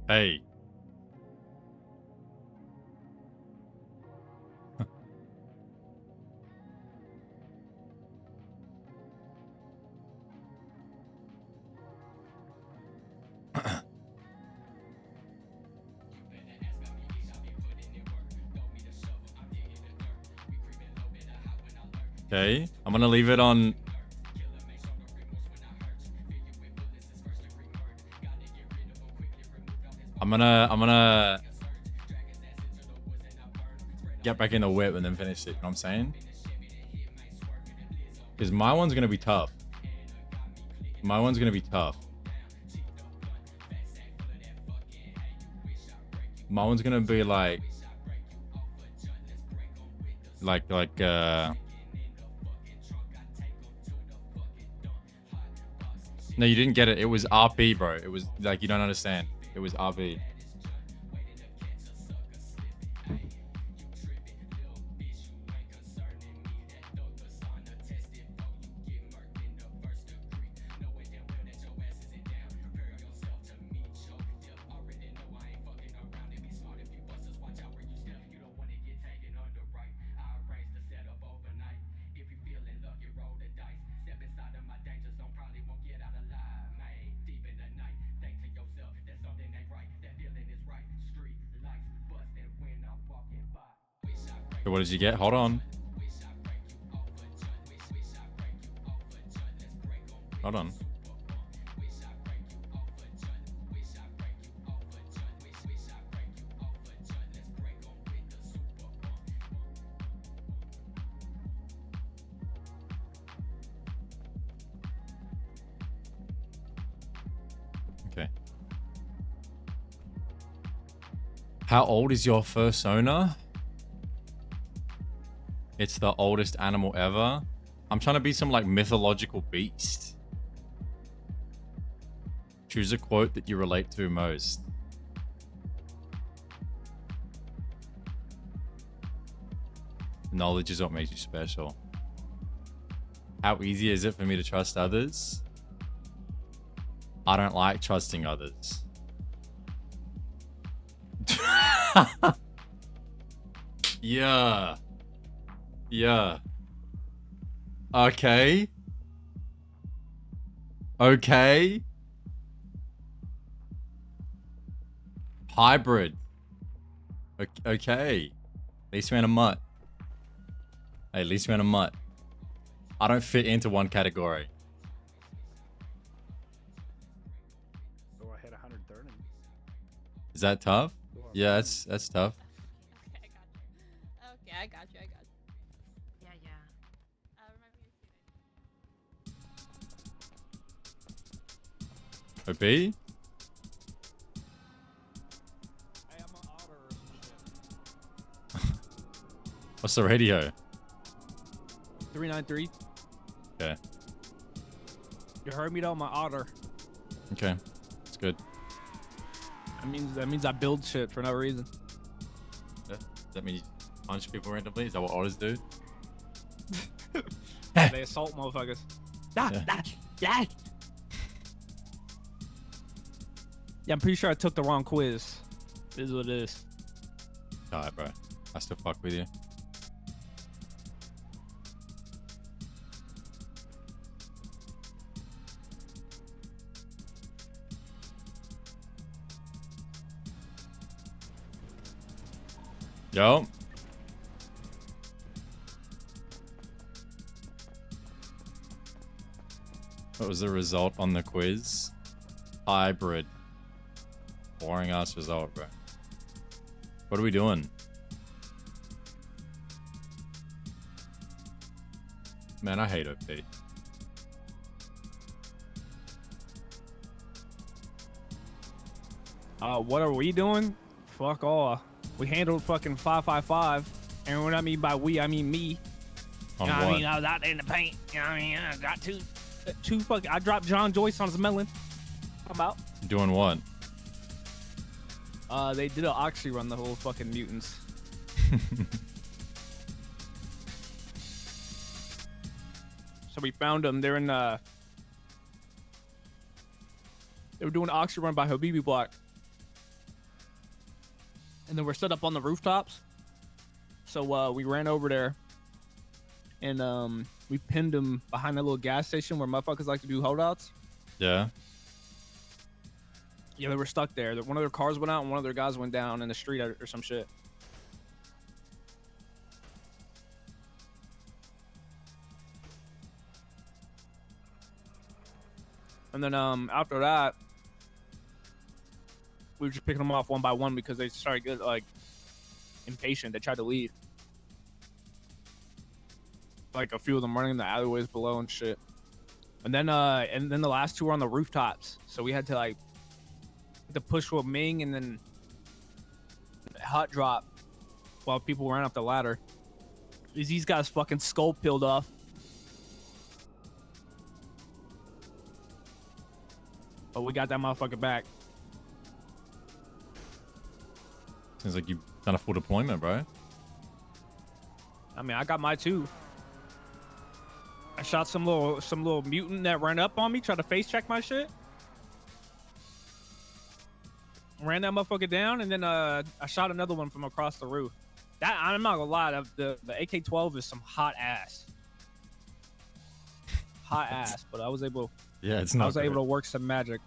Hey. Okay, I'm gonna leave it on. I'm gonna get back in the whip and then finish it. You know what I'm saying? Because my one's gonna be tough. My one's gonna be tough. My one's gonna be like no, you didn't get it. It was RP, bro. It was like, you don't understand. It was RP. So what did you get? Hold on. Hold on. Okay. How old is your first owner? It's the oldest animal ever. I'm trying to be some like mythological beast. Choose a quote that you relate to most. Knowledge is what makes you special. How easy is it for me to trust others? I don't like trusting others. Yeah. Yeah. Okay. Okay. Hybrid. Okay. At least we're in a mutt. Hey, at least we're in a mutt. I don't fit into one category. Oh, I hit 130. Is that tough? Yeah, that's tough. Okay, I got you. Yeah, yeah. OB? Hey, I'm an otter or some shit. What's the radio? 393. Okay. You heard me though, my otter. Okay. It's good. That means I build shit for no reason. Yeah. Does that mean you punch people randomly? Is that what otters do? They assault motherfuckers. Yeah. Yeah, I'm pretty sure I took the wrong quiz. This is what it is. Alright, bro. I still fuck with you. Yo. What was the result on the quiz? Hybrid. Boring ass result, bro. What are we doing? Man, I hate OP. What are we doing? Fuck all. We handled fucking 555. And when I mean by we, I mean me. On You know what? what I mean? I was out there in the paint. You know what I mean? I got two fucking. I dropped John Joyce on his melon. How about? Doing what? They did an oxy run, the whole fucking mutants. So we found them. They're in they were doing an oxy run by Habibi Block. and then we're set up on the rooftops. So we ran over there, and we pinned them behind that little gas station where motherfuckers like to do holdouts. Yeah. Yeah, they were stuck there. One of their cars went out, and one of their guys went down in the street or some shit. And then after that, we were just picking them off one by one because they started getting like impatient. They tried to leave. Like a few of them running in the alleyways below and shit. And then the last two were on the rooftops. So we had to like push with Ming and then hot drop while people ran up the ladder. These guys fucking skull peeled off. But we got that motherfucker back. Seems like you've done a full deployment, bro. I mean, I got my two. I shot some little mutant that ran up on me, tried to face check my shit. Ran that motherfucker down, and then I shot another one from across the roof. That I'm not gonna lie, the AK-12 is some hot ass. Hot ass, but I was able. Yeah, it's not. I was able to work some magic.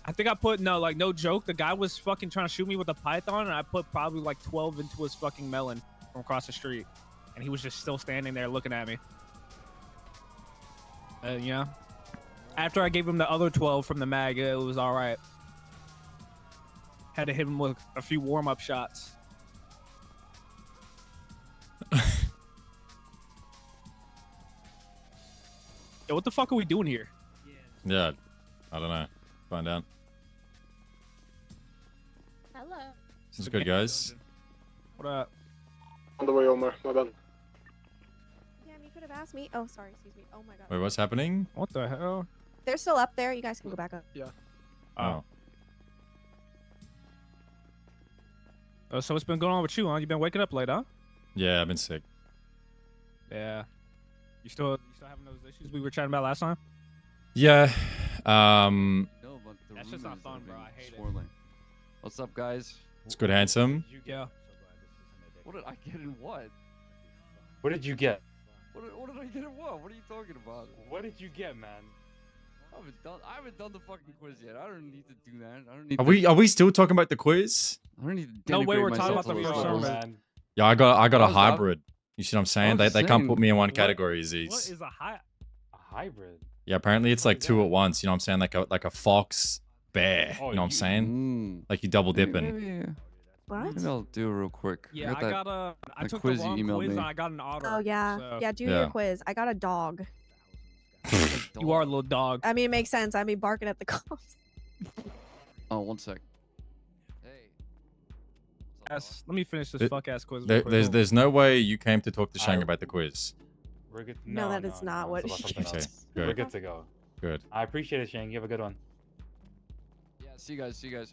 I think I put no joke. The guy was fucking trying to shoot me with a python, and I put probably like 12 into his fucking melon from across the street, and he was just still standing there looking at me. Yeah. After I gave him the other 12 from the mag, it was all right. Had to hit him with a few warm-up shots. Yo, what the fuck are we doing here? Yeah, I don't know. Find out. Hello. It's good, guys. What up? On the way, Omar. My bad. Yeah, you could have asked me. Oh, sorry. Excuse me. Oh my god. Wait, what's happening? What the hell? They're still up there. You guys can go back up. Yeah. Oh. So what's been going on with you, huh? You been waking up late, huh? Yeah, I've been sick. Yeah. You still having those issues we were chatting about last time? Yeah. No, but the That's just not rumors fun, have bro. been I hate it. swirling. What's up, guys? It's good, handsome. Yeah. What did I get in what? What did you get? What did I get in what? What are you talking about? What did you get, man? I haven't done the fucking quiz yet. I don't need to do that. I don't need. Are we still talking about the quiz? I don't need to. No way, denigrate we're talking myself about the to first those one, levels. man. Yeah, I got a How's that? hybrid. You see what I'm saying? I was They can't put saying, me in one what- category, What Z's. is a high? A hybrid. Yeah, apparently it's like two at once. You know what I'm saying? Like a fox bear. Oh, You know what I'm you- saying? Mm. Like you double Maybe, dipping. What? maybe I'll do it real quick. Yeah, I got a. I that took quiz the you wrong emailed quiz me. and I got an otter. Oh yeah. so- Yeah, do Yeah. your quiz. I got a dog. You are a little dog. I mean, it makes sense. I mean, barking at the cops. Oh, one sec. Hey. Let me finish this There- fuck ass quiz. real quick. There's no way you came to talk to Shang I- about the quiz. We're good. No, that is not what it's about he something Okay, else. good. We're good to go. Good. I appreciate it, Shane. You have a good one. Yeah. See you guys. See you guys.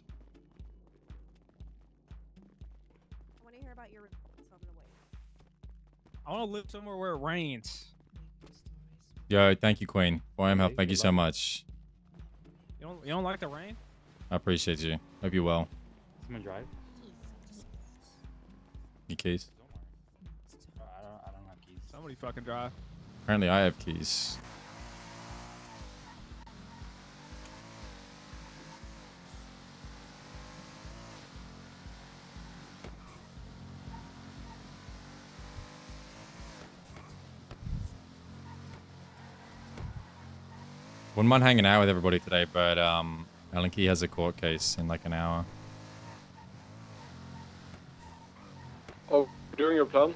I want to hear about your results, so I'm gonna wait. I want to live somewhere where it rains. Yo, thank you, Queen. For help. Okay, Thank you good so luck. much. You don't like the rain? I appreciate you. Hope you're well. Someone drive. Your keys. I don't have keys. Somebody fucking drive. Apparently I have keys. Wouldn't mind hanging out with everybody today, but Alan Key has a court case in like an hour. Oh, doing your plan?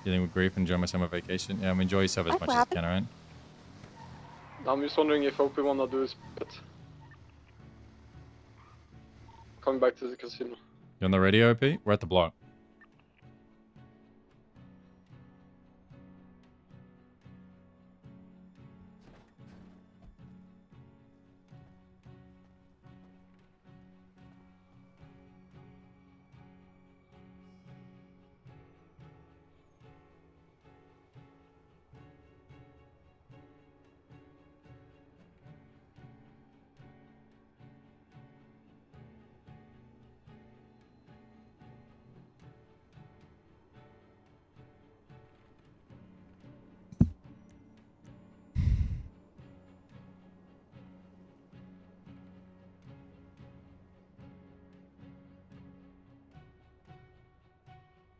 Dealing with grief and enjoy my summer vacation. Yeah, enjoy yourself as What much as you happened? can, alright? I'm just wondering if OP wanna do his bit. Coming back to the casino. You on the radio, OP? We're at the block.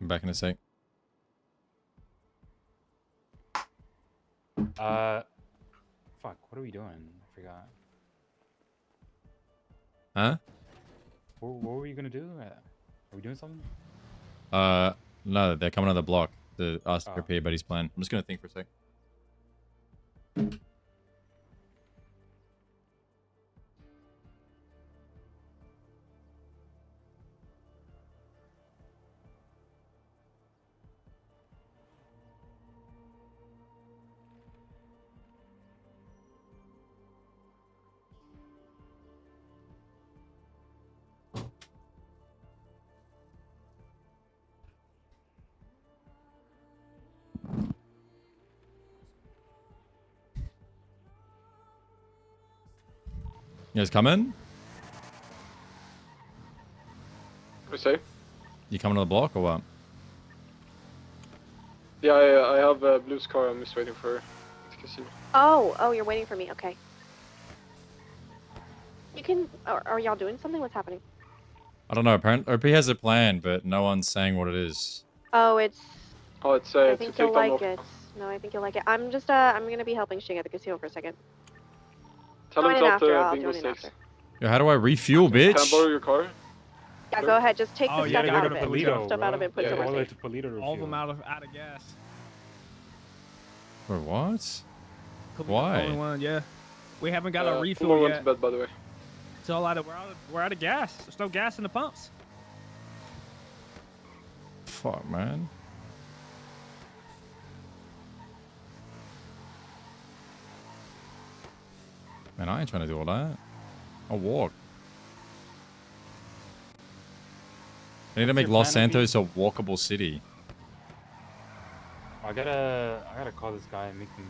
I'm back in a sec. Fuck. What are we doing? I forgot. Huh? What were you gonna do? Are we doing something? No, they're coming on the block to ask Oh. repeat about his plan. I'm just gonna think for a sec. You guys coming? We say? You coming on the block or what? Yeah, I have Blue's car. I'm just waiting for her at the casino. Oh, you're waiting for me. Okay. You can. Are y'all doing something? What's happening? I don't know. Apparently, OP has a plan, but no one's saying what it is. Oh, it's. Oh, it's I to think take you'll down like Nocta. it. No, I think you'll like it. I'm just. I'm gonna be helping Shing at the casino for a second. Tell Join him in to after. the I'll bingo join in stakes. after. Yo, how do I refuel, Can I bitch? borrow your car? Yeah, go ahead. Just take Oh, the yeah, stuff gotta out go of to it. Polito, Take stuff out of it. Put Yeah, it somewhere All the way safe. to Polito to All of them refuel. out of gas. Bro, what? Could be Why? The only one, yeah. We haven't got a Puma refill went yet. to bed, by the way. It's all out of we're out of gas. There's no gas in the pumps. Fuck, man. Man, I ain't trying to do all that. I'll walk. I need to What's make your Los plan, OP? Santos a walkable city. I gotta call this guy and make him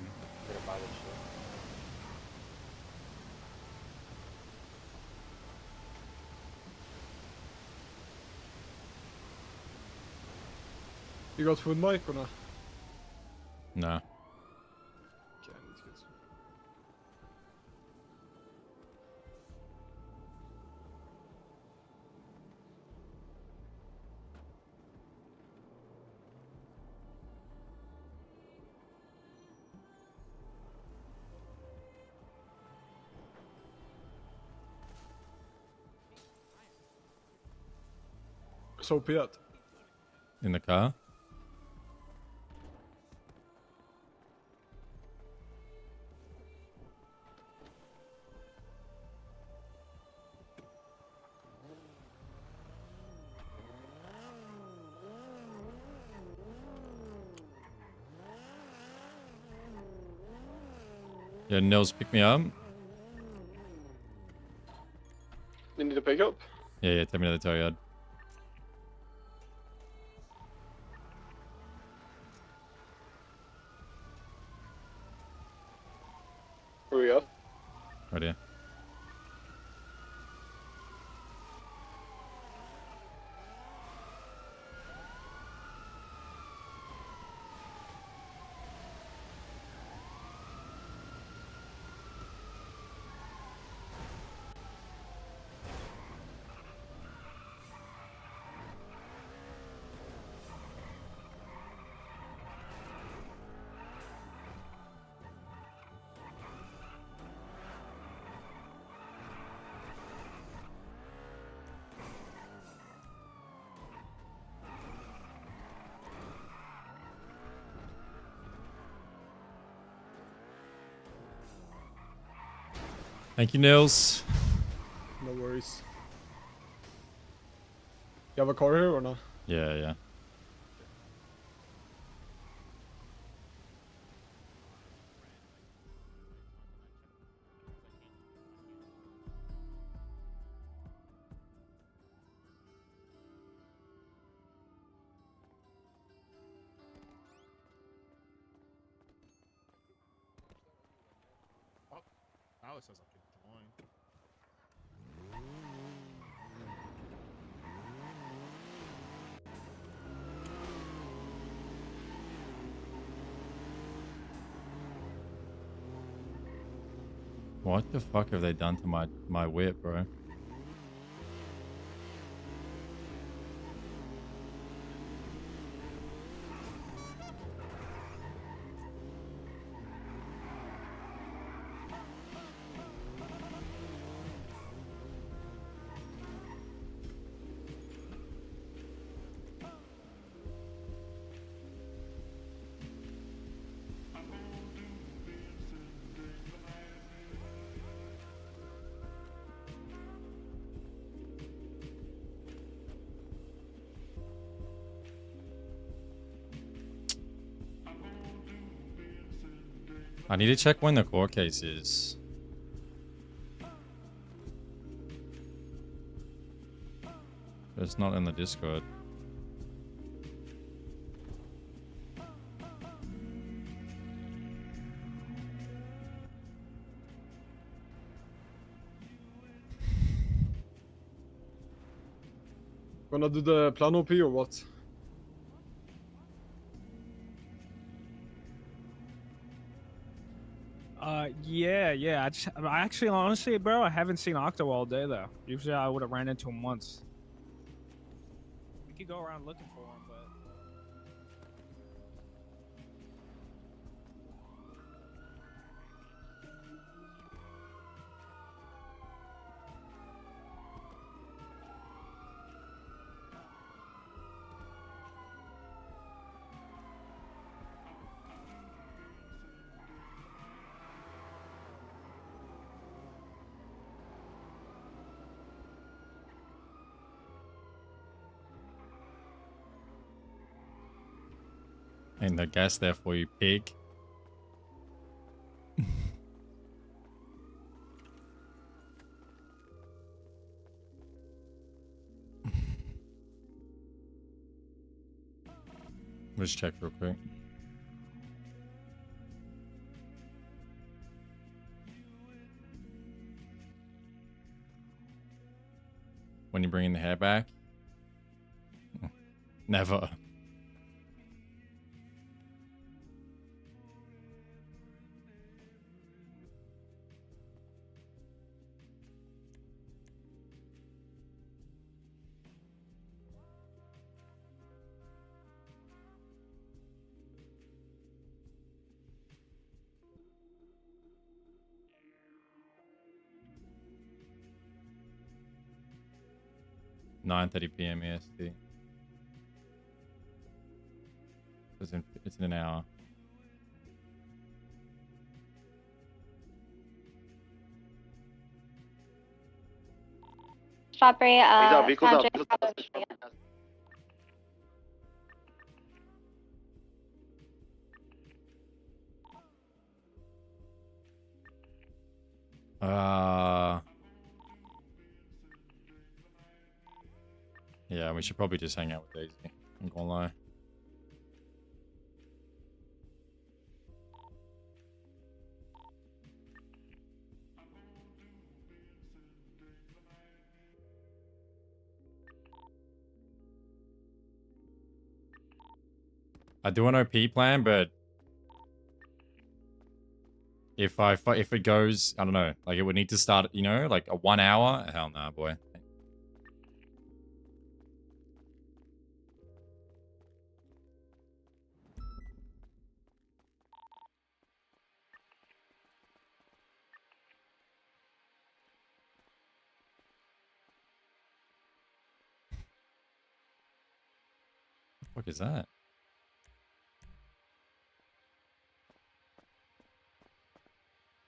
get to buy this shit. You got food, Mike, or not? No. Okay, that's good. So, Piet. In the car? Yeah, Nils, pick me up. You need to pick up? Yeah, take me to the tow yard. Where are we at? Right here. Thank you, Nils. No worries. You have a car here or not? Yeah, yeah. Now it says I can join. What the fuck have they done to my whip, bro? I need to check when the court case is. It's not in the Discord. Gonna do the plan OP or what? Yeah. I actually, honestly, bro, I haven't seen Octo all day though. Usually, I would have ran into him once. We could go around looking for him, but. Ain't the gas there for you, pig. Let's check real quick. When you bringing the hair back? Never. (9:30 p.m. EST). It's in an hour. Strawberry, Yeah, we should probably just hang out with Daisy. I'm gonna lie. I do an OP plan, but if it goes, I don't know, like it would need to start, you know, like a 1 hour. Hell nah, boy. What the fuck is that?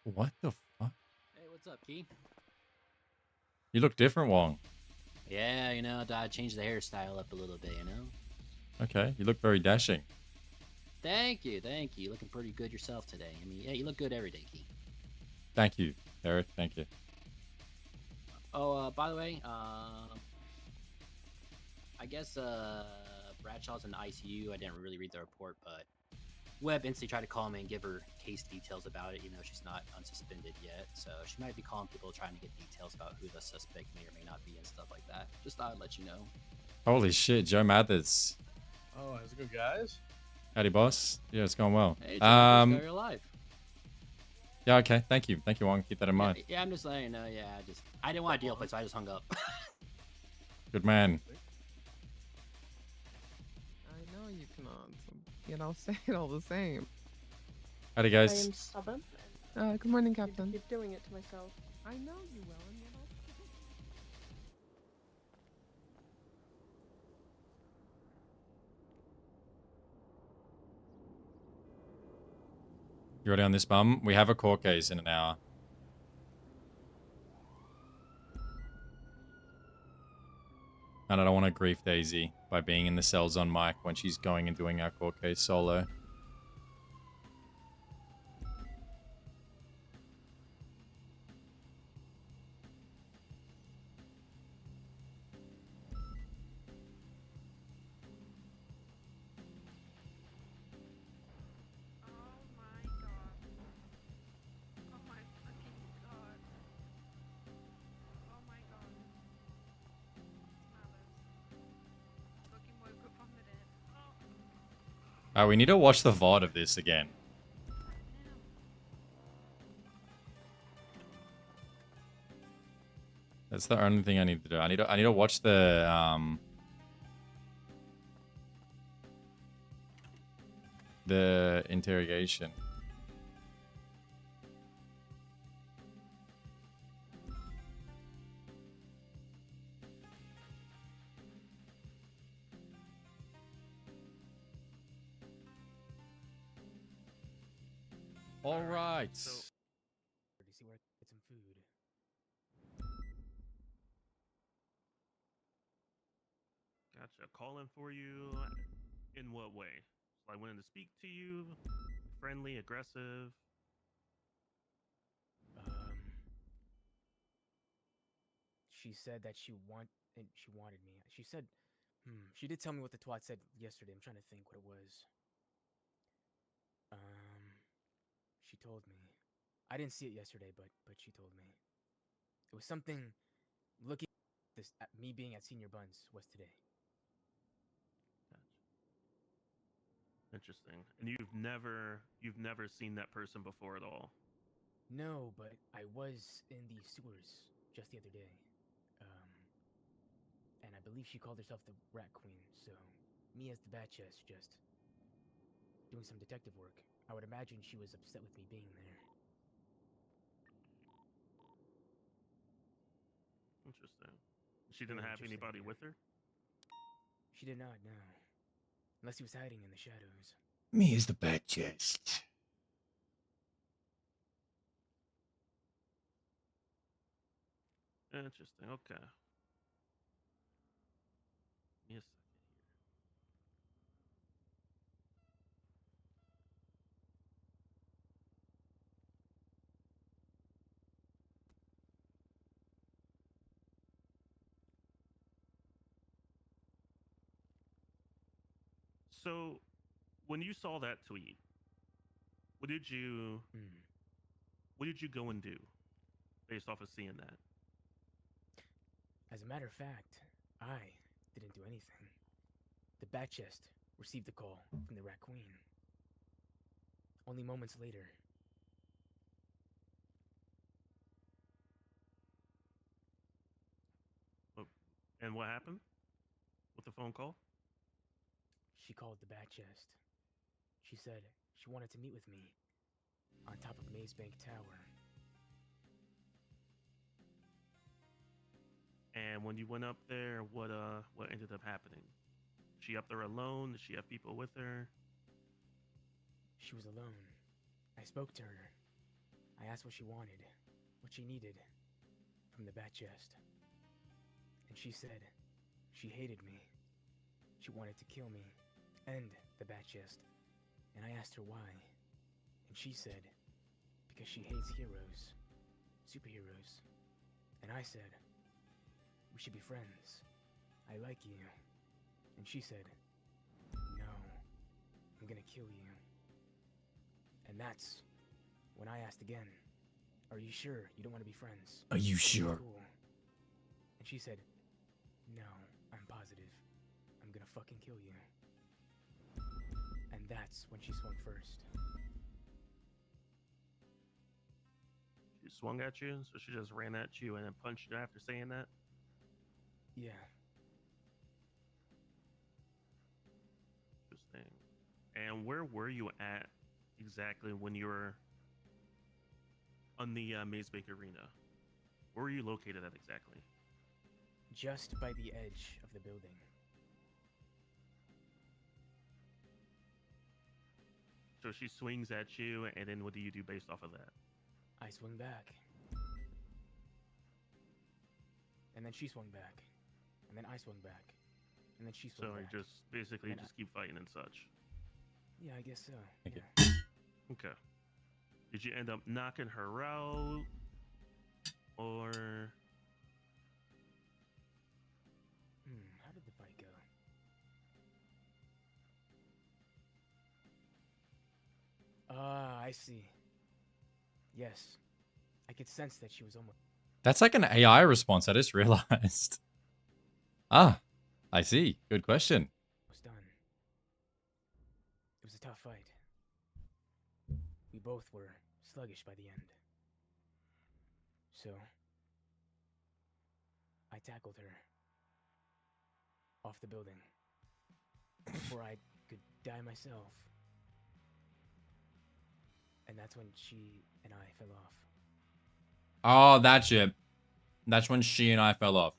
What the fuck? Hey, what's up, Key? You look different, Wong. Yeah, you know, I changed the hairstyle up a little bit, you know? Okay, you look very dashing. Thank you. You're looking pretty good yourself today. I mean, yeah, you look good every day, Key. Thank you, Eric. Thank you. Oh, by the way, I guess, Bradshaw's in the ICU. I didn't really read the report, but Webb instantly tried to call me and give her case details about it, even though she's not unsuspended yet. So she might be calling people trying to get details about who the suspect may or may not be and stuff like that. Just thought I'd let you know. Holy shit, Joe Mathers. Oh, how's it go, guys? Howdy, boss. Yeah, it's going well. Hey, Joe, you're alive. Yeah, okay. Thank you, Wong. Keep that in mind. Yeah, I'm just letting you know. Yeah, I didn't want to deal with it, so I just hung up. Good man. I know you cannot, you know, say it all the same. Howdy, I guys. am stubborn. Good morning, Captain. Keep doing it to myself. I know you will, and you know. You ready on this, bum? We have a court case in an hour. And I don't want to grief Daisy by being in the cells on mic when she's going and doing our court case solo. We need to watch the VOD of this again. That's the only thing I need to do. I need to watch the interrogation. All right. To see where I can get some food. Gotcha. Calling for you. In what way? So I wanted to speak to you. Friendly, aggressive. She said that she wanted me. She said, she did tell me what the twat said yesterday. I'm trying to think what it was. She told me. I didn't see it yesterday, but she told me. It was something looking at me being at Senior Buns was today. Interesting. And you've never seen that person before at all. No, but I was in the sewers just the other day. And I believe she called herself the Rat Queen, so me as the Bat Chest just doing some detective work. I would imagine she was upset with me being there. Interesting. She didn't Very have interesting, anybody yeah. with her? She did not, no. Unless he was hiding in the shadows. Me is the bad chest. Interesting. Okay. Yes. So, when you saw that tweet, what did you go and do based off of seeing that? As a matter of fact, I didn't do anything. The Bat Chest received a call from the Rat Queen. Only moments later. And what happened with the phone call? She called the Bat Chest. She said she wanted to meet with me on top of Maze Bank Tower. And when you went up there, what ended up happening? She up there alone? Did she have people with her? She was alone. I spoke to her. I asked what she wanted, what she needed from the Bat Chest. And she said she hated me. She wanted to kill me and the Bat Chest. And I asked her why. And she said because she hates heroes, superheroes. And I said, we should be friends. I like you. And she said, no, I'm gonna kill you. And that's when I asked again, are you sure you don't want to be friends? Are you sure? Cool. And she said, no, I'm positive. I'm gonna fucking kill you. And that's when she swung first. She swung at you, so she just ran at you and then punched you after saying that? Yeah. Interesting. And where were you at exactly when you were on the Maze Bank Arena? Where were you located at exactly? Just by the edge of the building. So she swings at you, and then what do you do based off of that? I swung back. And then she swung back. And then I swung back. And then she swung So back. you just basically And just keep fighting and such. Yeah, I guess so. Okay. Yeah. Okay. Did you end up knocking her out? Or How did the fight go? I see. Yes. I could sense that she was almost That's like an AI response. I just realized. Ah, I see. Good question. done. It was tough fight. We both were sluggish by the end. So, I tackled her off the building before I could die myself. And that's when she and I fell off. Oh, that's it. That's when she and I fell off.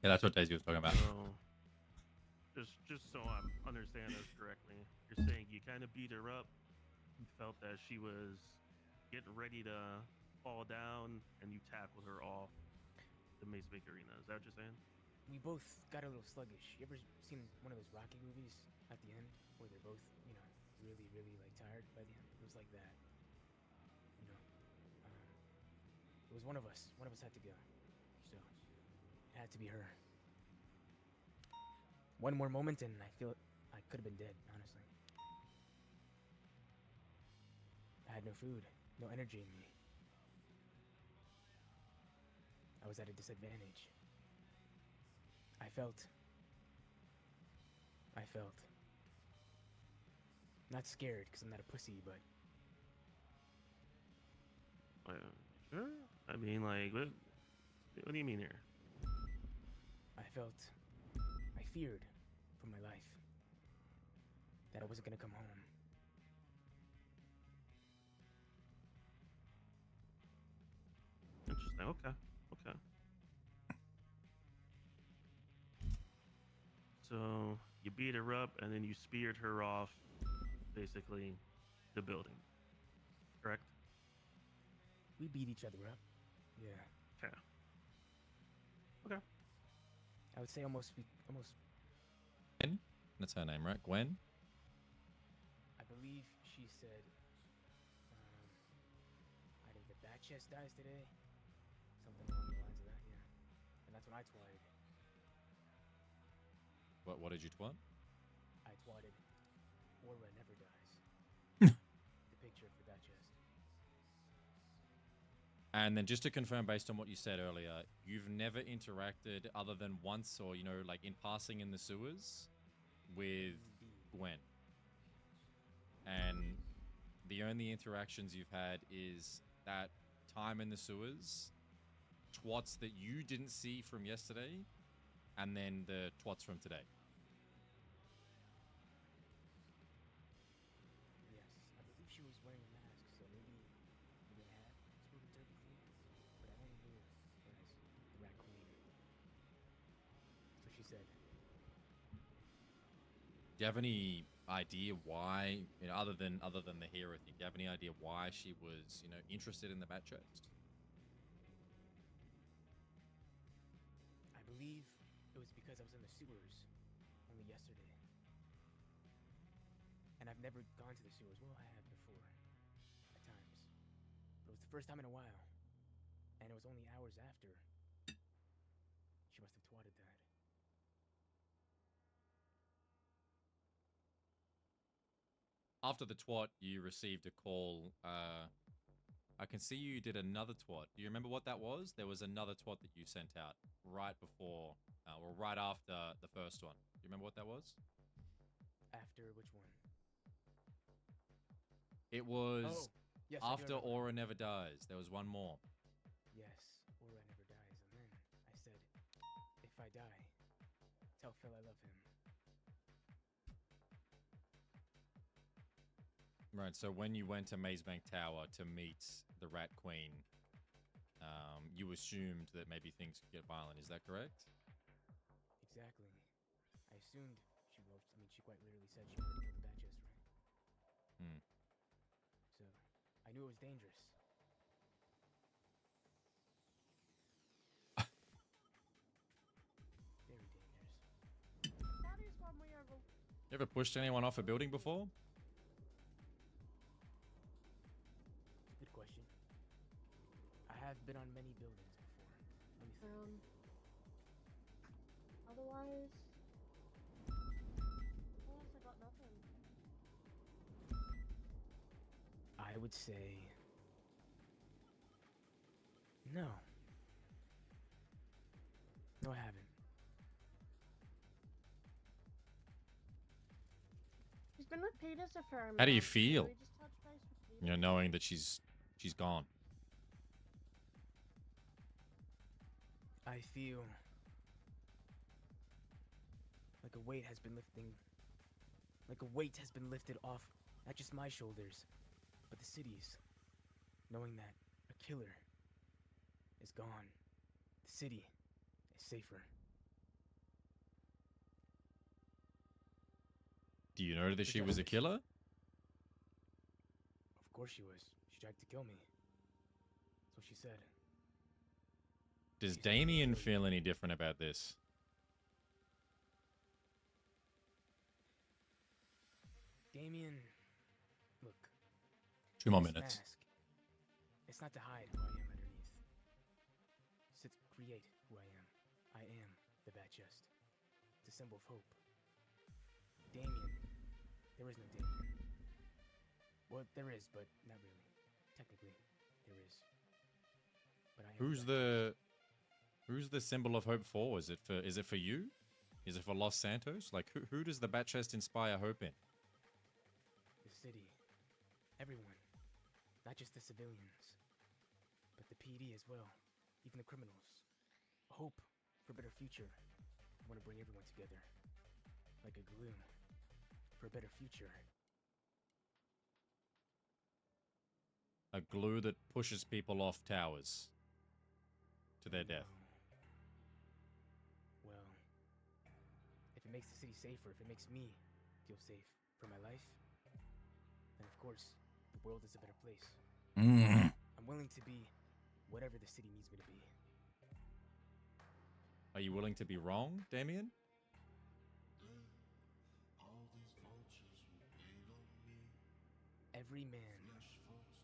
Yeah, that's what Daisy was talking about. So, just so I'm understanding this correctly, you're saying you kind of beat her up, you felt that she was getting ready to fall down, and you tackled her off the Maze Bank Arena. Is that what you're saying? We both got a little sluggish. You ever seen one of those Rocky movies at the end where they're both, you know, really, really like tired by the end? It was like that. You know, it was one of us. One of us had to go. So it had to be her. One more moment and I feel I could have been dead, honestly. I had no food, no energy in me. I was at a disadvantage. I felt not scared because I'm not a pussy, but Sure. I mean, like, what do you mean here? I feared for my life. That I wasn't gonna come home. Interesting. Okay. Okay. So you beat her up, and then you speared her off, basically, the building. Correct? We beat each other up. Yeah. Okay. Okay. I would say almost. Gwen? That's her name, right? Gwen? I believe she said, either the bat chest dies today, something along the lines of that. Yeah. And that's when I twatted. What did you twat? I twatted. Aura never dies. The picture of the bat chest. And then just to confirm, based on what you said earlier, you've never interacted other than once or, you know, like in passing in the sewers with Gwen. And the only interactions you've had is that time in the sewers, twats that you didn't see from yesterday, and then the twats from today. Yes, I believe she was wearing a mask, so maybe a hat. It's really dirty for me, but I only knew her as the Rat Queen. So she said. Do you have any idea why, you know, other than the hero thing, do you have any idea why she was, you know, interested in the bat chest? I believe it was because I was in the sewers only yesterday. And I've never gone to the sewers. Well, I have before, at times. But it was the first time in a while. And it was only hours after. She must have twatted that. After the twat, you received a call. I can see you did another twat. Do you remember what that was? There was another twat that you sent out right before, or right after the first one. Do you remember what that was? After which one? It was yes, I do after remember. Aura Never Dies. There was one more. Yes, Aura never dies. And then I said, if I die, tell Phil I love him. Right, so when you went to Mazebank Tower to meet the Rat Queen, you assumed that maybe things could get violent. Is that correct? Exactly. I assumed she quite literally said she wanted to kill the bat chest, right? Hmm. So, I knew it was dangerous. Very dangerous. You ever pushed anyone off a building before? Good question. I have been on many buildings before. Let me think. Otherwise, I got nothing. I would say no. No, I haven't. been with Peter's a fair How do you amount, so feel? we just touched base with You know, Peter. knowing that she's gone. I feel like a weight has been lifting. Like a weight has been lifted off not just my shoulders, but the city's. Knowing that a killer is gone, the city is safer. Do you know that she was a killer? Of course she was. She tried to kill me. That's what she said. Does Damien feel any different about this? Damien, look. 2 more this minutes. Mask, it's not to hide who I am underneath. It's to create who I am. I am the bat chest. It's a symbol of hope. Damien. There is no Damien. Well, there is, but not really. Technically, there is. But I am Who's the symbol of hope for? Is it for you? Is it for Los Santos? Like who does the bat chest inspire hope in? The city. Everyone. Not just the civilians. But the PD as well. Even the criminals. Hope for a better future. I want to bring everyone together. Like a glue. For a better future. A glue that pushes people off towers to their death. Well, if it makes the city safer, if it makes me feel safe for my life, then of course, the world is a better place. I'm willing to be whatever the city needs me to be. Are you willing to be wrong, Damien? Every man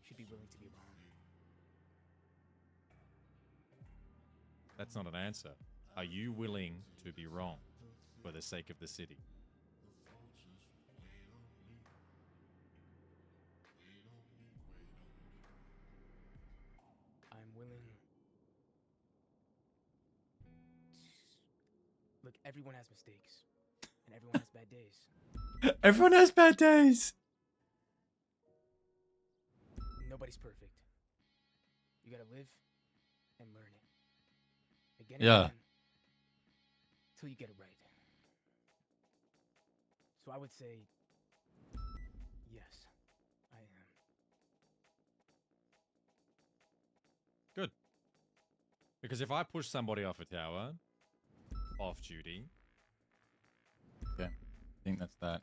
should be willing to be wrong. That's not an answer. Are you willing to be wrong for the sake of the city? I'm willing. Look, everyone has mistakes. And everyone has bad days. Everyone has bad days. Nobody's perfect. You gotta live and learn it. Again and Yeah. again. Till you get it right. So I would say, yes, I am. Good. Because if I push somebody off a tower, off duty. Okay, I think that's that.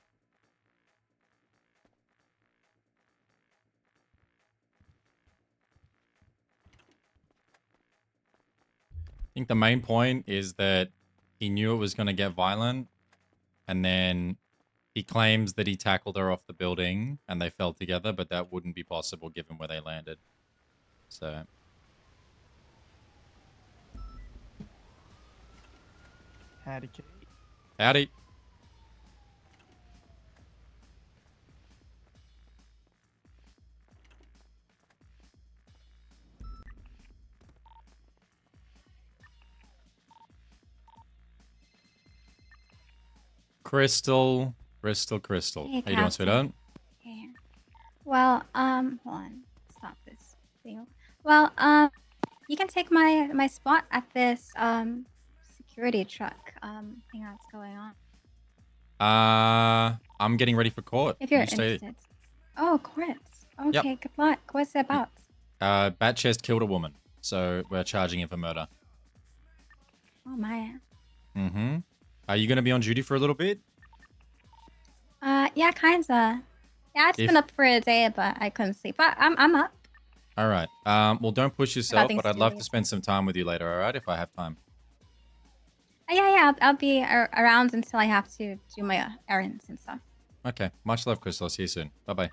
I think the main point is that he knew it was going to get violent, and then he claims that he tackled her off the building and they fell together, but that wouldn't be possible given where they landed. So... Howdy, Kate. Howdy. Crystal. Crystal. Hey, How you doing, sweetheart? Okay. Well, hold on. Stop this video. Well, you can take my spot at this security truck thing that's going on. I'm getting ready for court. If you're You stay- interested. Oh, courts. Okay, good luck. What's it about? Bat chest killed a woman, so we're charging him for murder. Oh my. Mm-hmm. Are you gonna be on duty for a little bit? Yeah, kinda. Yeah, I've just been up for a day, but I couldn't sleep. But I'm up. All right. Well, don't push yourself, things but to I'd do love later. to spend some time with you later. All right, if I have time. Yeah. I'll be around until I have to do my errands and stuff. Okay. Much love, Crystal. I'll see you soon. Bye bye.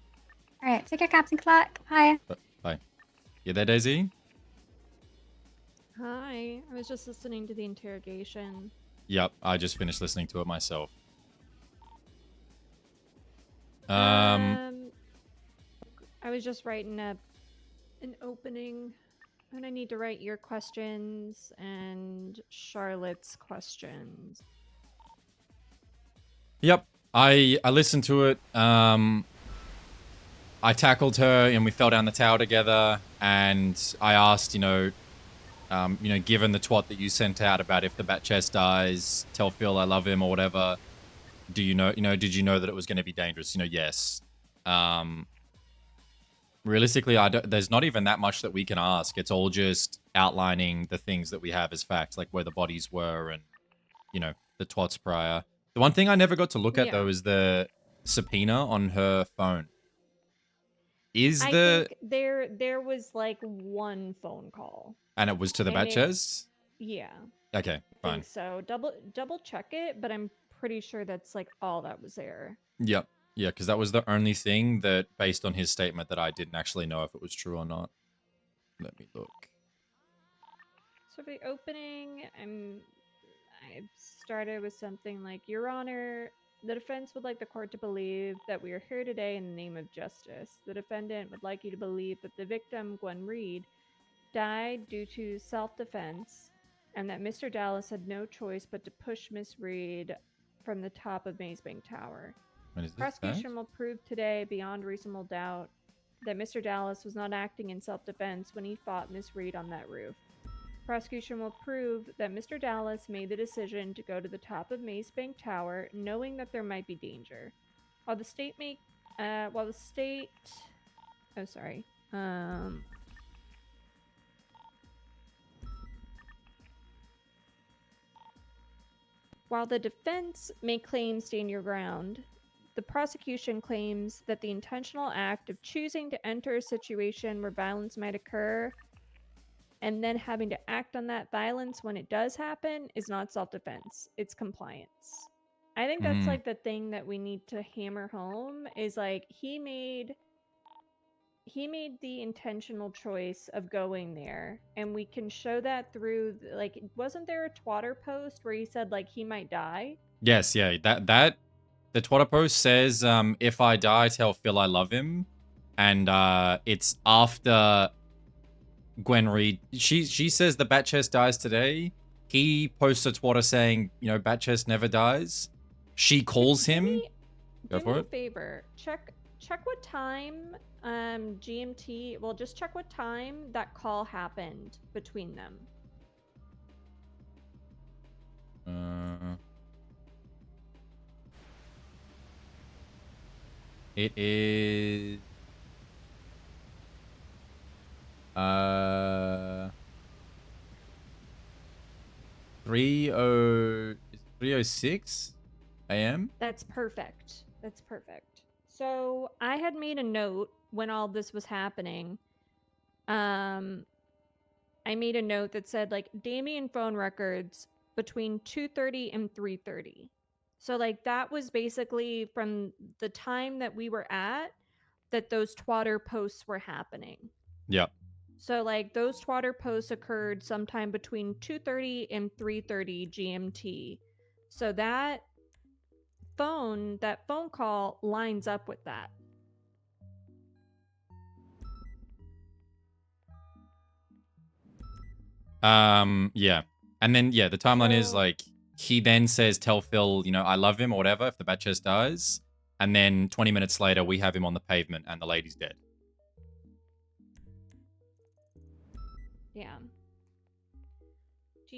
All right, take care, Captain Clark. Bye. Bye. You there, Daisy? Hi, I was just listening to the interrogation. Yep. I just finished listening to it myself. I was just writing an opening, and I need to write your questions and Charlotte's questions. Yep. I listened to it. I tackled her and we fell down the tower together. And I asked, given the twat that you sent out about if the bat chest dies, tell Phil I love him or whatever. Do you know? Did you know that it was going to be dangerous? Yes. Realistically, there's not even that much that we can ask. It's all just outlining the things that we have as facts, like where the bodies were and, the twats prior. The one thing I never got to look at, though, is the subpoena on her phone. I think there was like one phone call. And it was to the bat chest? Yeah. Okay, I fine. think so. Double check it, but I'm pretty sure that's like all that was there. Yep. Yeah, because that was the only thing that, based on his statement, that I didn't actually know if it was true or not. Let me look. So for the opening, I started with something like, Your Honor, the defense would like the court to believe that we are here today in the name of justice. The defendant would like you to believe that the victim, Gwen Reed, died due to self-defense and that Mr. Dallas had no choice but to push Miss Reed from the top of Mazebank Tower. Prosecution will prove today beyond reasonable doubt that Mr. Dallas was not acting in self-defense when he fought Miss Reed on that roof. Prosecution will prove that Mr. Dallas made the decision to go to the top of Mazebank Tower knowing that there might be danger. While the state While the defense may claim stand your ground, the prosecution claims that the intentional act of choosing to enter a situation where violence might occur and then having to act on that violence when it does happen is not self-defense, it's compliance. I think that's like the thing that we need to hammer home is like he made the intentional choice of going there, and we can show that through like, wasn't there a Twitter post where he said like he might die? Yes, yeah, that the Twitter post says, if I die, tell Phil I love him, and it's after Gwen Reed. She says the bat chest dies today. He posts a Twitter saying, bat chest never dies. She calls him. Go for it. Do me a favor. Check what time GMT. Well, just check what time that call happened between them. It is 3:06 a.m. That's perfect. That's perfect. So I had made a note when all this was happening. I made a note that said like Damien phone records between 2:30 and 3:30. So like that was basically from the time that we were at that those Twitter posts were happening. Yep. So like those Twitter posts occurred sometime between 2:30 and 3:30 GMT. So that phone call lines up with that. Yeah. And then the timeline is like he then says tell Phil, I love him or whatever if the bat chest dies. And then 20 minutes later we have him on the pavement and the lady's dead. Yeah. Do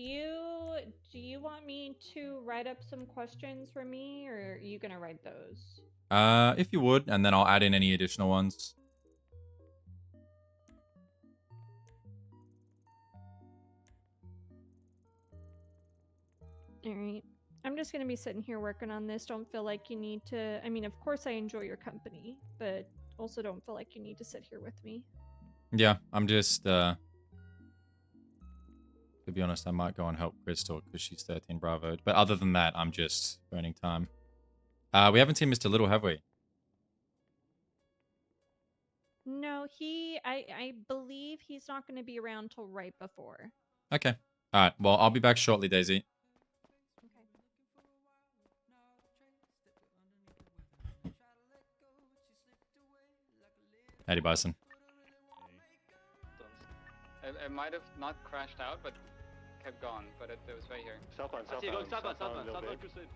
you want me to write up some questions for me, or are you gonna write those? If you would, and then I'll add in any additional ones. All right. I'm just gonna be sitting here working on this. Don't feel like you need to. I mean, of course I enjoy your company, but also don't feel like you need to sit here with me. Yeah, I'm just to be honest, I might go and help Crystal because she's 13 Bravo. But other than that, I'm just burning time. We haven't seen Mr. Little, have we? No, I believe he's not going to be around till right before. Okay. All right. Well, I'll be back shortly, Daisy. Howdy, Bison. It might have not crashed out, but kept going. But it was right here. Southbound, southbound, southbound, southbound, southbound, Crusade.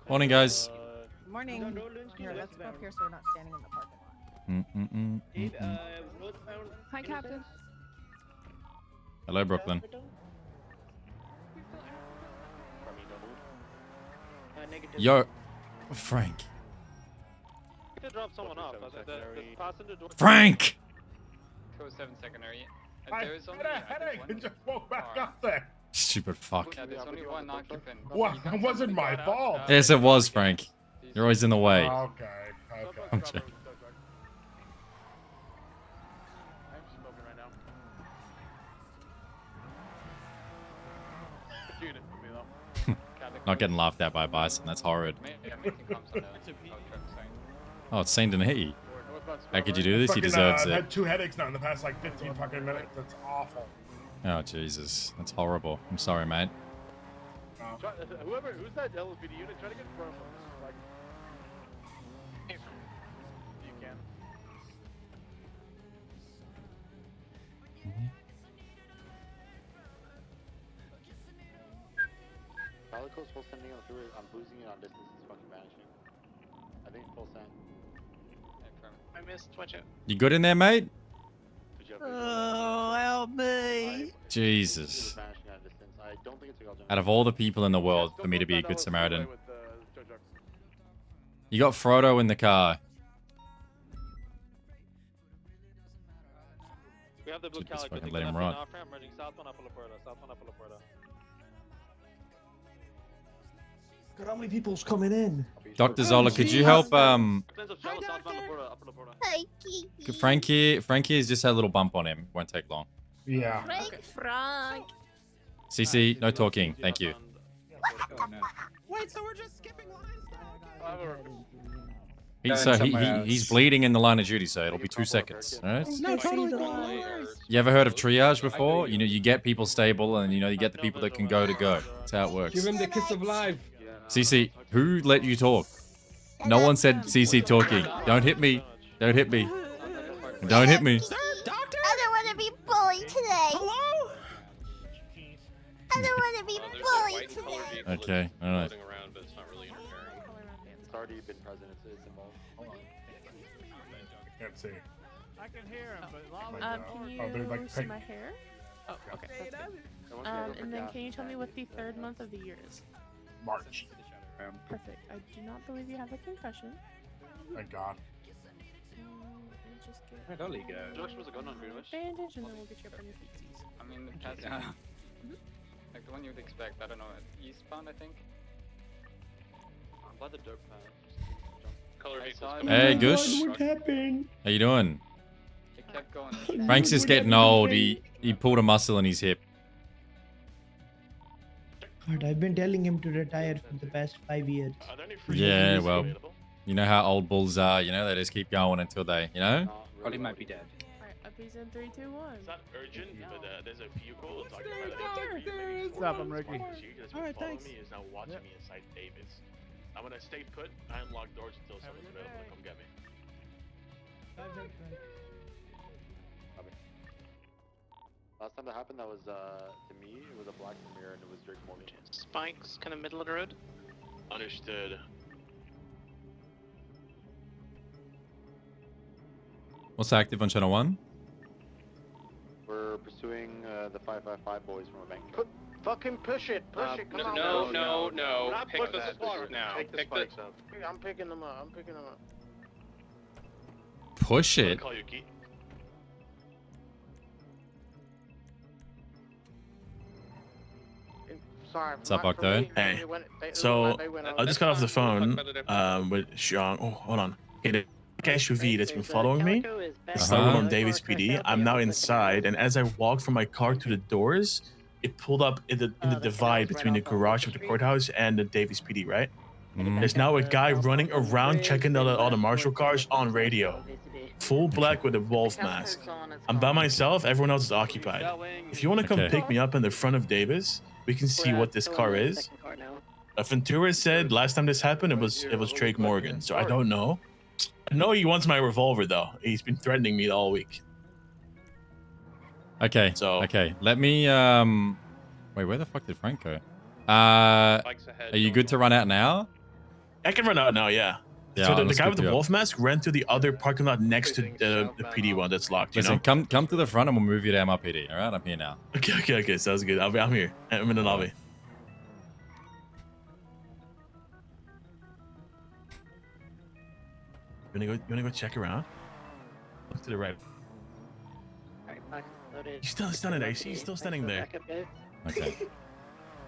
Morning, guys. Morning. Here, let's go up here so we're not standing in the parking lot. Hi, Captain. Hello, Brooklyn. Yo, Frank. To drop someone off. The passenger door. Frank! Code 7 secondary. I had a headache and just woke back up there. Stupid fuck. Yeah, there's only one occupant. Well, it wasn't my fault. Yes, it was, Frank. You're always in the way. Okay. I'm joking. I'm smoking right now. Unit for me though. Not getting laughed at by Bison. That's horrid. Oh, it's Saint didn't hit you. How could you do this? He deserves I've it. had 2 headaches now in the past like 15 fucking minutes. That's awful. Oh, Jesus. That's horrible. I'm sorry, mate. Who's that LSPD unit? Try to get in front of them. Like, you can. Calico's full sending on the freeway. I'm losing it on distance. It's fucking vanishing. I think full send. I missed. Watch out. You good in there, mate? Oh, help me. Jesus. Vanishing at a distance. I don't think it's a Out of all the people in the world, for me to be a good Samaritan. You got Frodo in the car. We have the blue Just Calico. fucking let him run. Merging south one up Laporta. South one up Laporta. God, how many people's coming in? Dr. Zola, could you help, Hi, Frankie has just had a little bump on him. Won't take long. Yeah. Frank. CC, no talking. Thank you. Wait, so we're just skipping lines now? He's bleeding in the line of duty, so it'll be 2 seconds. All right? No, totally cool. No worries. You ever heard of triage before? You know, you get people stable, and you get the people that can go to go. That's how it works. Give him the kiss of life. CC, who let you talk? No one said CC talking. Don't hit me. Don't hit me. Don't hit me. Sir, doctor? I don't want to be bullied today. Hello? I don't want to be bullied today. Okay, all right. It's already been present. It's involved. Hold on. Can't see. I can hear him, but can you they're like see pink. my hair? Oh, okay. That's good. And And then can you tell me what the 3rd month of the year is? March. Perfect. I do not believe you have a concussion. Thank God. Just get Where'd Ollie go? Josh was a gun on Greenwich. bandage and then we'll get you up on your feetsies. I mean, the passing. Like the one you'd expect. I don't know. Eastbound, I think. I'm by the dirt path. Hey, Gush. What happened? How you doing? It kept going. Frank's just getting old. He pulled a muscle in his hip. God, I've been telling him to retire for the past 5 years. Yeah, well, you know how old bulls are. You know, they just keep going until they, Ollie might be dead. Alright, up he's in 3, 2, 1. It's not urgent, but there's a vehicle talking What's up, I'm Ricky. You guys been following me is now watching me inside Davis. I'm gonna stay put. I unlock doors until someone's available to come get me. Last time that happened, that was to me. It was a black mirror and it was Drake Morgan. Spikes, kind of middle of the road. Understood. What's active on channel 1? We're pursuing the 555 boys from a bank. Fucking push it, push it. Come on. No. Pick the spikes now. Pick the spikes up. I'm picking them up. Push it. Call your key. Sorry. What's up, Octo? Hey, so I just got off the phone with Xiang. Oh, hold on. Okay, the SUV that's been following me started on Davis PD. I'm now inside, and as I walked from my car to the doors, it pulled up in the divide between the garage of the courthouse and the Davis PD, right? There's now a guy running around checking all the marshal cars on radio. Full black with a wolf mask. I'm by myself, everyone else is occupied. If you want to come pick me up in the front of Davis, we can see what this car is. Ventura said last time this happened, it was Drake Morgan, so I don't know. I know he wants my revolver though. He's been threatening me all week. Okay. So okay, let me wait. Where the fuck did Frank go? Bikes ahead. Are you good to run out now? I can run out now, yeah. Yeah, So the let's guy get with the you up. wolf mask ran to the other parking lot next to the PD one that's locked, you Listen, know? come to the front and we'll move you to MRPD. All right, I'm here now. Okay, sounds good. I'm here. I'm in the lobby. Right. You wanna go check around? Look to the right. He's still standing there. He's still standing there. Okay.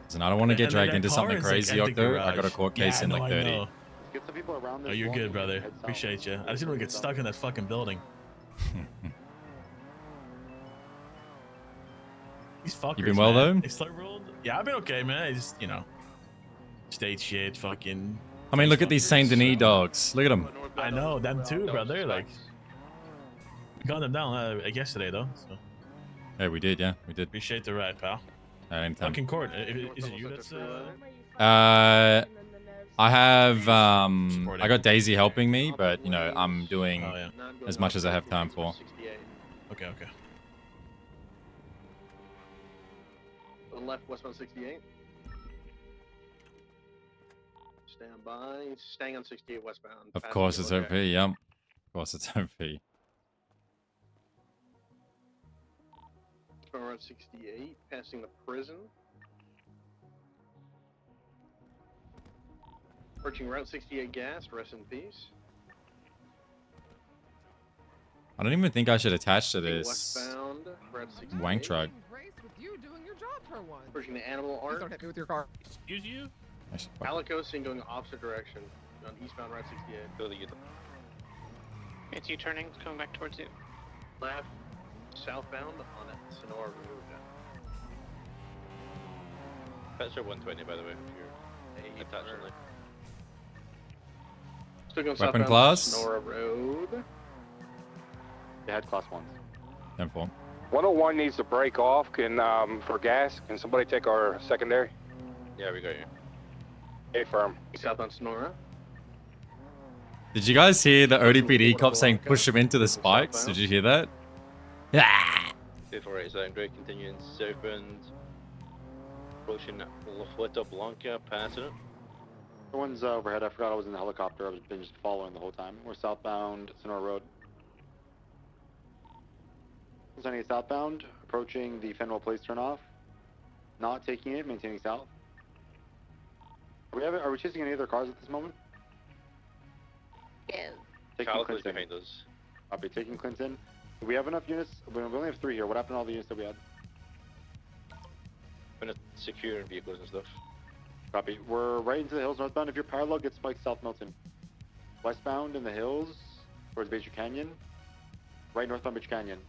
Listen, I don't want to get And then dragged that into car something is, like, crazy, at the Octo. I got a garage. court case Yeah, in no, like I 30. know. Get some people around this. Oh, you're block good, and brother. head south. Appreciate you. I just don't want to get stuck in that fucking building. These fuckers, You been well, man. though? They start rolled. Yeah, I've been okay, man. I just, state shit, fucking. I mean, look at these Saint Denis dogs. Look at them. I know them too, brother. Like, we got them down yesterday though. So Yeah, we did. Yeah, we did. appreciate the ride, pal. Anytime. Fucking court. Is it you that's I have I got Daisy helping me, but I'm doing as much as I have time for. Okay. To the left, westbound 68. Stand by. Staying on 68 westbound. Of Passing course, it's yellow OP. jacket. Yep. Of course, it's OP. Going around 68, passing the prison. Approaching Route 68 gas, rest in peace. I don't even think I should attach to Heading this westbound, Route 68. wank truck. With you doing your job for once. Approaching the animal Please art. don't hit me with your car. Excuse you? Calico seen going opposite direction on eastbound Route 68. It's you turning, coming back towards you. Left, southbound on it, Sonora Road. That's your 120, by the way, if you're attached on it. Still going Weapon southbound class? Sonora Road. They had class 1s. 10-4. 101 needs to break off. For gas, can somebody take our secondary? Yeah, we got you. A firm. Southbound Sonora. Did you guys hear the ODPD cop saying push him into the spikes? Did you hear that? Yeah. 248 secondary, continuing southbound. Approaching La Fleta Blanca, passing it. The one's overhead. I forgot I was in the helicopter. I've been just following the whole time. We're southbound Sonora Road. Sending it southbound, approaching the Fenwell Place turnoff. Not taking it, maintaining south. Are we chasing any other cars at this moment? Yeah. Taking Calico's Clinton. behind us. I'll be taking Clinton. Do we have enough units? We only have 3 here. What happened to all the units that we had? Been securing vehicles and stuff. Copy. We're right into the hills northbound. If you're parallel, get spiked South Milton. Westbound in the hills towards Beecher Canyon. Right northbound Beecher Canyon.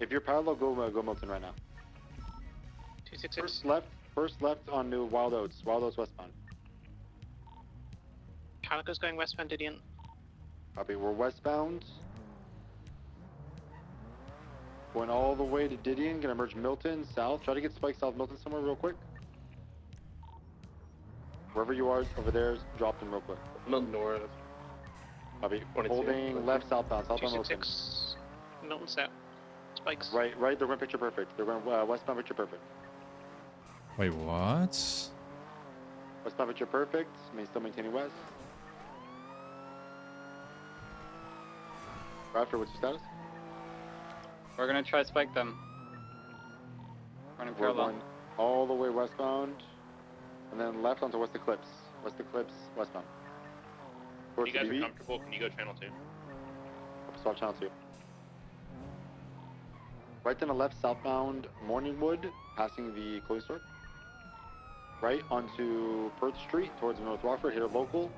If you're parallel, go Milton right now. 266. First left on New Wild Oats. Wild Oats westbound. Calico's going westbound, Didion. Copy. We're westbound. Going all the way to Didion. Gonna merge Milton south. Try to get spiked South Milton somewhere real quick. Wherever you are over there, drop in real quick. Milton north. Copy. 22. Holding left southbound. Southbound Milton. 266. Milton south. Spikes. Right. They're going picture perfect. They're going westbound picture perfect. Wait, what? Westbound picture perfect. Still maintaining west. Raptor, what's your status? We're gonna try to spike them. Running We're parallel. going all the way westbound, and then left onto West Eclipse. West Eclipse, westbound. If Towards you guys the are BB. comfortable, can you go channel 2? Swap channel 2. Right to the left, southbound Morningwood, passing the clothing store. Right onto Perth Street towards North Rockford, hit a local.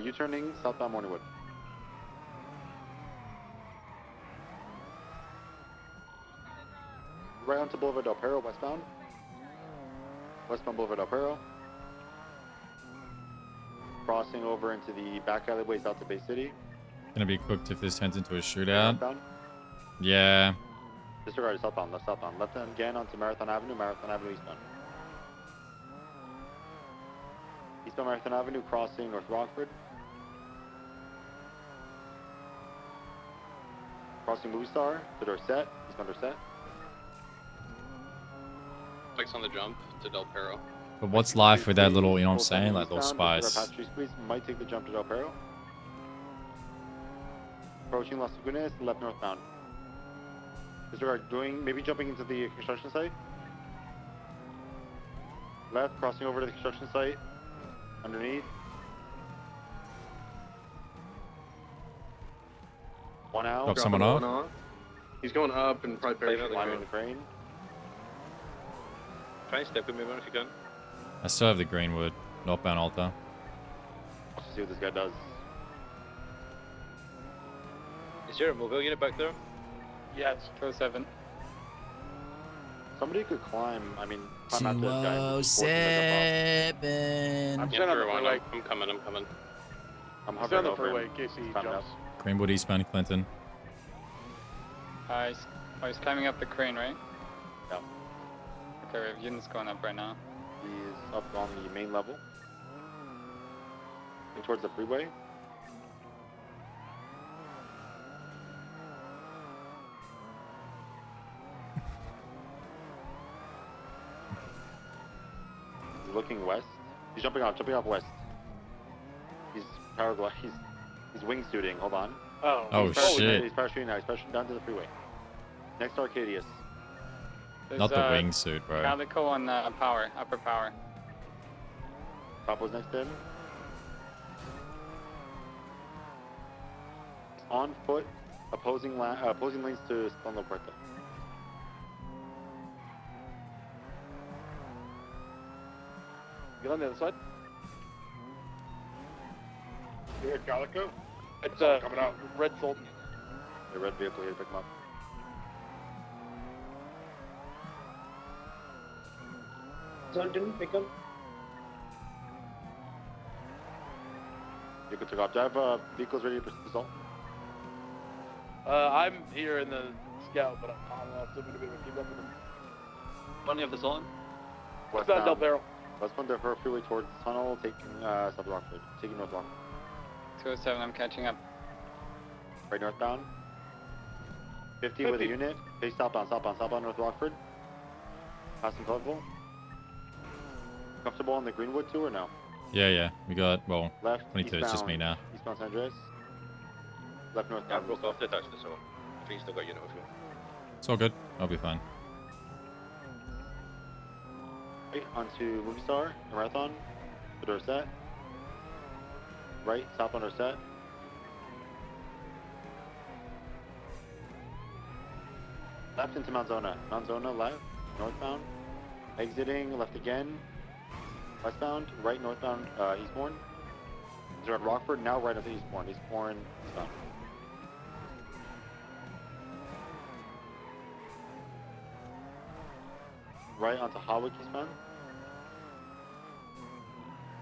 U-turning southbound Morningwood. Right onto Boulevard Del Perro, westbound. Westbound Boulevard Del Perro. Crossing over into the back alleyways out to Bay City. Gonna be cooked if this turns into a shootout. Southbound. Yeah. Disregard southbound, left southbound. Left hand again onto Marathon Avenue eastbound. Eastbound Marathon Avenue, crossing North Rockford. Crossing Movie Star to Dorset. Eastbound Dorset. Spikes on the jump to Del Perro. But what's life with that little, you know what I'm Full saying? sending Like little eastbound, spice. Apache Squeeze might take the jump to Del Perro. Approaching Las Lagunas, left northbound. Disregard, maybe jumping into the construction site. Left, crossing over to the construction site. Underneath. One out. Drop someone off. He's going up and probably Climbing the crane. Try and step with me, man, if you can. I still have the Greenwood northbound altar. Let's see what this guy does. Is there a mobile unit back there? Yeah, it's 207. Somebody could climb. I mean, climb out this guy. 207. I'm sitting on the freeway. I'm coming. I'm I'm hovering sitting on the over freeway him. in case he Climbing jumps. Greenwood eastbound Clinton. He's climbing up the crane, right? Yeah. Okay, we have units going up right now. He's up on the main level. Heading towards the freeway. He's looking west. He's jumping off west. He's he's wingsuiting. Hold on. Oh, shit. He's parachuting now. He's parachuting down to the freeway. Next to Arcadius. Not the wingsuit, bro. Calico on power, upper power. Papo's next to him. On foot, opposing lanes to San La Puerta. Get on the other side. You hear Calico? It's coming out. Red Sultan. The red vehicle here to pick him up. Sultan, pick up. You could take off. Do I have vehicles ready to pursue the assault? I'm here in the scout, but I don't know if I'm going to be able to keep up with him. Bunny of the Sultan? Westbound Del Perro. Westbound Del Perro freeway towards the tunnel, taking South Rockford. Taking North Rockford. 207, I'm catching up. Right northbound. 50 with a unit. Face southbound North Rockford. Passing colorful. Comfortable on the Greenwood too or no? Yeah. We got, well, Left, 22. It's just me now. Eastbound San Andreas. Left Yeah, I northbound. broke off the touch, so I think you still got unit with you. It's all good. I'll be fine. Right onto Movie Star, the Marathon, to Dorset. Right, south on Dorset. Left into Mount Zona. Mount Zona, left, northbound. Exiting, left again. Westbound, right northbound, Eastbourne. They're at Rockford, now right at Eastbourne. Eastbourne, eastbound. Right onto Hawick eastbound.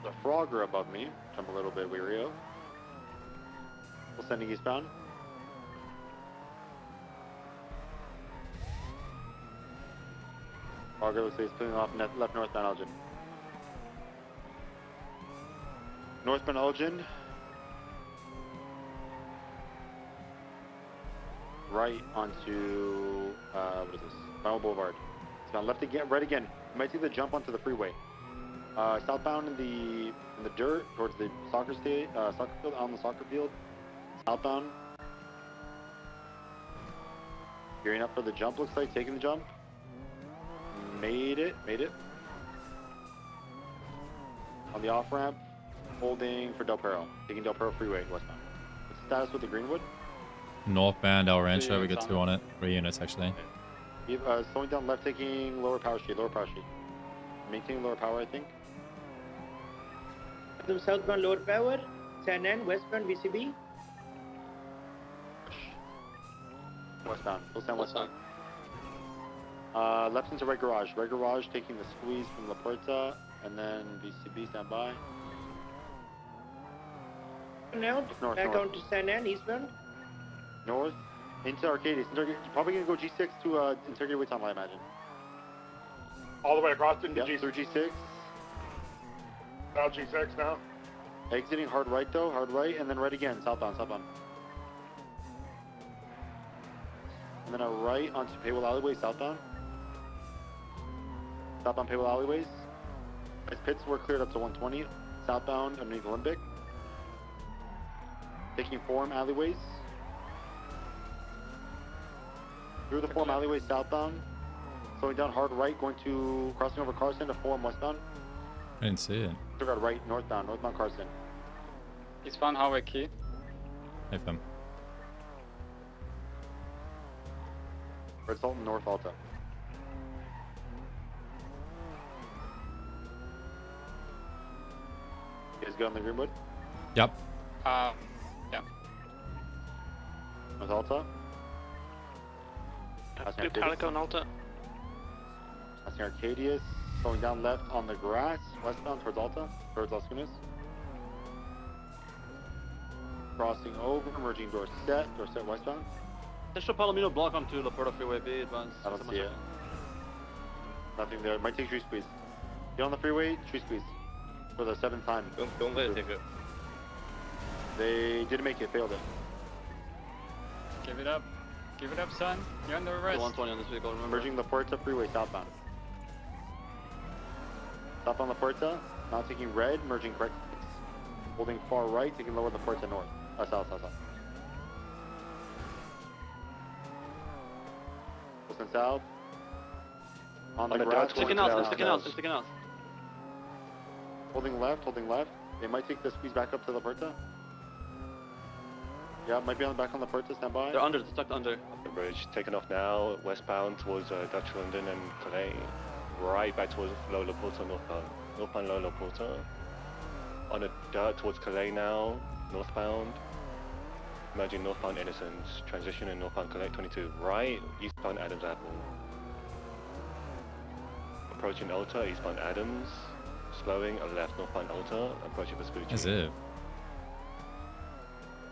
The Frogger above me, which I'm a little bit weary of. We're sending eastbound. Frogger looks like he's pulling off left northbound Elgin. Northbound Elgin. Right onto, what is this? Final Boulevard. It's gone left again, right again. You might see the jump onto the freeway. Southbound in the dirt towards the soccer field, on the soccer field. Southbound. Gearing up for the jump, looks like, taking the jump. Made it. On the off-ramp, holding for Del Perro. Taking Del Perro freeway westbound. What's the status with the Greenwood? Northbound El Rancho. We got 2 on it. 3 units, actually. Slowing down left, taking lower power street. Maintaining lower power, I think. Southbound lower power, San Ann, westbound VCB. Westbound. Full stand westbound. Left into right garage. Right garage taking the squeeze from La Puerta, and then VCB standby. Now, North, back north. on to San Ann, eastbound. North into Arcadius. Probably gonna go G6 to Integrity Way Tunnel, I imagine. All the way across into Yep, G6. through G6. Now G6 now. Exiting hard right though, hard right, and then right again, southbound. and then a right onto Paywall Alleyway, southbound. Southbound Paywall Alleyways. As pits were cleared up to 120, southbound underneath Olympic. Taking Forum Alleyways. Through the Forum Alleyways southbound. Slowing down hard right, going to crossing over Carson to Forum westbound. I didn't see it. Disregard right, northbound Carson. Eastbound highway key. Hey, fam. Red Sultan, North Alta. You guys good on the Greenwood? Yep. Yeah. North Alta. Do Calico and Alta. Passing Arcadius. Going down left on the grass, westbound towards Alta, towards Las Cunas. Crossing over, merging Dorset westbound. Central Palomino block onto Laporta Freeway B, advance. I don't see it. Nothing there. Might take tree squeeze. Get on the freeway, tree squeeze. For the 7th time. Don't let it take it. They didn't make it, failed it. Give it up. Give it up, son. You're under arrest. 120 on this vehicle, remember. Merging La Puerta freeway southbound. Stop on La Puerta, now taking red, merging correct. Holding far right, taking lower La Puerta north. South. Wilson south. On the grass. Sticking out. Holding left. They might take the squeeze back up to La Puerta. Yeah, might be on back on La Puerta, stand by. They're under, they're stuck under. The bridge taken off now, westbound towards Dutch London and Calais. Right back towards Lola Porta, northbound Lola Porta. On the dirt towards Calais now, northbound. Merging northbound Innocence, transitioning northbound Calais 22. Right, eastbound Adams Apple. Approaching Alta, eastbound Adams. Slowing, left, northbound Alta, approaching Vespucci. As if.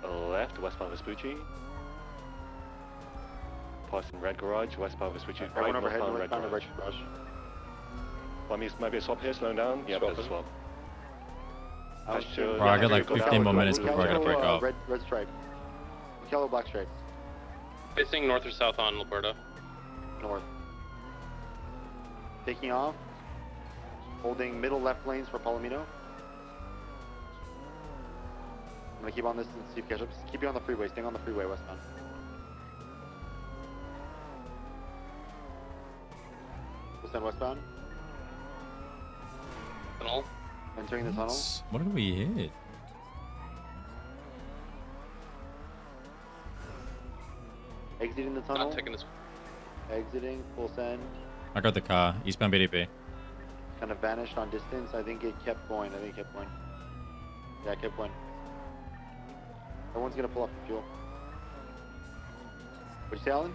Left, westbound Vespucci. Passing Red Garage, westbound Vespucci. Right, Everyone overhead, northbound Red westbound Garage. Red Garage. Might be a swap here, slowing down. Yeah, there's a swap. Bro, I got like 15 more minutes before I gotta break off. Red stripe. Yellow black stripe. Facing north or south on Laporta? North. Taking off. Holding middle left lanes for Palomino. I'm gonna keep on this and see if you catch up. Just keep you on the freeway, staying on the freeway westbound. We'll send westbound. Tunnel. Entering the tunnel. What did we hit? Exiting the tunnel. Not taking this. Exiting, full send. I got the car. Eastbound BDP. Kind of vanished on distance. I think it kept going. Yeah, it kept going. Everyone's gonna pull up the fuel. What'd you say, Alan?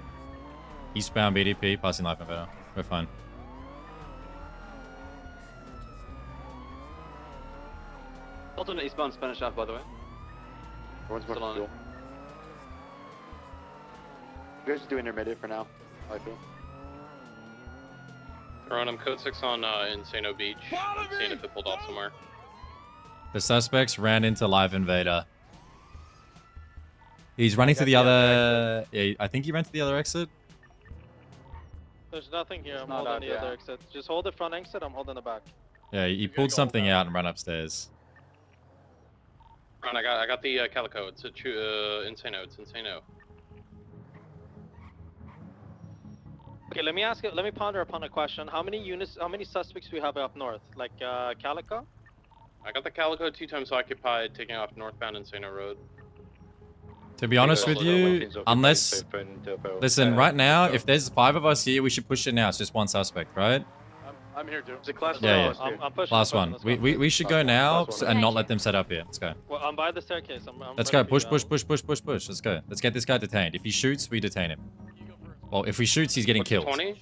Eastbound BDP, passing life invader. We're fine. Alternate eastbound Spanish Ave, by the way. Everyone's going Still for on fuel. You guys just do intermediate for now. I feel. Ron, I'm code 6 on Insano Beach. Seeing if it pulled off somewhere. The suspects ran into live invader. He's running to the other. Yeah, I think he ran to the other exit. There's nothing here. It's I'm not holding out, the yeah. other exit. Just hold the front exit. I'm holding the back. Yeah, he pulled something out and ran upstairs. Ron, I got the Calico. It's Insano. It's Insano. Okay, let me ponder upon a question. How many suspects do we have up north? Like Calico? I got the Calico 2 times occupied, taking off northbound Insano Road. To be honest with you, unless... Listen, right now, if there's 5 of us here, we should push it now. It's just one suspect, right? I'm here too. Is it class Yeah, one? yeah. I'm pushing. Last one. We should go now and not let them set up here. Let's go. Well, I'm by the staircase. Let's go. Push. Let's go. Let's get this guy detained. If he shoots, we detain him. Well, if he shoots, he's getting killed. 20?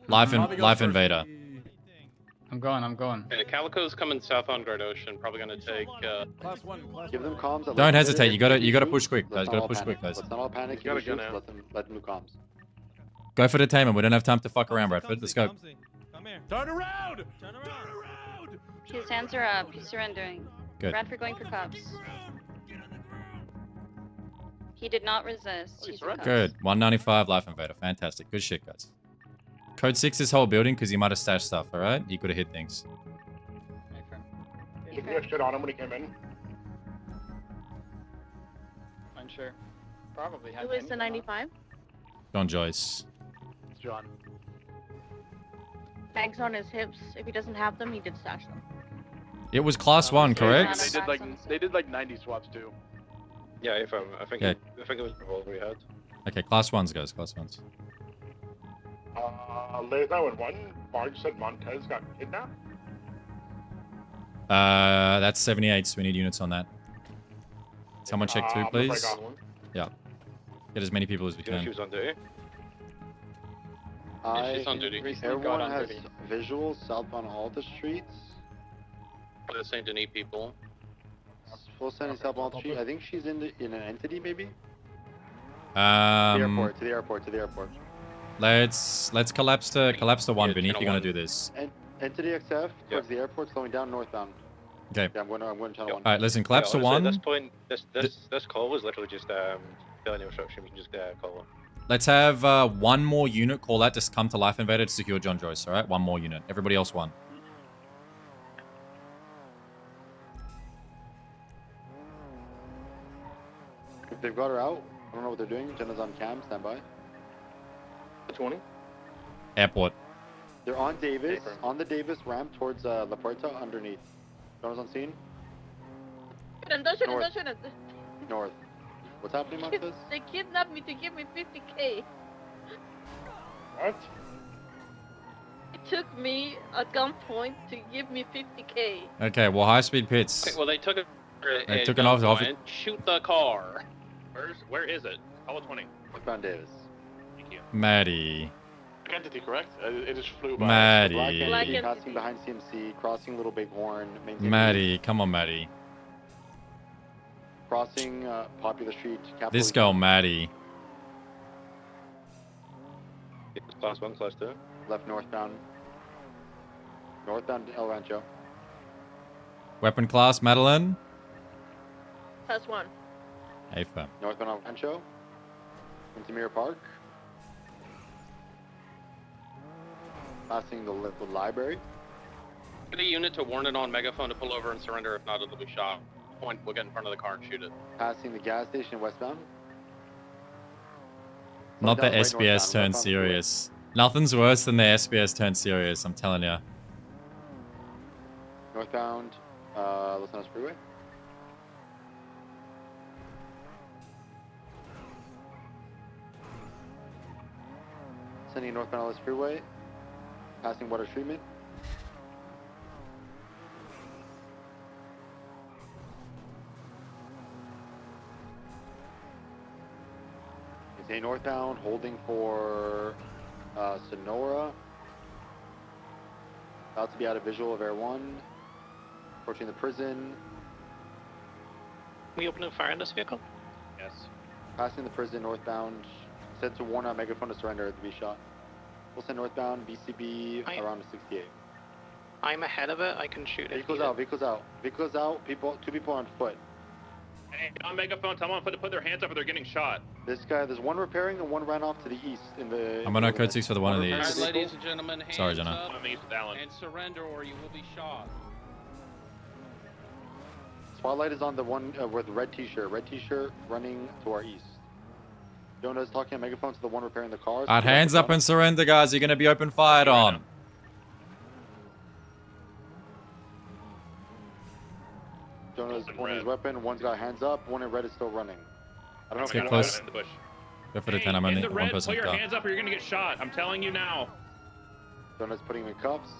Life invader. I'm going. And the Calico's coming south on Great Ocean. Probably gonna take. Give them comms. Don't hesitate. You gotta push quick, guys. Gotta push quick, guys. Let's not all panic. Gotta go Let now. them do comms. Go for detainment. We don't have time to fuck around, Bradford. Let's go. Turn around! His hands are up. He's surrendering. Good. Bradford going for cops. He did not resist. He's in cuffs. Good. 195 life invader. Fantastic. Good shit, guys. Code 6 this whole building because he might have stashed stuff, alright? He could have hit things. He had shit on him when he came in. Unsure. Probably had Who is the 95? John Joyce. It's John. Bags on his hips. If he doesn't have them, he did stash them. It was class 1, correct? They did like 90 swaps too. Yeah, if I think Okay. I think it was revolver he had. Okay, class 1s, guys. Class 1s. Lazo and one. Barge said Montez got kidnapped. That's 78s. We need units on that. Someone check 2, I'm gonna break please. off one. Yeah. Get as many people as we Do you know can. she was on duty? She's on duty. Everyone has visuals southbound all the streets. For the Saint Denis people. Full sending southbound all the street. I think she's in an entity maybe. To the airport. To the airport. Let's collapse to 1 Vinny if you're gonna do this. Entity XF towards the airport, slowing down northbound. Okay. Yeah, I'm going to channel 1. Alright, listen, collapse to honestly, 1. At this point, this call was literally just filling the instruction. We can just call him. Let's have one more unit call out to come to Life Invader to secure John Joyce, alright? One more unit. Everybody else 1. If they've got her out, I don't know what they're doing. Jenna's on cam, stand by. 20. Airport. They're on Davis, on the Davis ramp towards La Puerta underneath. Jenna's on scene. Don't shoot him. North. What's happening, Montez? They kidnapped me to give me 50k. What? It took me at gunpoint to give me 50k. Okay, well, high speed pits. Okay, well, they took it. They took it off. Shoot the car. Where is it? Hollow 20. Northbound Davis. Thank you. Maddie. Black entity, correct? It just flew by. Maddie. Black entity passing behind CMC, crossing Little Bighorn. Maddie, come on, Maddie. Crossing Popular Street. This girl, Maddie. Class 1, class 2. Left northbound. Northbound El Rancho. Weapon class, Madeline. Plus 1. Hey, fam. Northbound El Rancho. Into Mirror Park. Passing the liquid library. Get a unit to warn it on megaphone to pull over and surrender. If not, it'll be shot. Point. We'll get in front of the car and shoot it. Passing the gas station westbound. Not the Down right SBS northbound, turned left on the serious. Nothing's worse than the SBS turned serious, I'm telling you. Northbound Los Angeles Freeway. Sending northbound Los Freeway. Passing water treatment. Stay northbound, holding for Sonora. About to be out of visual of Air 1. Approaching the prison. We opening fire on this vehicle? Yes. Passing the prison northbound. Said to warn out megaphone to surrender to be shot. We'll send northbound BCB around 68. I'm ahead of it. I can shoot it. Vehicles out, vehicles out. Vehicles out, two people on foot. Hey, on megaphone, tell them to put their hands up or they're getting shot. This guy, there's one repairing and one ran off to the east in the... I'm gonna code 6 for the one of these. Alright, ladies and gentlemen, hands Sorry, Jenna. up Alan. and surrender or you will be shot. Spotlight is on the one with the red t-shirt. Red t-shirt running to our east. Jonah's talking on megaphone to the one repairing the cars. Alright, hands up and surrender, guys. You're gonna be open fired on. Jonah's pointing his weapon. One's got hands up. One in red is still running. I don't Let's know. get close. In the bush. Go for the Hey, 10. I'm in only the one red, person put your car. hands up or you're gonna get shot. I'm telling you now. Jonah's putting him in cuffs.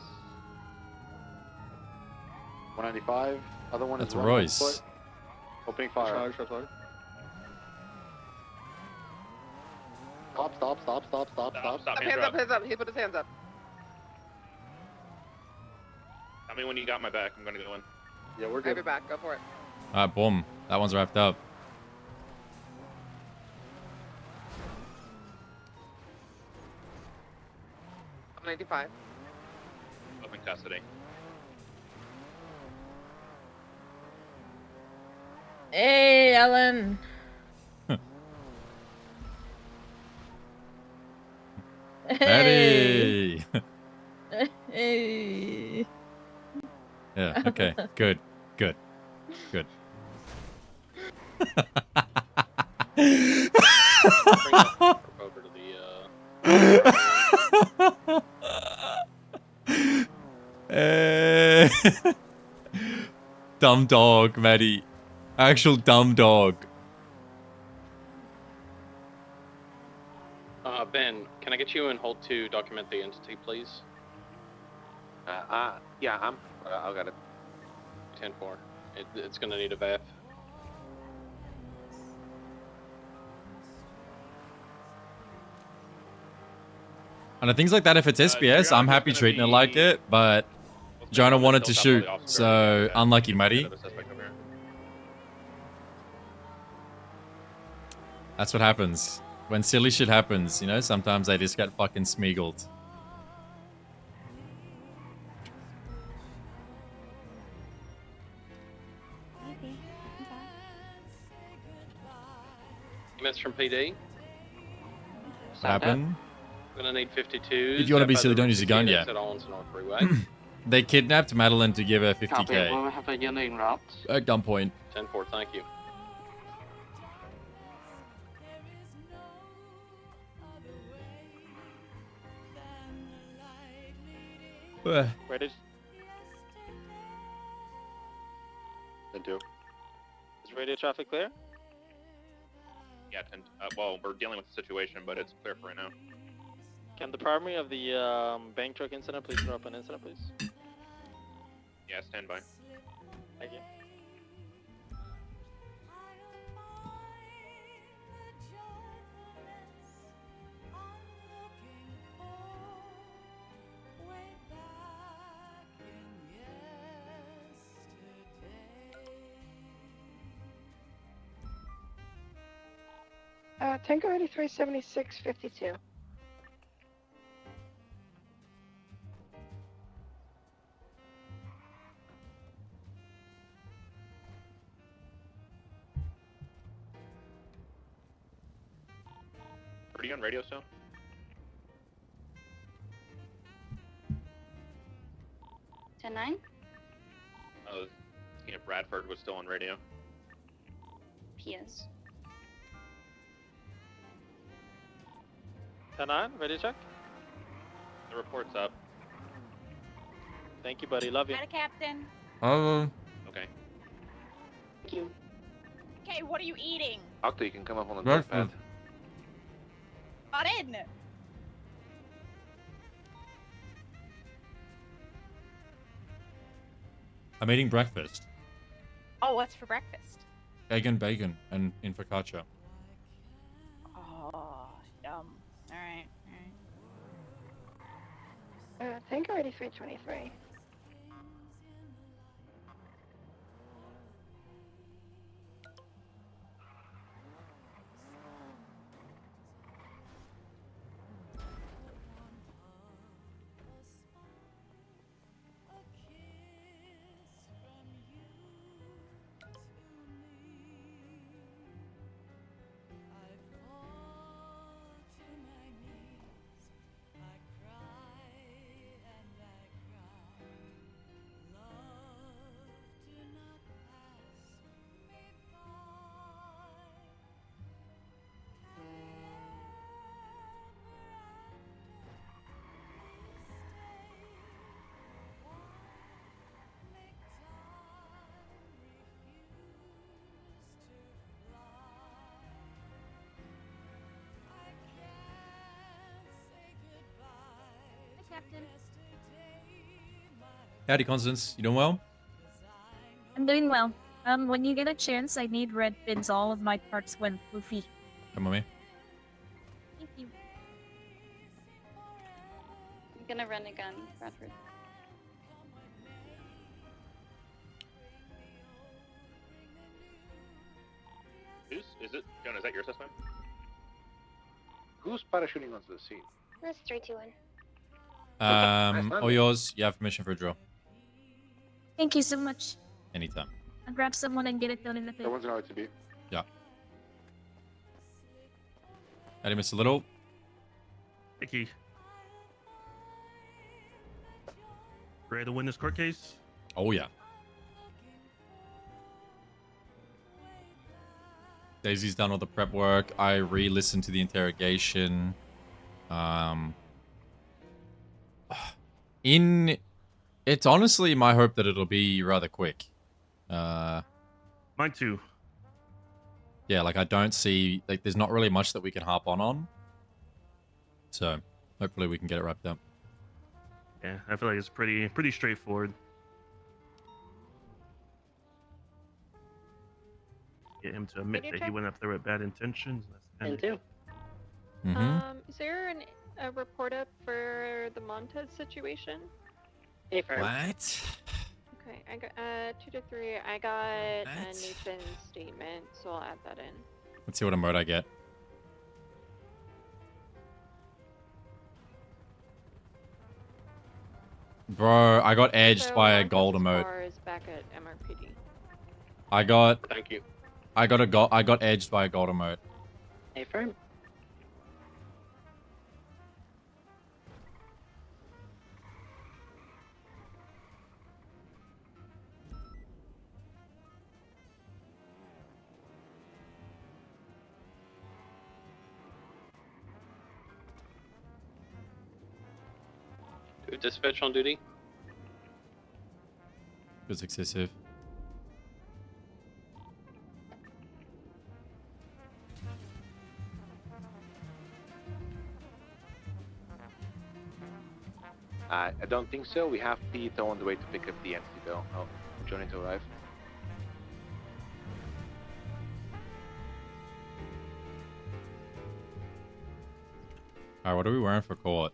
195. Other one That's is running on Royce. foot. Opening fire. Stop. Hands up. Hands up. He put his hands up. Tell me when you got my back. I'm gonna go in. Yeah, we're I have your back. Go for it. Alright, boom. That one's wrapped up. I'm 95. Open custody. Hey, Ellen. Maddie. Hey. Yeah. Okay. Good. Good. Good. Over to the Eh. Dumb dog, Maddie. Actual dumb dog. Ben, can I get you and hold to document the entity, please? Yeah, I'll get it. 10-4. It's gonna need a VAF. And things like that, if it's SPS, I'm happy treating it like it, but Jonah wanted to shoot, so unlucky, Maddie. That's what happens. When silly shit happens, you know, sometimes they just get fucking smeagoled. Miss from PD. What happened? Gonna need 52. If you want to be silly, don't use a gun yet. At Owens North Freeway. They kidnapped Madeline to give her Copy. 50k We'll have a unit en route. at gunpoint. 10-4, thank you. Ready? I do. Is radio traffic clear? Yeah, well, we're dealing with the situation, but it's clear for right now. Can the primary of the bank truck incident please throw up an incident, please? Yeah, stand by. Thank you. Tango 837652. Are you on radio still? Nine. I was seeing if Bradford was still on radio. He is. 10-9, ready to check? The report's up. Thank you, buddy. Love you. Got a captain. Okay. Thank you. Okay, what are you eating? Octa, you can come up on the Breakfast. pad. Got in. I'm eating breakfast. Oh, what's for breakfast? Egg and bacon and in focaccia. Oh, yum. Alright, Tango 8323. Captain. Howdy, Constance. You doing well? I'm doing well. When you get a chance, I need red pins. All of my parts went poofy. Come on, me. Thank you. I'm gonna run a gun, Bradford. Is it, Jonah, is that your assessment? Who's parachuting onto the scene? That's 321. All yours. You have permission for a draw. Thank you so much. Anytime. I'll grab someone and get it done in the pit. Someone's allowed to be. Yeah. Howdy, Mr. Little. Vicky. Ready to win this court case? Oh yeah. Daisy's done all the prep work. I re-listened to the interrogation. It's honestly my hope that it'll be rather quick. Mine too. Yeah, like I don't see like there's not really much that we can harp on. So hopefully we can get it wrapped up. Yeah, I feel like it's pretty straightforward. Get him to admit that he went up there with bad intentions. And two. Mm-hmm. Is there a report up for the Montez situation? What? Okay, I got 2 to 3. I got a Nathan's statement, so I'll add that in. Let's see what emote I get. Bro, I got edged by a gold emote. Bar is back at MRPD. I got. Thank you. I got edged by a gold emote. A-firm. Dispatch on duty. It was excessive. I don't think so. We have pt2 on the way to pick up the entity though. Oh, Johnny to arrive. Alright, what are we wearing for court?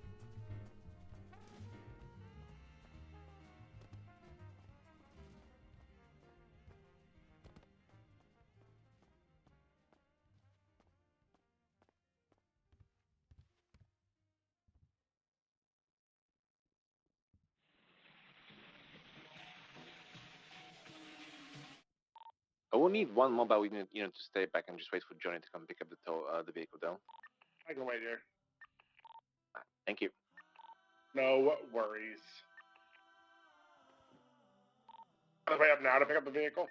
I will need one mobile unit, to stay back and just wait for Johnny to come pick up the vehicle down. I can wait here. Thank you. No worries. On the way up now to pick up the vehicle.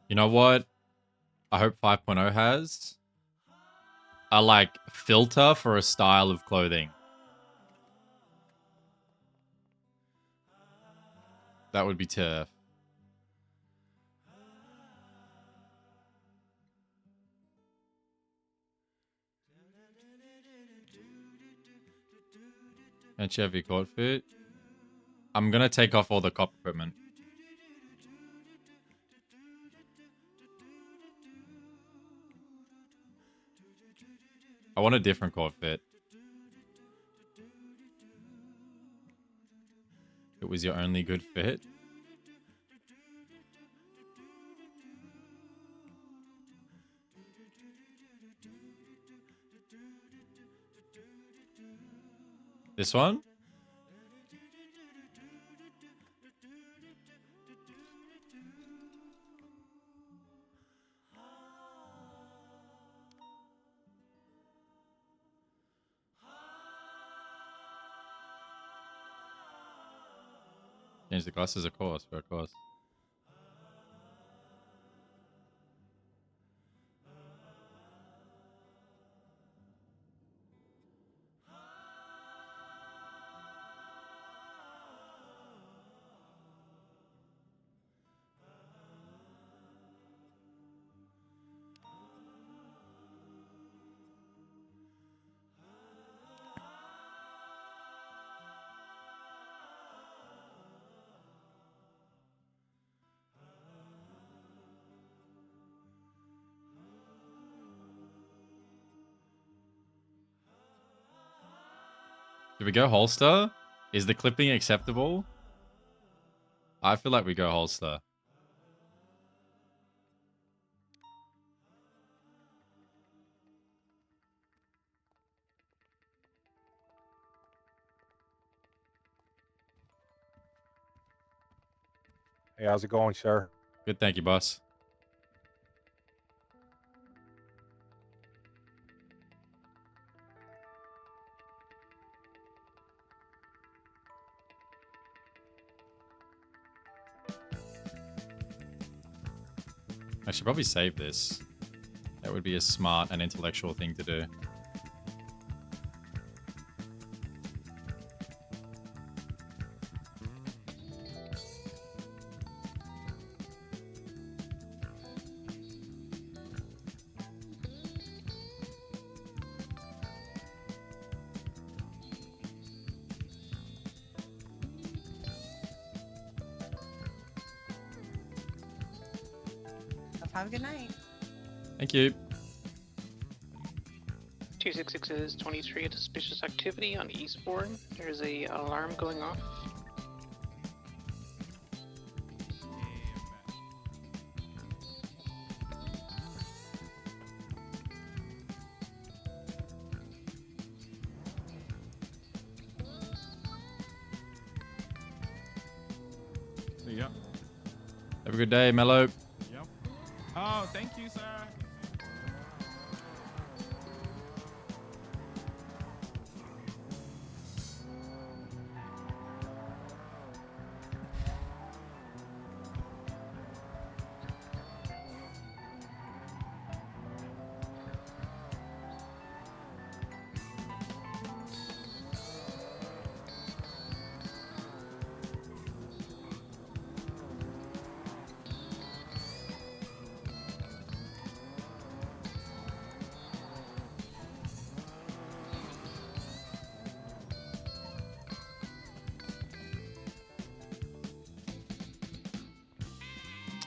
You know what? I hope 5.0 has a like filter for a style of clothing. That would be tough. And Chevy court fit. I'm gonna take off all the cop equipment. I want a different court fit. It was your only good fit. This one? Change the glasses, of course, of course. Do we go holster? Is the clipping acceptable? I feel like we go holster. Hey, how's it going, sir? Good, thank you, boss. I should probably save this. That would be a smart and intellectual thing to do. Have a good night. Thank you. 266 is 23 at suspicious activity on Eastbourne. There's a alarm going off. There you go. Have a good day, Mello. Yep. Oh, thank you, sir.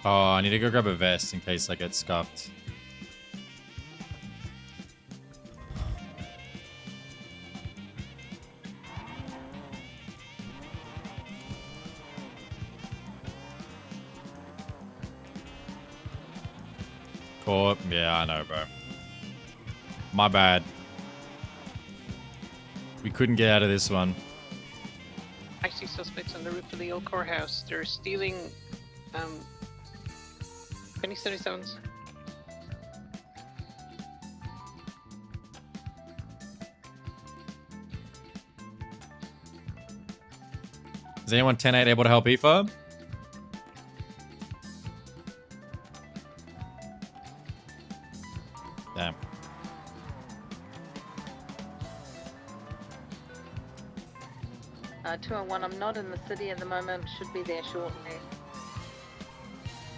Oh, I need to go grab a vest in case I get scuffed. Cool. Yeah, I know, bro. My bad. We couldn't get out of this one. I see suspects on the roof of the old courthouse. They're stealing penny 77s. Is anyone 10-8 able to help Aoife? Damn. Uh, 201, I'm not in the city at the moment. Should be there shortly.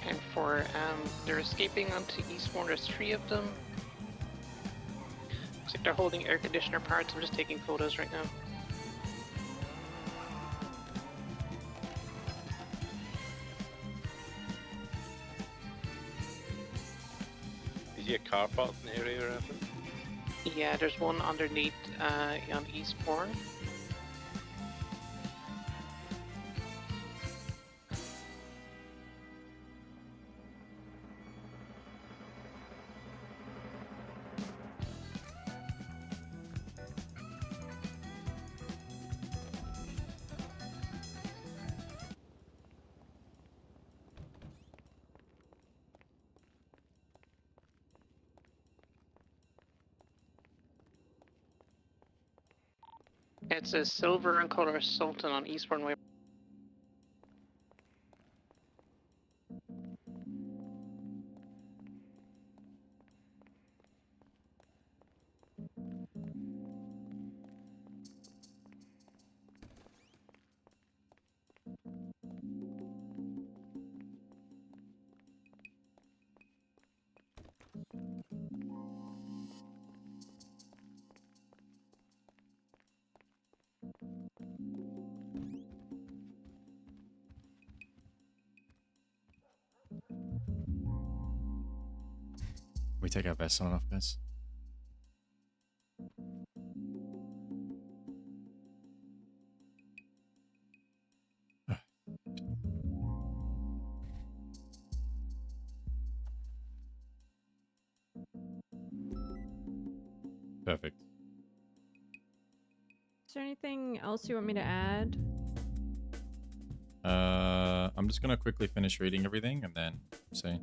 And for they're escaping onto Eastbourne. There's 3 of them. Looks like they're holding air conditioner parts. I'm just taking photos right now. Is he a car park in the area or anything? Yeah, there's one underneath on Eastbourne. It's a silver and color Sultan on Eastbourne Way. We take our vests on and off, guys. Perfect. Is there anything else you want me to add? I'm just gonna quickly finish reading everything and then see.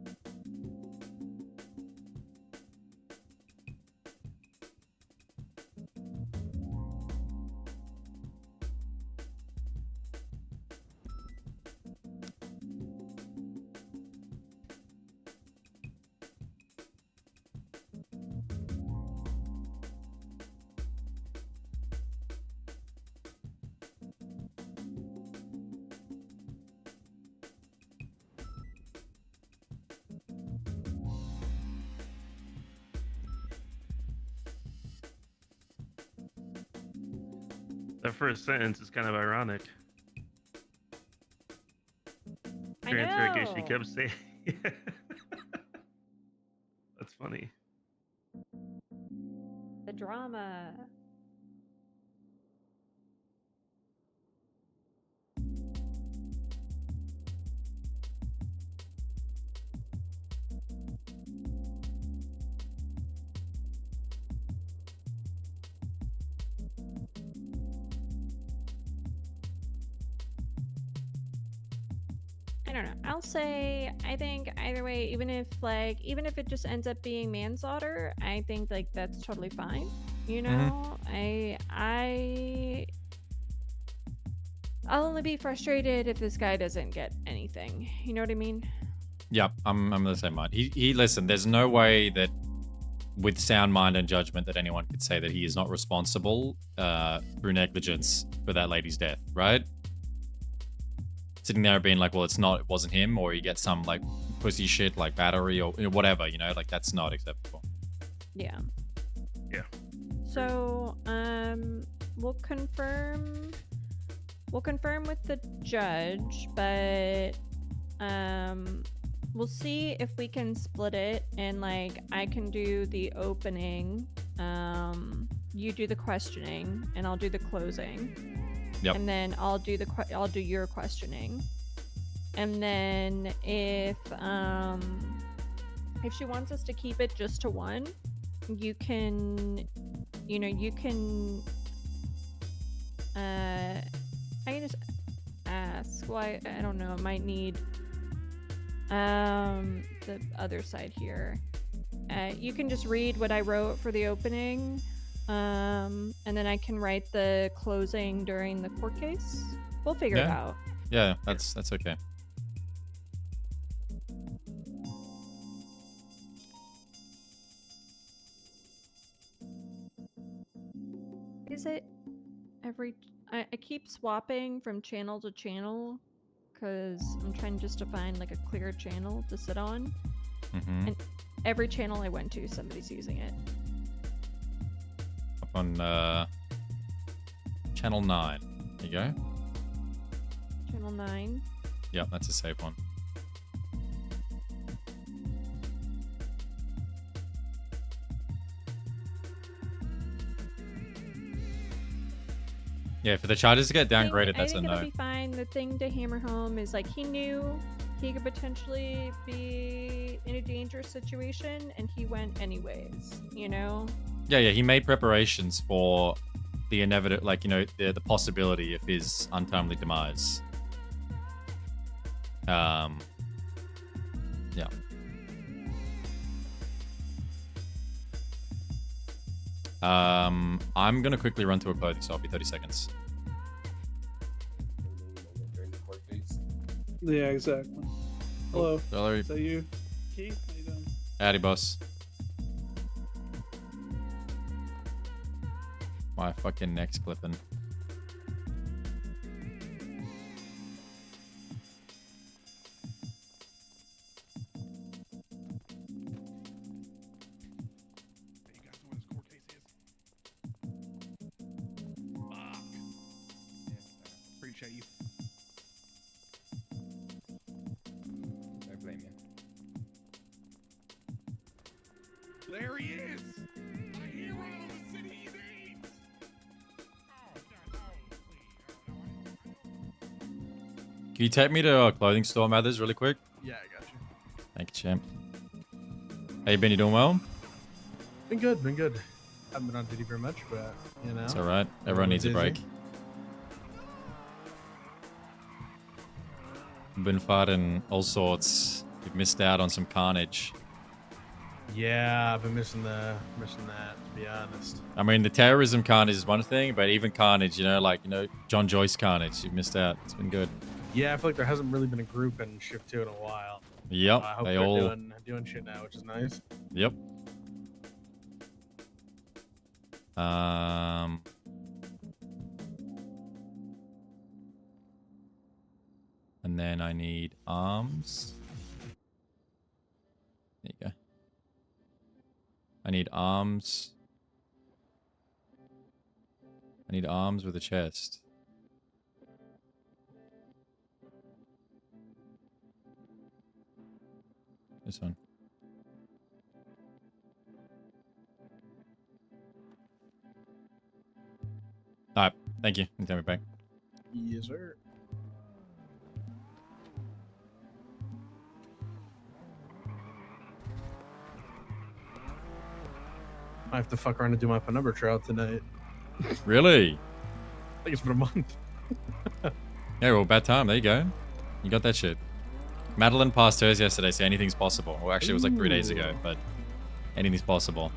That first sentence is kind of ironic. I Interrogation. She know. kept saying. That's funny. The drama. I don't know. I'll say I think either way, even if it just ends up being manslaughter, I think like that's totally fine. You know, I'll only be frustrated if this guy doesn't get anything. You know what I mean? Yep, I'm the same mind. He listen, there's no way that with sound mind and judgment that anyone could say that he is not responsible through negligence for that lady's death, right? Sitting there being like, well, it wasn't him, or you get some like pussy shit like battery or whatever, you know, like that's not acceptable. Yeah. Yeah. So, we'll confirm with the judge, but we'll see if we can split it, and like I can do the opening, you do the questioning, and I'll do the closing. Yep. And then I'll do your questioning. And then if she wants us to keep it just to one, you can I can just ask. Well, I don't know. I might need the other side here. You can just read what I wrote for the opening, and then I can write the closing during the court case. We'll figure it out. Yeah, that's okay. Is it every? I keep swapping from channel to channel because I'm trying just to find like a clear channel to sit on. And every channel I went to, somebody's using it. Up on channel 9. There you go. Channel 9. Yep, that's a safe one. Yeah, for the charges to get downgraded, that's a no. I think it'll be fine. The thing to hammer home is like he knew he could potentially be in a dangerous situation, and he went anyways. You know? Yeah, he made preparations for the inevitable, like, you know, the possibility of his untimely demise. Yeah. I'm gonna quickly run to a clothing store. I'll be 30 seconds. Yeah, exactly. Hello. Hello. Is that you? Keith, how you doing? Howdy, boss. My fucking neck's clipping. Appreciate you. I blame you. There he is! The hero of the city needs! Can you take me to a clothing store, Mathers, really quick? Yeah, I got you. Thank you, champ. How you been? You doing well? Been good, been good. Haven't been on duty very much, but you know. It's alright. Everyone needs a break. Been fighting all sorts. We've missed out on some carnage. Yeah, I've been missing that, to be honest. I mean, the terrorism carnage is one thing, but even carnage, you know, like, you know, John Joyce carnage, you've missed out. It's been good. Yeah, I feel like there hasn't really been a group in Shift 2 in a while. Yep, I hope they they're all doing shit now, which is nice. Yep. And then I need arms. There you go. I need arms. need arms with a chest. This one. Alright, thank you. You can take me back. Yes, sir. I have to fuck around and do my penumbra trial tonight. Really? I think it's been a month. Yeah, well, bad time. There you go. You got that shit. Madeline passed hers yesterday, so anything's possible. Well, actually, it was like 3 days ago, but anything's possible.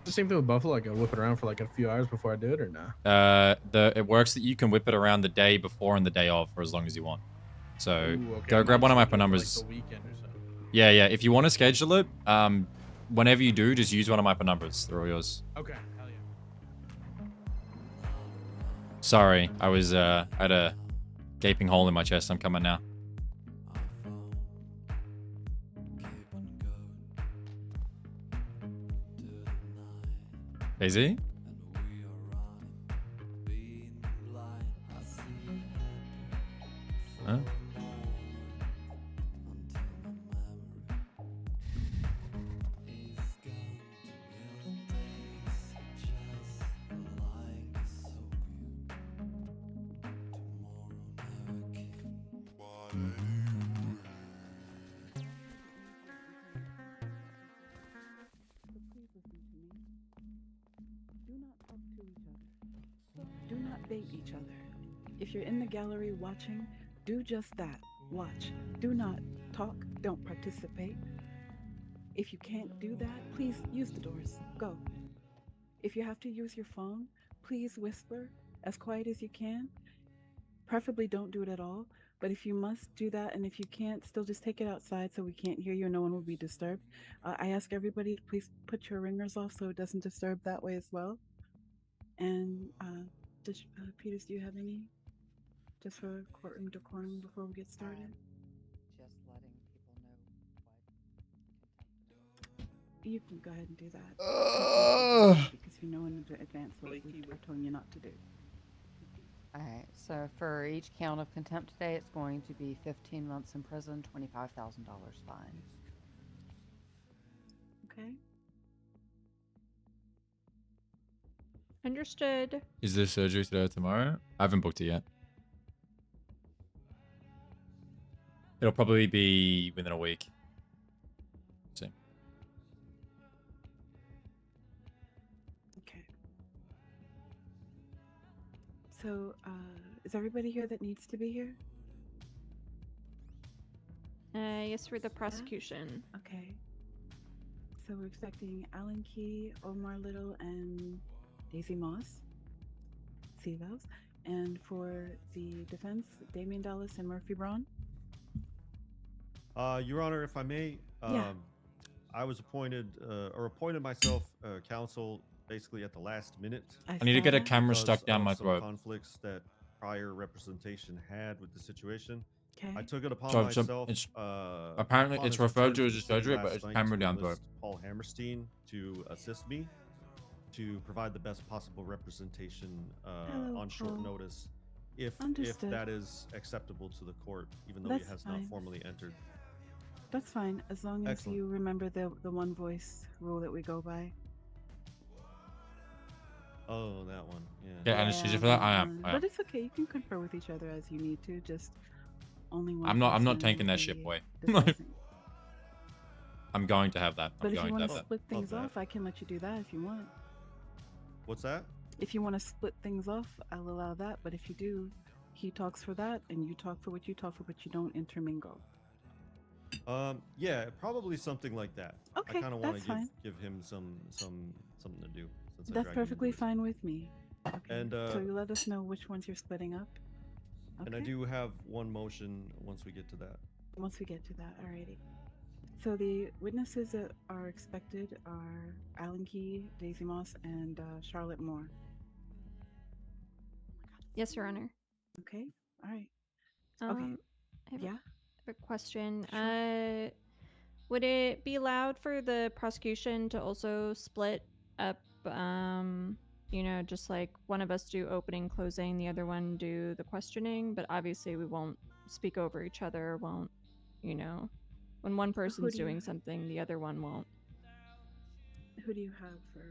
The same thing with Buffalo. I gotta whip it around for like a few hours before I do it, or nah? It works that you can whip it around the day before and the day of for as long as you want. So Ooh, okay. go grab one of my Schedule it, penumbras. Like the weekend or something. Yeah. If you want to schedule it, whenever you do, just use one of my penumbras. They're all yours. Okay. Hell yeah. Sorry, I had a gaping hole in my chest. I'm coming now. Daisy? Huh? Do not bait each other. If you're in the gallery watching, do just that. Watch. Do not talk. Don't participate. If you can't do that, please use the doors. Go. If you have to use your phone, please whisper as quiet as you can. Preferably don't do it at all. But if you must do that, and if you can't, still just take it outside so we can't hear you and no one will be disturbed. I ask everybody to please put your ringers off so it doesn't disturb that way as well. And Peters, do you have any? Just for courtroom decorum before we get started? Just letting people know You can go ahead and do that. Because you know in advance what we are telling you not to do. Alright, so for each count of contempt today, it's going to be 15 months in prison, $25,000 fine. Okay. Understood. Is there surgery today or tomorrow? I haven't booked it yet. It'll probably be within a week. See. Okay. So, is everybody here that needs to be here? Yes, for the prosecution. Okay. So we're expecting Alan Key, Omar Little, and Daisy Moss. See those. And for the defense, Damian Dallas and Murphy Braun. Your Honor, if I may, Yeah. I was appointed myself counsel basically at the last minute. I need to get a camera because stuck down of my some throat. conflicts that prior representation had with the situation. Okay. I took it upon So myself. it's apparently upon it's his referred return to as the a city surgery, last but it's night camera to down throat. enlist Paul Hammerstein to assist me to provide the best possible representation Hello, on short Paul. notice, if Understood. that is acceptable to the court, even though That's he has fine. not formally entered. That's fine, as long as Excellent. you remember the one voice rule that we go by. Oh, that one. Yeah. Yeah, anesthesia for that? I am. But it's okay. You can confer with each other as you need to. Just only one. I'm not person tanking will that shit, be boy. discussing. I'm going to have that. But I'm if you going to want have to that. split things that. off, I can let you do that if you want. What's that? If you want to split things off, I'll allow that. But if you do, he talks for that, and you talk for what you talk for, but you don't intermingle. Yeah, probably something like that. Okay, I kind of want that's to fine. give him something to do. Since I That's dragged him perfectly into this. fine with me. Okay. And so you let us know which ones you're splitting up. and I do have one motion once we get to that. Once we get to that, alrighty. So the witnesses that are expected are Alan Key, Daisy Moss, and Charlotte Moore. Yes, Your Honor. Okay. All right. I have Yeah? a question. Would it be allowed for the prosecution to also split up you know, just like one of us do opening, closing, the other one do the questioning, but obviously we won't speak over each other, won't, you know, when one person's do you doing have? something, the other one won't. Who do you have for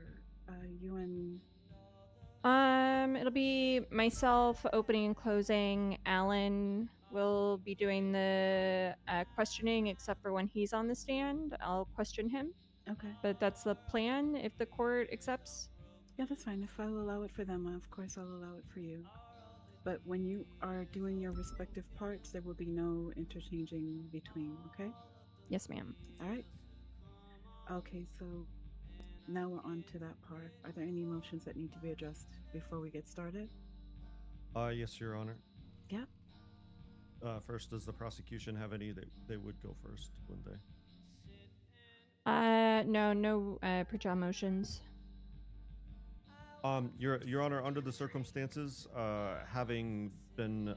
you and? It'll be myself opening and closing. Alan will be doing the questioning, except for when he's on the stand. I'll question him. Okay. But that's the plan if the court accepts. Yeah, that's fine. If I'll allow it for them, of course I'll allow it for you. But when you are doing your respective parts, there will be no interchanging between, okay? Yes, ma'am. All right. Okay, so now we're on to that part. Are there any motions that need to be addressed before we get started? Yes, Your Honor. Yeah. First, does the prosecution have any? They would go first, wouldn't they? No pre-trial motions. Your Honor, under the circumstances, having been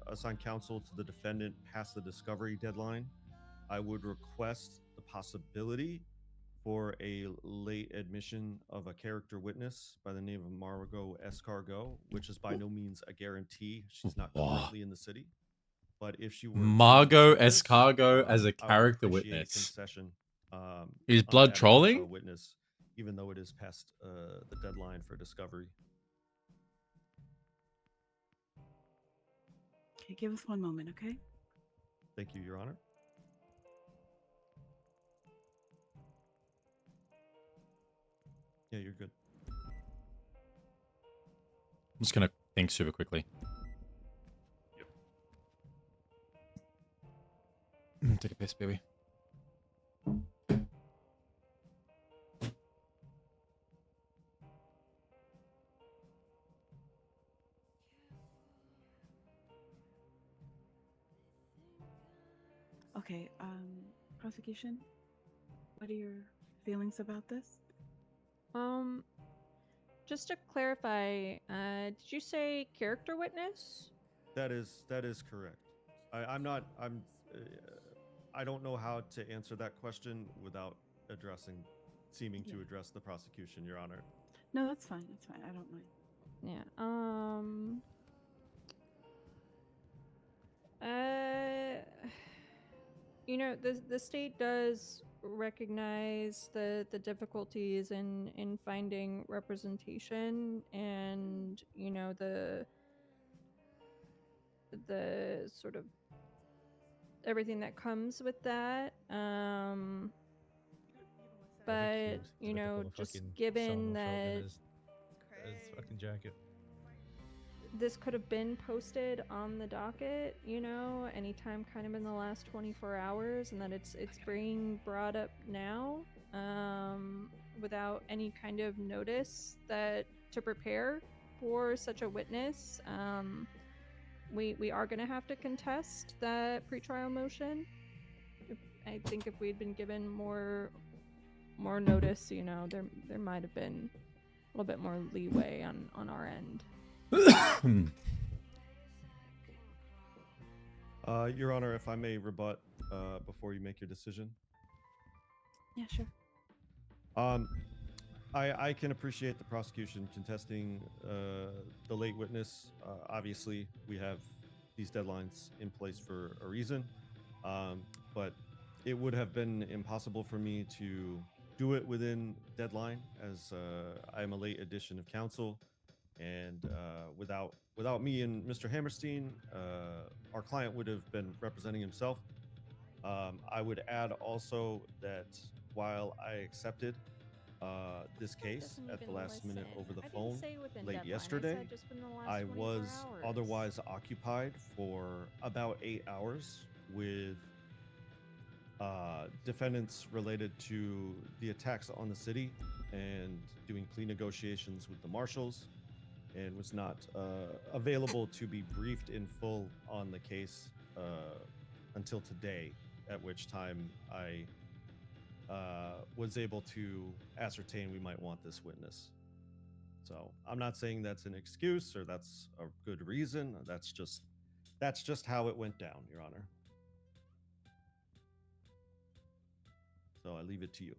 assigned counsel to the defendant past the discovery deadline, I would request the possibility for a late admission of a character witness by the name of Margot Escargot, which is by no means a guarantee. She's not currently in the city, but if she were to Margot do this, Escargot as a I would character appreciate a witness. concession. Is of Blood that, trolling? witness, even though it is past the deadline for discovery. Okay, give us one moment, okay? Thank you, Your Honor. Yeah, you're good. I'm just gonna think super quickly. Take a piss, baby. Okay, prosecution, what are your feelings about this? Just to clarify, did you say character witness? That is correct. I don't know how to answer that question without seeming to address the prosecution, Your Honor. No, that's fine. That's fine. I don't mind. Yeah. You know, the state does recognize the difficulties in finding representation, and you know the sort of everything that comes with that. But you know, just given that his fucking jacket. this could have been posted on the docket, you know, anytime kind of in the last 24 hours, and that it's being brought up now, without any kind of notice that to prepare for such a witness. We are going to have to contest that pretrial motion. I think if we'd been given more notice, you know, there might have been a little bit more leeway on our end. Your Honor, if I may rebut before you make your decision. Yeah, sure. I can appreciate the prosecution contesting the late witness. Obviously, we have these deadlines in place for a reason, but it would have been impossible for me to do it within deadline, as I am a late addition of counsel, and without me and Mr. Hammerstein, our client would have been representing himself. I would add also that while I accepted this case at the last minute over the phone late yesterday, I was otherwise occupied for about 8 hours with defendants related to the attacks on the city and doing plea negotiations with the marshals, and was not available to be briefed in full on the case until today, at which time I was able to ascertain we might want this witness. So I'm not saying that's an excuse or that's a good reason. That's just how it went down, Your Honor. So I leave it to you.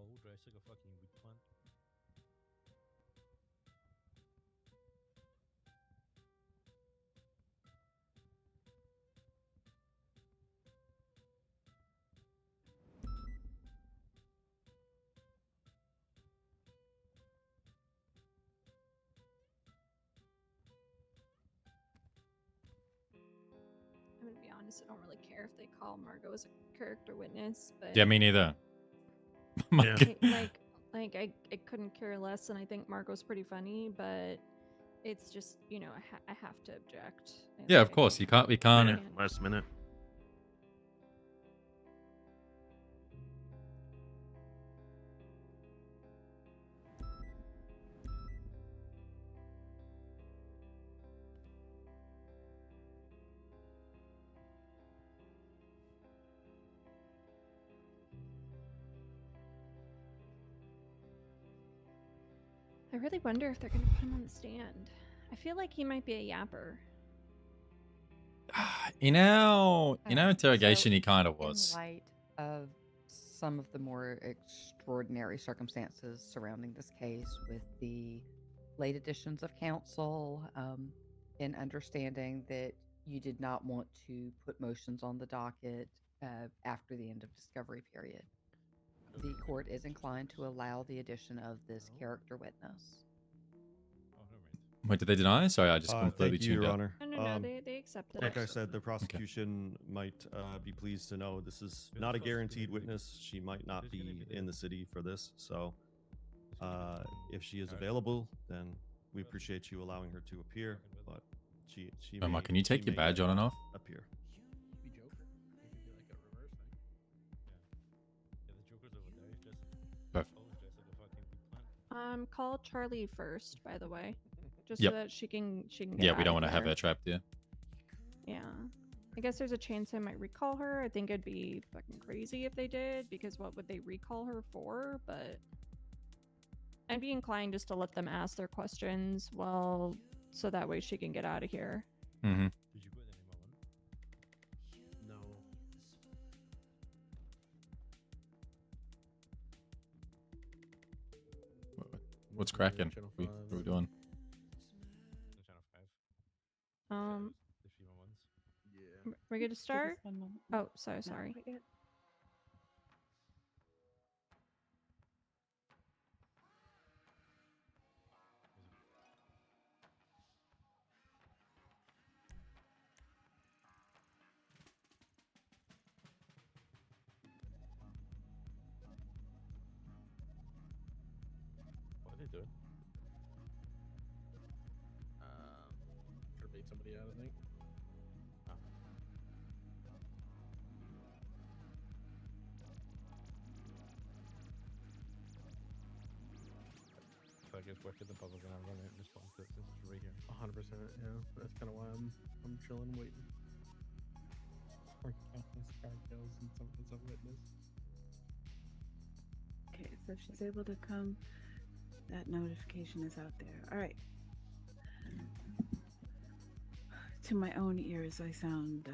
Paul dressed like a fucking weed plant. I'm gonna be honest, I don't really care if they call Margot as a character witness, but Yeah, me neither. Yeah. I couldn't care less, and I think Margot's pretty funny, but it's just, you know, I have to object. Yeah, of course. You can't. We can't. Yeah, last minute. I really wonder if they're gonna put him on the stand. I feel like he might be a yapper. In our interrogation, So, he kind of in was. light of some of the more extraordinary circumstances surrounding this case, with the late additions of counsel, and understanding that you did not want to put motions on the docket after the end of discovery period, the court is inclined to allow the addition of this character witness. Wait, did they deny? Sorry, I just completely Thank you, tuned Your out. Honor. No, they accepted Like it. I said, the prosecution might be pleased to know this is not a guaranteed witness. She might not be in the city for this, so if she is available, then we appreciate you allowing her to appear. But she Emma, may, can you take she your may, badge on and not off? appear. Be Joker. You could do like a reverse thing. Yeah, the Joker's over there. He's dressed. Perfect. Paul's dressed like a fucking weed plant. Call Charlie first, by the way, just Yep. so that she can get Yeah, we out don't of want to have here. her trapped here. Yeah. I guess there's a chance I might recall her. I think it'd be fucking crazy if they did, because what would they recall her for? But I'd be inclined just to let them ask their questions, well, so that way she can get out of here. Mm-hmm. Did you put the name on? No. What's cracking? What are we doing? Um, The female ones. Yeah. we're good to start? One moment. Oh, sorry, Not sorry. quite yet. What are they doing? Trying to beat somebody out, I think. I feel like it's wicked. The public gonna run out and respond to it since it's right here. 100%. Yeah, that's kind of why I'm chilling, waiting. Or countless car kills and some as a witness. Okay, so she's able to come. That notification is out there. All right. To my own ears, I sound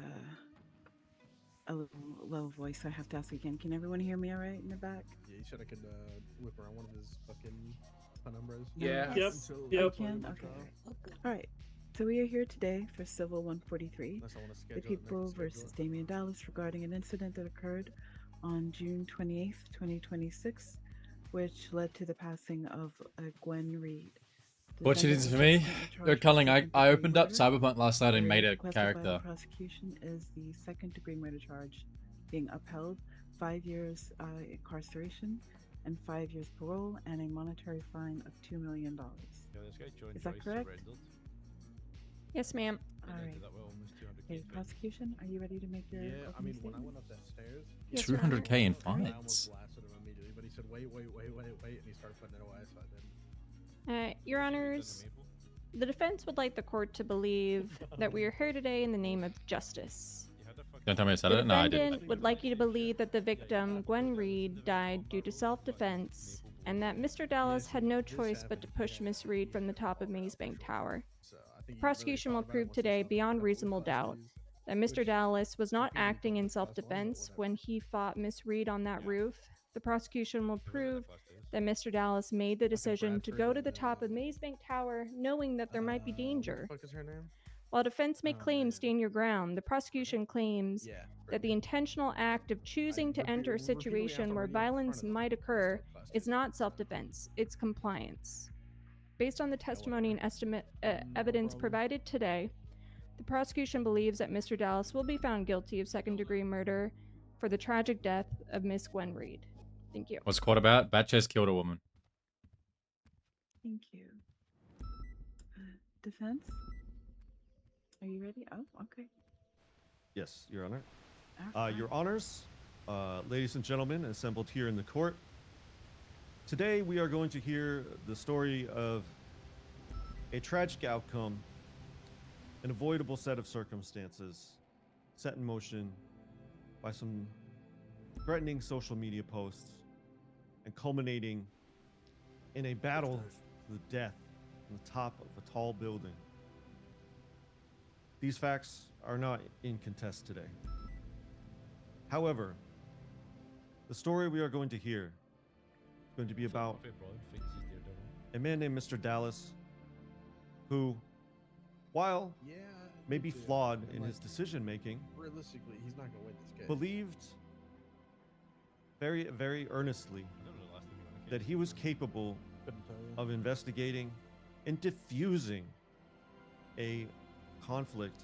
a little low voice. So I have to ask again. Can everyone hear me all right in the back? Yeah, you said I could whip around one of his fucking penumbras. Yeah. Yep. I can? Okay. All right. So we are here today for Civil 143, Unless I want to the schedule it, people next schedule versus it. Damian Dallas regarding an incident that occurred on June 28th, 2026, which led to the passing of Gwen Reed. What she did for me? Culling, I opened up Cyberpunk last night and made a character. The prosecution is the second-degree murder charge being upheld, 5 years incarceration and 5 years parole, and a monetary fine of $2 million. Yeah, this guy joined Is that Joyce correct? surrendered. Yes, ma'am. All And right. ended up with almost 200 Okay, K fine. prosecution, are you ready to make your Yeah, I opening mean, when I statement? went up that stairs, Yes, Your 200K in I almost fines. blasted him immediately, but he said, wait, and he started putting it away, so I didn't. Your Honors, the defense would like the court to believe that we are here today in the name of justice. Don't tell me I said The it. No, I defendant didn't. would like you to believe that the victim, Gwen Reed, died due to self-defense, and that Mr. Dallas had no choice but to push Miss Reed from the top of Maze Bank Tower. The prosecution will prove today beyond reasonable doubt that Mr. Dallas was not acting in self-defense when he fought Miss Reed on that roof. the prosecution will prove that Mr. Dallas made the decision to go to the top of Mazebank Tower knowing that there might be danger. What the fuck is her name? While defense may Oh, claim man. stand your ground, the prosecution claims Yeah. that the intentional act of choosing to enter a repeatedly have situation the where radio in front violence of them. might That's occur still class is two. not self-defense, it's compliance. Based on the testimony and evidence problem. provided today, the prosecution believes that Mr. Dallas will be found guilty of second-degree murder for the tragic death of Miss Gwen Reed. Thank you. What's court about? Batches killed a woman. Thank you. Defense? Are you ready? Oh, okay. Yes, Your Honor. All Your Honors, ladies and gentlemen assembled here in the court. Today we are going to hear the story of a tragic outcome, an avoidable set of circumstances set in motion by some threatening social media posts and culminating in a battle to the death on the top of a tall building. These facts are not in contest today. However, the story we are going to hear is going to be about a man named Mr. Dallas, who, while Yeah. may be me too. flawed And, in his like, decision making, Realistically, he's not gonna win this case. believed very, very earnestly that he was capable Couldn't tell you. of investigating and diffusing a conflict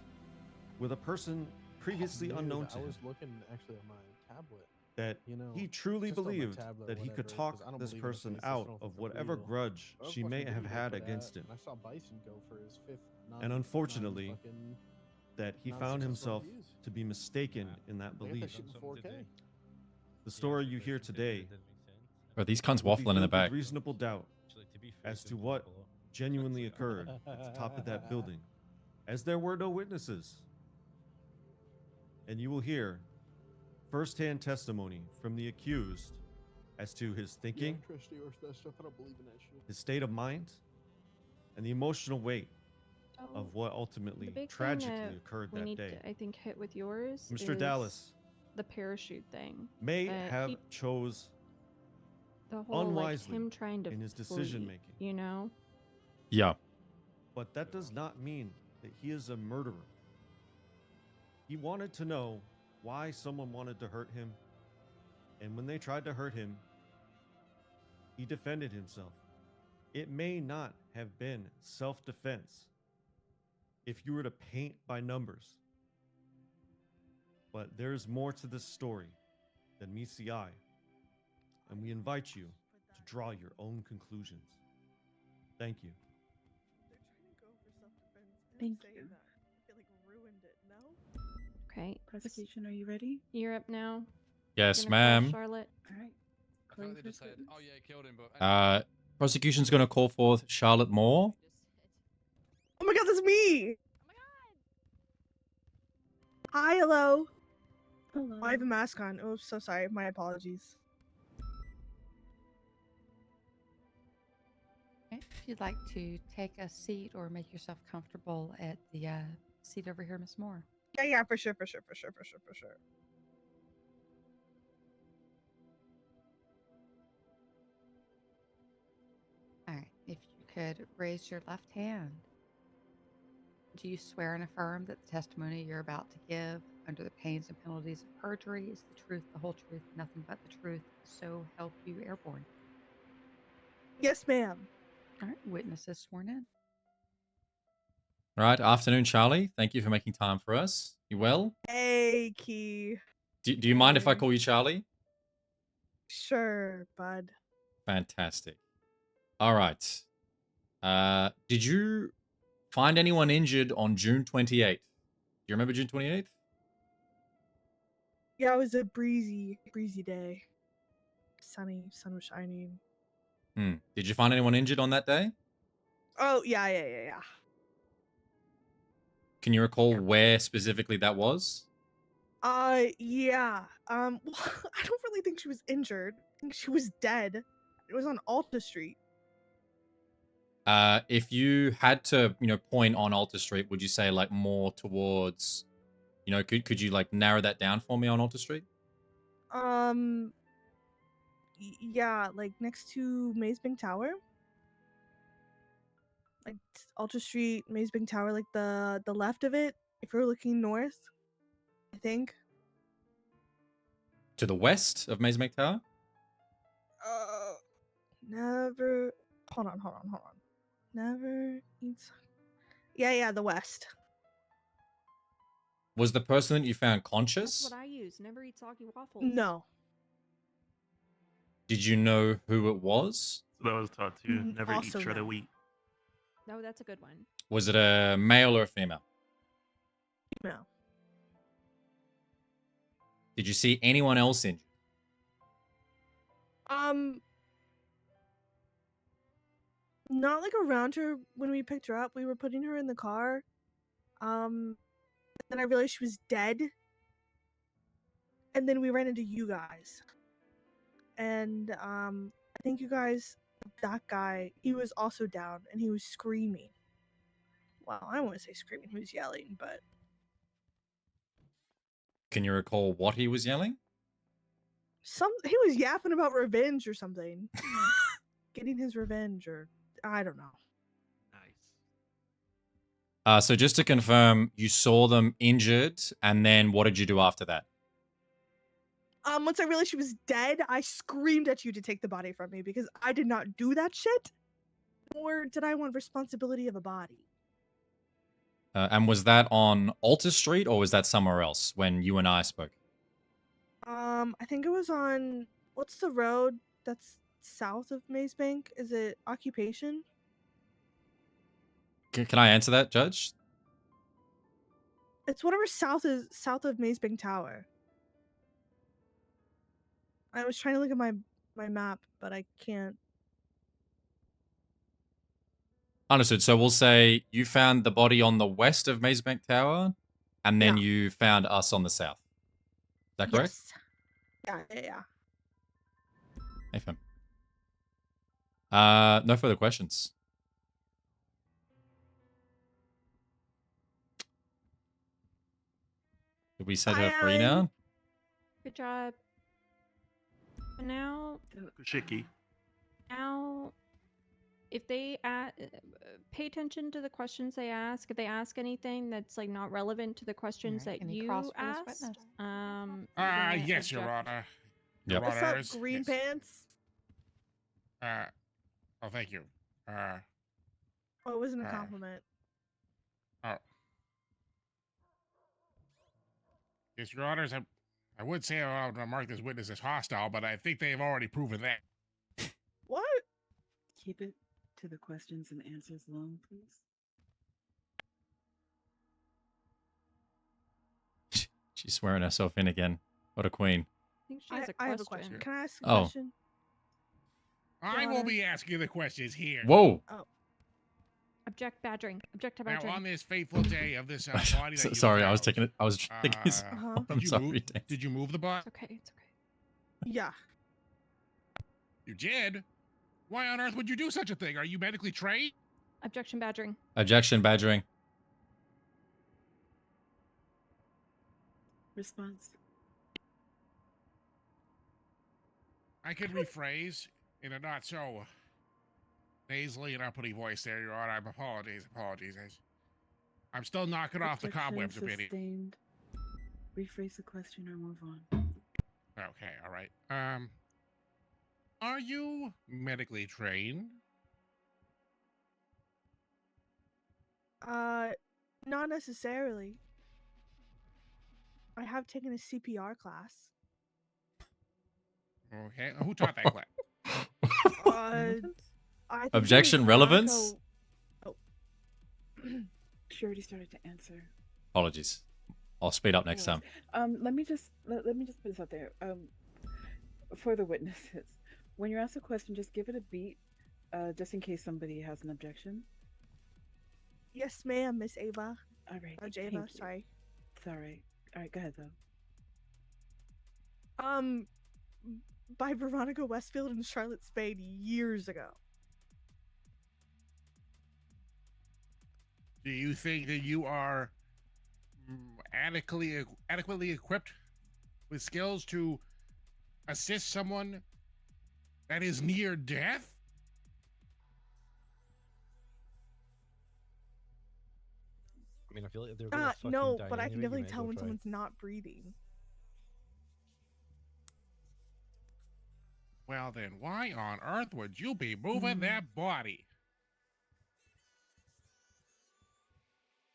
with a person previously Dude, unknown to I him. was looking actually on my tablet. That You know, he truly just on my believed tablet, that he could whatever, 'cause talk I don't this believe in a person case. I just out don't of think it's whatever real. grudge I was she watching may the have video had for that, against him. and I saw Bison go for his fifth And unfortunately, fucking that he found non-successful himself reviews. to be mistaken in that They got that belief. shit in 4K. The story you hear today Bro, these cunts will be waffling in the filled with back. reasonable doubt as to what genuinely occurred at the top of that building, as there were no witnesses. And you will hear firsthand testimony from the accused as to his thinking, Yeah, trustee or that stuff. I don't believe in that shit. his state of mind, and the emotional weight So, of what the ultimately big thing tragically that occurred we that need day. to, I think, hit with yours Mr. is Dallas the parachute thing. may that have he- chose the whole unwisely like him trying to in his flee, decision making. you know? Yeah. But that does not mean that he is a murderer. He wanted to know why someone wanted to hurt him, and when they tried to hurt him, he defended himself. It may not have been self-defense if you were to paint by numbers, but there's more to this story than meets the eye, and we invite you to draw your own conclusions. Thank you. Thank you. Okay. Prosecution, are you ready? You're up now. Yes, Gonna call ma'am. Charlotte. All right. I Call thought your they first just said, witness. "Oh yeah, he killed him," but Prosecution's gonna call forth Charlotte Moore. Oh my god, that's me! Hi, hello. Hello. I have a mask on. Oh, so sorry. My apologies. Okay, if you'd like to take a seat or make yourself comfortable at the seat over here, Miss Moore. Yeah, for sure. All right, if you could raise your left hand. Do you swear and affirm that the testimony you're about to give, under the pains and penalties of perjury, is the truth, the whole truth, nothing but the truth, so help you airborne? Yes, ma'am. All right, witnesses sworn in. All right, afternoon, Charlie. Thank you for making time for us. You well? Hey, Key. Do you mind if I Hey. call you Charlie? Sure, bud. Fantastic. All right. Did you find anyone injured on June 28th? Do you remember June 28th? Yeah, it was a breezy day. Sunny, sun was shining. Did you find anyone injured on that day? Oh, yeah. Can you recall where specifically that was? Yeah. Well, I don't really think she was injured. I think she was dead. It was on Alta Street. If you had to, point on Alta Street, would you say like more towards, could you like narrow that down for me on Alta Street? Yeah, like next to Maze Bank Tower. Like Ultra Street, Maze Bank Tower, like the left of it, if you're looking north, I think. To the west of Maze Bank Tower? Never. Hold on. Never eats. Yeah, the west. Was the person that you found That's conscious? what I use. Never eat soggy waffles. No. Did you know who it was? So that was taught to you. Never eat Also shredded no. wheat. No, that's a good one. Was it a male or a female? No. Did you see anyone else injured? Not like around her when we picked her up. We were putting her in the car. Then I realized she was dead. And then we ran into you guys. And I think you guys, that guy, he was also down and he was screaming. Well, I don't want to say screaming, he was yelling, but Can you recall what he was yelling? he was yapping about revenge or something. Getting his revenge, or I don't know. So just to confirm, you saw them injured, and then what did you do after that? Once I realized she was dead, I screamed at you to take the body from me because I did not do that shit. Nor did I want responsibility of a body. And was that on Alta Street, or was that somewhere else when you and I spoke? I think it was on, what's the road that's south of Maze Bank? Is it Occupation? Can I answer that, Judge? It's whatever south of Maze Bank Tower. I was trying to look at my map, but I can't. Understood. So we'll say you found the body on the west of Maze Bank Tower, and then you found us on the south. Is that correct? Yes. Yeah. Hey, fam. No further questions. Did we set her free now? Good job. But now, Kushiki. now, if they pay attention to the questions they ask. If they ask anything that's like not relevant to the questions that any you cross for this asked, witness? you're gonna Yes, Your object. Honor. Yep. Your What's up, Honors, green yes. pants? Oh, thank you. Oh, it wasn't a compliment. Oh. Yes, Your Honors, I would say I would mark this witness as hostile, but I think they have already proven that. What? Keep it to the questions and answers long, please. She's swearing herself in again. What a queen. I think she has a question. I have a question. Can I ask a Oh. question? I Your will Honor. be asking the questions here. Whoa. Oh. Object badgering. Object to Now, badgering. on this fateful day of this body that you Sorry, I was found, taking it. I was taking his. I'm sorry. Did you move the body? It's okay. It's okay. Yeah. You did? Why on earth would you do such a thing? Are you medically trained? Objection badgering. Objection, badgering. Response. I could rephrase in a not so nasally and uppity voice there, Your Honor. Apologies. I'm still knocking off the cobwebs a bit. Sustained. Rephrase the question or move on. Okay, all right. Are you medically trained? Not necessarily. I have taken a CPR class. Okay, who taught that class? I think it Objection, was relevance? Veronica- She already started to answer. Apologies. I'll speed up next time. Let me just put this out there. For the witnesses, when you ask a question, just give it a beat, just in case somebody has an objection. Yes, ma'am, Miss Ava. All right. Oh, thank Java, you. sorry. It's all right. All right, go ahead though. By Veronica Westfield and Charlotte Spade years ago. Do you think that you are adequately equipped with skills to assist someone That is near death? I mean, I feel like they're gonna fucking No, die but I can anyway, you definitely might as tell well when try. someone's not breathing. Well then, why on earth would you be moving that body?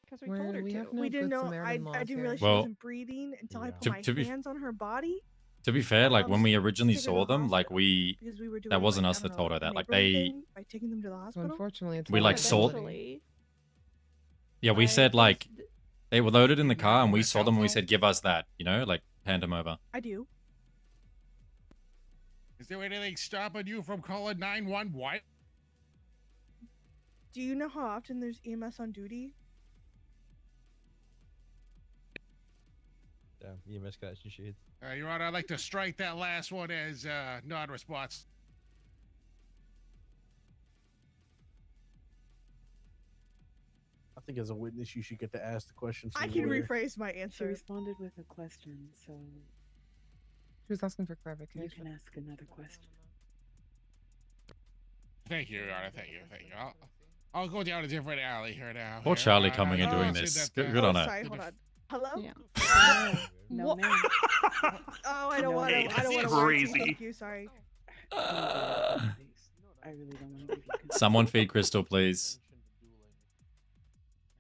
Because we told her We to. have no We didn't good know. Samaritan I laws didn't here. realize she Well, wasn't breathing until I put my To be hands on her body. To be fair, like when we originally Take her to saw the them, like hospital because we were doing that wasn't like, us I that don't told know, her a that. Like neighborhood they, thing by taking them to the hospital. Unfortunately, it's we a like saw. Eventually, Yeah, we I said just- like they were loaded in the car, and we my saw cell them, and we phone? said, "Give us that," you know, like hand them over. I do. Is there anything stopping you from calling 911? Do you know how often there's EMS on duty? Damn, EMS got some shit. Your Honor, I'd like to strike that last one as non-response. I think as a witness, you should get to ask the question. I can rephrase my She answer. responded with a question, so She was asking for you clarification. can ask another question. Thank you, Your Honor. Thank you. Thank you. I'll go down a different alley here now. Poor here. Charlie coming and you doing mentioned this. that, Good on her. Sorry, hold on. Hello? Yeah. No, What? ma'am. Oh, I don't No, want to. ma'am. I don't want to Crazy. Thank you. Sorry. I really don't want to give you consent. Someone feed Crystal, please.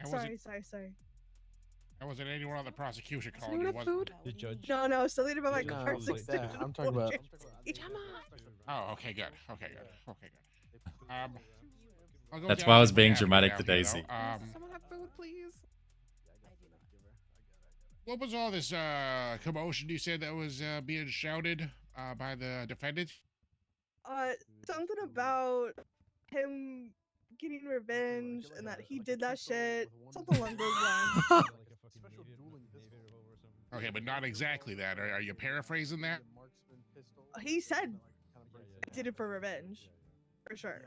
That wasn't, Sorry. that wasn't anyone on the prosecution Does calling anyone you, have was food? The judge. No, still need about my No, car. it was like that. I'm talking about. Oh, okay, good. Okay, good. Okay, good. I'll go That's down why I a was different being alley dramatic now to here, Daisy. though. Someone have food, please? What was all this commotion you said that was being shouted by the defendant? Something about him getting revenge and that he did that shit. Something along those lines. Okay, but not exactly that. Are you paraphrasing that? He said he did it for revenge, for sure.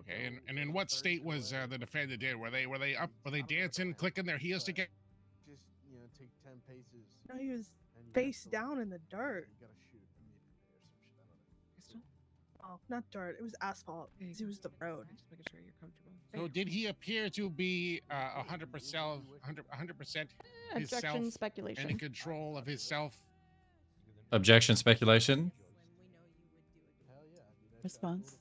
Okay, and in what state was the defendant in? Were they up? Were they dancing, clicking their heels together? Just take 10 paces. No, he was face down in the dirt. Oh, not dirt. It was asphalt. It was the road. Just making sure you're comfortable. So did he appear to be 100% his self Objection, and speculation. in control of his self? Objection, speculation. Response.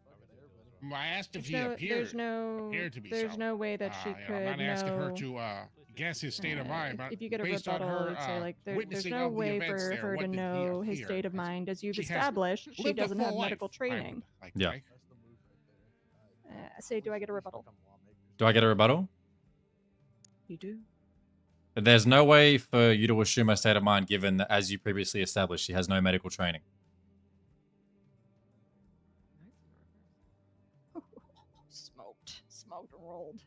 I asked if he No, appeared. there's to be there's so. no way that she could I'm not asking her know. to guess his state of mind, but If you get a based rebuttal, on her I'd say like there's witnessing no of the way events for there, her what to did he know his appear? state of mind. As you've She has established, she lived a doesn't have full life, medical I training. would like to Yeah. think. Say, do I get a rebuttal? Do I get a rebuttal? You do. There's no way for you to assume her state of mind, given that, as you previously established, she has no medical training. Smoked and rolled.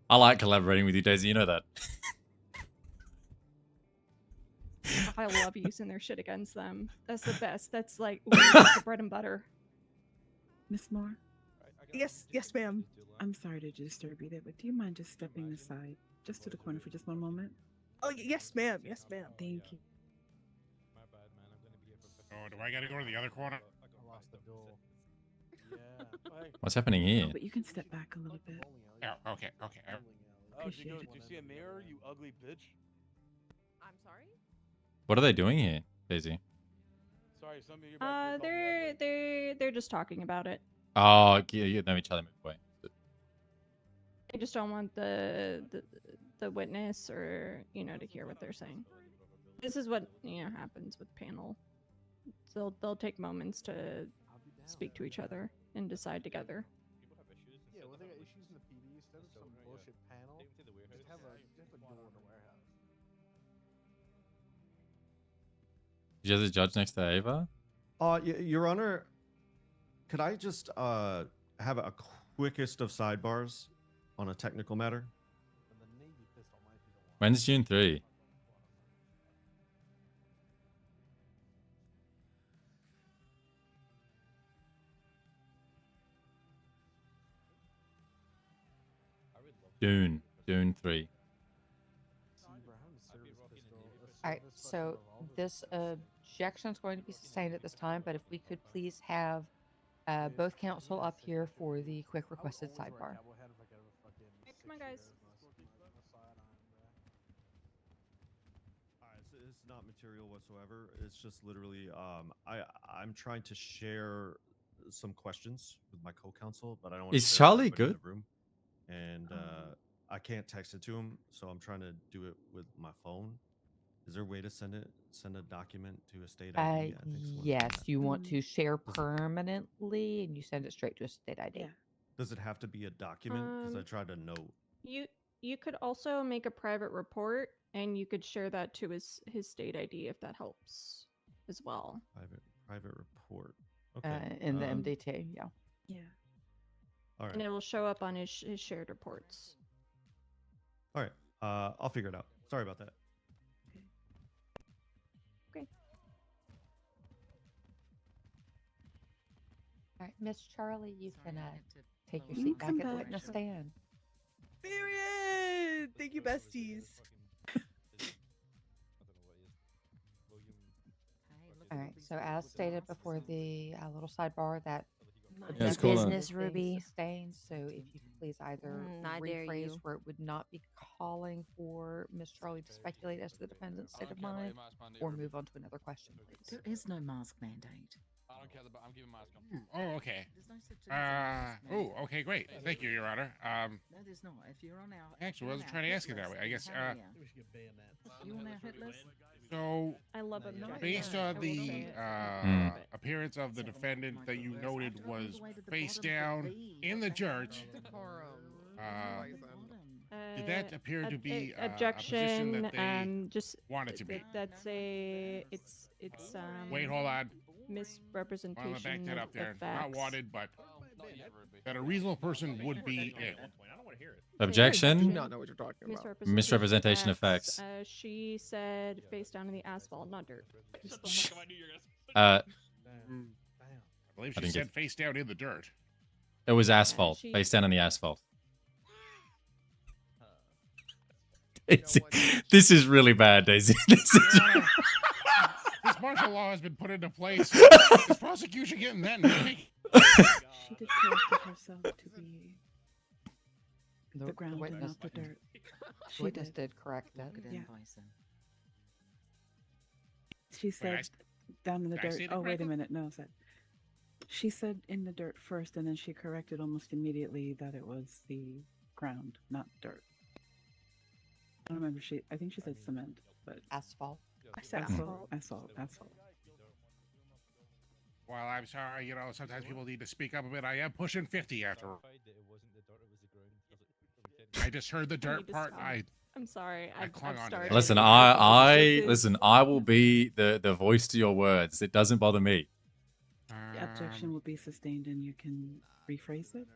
I like collaborating with you, Daisy. You know that. I love using their shit against them. That's the best. That's like that's the bread and butter. Miss Moore, Yes, ma'am. I'm sorry to disturb you there, but do you mind just stepping aside, just to the corner for just one moment? Oh, yes, ma'am. Yes, ma'am. Thank you. Oh, do I got to go to the other corner? What's happening here? Oh, but you can step back a little bit. Oh, okay. Oh, Appreciate did it. you see a mirror, you ugly bitch? I'm sorry? What are they doing here, Daisy? Sorry, some of you back They're just talking about it. Oh, yeah, let me try to move away. They just don't want the witness or to hear what they're saying. This is what happens with panel. So they'll take moments to speak to each other and decide together. Yeah, well, they got issues in the PD instead of some bullshit panel. Just have a door in the warehouse. Did you have the judge next to Ava? Your Honor, could I just have a quickest of sidebars on a technical matter? When's June 3? Dune 3. Alright, so this objection is going to be sustained at this time, but if we could please have both counsel up here for the quick requested sidebar. Hey, come on, guys. Alright, so it's not material whatsoever. It's just literally I'm trying to share some questions with my co-counsel, but I don't want Is to Charlie in good? the room. And I can't text it to him, so I'm trying to do it with my phone. Is there a way to send a document to a state ID? I think someone Yes, said that. you want to share permanently, and you send it straight to a state ID. Does it have to be a document? Because I tried to note. You could also make a private report, and you could share that to his state ID if that helps as well. Private report. Okay. In the MDT, yeah. Yeah. All right. And it will show up on his shared reports. All right. I'll figure it out. Sorry about that. Okay. All right, Miss Charlie, you can take your You seat can back come at the back. witness stand. Period. Thank you, besties. All right, so as stated before the little sidebar, that Yeah, it's cool, business then. is being sustained. So if you could please either I dare rephrase you. where it would not be calling for Miss Charlie to speculate as to the defendant's state of mind, or move on to another question, please. There is no mask mandate. I don't care. I'm giving mask on. Oh, okay. There's no such thing as a mask mandate. Oh, okay, great. Thank you, Your Honor. No, there's not. If you're on our Actually, I wasn't trying to ask it that way. I guess, We should get banned that. you on our hit list? so I love it. based I on will the say it. appearance of the defendant that you noted was face down in the dirt, did that appear to be a position objection? that they Just wanted to be? That's it's Wait, hold on. misrepresentation. Well, I'm gonna back that of- up there. of Not facts. wanted, but that a reasonable person would be in. I don't want to hear it. Objection. I do not know what you're talking about. Misrepresentation of facts. She said face down in the asphalt, not dirt. I believe I she didn't said get- face down in the dirt. It was asphalt. she- Face down on the asphalt. This is really bad, Daisy. This is This martial law has been put into place. Is prosecution getting that nitty? She did correct herself to be the ground and witness, not the dirt. She witness did correct it. Yeah. She said down in the did I dirt. say it Oh, wait a correctly? minute. No, said she said in the dirt first, and then she corrected almost immediately that it was the ground, not dirt. I don't remember. I think she said cement, but asphalt. I said Asphalt. asphalt. Well, I'm sorry. You know, sometimes people need to speak up a bit. I am pushing 50 after. I just heard the I dirt need to part. stop. I'm sorry. I I've clung on to started. that. Listen, This is- I will be the voice to your words. It doesn't bother me. The objection will be sustained, and you can rephrase it.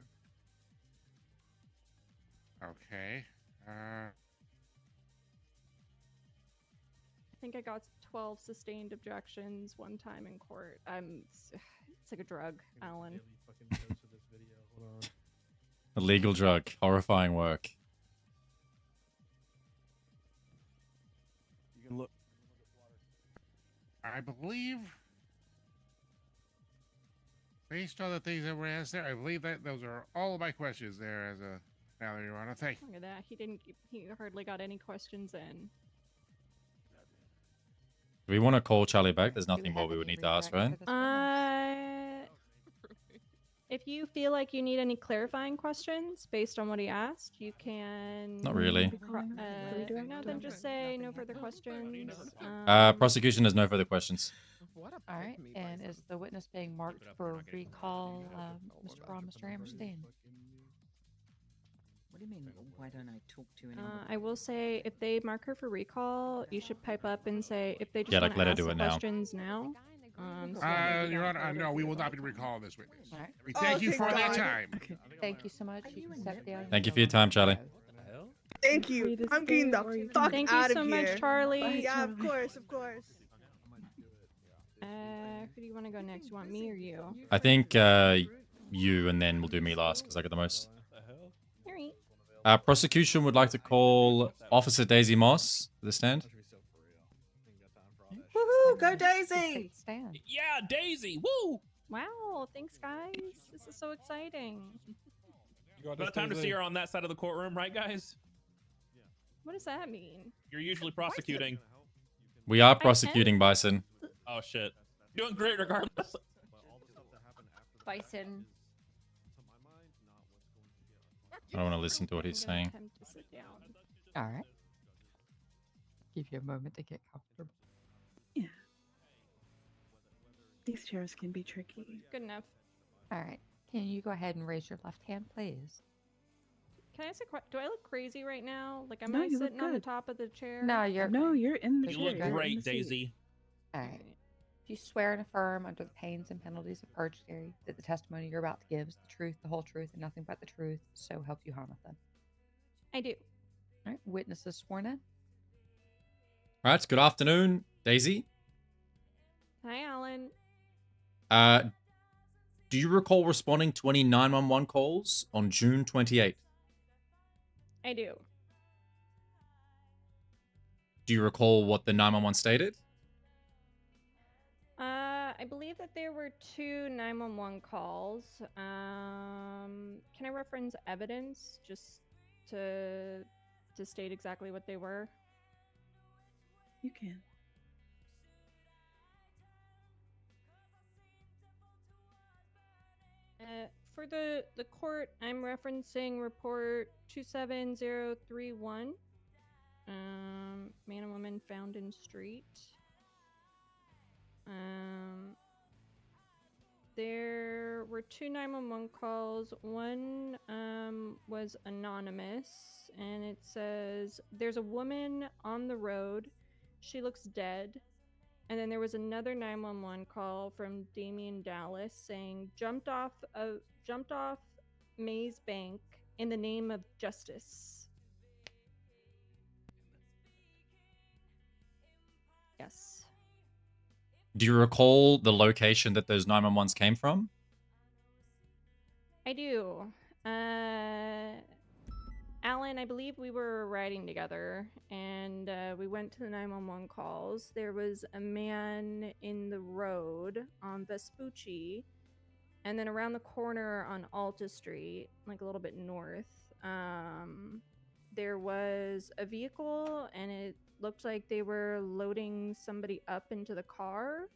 Okay. I think I got 12 sustained objections one time in court. It's like a drug, Alan. Illegal drug. Horrifying work. You can look. I believe, based on the things that were asked there, I believe that those are all of my questions there. As a now, Your Honor, thank you. Look at that. He hardly got any questions in. Do we want to call Charlie back? There's nothing more we would need to ask, right? If you feel like you need any clarifying questions based on what he asked, you can. Not really. No, then just say no further questions. Prosecution has no further questions. All right, and is the witness being marked for recall, Mr. Braun, Mr. Hammerstein? What do you mean? Why don't I talk to anyone? I will say, if they mark her for recall, you should pipe up and say if they just Yeah, like, wanna let her ask do the it now. questions now. So maybe Your not Honor, further no, we to will the not be recalling this witness. All right. We thank you thank for that God. time. Okay. Thank you so much. You can step down. Thank you for your time, Charlie. Thank you. I'm getting the fuck Thank out you so of here. much, Charlie. Yeah, of course, of course. Who do you want to go next? You want me or you? I think you, and then we'll do me last because I got the most. Alright. Prosecution would like to call Officer Daisy Moss to the stand. Woo, go Daisy! Stand. Yeah, Daisy. Woo! Wow, thanks guys. This is so exciting. About time to see her on that side of the courtroom, right, guys? What does that mean? You're usually prosecuting. We are prosecuting Bison. Oh shit. Doing great regardless. Bison. I don't want to listen to what he's saying. Attempt to sit down. All right. Give you a moment to get comfortable. Yeah. These chairs can be tricky. Good enough. All right. Can you go ahead and raise your left hand, please? Can I ask a question? Do I look crazy right now? Like, am No, I you look sitting on the good. top of the chair? No, you're you're in the You chair. look You're in great, the seat. Daisy. all right. Do you swear and affirm under the pains and penalties of perjury that the testimony you're about to give is the truth, the whole truth, and nothing but the truth? So help you, Jonathan. I do. All right. Witnesses sworn in. All right. Good afternoon, Daisy. Hi, Alan. Do you recall responding to any 911 calls on June 28th? I do. Do you recall what the 911 stated? I believe that there were 2 911 calls. Can I reference evidence just to state exactly what they were? You can. For the court, I'm referencing report 27031. Man and woman found in street. There were 2 911 calls. One was anonymous, and it says there's a woman on the road. She looks dead. And then there was another 911 call from Damian Dallas saying jumped off Maze Bank in the name of justice. Yes. Do you recall the location that those 911s came from? I do. Alan, I believe we were riding together, and we went to the 911 calls. There was a man in the road on Vespucci, and then around the corner on Alta Street, like a little bit north, there was a vehicle, and it looked like they were loading somebody up into the car.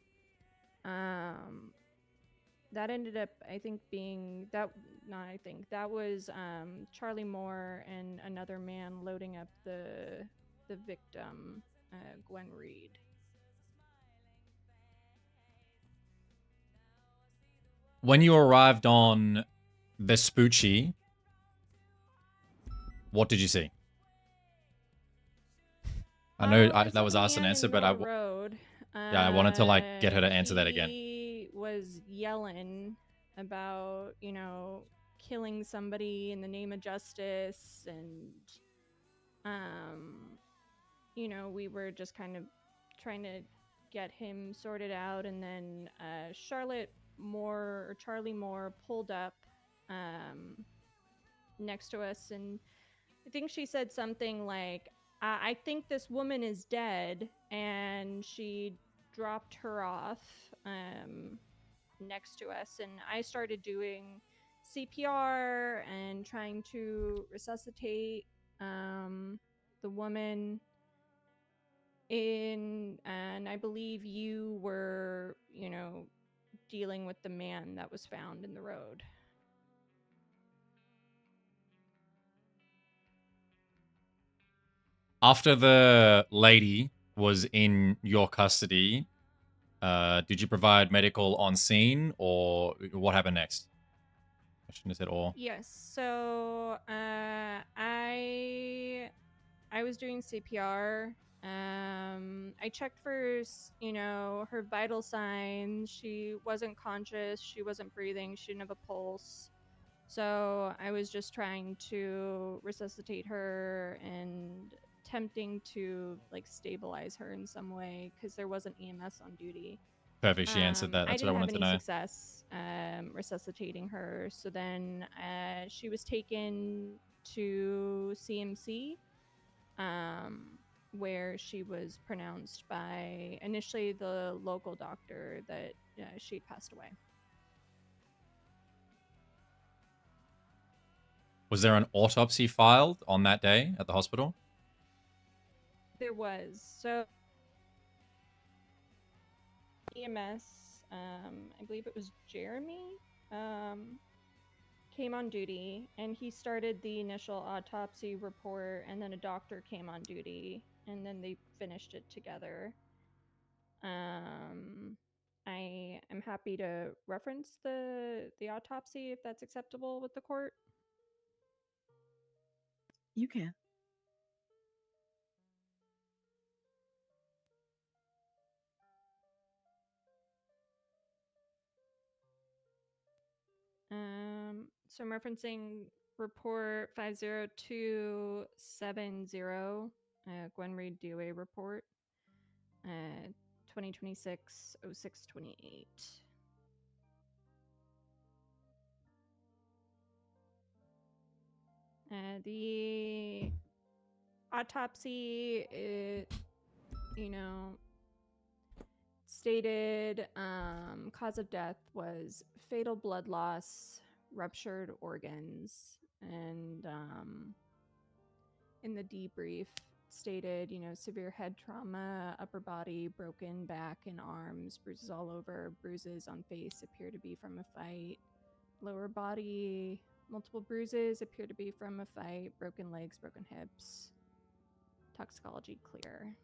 That ended up, I think, being that. Not I think that was Charlie Moore and another man loading up the victim, Gwen Reed. When you arrived on Vespucci, what did you see? I know that was asked and answered, but I wanted to like get her to answer that again. He was yelling about, killing somebody in the name of justice, and we were just kind of trying to get him sorted out, and then Charlie Moore pulled up next to us, and I think she said something like, I think this woman is dead, and she dropped her off next to us, and I started doing CPR and trying to resuscitate the woman and I believe you were, dealing with the man that was found in the road. After the lady was in your custody, did you provide medical on scene, or what happened next? I shouldn't have said or. Yes. So I was doing CPR. I checked for her vital signs. She wasn't conscious. She wasn't breathing. She didn't have a pulse. So I was just trying to resuscitate her and attempting to stabilize her in some way because there wasn't EMS on duty. Perfect. She answered that. That's what I wanted to know. I didn't have any success resuscitating her. So then she was taken to CMC. where she was pronounced by initially the local doctor that she'd passed away. Was there an autopsy filed on that day at the hospital? There was. So EMS, I believe it was Jeremy, came on duty, and he started the initial autopsy report, and then a doctor came on duty, and then they finished it together. I am happy to reference the autopsy if that's acceptable with the court. You can. So I'm referencing report 50270, Gwen Reed DOA report, 2026-0628. The autopsy, stated cause of death was fatal blood loss, ruptured organs, and in the debrief stated, severe head trauma, upper body, broken back and arms, bruises all over, bruises on face appear to be from a fight, lower body, multiple bruises appear to be from a fight, broken legs, broken hips, toxicology clear.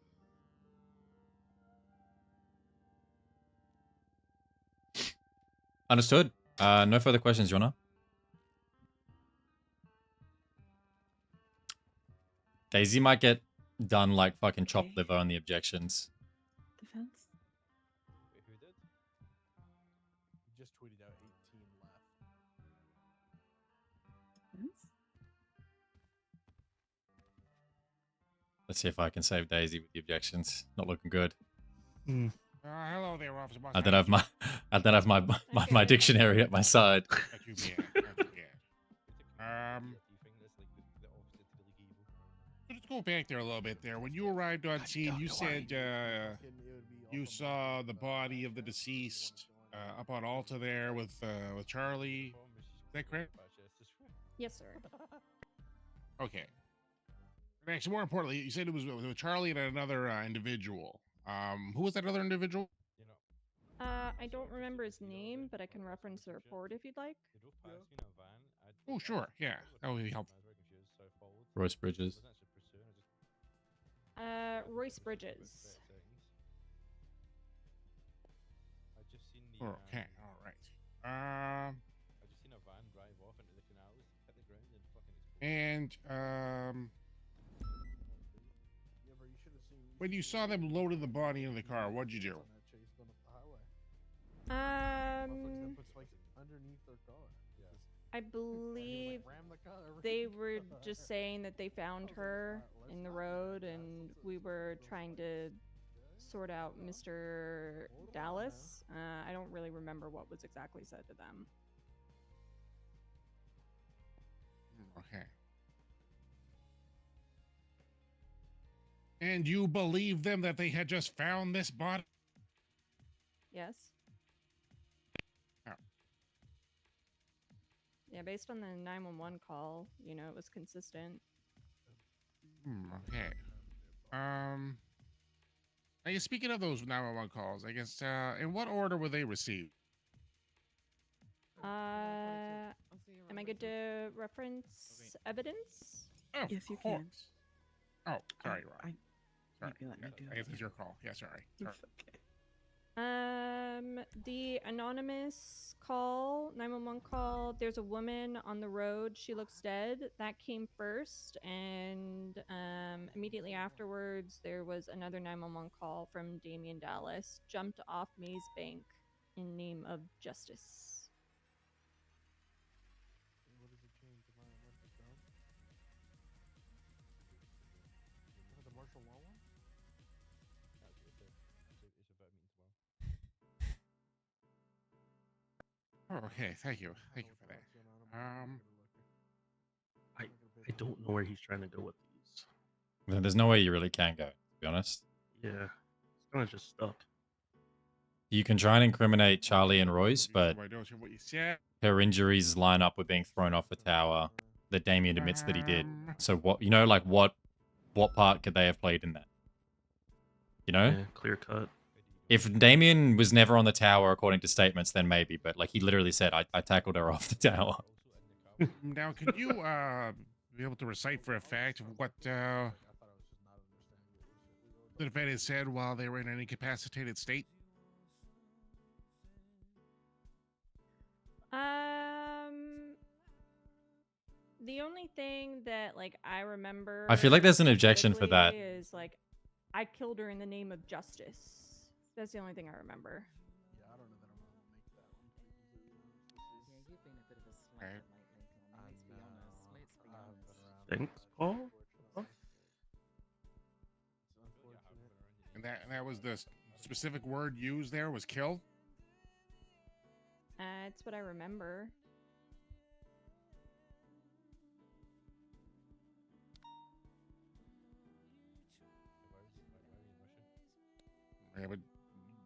Understood. No further questions, Your Honor. Daisy might get done like fucking chopped liver on the objections. Defense? Wait, who did? He just tweeted out 18 left. Defense? Let's see if I can save Daisy with the objections. Not looking good. Hello there, Officer Boss. I don't have my dictionary at my side. Not too bad. Not too bad. Let's go back there a little bit there. When you arrived on scene, you said you saw the body of the deceased up on Alta there with Charlie. Is that correct? Yes, sir. Okay. And actually, more importantly, you said it was with Charlie and another individual. Who was that other individual? I don't remember his name, but I can reference the report if you'd like. Oh, sure. Yeah, that would be helpful. Royce Bridges. Royce Bridges. Okay, all right. I just seen a van drive off into the canals, hit the ground, and fucking explode. And when you saw them loading the body into the car, what'd you do? Underneath their car. I believe they were just saying that they found her in the road, and we were trying to sort out Mr. Dallas. I don't really remember what was exactly said to them. Okay. And you believe them that they had just found this body? Yes. Oh. Yeah, based on the 911 call, it was consistent. Okay. I guess speaking of those 911 calls, I guess in what order were they received? Am I good to reference evidence? Of Yes, you course. can. Oh, sorry, Rob. Sorry. Sorry. Let me do I it. guess it's your call. Yeah, sorry. It's okay. The anonymous call, 911 call, there's a woman on the road. She looks dead. That came first. And immediately afterwards, there was another 911 call from Damian Dallas. Jumped off Maze Bank in name of justice. What does it change? What is this done? Is it the martial law one? It's about meeting tomorrow. Oh, okay. Thank you. Thank you for that. I don't know where he's trying to go with these. There's no way you really can go, to be honest. Yeah, it's kind of just stuck. You can try and incriminate Charlie and Royce, but I don't hear what you said. her injuries line up with being thrown off the tower that Damien admits that he did. So what, you know, like what part could they have played in that? You know? Yeah, clear cut. If Damien was never on the tower, according to statements, then maybe. But like he literally said, I tackled her off the tower. Now, could you be able to recite for a fact what the defendant said while they were in an incapacitated state? The only thing that like I remember I feel like there's an objection for that. specifically is like I killed her in the name of justice. That's the only thing I remember. Yeah, you've been a bit of a slacker lately, Tony. Let's be honest. Let's be honest. Thanks, Paul. And that was the specific word used there was kill? That's what I remember. Yeah, but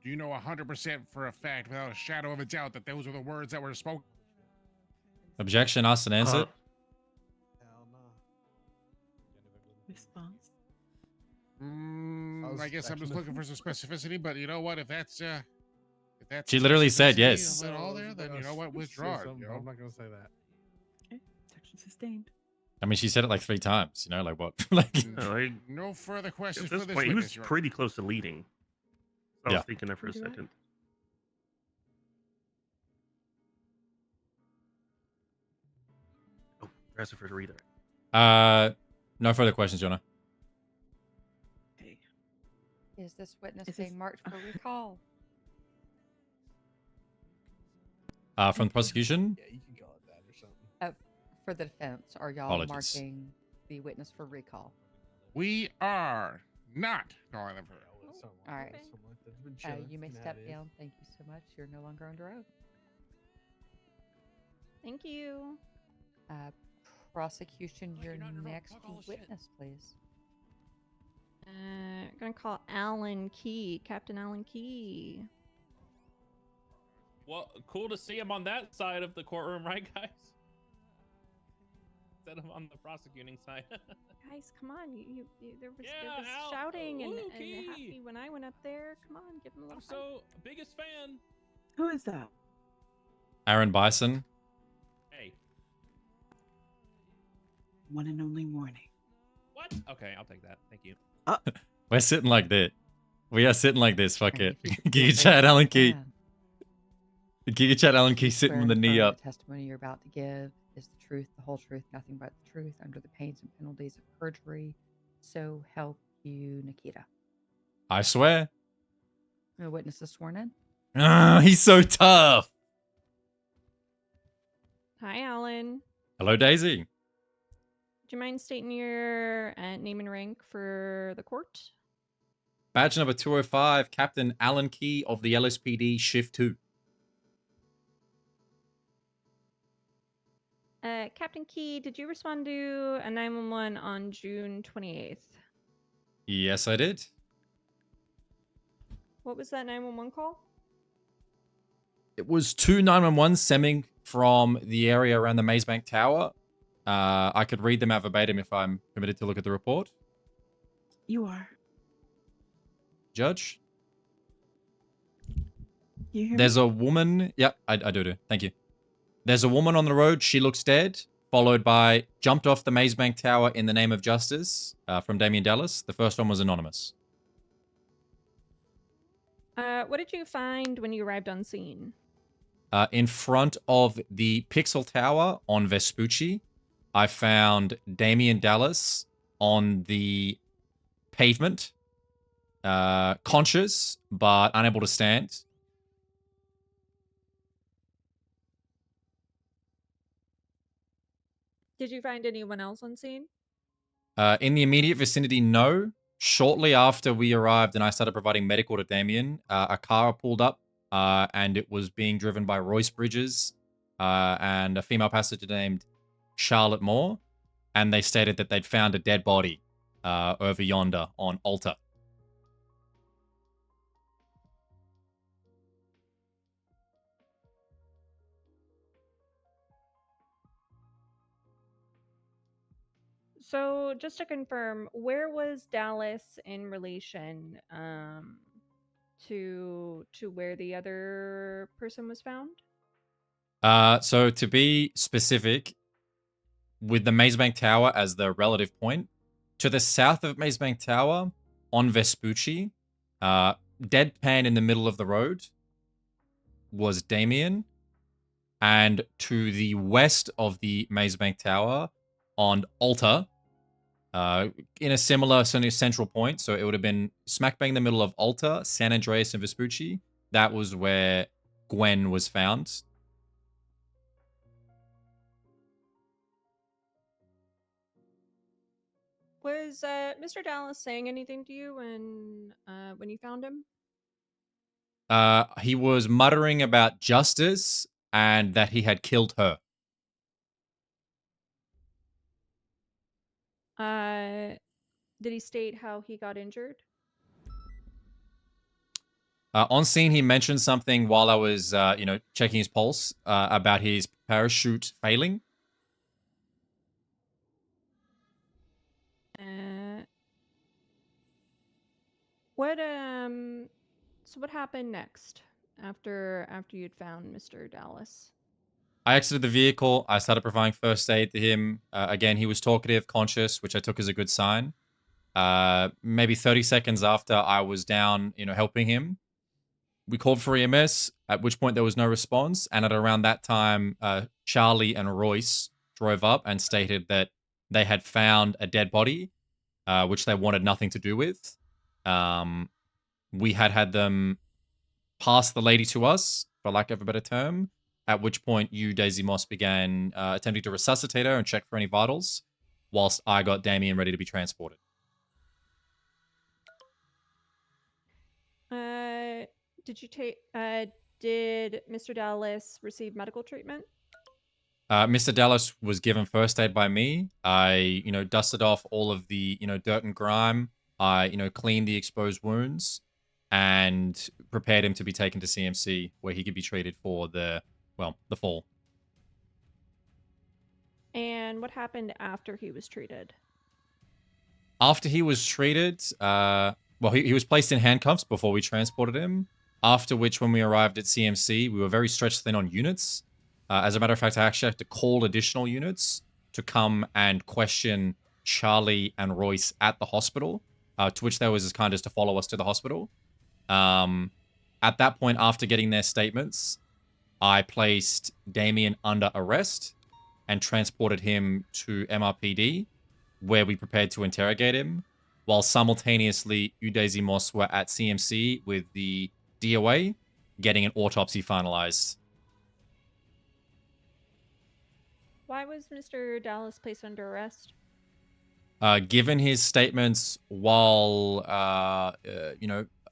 do you know 100% for a fact, without a shadow of a doubt, that those were the words that were spoken? Objection, asked and answered. Response. I guess I'm just looking for some specificity, but you know what? If that's She literally said specificity yes. of it all there, then you know what? Withdraw it. You know? I'm not gonna say that. Okay. Objection sustained. I mean, she said it like 3 times. You know, like what? Like No further questions At for this this point, he was witness, Your Honor. pretty close to leading. I Yeah. was thinking there for a You're right. second. Oh, you're asking for a reader. no further questions, Jonah. Is this witness Is being this- marked for recall? From the prosecution, Yeah, you can call it that or something. For the defense, are y'all Apologies. marking the witness for recall? We are not calling them for. All right. That's been chilling. You may You know how step it is. down. Thank you so much. You're no longer under oath. Thank you. Prosecution, Like your you're not in a row. next Talk all the shit. witness, please. I'm gonna call Alan Key, Captain Alan Key. Well, cool to see him on that side of the courtroom, right, guys? Instead of on the prosecuting side. Guys, come on! There was Yeah, Al, shouting and Key. happy when I went up there. Come on, give him a little. I'm so biggest fan. Who is that? Aaron Bison. Hey, One and only warning. what? Okay, I'll take that. Thank you. We're sitting like that. We are sitting like this. Fuck And it. if you could Giga raise Chat your Alan Key. hand. Giga Chat Alan Key You sitting swear with the and knee affirm up. The testimony you're about to give is the truth, the whole truth, nothing but the truth, under the pains and penalties of perjury. So help you, Nikita. I swear. The witness is sworn in. He's so tough. Hi, Alan. Hello, Daisy. Do you mind stating your name and rank for the court? Badge number 205, Captain Alan Key of the LSPD Shift 2. Captain Key, did you respond to a 911 on June 28th? Yes, I did. What was that 911 call? It was 2 911 stemming from the area around the Maze Bank Tower. I could read them out verbatim if I'm permitted to look at the report. You are. Judge? You hear There's me? a woman. Yep, I do. Thank you. There's a woman on the road. She looks dead. Followed by jumped off the Maze Bank Tower in the name of justice from Damien Dallas. The first one was anonymous. What did you find when you arrived on scene? In front of the Pixel Tower on Vespucci, I found Damien Dallas on the pavement, conscious but unable to stand. Did you find anyone else on scene? In the immediate vicinity, no. Shortly after we arrived and I started providing medical to Damien, a car pulled up and it was being driven by Royce Bridges and a female passenger named Charlotte Moore. And they stated that they'd found a dead body over yonder on Alta. So just to confirm, where was Dallas in relation to where the other person was found? So to be specific, with the Mazebank Tower as the relative point, to the south of Mazebank Tower on Vespucci, deadpan in the middle of the road was Damien, and to the west of the Mazebank Tower on Alta, in a similar central point, so it would have been smack bang in the middle of Alta, San Andreas, and Vespucci. That was where Gwen was found. Was Mr. Dallas saying anything to you when you found him? He was muttering about justice and that he had killed her. Did he state how he got injured? On scene, he mentioned something while I was, checking his pulse about his parachute failing. So what happened next after you'd found Mr. Dallas? I exited the vehicle. I started providing first aid to him. Again, he was talkative, conscious, which I took as a good sign. Maybe 30 seconds after I was down, helping him, we called for EMS, at which point there was no response. And at around that time, Charlie and Royce drove up and stated that they had found a dead body, which they wanted nothing to do with. We had them pass the lady to us, for lack of a better term, at which point you, Daisy Moss, began attempting to resuscitate her and check for any vitals, whilst I got Damien ready to be transported. Did Mr. Dallas receive medical treatment? Mr. Dallas was given first aid by me. I, dusted off all of the, dirt and grime. I, cleaned the exposed wounds and prepared him to be taken to CMC where he could be treated for the fall. And what happened after he was treated? After he was treated, he was placed in handcuffs before we transported him. After which, when we arrived at CMC, we were very stretched thin on units. As a matter of fact, I actually had to call additional units to come and question Charlie and Royce at the hospital, to which they was as kind as to follow us to the hospital. At that point, after getting their statements, I placed Damien under arrest and transported him to MRPD, where we prepared to interrogate him, while simultaneously Daisy Moss were at CMC with the DOA getting an autopsy finalized. Why was Mr. Dallas placed under arrest? Given his statements while,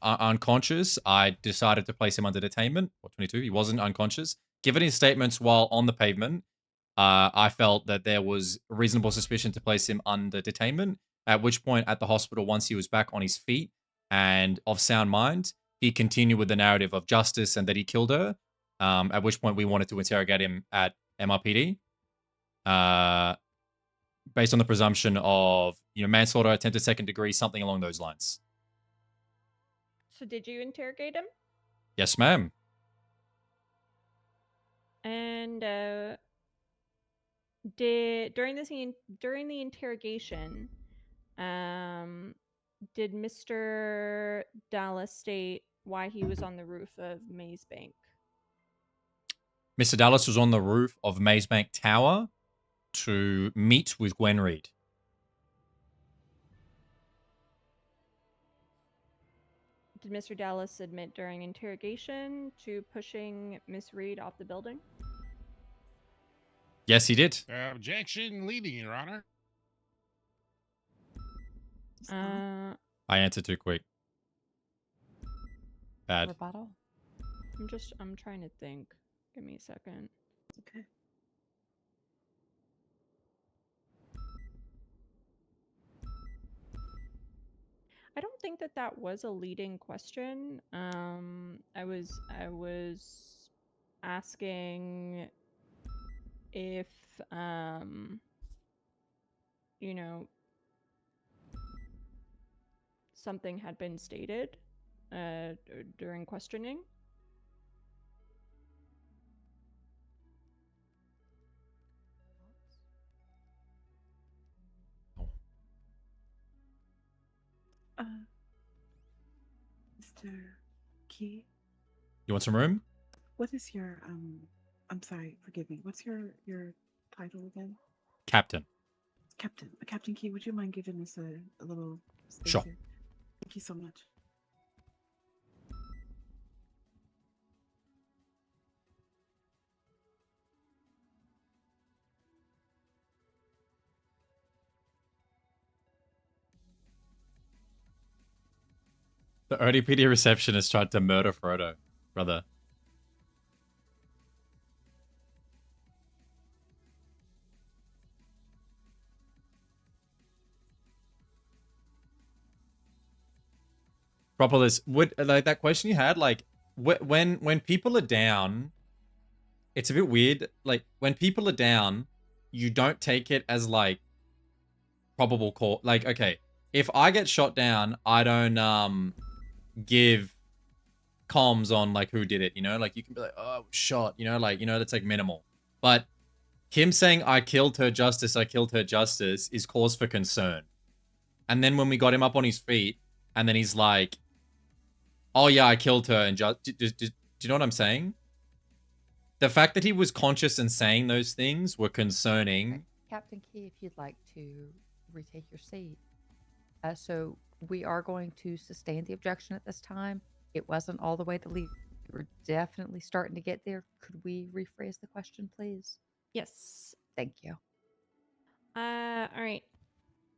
unconscious, I decided to place him under detainment. Or 22, he wasn't unconscious. Given his statements while on the pavement, I felt that there was reasonable suspicion to place him under detainment, at which point at the hospital, once he was back on his feet and of sound mind, he continued with the narrative of justice and that he killed her, at which point we wanted to interrogate him at MRPD. Based on the presumption of, manslaughter, attempted second degree, something along those lines. So did you interrogate him? Yes, ma'am. And during the interrogation, did Mr. Dallas state why he was on the roof of Mazebank? Mr. Dallas was on the roof of Mazebank Tower to meet with Gwen Reed. Did Mr. Dallas admit during interrogation to pushing Miss Reed off the building? Yes, he did. Objection leading, Your Honor. I answered too quick. Bad. Rebuttal? I'm trying to think. Give me a second. Okay. think that that was a leading question. I was asking if you know, something had been stated during questioning. Mr. Key, You want some room? what is your I'm sorry, forgive me. What's your title again? Captain. Captain Key, would you mind giving us a little space Sure. here? Thank you so much. The ODPD receptionist tried to murder Frodo, brother. Propolis, would like that question you had, like when people are down, it's a bit weird. Like when people are down, you don't take it as like probable cause. Like, okay, if I get shot down, I don't give comms on like who did it, you know? Like you can be like, oh, I was shot, you know, like, you know, that's like minimal. But him saying I killed her justice is cause for concern. And then when we got him up on his feet, and then he's like, oh yeah, I killed her and just do you know what I'm saying? The fact that he was conscious and saying those things were concerning. Captain Key, if you'd like to retake your seat. So we are going to sustain the objection at this time. It wasn't all the way to leave. We're definitely starting to get there. Could we rephrase the question, please? Yes. Thank you. All right.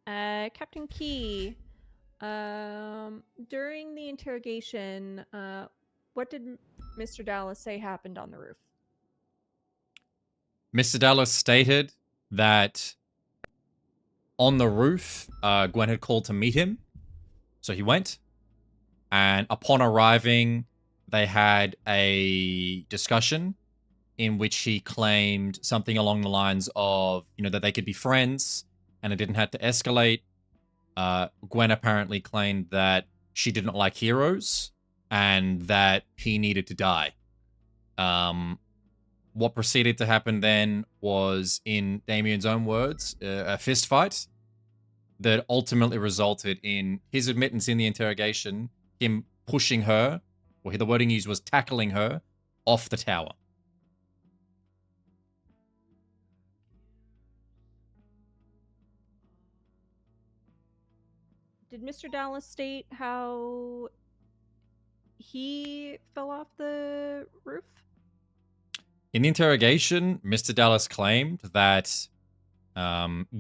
Captain Key, during the interrogation, what did Mr. Dallas say happened on the roof? Mr. Dallas stated that on the roof, Gwen had called to meet him. So he went. And upon arriving, they had a discussion in which he claimed something along the lines of, you know, that they could be friends and it didn't have to escalate. Gwen apparently claimed that she didn't like heroes and that he needed to die. What proceeded to happen then was, in Damien's own words, a fist fight that ultimately resulted in his admittance in the interrogation, him pushing her, or the wording used was tackling her, off the tower. Did Mr. Dallas state how he fell off the roof? In the interrogation, Mr. Dallas claimed that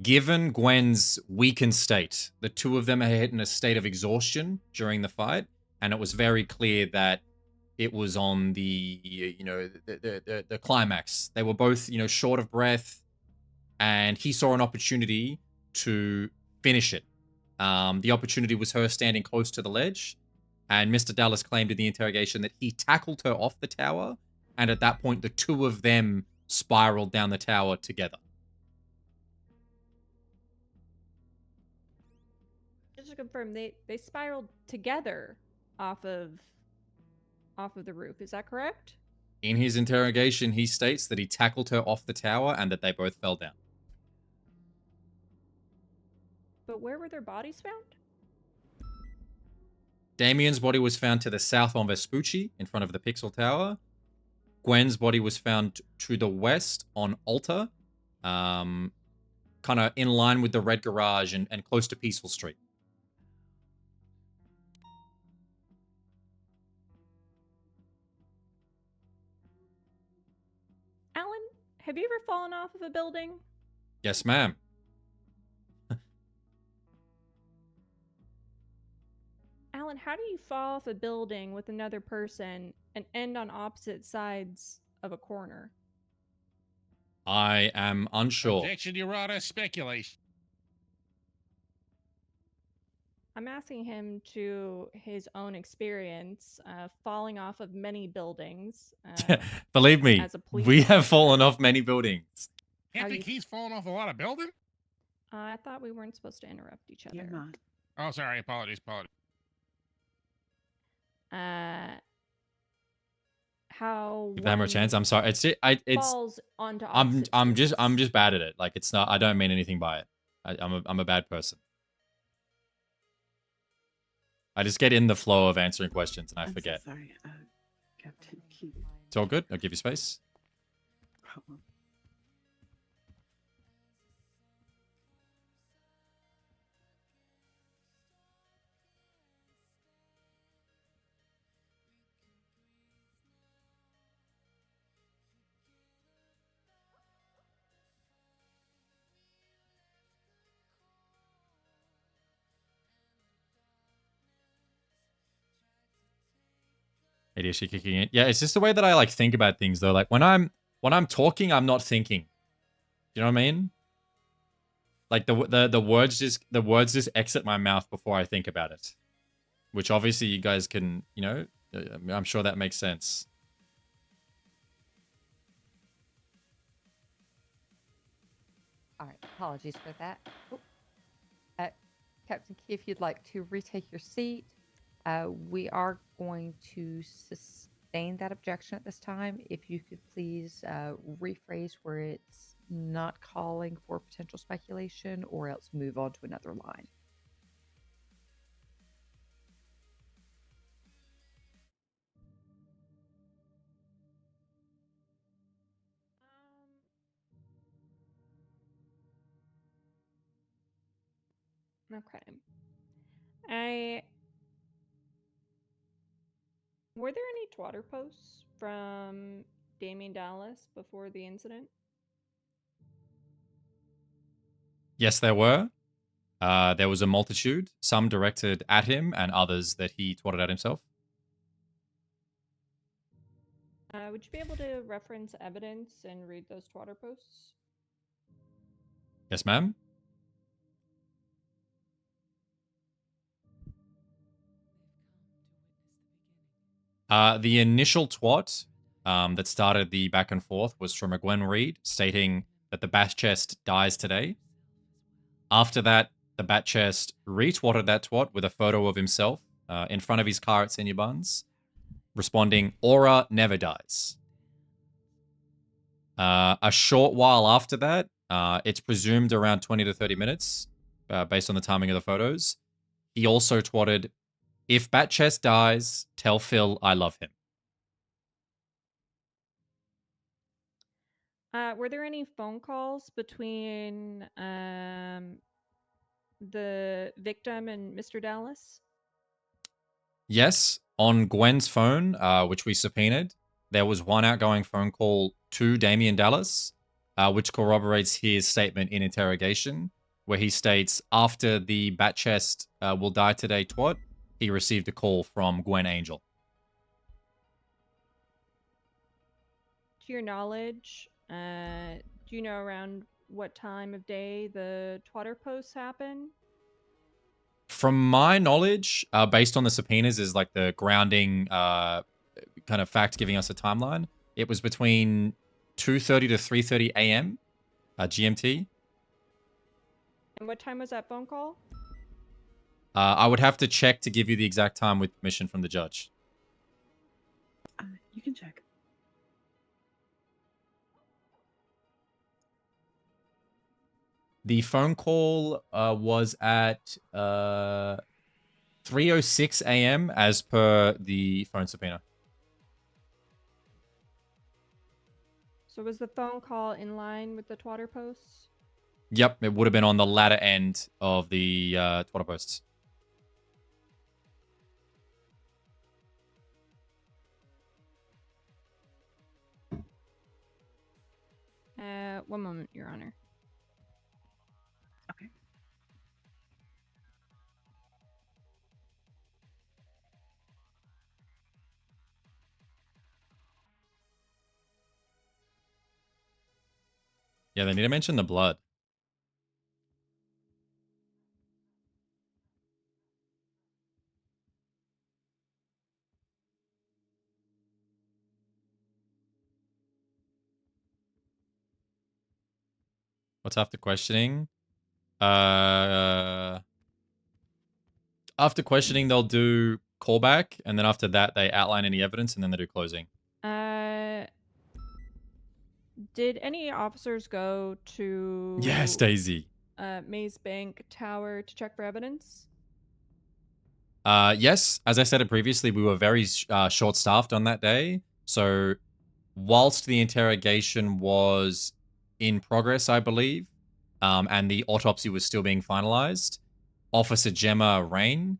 given Gwen's weakened state, the two of them had in a state of exhaustion during the fight, and it was very clear that it was on the, you know, the climax. They were both, you know, short of breath, and he saw an opportunity to finish it. The opportunity was her standing close to the ledge, and Mr. Dallas claimed in the interrogation that he tackled her off the tower, and at that point, the two of them spiraled down the tower together. Just to confirm, they spiraled together off of the roof. Is that correct? In his interrogation, he states that he tackled her off the tower and that they both fell down. But where were their bodies found? Damien's body was found to the south on Vespucci, in front of the Pixel Tower. Gwen's body was found to the west on Alta, kind of in line with the Red Garage and close to Peaceful Street. Alan, have you ever fallen off of a building? Yes, ma'am. Alan, how do you fall off a building with another person and end on opposite sides of a corner? I am unsure. Objection, Your Honor. Speculation. I'm asking him to his own experience, falling off of many buildings. Believe me, as a police we have officer. fallen off many buildings. Can't How think you- he's fallen off a lot of building? I thought we weren't supposed to interrupt each other. You're not. Oh, sorry. Apologies. How Give the hammer a one chance. I'm sorry. It's falls onto I'm opposite I'm just bad at it. Like it's not. I don't mean anything by it. I'm a bad person. I just get in the flow of answering questions and I I'm forget. So sorry, Captain Keith. It's all good. I'll give you space. Problem. ADHD kicking in. Yeah, it's just the way that I like think about things though. Like when I'm talking, I'm not thinking. You know what I mean? Like the words just exit my mouth before I think about it. Which obviously you guys can, you know, I'm sure that makes sense. All right, apologies for that. Captain Key, if you'd like to retake your seat, we are going to sustain that objection at this time. If you could please rephrase where it's not calling for potential speculation, or else move on to another line. Okay. Were there any twatter posts from Damien Dallas before the incident? Yes, there were. There was a multitude, some directed at him and others that he twatted at himself. Would you be able to reference evidence and read those twatter posts? Yes, ma'am. The initial twat that started the back and forth was from a Gwen Reed stating that the bat chest dies today. After that, the bat chest retwatted that twat with a photo of himself in front of his car at Senior Buns, responding, "Aura never dies." A short while after that, it's presumed around 20 to 30 minutes, based on the timing of the photos, he also twatted, "If bat chest dies, tell Phil I love him." Were there any phone calls between the victim and Mr. Dallas? Yes, on Gwen's phone, which we subpoenaed, there was one outgoing phone call to Damien Dallas, which corroborates his statement in interrogation, where he states, after the bat chest will die today twat, he received a call from Gwen Angel. To your knowledge, do you know around what time of day the twatter posts happen? From my knowledge, based on the subpoenas, is like the grounding kind of fact giving us a timeline. It was between 2:30 to 3:30 a.m. GMT. And what time was that phone call? I would have to check to give you the exact time with permission from the judge. You can check. The phone call was at 3:06 a.m. as per the phone subpoena. So was the phone call in line with the twatter posts? Yep, it would have been on the latter end of the Twitter posts. One moment, Your Honor. Okay. Yeah, they need to mention the blood. What's after questioning? After questioning, they'll do callback, and then after that, they outline any evidence, and then they do closing. Did any officers go to Yes, Daisy. Maze Bank Tower to check for evidence? Yes, as I said it previously, we were very short-staffed on that day. So whilst the interrogation was in progress, I believe, and the autopsy was still being finalized, Officer Gemma Rain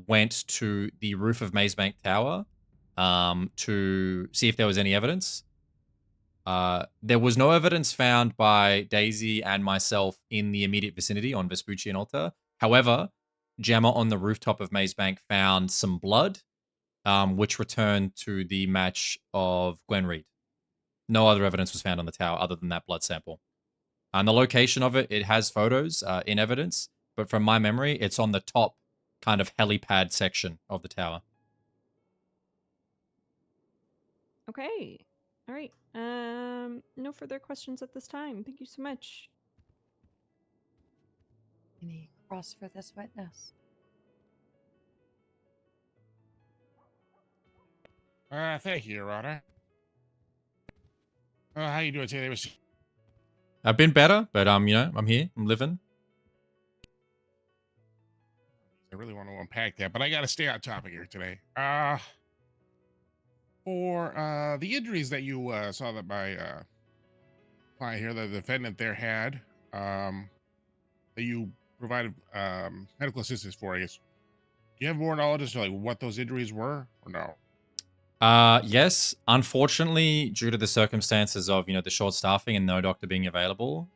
went to the roof of Maze Bank Tower to see if there was any evidence. There was no evidence found by Daisy and myself in the immediate vicinity on Vespucci and Alta. However, Gemma on the rooftop of Maze Bank found some blood, which returned to the match of Gwen Reed. No other evidence was found on the tower other than that blood sample. And the location of it, it has photos in evidence, but from my memory, it's on the top kind of helipad section of the tower. Okay. All right. No further questions at this time. Thank you so much. Any cross for this witness? Thank you, Your Honor. How you doing today? I've been better, but you know, I'm here. I'm living. I really want to unpack that, but I got to stay on topic here today. For the injuries that you saw that my client here, the defendant there had, that you provided medical assistance for, I guess. Do you have more knowledge as to like what those injuries were, or no? Yes, unfortunately, due to the circumstances of, you know, the short staffing and no doctor being available,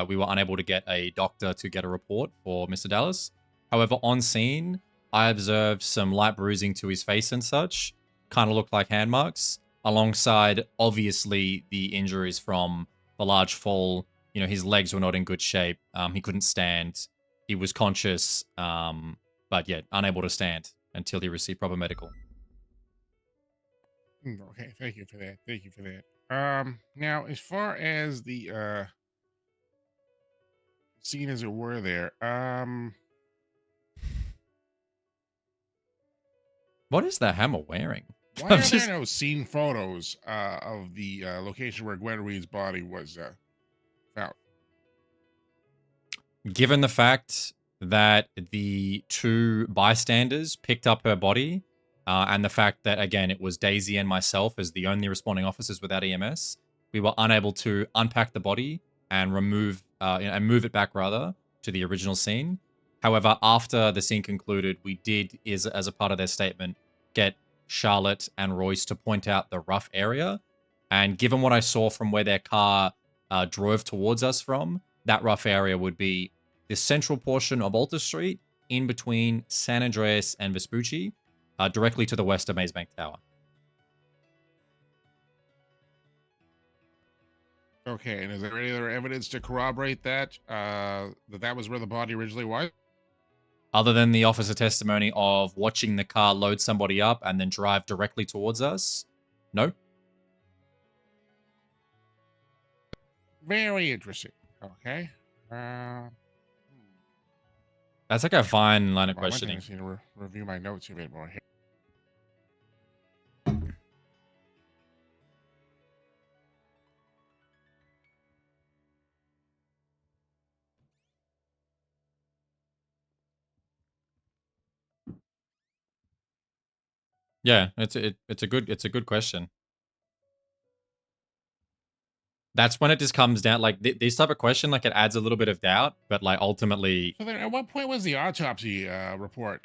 we were unable to get a doctor to get a report for Mr. Dallas. However, on scene, I observed some light bruising to his face and such, kind of looked like hand marks, alongside, obviously, the injuries from the large fall. You know, his legs were not in good shape. He couldn't stand. He was conscious, but yet unable to stand until he received proper medical. Okay, thank you for that. Thank you for that. Now, as far as the scene as it were there, what is the hammer wearing? why are there no scene photos of the location where Gwen Reed's body was found? Given the fact that the two bystanders picked up her body, and the fact that, again, it was Daisy and myself as the only responding officers without EMS, we were unable to unpack the body and remove, and move it back, rather, to the original scene. However, after the scene concluded, we did, as a part of their statement, get Charlotte and Royce to point out the rough area. And given what I saw from where their car drove towards us from, that rough area would be the central portion of Alta Street, in between San Andreas and Vespucci, directly to the west of Maze Bank Tower. Okay, and is there any other evidence to corroborate that, that was where the body originally was? Other than the officer testimony of watching the car load somebody up and then drive directly towards us, no. Very interesting. Okay. That's like a fine line of Well, I might questioning. need to review my notes a bit more here. Yeah, it's a good question. That's when it just comes down, like, this type of question, like, it adds a little bit of doubt, but, like, ultimately... So then, at what point was the autopsy report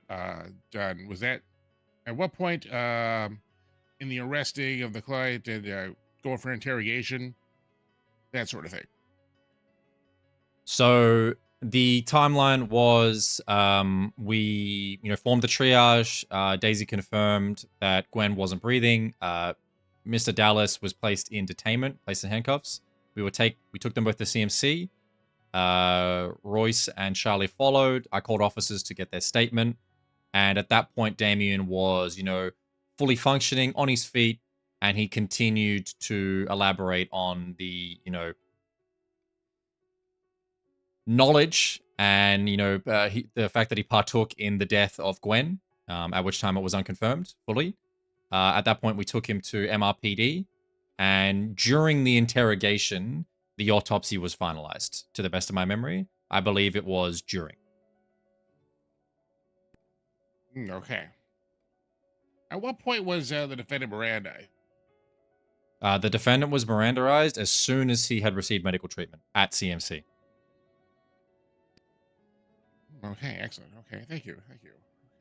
done? Was that at what point in the arresting of the client and going for interrogation, that sort of thing? So the timeline was, we, you know, formed the triage. Daisy confirmed that Gwen wasn't breathing. Mr. Dallas was placed in detainment, placed in handcuffs. We took them both to CMC. Royce and Charlie followed. I called officers to get their statement. And at that point, Damien was, you know, fully functioning, on his feet, and he continued to elaborate on the, you know, knowledge and, you know, the fact that he partook in the death of Gwen, at which time it was unconfirmed fully. At that point, we took him to MRPD, and during the interrogation, the autopsy was finalized, to the best of my memory. I believe it was during. Okay. At what point was the defendant Miranda? The defendant was Mirandaized as soon as he had received medical treatment at CMC. Okay, excellent. Okay, thank you.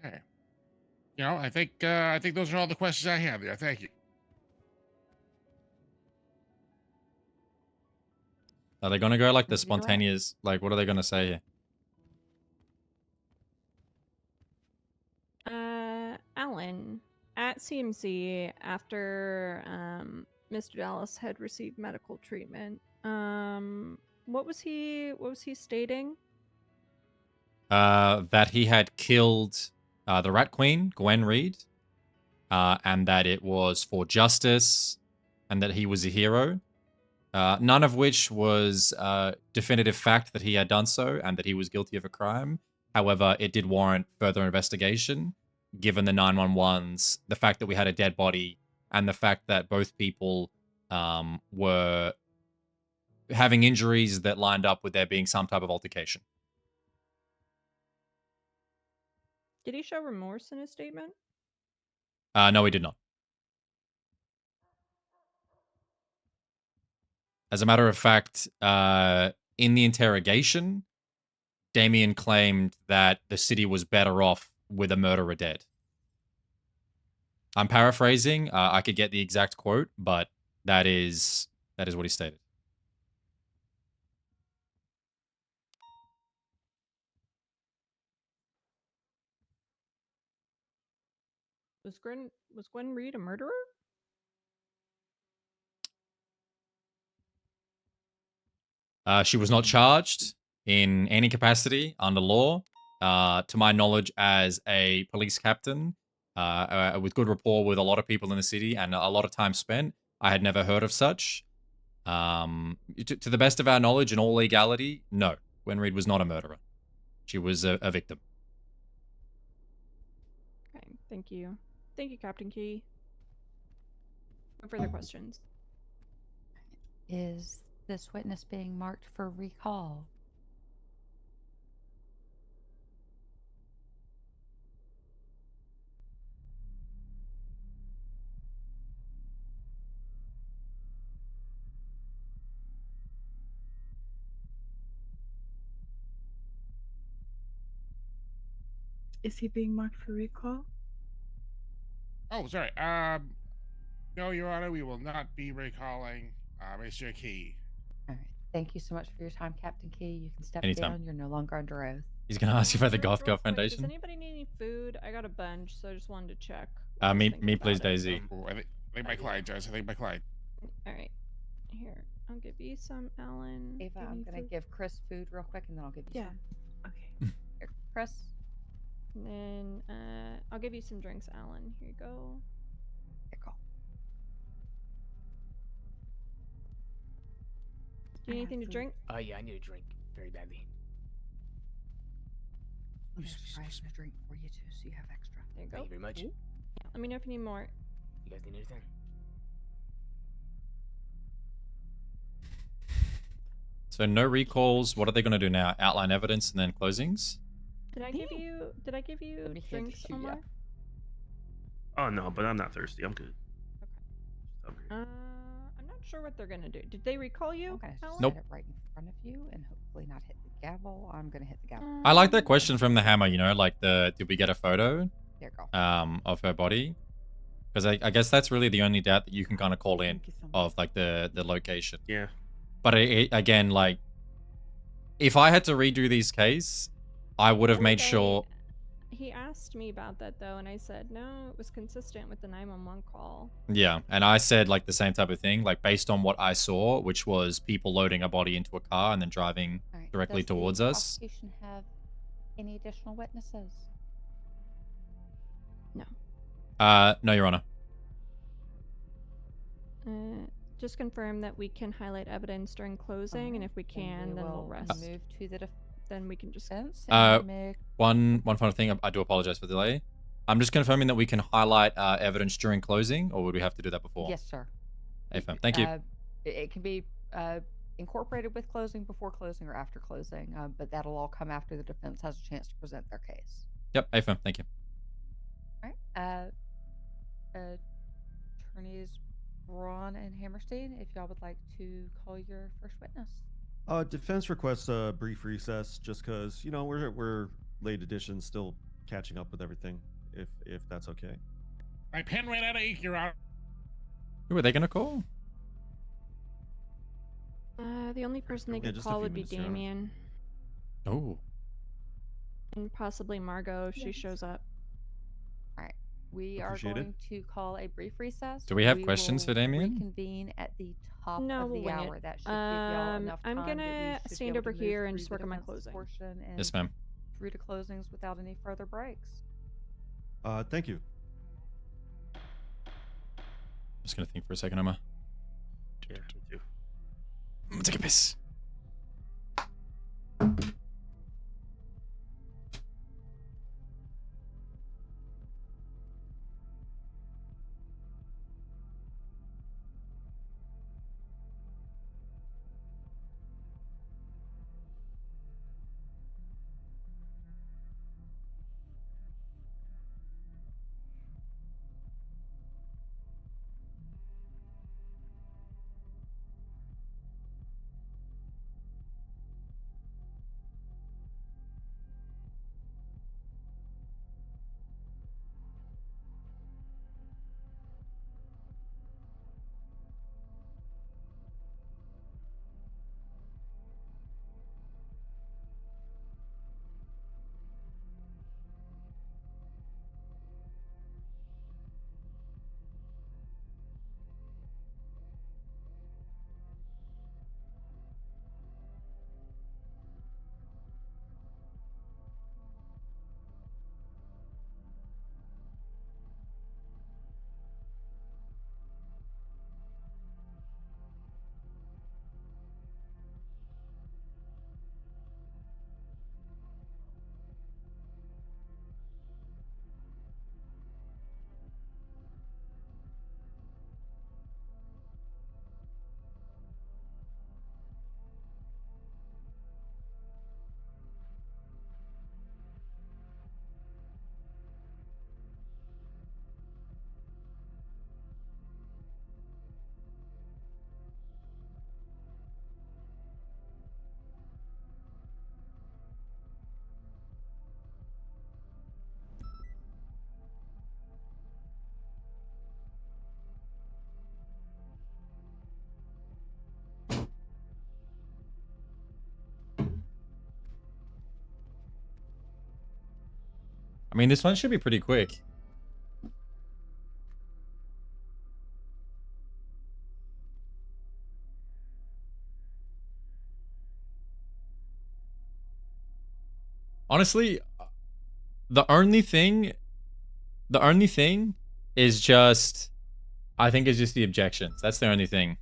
Okay. You know, I think those are all the questions I have there. Thank you. Are they going to go like the spontaneous, like, what are they going to say here? Alan, at CMC, after Mr. Dallas had received medical treatment, what was he stating? That he had killed the Rat Queen, Gwen Reed, and that it was for justice, and that he was a hero. None of which was definitive fact that he had done so and that he was guilty of a crime. However, it did warrant further investigation, given the 911s, the fact that we had a dead body, and the fact that both people were having injuries that lined up with there being some type of altercation. Did he show remorse in his statement? No, he did not. As a matter of fact, in the interrogation, Damien claimed that the city was better off with a murderer dead. I'm paraphrasing. I could get the exact quote, but that is what he stated. Was Gwen Reed a murderer? She was not charged in any capacity under law. To my knowledge, as a police captain, with good rapport with a lot of people in the city and a lot of time spent, I had never heard of such. To the best of our knowledge and all legality, no. Gwen Reed was not a murderer. She was a victim. Okay, thank you. Thank you, Captain Key. No further questions. Is this witness being marked for recall? Is he being marked for recall? Oh, sorry. No, Your Honor, we will not be recalling Mr. Key. All right. Thank you so much for your time, Captain Key. You can step Anytime. down. You're no longer under oath. He's going to ask you about the Goth Girl Does Foundation. anybody need any food? I got a bunch, so I just wanted to check. Me, please, Daisy. I think my client does. I think my client. All right. Here, I'll give you some, Alan. Ava, I'm going to give Chris food real quick, and then I'll give you some. Okay. Here, Chris. And then I'll give you some drinks, Alan. Here you go. Here, go. Do you need anything to drink? Oh yeah, I need a drink very badly. I'm going to try a drink for you, too, so you have extra. There you go. Thank you very much. Yeah, let me know if you need more. You guys need anything? So no recalls. What are they going to do now? Outline evidence and then closings? Did I give you drinks, Omar? Oh no, but I'm not thirsty. I'm good. I'm not sure what they're gonna do. Did they recall you? I'm going to Alan? set it right in front of you and hopefully not hit the gavel. I'm going to hit the gavel. I like that question from the Hammer, you know, like did we get a photo There you go. of her body? Because I guess that's really the only doubt that you can kind of call in of like the location. Yeah. But again, like, if I had to redo these case, I would have made sure. He asked me about that though, and I said no, it was consistent with the 911 call. Yeah, and I said like the same type of thing, like based on what I saw, which was people loading a body into a car and then driving directly towards us. Does the prosecution have any additional witnesses? No. No, Your Honor. Just confirm that we can highlight evidence during closing, and if we can, then we'll rest. Move to the Then we can just. defense. and make- One final thing. I do apologize for the delay. I'm just confirming that we can highlight evidence during closing, or would we have to do that before? Yes, sir. AFM. Thank you. It can be incorporated with closing, before closing, or after closing, but that'll all come after the defense has a chance to present their case. Yep, AFM. Thank you. All right. Attorneys Braun and Hammerstein, if y'all would like to call your first witness. Defense requests a brief recess, just because we're late edition, still catching up with everything. If that's okay. My pen ran out of ink, Your Honor. Who are they gonna call? The only person they could just a call few would be minutes, Your Honor. Damien. Oh. And possibly Margot if she shows up. All right. We Appreciate are it. going to call a brief recess. Do we have questions for will Damien? Reconvene at the top No, of we'll the wing hour. it. That should give y'all enough time I'm that we gonna should be stand able over to move here and through just the work on my defense's closing. portion and Yes, ma'am. through to closings without any further breaks. Thank you. I'm just gonna think for a second, Emma. Yeah, me too. I'm gonna take a piss. I mean, this one should be pretty quick. Honestly, the only thing is just, I think it's just the objections. That's the only thing.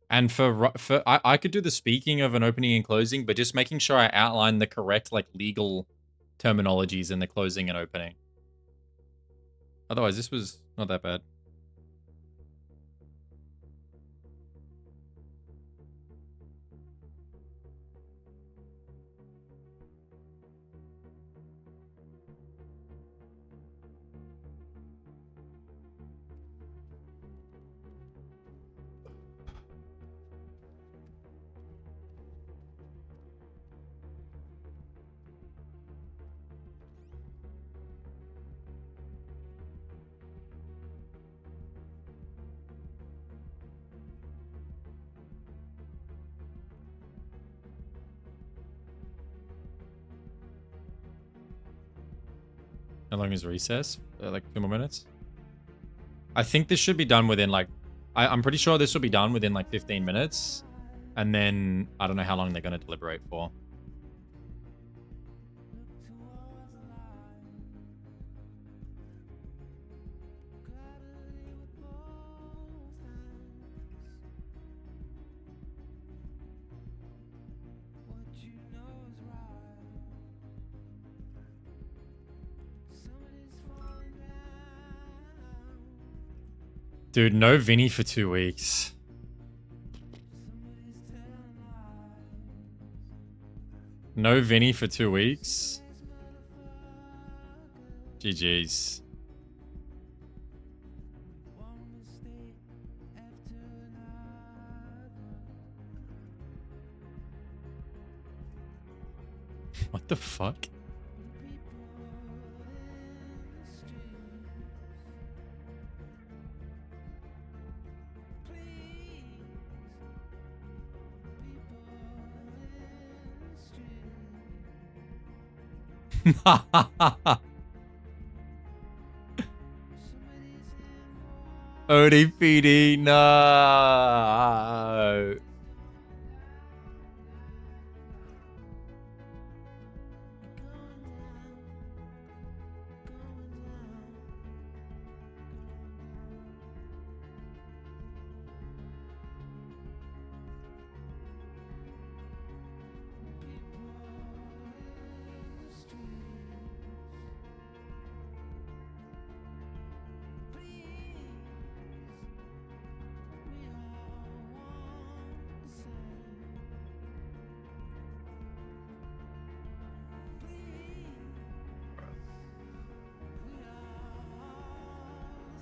And I could do the speaking of an opening and closing, but just making sure I outline the correct like legal terminologies in the closing and opening. Otherwise, this was not that bad. How long is recess? Like 2 more minutes? I think this should be done within like... I'm pretty sure this will be done within like 15 minutes. And then I don't know how long they're going to deliberate for. Dude, no Vinny for 2 weeks. No Vinny for 2 weeks. GG's. What the fuck? ODPD, no.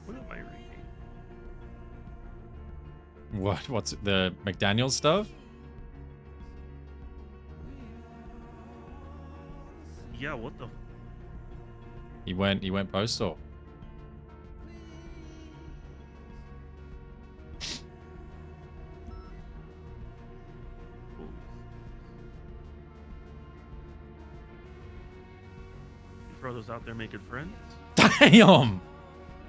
What am I reading? What? What's it, the McDaniel stuff? Yeah, what the? He went postal. Frodo's out there making friends. Damn.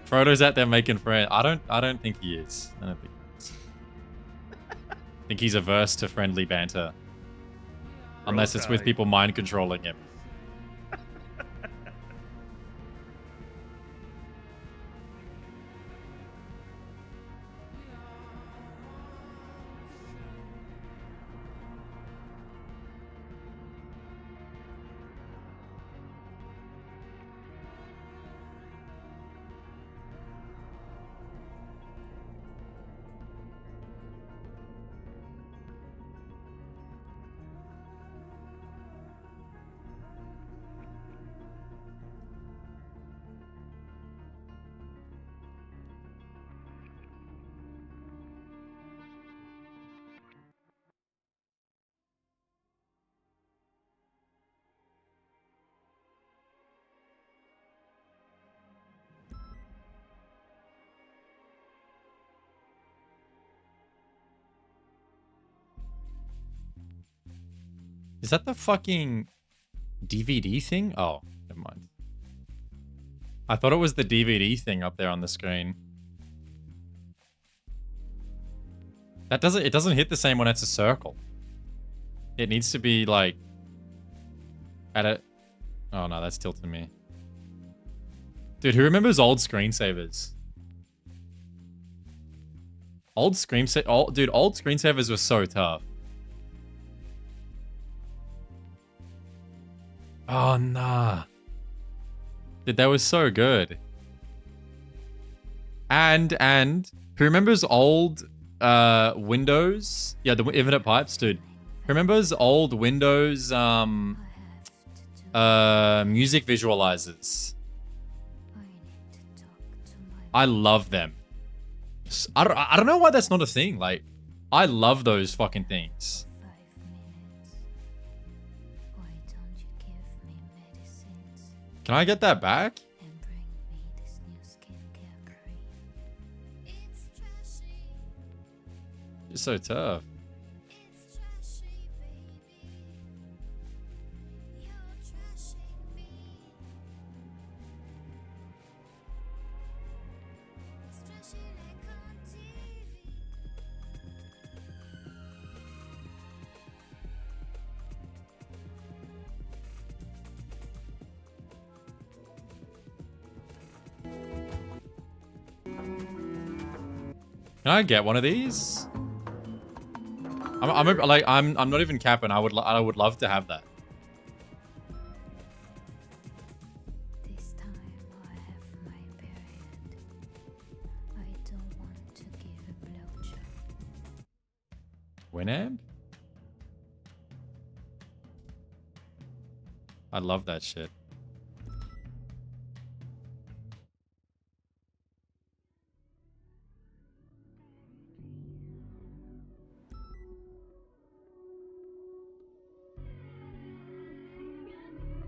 Frodo's out there making friends. I don't think he is. I don't think he is. I think he's averse to friendly banter. Unless it's with people mind controlling him. Is that the fucking DVD thing? Oh, never mind. I thought it was the DVD thing up there on the screen. It doesn't hit the same when it's a circle. It needs to be like at a... Oh no, that's tilting me. Dude, who remembers old screensavers? Old screensavers were so tough. Oh, nah. Dude, that was so good. And who remembers old Windows? Yeah, the Infinite Pipes, dude. Who remembers old Windows music visualizers? I love them. I don't know why that's not a thing. Like, I love those fucking things. Can I get that back? It's so tough. Can I get one of these? I'm not even capping. I would love to have that. This time I have my period. I don't want Winamp? I love that shit.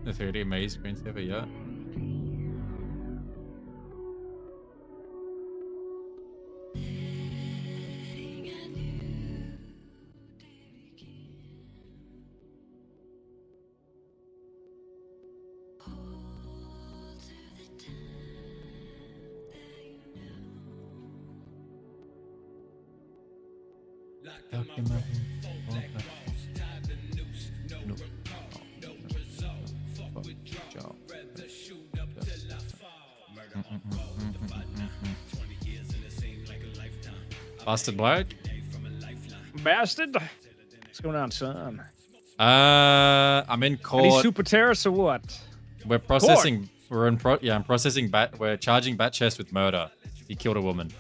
The 3D maze screensaver, yeah. Bastard bloke? Bastard? What's going on, son? I'm in Any court. super terrorists or what? We're processing. We're in I'm processing bat. We're charging bat chest with murder. He killed a woman.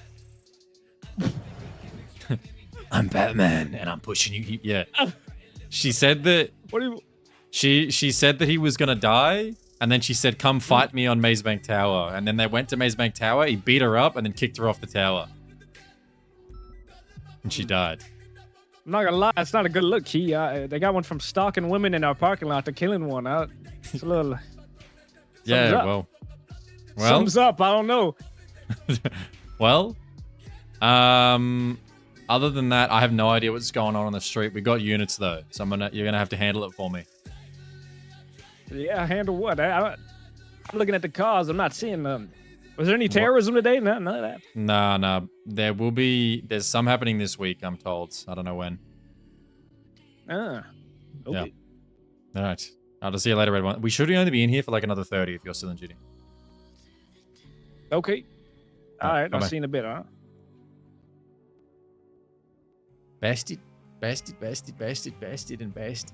I'm Batman and I'm pushing you. Yeah. She said that. What do you? She said that he was gonna die, and then she said, "Come fight me on Mazebank Tower." And then they went to Mazebank Tower. He beat her up and then kicked her off the tower, and she died. I'm not gonna lie, it's not a good look, Key. They got one from stalking women in our parking lot to killing one. It's a little. Yeah, well. well, Sums up. I don't know. well, other than that, I have no idea what's going on the street. We got units though, so you're gonna have to handle it for me. Yeah, handle what? I'm looking at the cars. I'm not seeing them. Was there any terrorism today? No, none of that. Nah. There's some happening this week, I'm told. I don't know when. Ah. Okay. Yeah. All right. I'll just see you later, Red One. We should only be in here for like another 30 if you're still in duty. Okay. All right. Bye-bye. I'll see you in a bit, huh? Bastard, and bastard.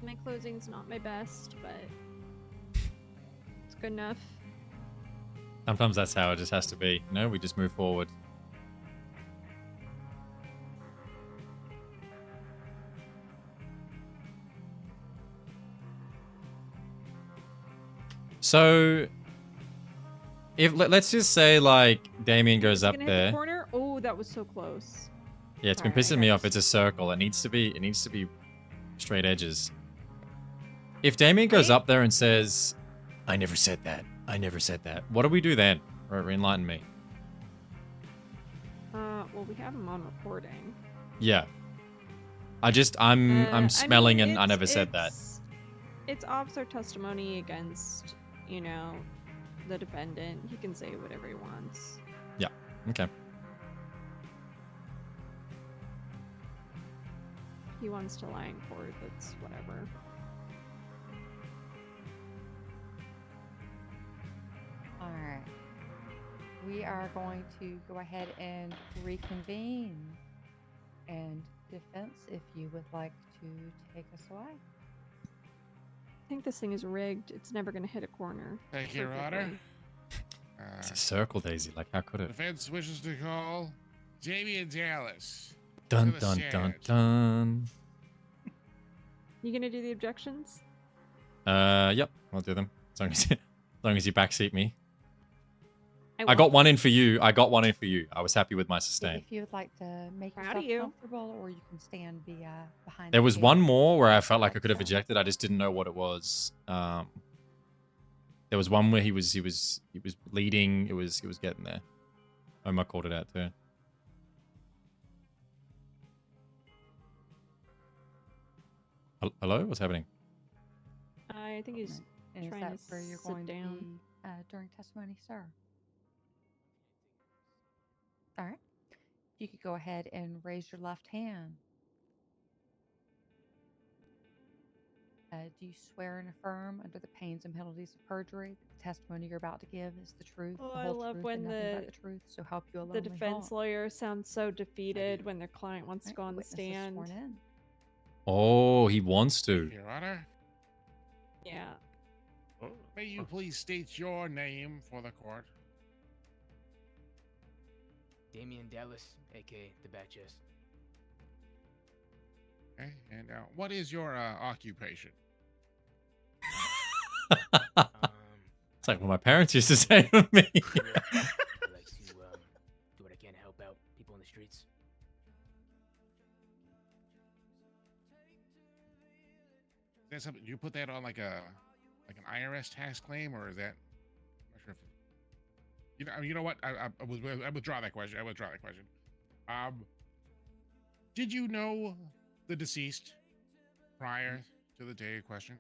My closing's not my best, but it's good enough. Sometimes that's how it just has to be. No, we just move forward. So, let's just say like Damien goes up Gonna hit there. the corner? Oh, that was so close. Yeah, it's been pissing me off. It's a circle. It needs to be straight edges. If Damien goes up there and says, "I never said that. I never said that." What do we do then? Or enlighten me. Well, we have him on recording. Yeah. I'm smelling and I never said that. It's officer testimony against, the defendant. He can say whatever he wants. Yeah. Okay. He wants to lie in court. That's whatever. All right. We are going to go ahead and reconvene. And defense, if you would like to take us away. I think this thing is rigged. It's never going to hit a corner. Thank you, Your Honor. It's a circle, Daisy. Like, how could it? Defense wishes to call Jamie and Dallas. Dun the dun dun stairs. dun. You gonna do the objections? Yep, I'll do them. As long as you backseat me. I will. got one in for you. I was happy with my If sustain. you would like to make Proud of yourself you. comfortable, or you can stand behind. There the was gate one more where I if felt you'd like I could have to. ejected. I just didn't know what it was. There was one where he was leading. He was getting there. Omar called it out too. Hello, what's happening? I think he's And is trying that to where you're sit going down. to be during testimony, sir? All right. You could go ahead and raise your left hand. Do you swear and affirm under the pains and penalties of perjury that the testimony you're about to give is the truth, Oh, the I whole love truth, when and nothing but the truth? So help you alone. The defense lawyer sounds so defeated when their client wants to go on the stand. Sworn in. Oh, he wants to. Your Honor, Yeah. may you please state your name for the court? Damian Dallas, aka the Batchest. Okay, and what is your occupation? It's like what my parents used to say to me. I like to do what I can to help out people in the streets. Is that something you put that on like an IRS tax claim, or is that? I'm not sure if you know what I withdraw that question. Did you know the deceased prior to the day in question?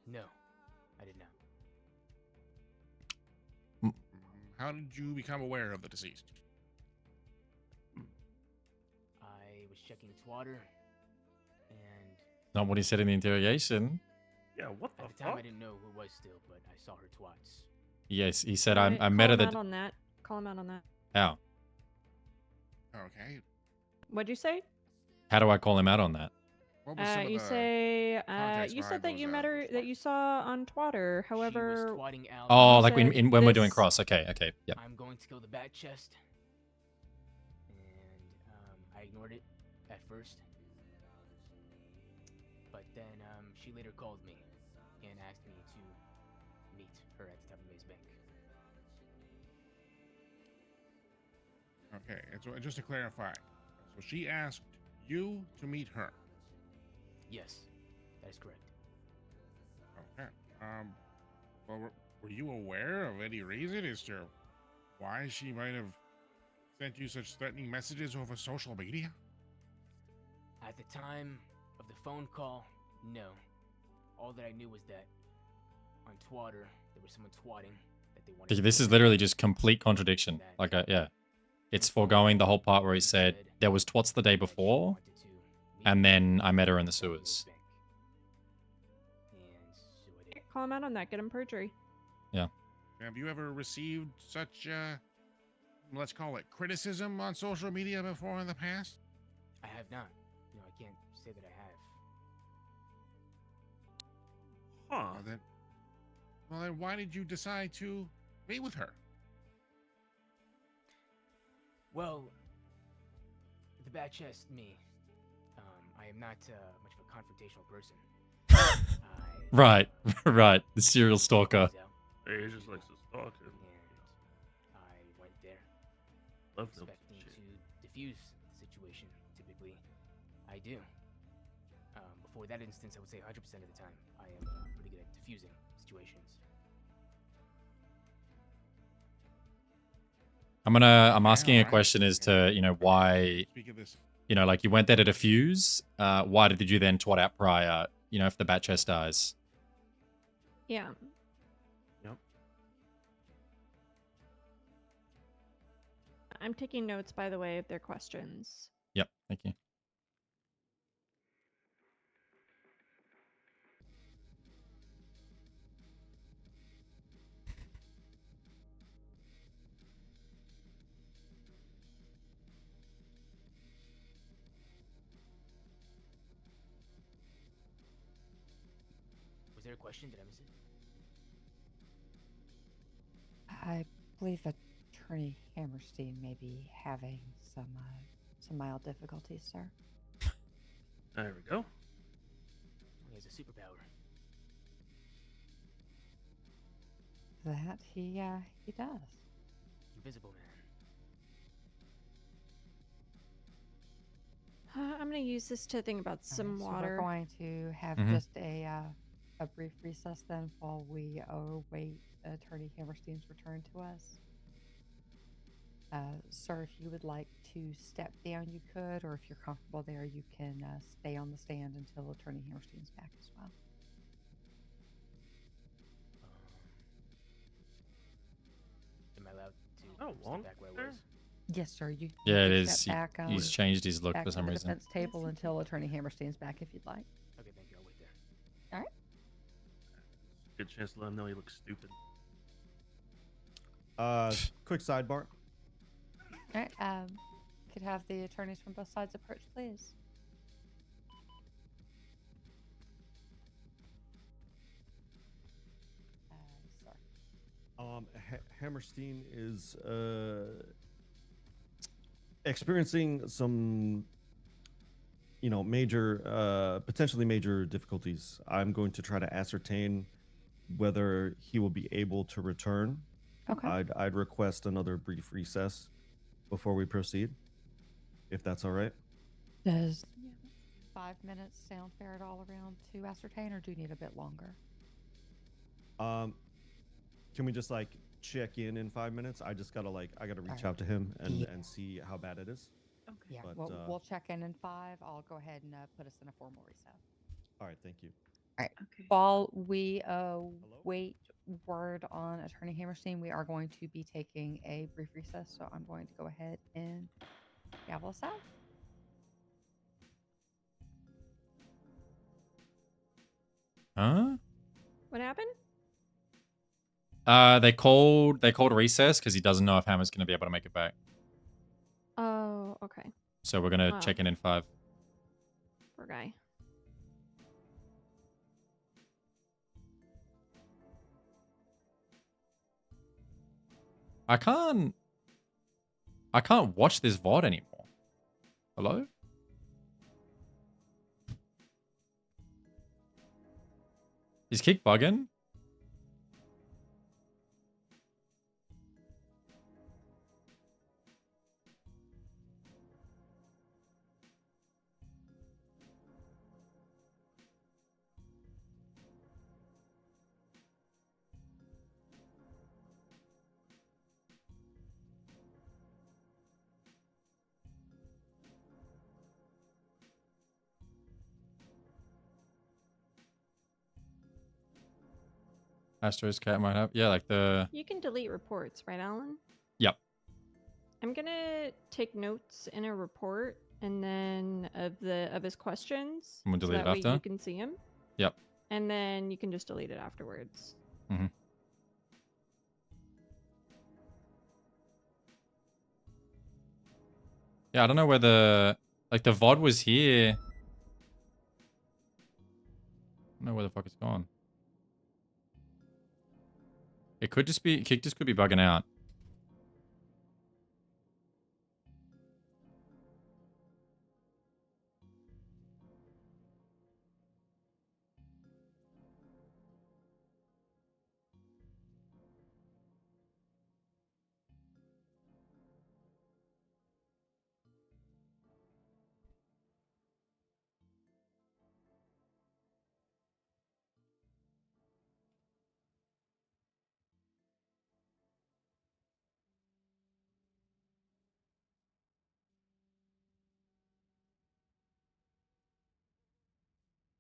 No, I did not. How did you become aware of the deceased? I was checking Twitter, and Not what he said in the interrogation. Yeah, what the at the time I didn't know who it was still, but I saw her twats. Yes, he said Alright, I met her Call him the out on that. Call him out on that. how? Okay. What'd you say? How do I call him out on that? What was some of You the say context you behind said that those, you met her that you saw on Twitter. However, twatting out. Oh, you like said when we're doing this- cross. Okay, yep. I'm going to kill the bat chest, and I ignored it at first, but then she later called me and asked me to meet her at the top of Maze Bank. Okay, and so just to clarify, so she asked you to meet her. Yes, that is correct. Okay. Well, were you aware of any reason as to why she might have sent you such threatening messages over social media? At the time of the phone call, no. All that I knew was that on Twitter there was someone twatting that they wanted. This is literally just complete contradiction. Like, yeah. It's foregoing the whole part where he said there was twats the day before, and then I met her in the sewers. call him out on that. Get him perjury. Yeah. Have you ever received such, let's call it criticism on social media before in the past? I have not. No, I can't say that I have. Huh. Well, then why did you decide to meet with her? Well, the bad chest, me. I am not much of a confrontational person. Right, right. The serial stalker. Hey, he just likes to stalk him. And I went there, Love them expecting shit. to diffuse the situation. Typically, I do. Before that instance, I would say 100% of the time, I am pretty good at diffusing situations. I'm asking a question as to, why, Speak of this. like you went there to defuse. Why did you then twat out prior, if the bat chest dies? Yeah. Yep. I'm taking notes, by the way, of their questions. Yep, thank you. Was there a question? Did I miss it? I believe Attorney Hammerstein may be having some some mild difficulties, sir. There we go. He has a superpower. That he does. Invisible Man. I'm gonna use this to think about some So water. we're going to have Mhm. just a brief recess then while we await Attorney Hammerstein's return to us. Sir, if you would like to step down, you could, or if you're comfortable there, you can stay on the stand until Attorney Hammerstein's back as well. Am I allowed to long step back where I there? was? Yes, sir. You Yeah, it can is. step back, He's changed his look back for to some the reason. defense table until Attorney Hammerstein's back if you'd like. Okay, thank you. I'll wait there. All right. Good chance to let him know he looks stupid. Quick sidebar. All right. Could have the attorneys from both sides approach, please. Sir. Hammerstein is experiencing some, major, potentially major difficulties. I'm going to try to ascertain whether he will be able to return. Okay. I'd request another brief recess before we proceed, if that's all right. Does 5 minutes sound fair at all around to ascertain, or do you need a bit longer? Can we just check in 5 minutes? I just gotta I gotta reach out to him and see how bad it is. Okay. Yeah. But, We'll check in 5. I'll go ahead and put us in a formal recess. All right, thank you. All right. Okay. While we wait word on Attorney Hammerstein, we are going to be taking a brief recess. So I'm going to go ahead and gavel us out. Huh? What happened? They called recess because he doesn't know if Hammer's gonna be able to make it back. Oh, okay. So we're gonna Wow. check in 5. Poor guy. I can't watch this VOD anymore. Hello? Is Kick bugging? Astro's cat might have. Yeah, like the. You can delete reports, right, Alan? Yep. I'm gonna take notes in a report, and then of his questions. And we'll delete so it that after? way you can see him. Yep. And then you can just delete it afterwards. Mm-hmm. Yeah, I don't know whether the VOD was here. I don't know where the fuck it's gone. It could just be Kick just could be bugging out.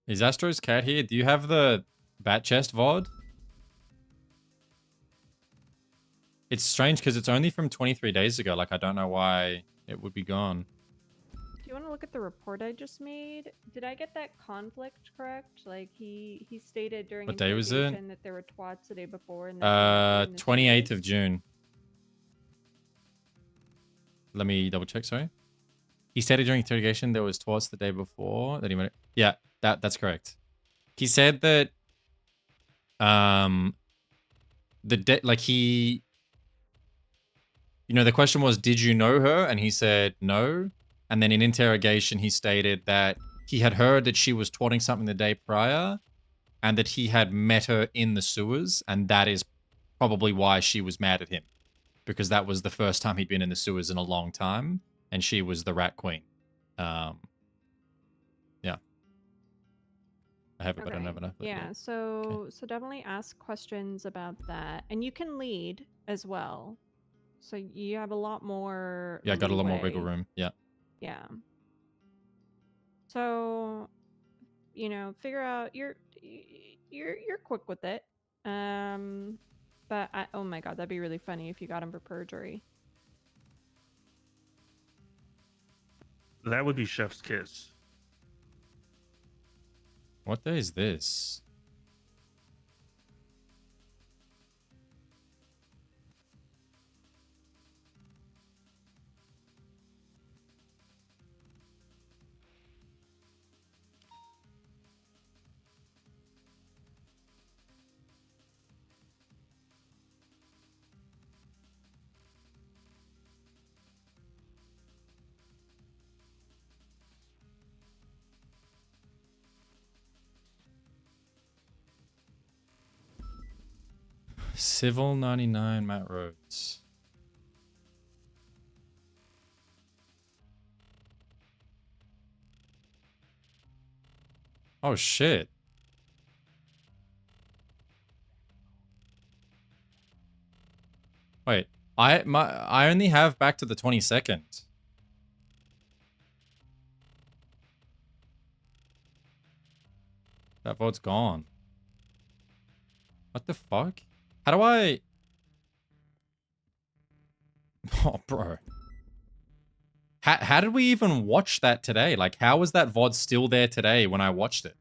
Is Astro's cat here? Do you have the bat chest VOD? It's strange because it's only from 23 days ago. Like, I don't know why it would be gone. Do you want to look at the report I just made? Did I get that conflict correct? Like he stated during What day was it? interrogation that there were twats the day before. And then 28th of June. Let me double check, sorry. He stated during interrogation there was twats the day before that he went. Yeah, that's correct. He said that the question was, did you know her? And he said no. And then in interrogation, he stated that he had heard that she was twatting something the day prior and that he had met her in the sewers. And that is probably why she was mad at him, because that was the first time he'd been in the sewers in a long time. And she was the rat queen. Yeah. I have it, but I never know. Yeah, so definitely ask questions about that. And you can lead as well. So you have a lot more Yeah, I got a lot more wiggle leeway. room. Yeah. Yeah. So, you know, figure out you're quick with it. But oh my god, that'd be really funny if you got him for perjury. That would be Chef's Kiss. What day is this? Civil 99 Matt Rhodes. Oh shit. Wait, I only have back to the 22nd. That vote's gone. What the fuck? How do I... Oh, bro. How did we even watch that today? Like, how was that VOD still there today when I watched it?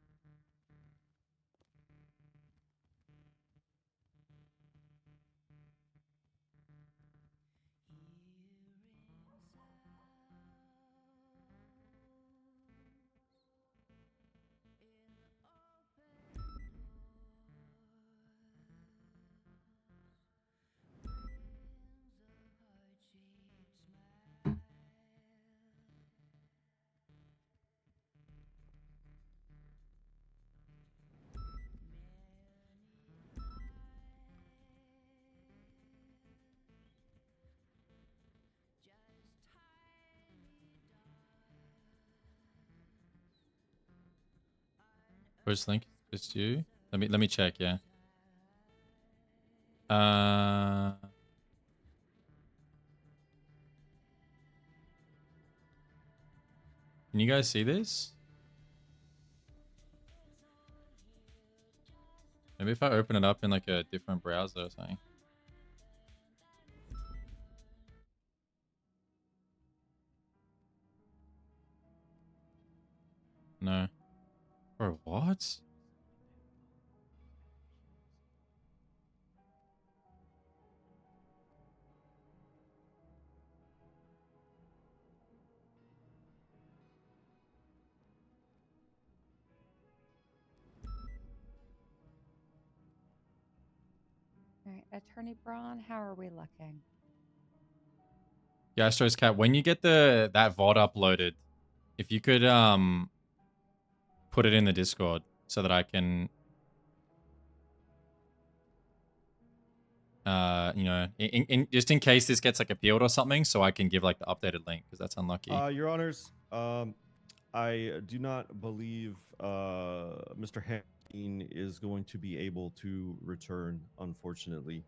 First link, just you. Let me check. Yeah. Can you guys see this? Maybe if I open it up in like a different browser or something. No. Bro, what? All right, Attorney Braun, how are we looking? Yeah, Astro's Cat, when you get that VOD uploaded, if you could put it in the Discord so that I can you know, just in case this gets like appealed or something, so I can give like the updated link, because that's unlucky. Your Honors, I do not believe Mr. Hamilton is going to be able to return, unfortunately.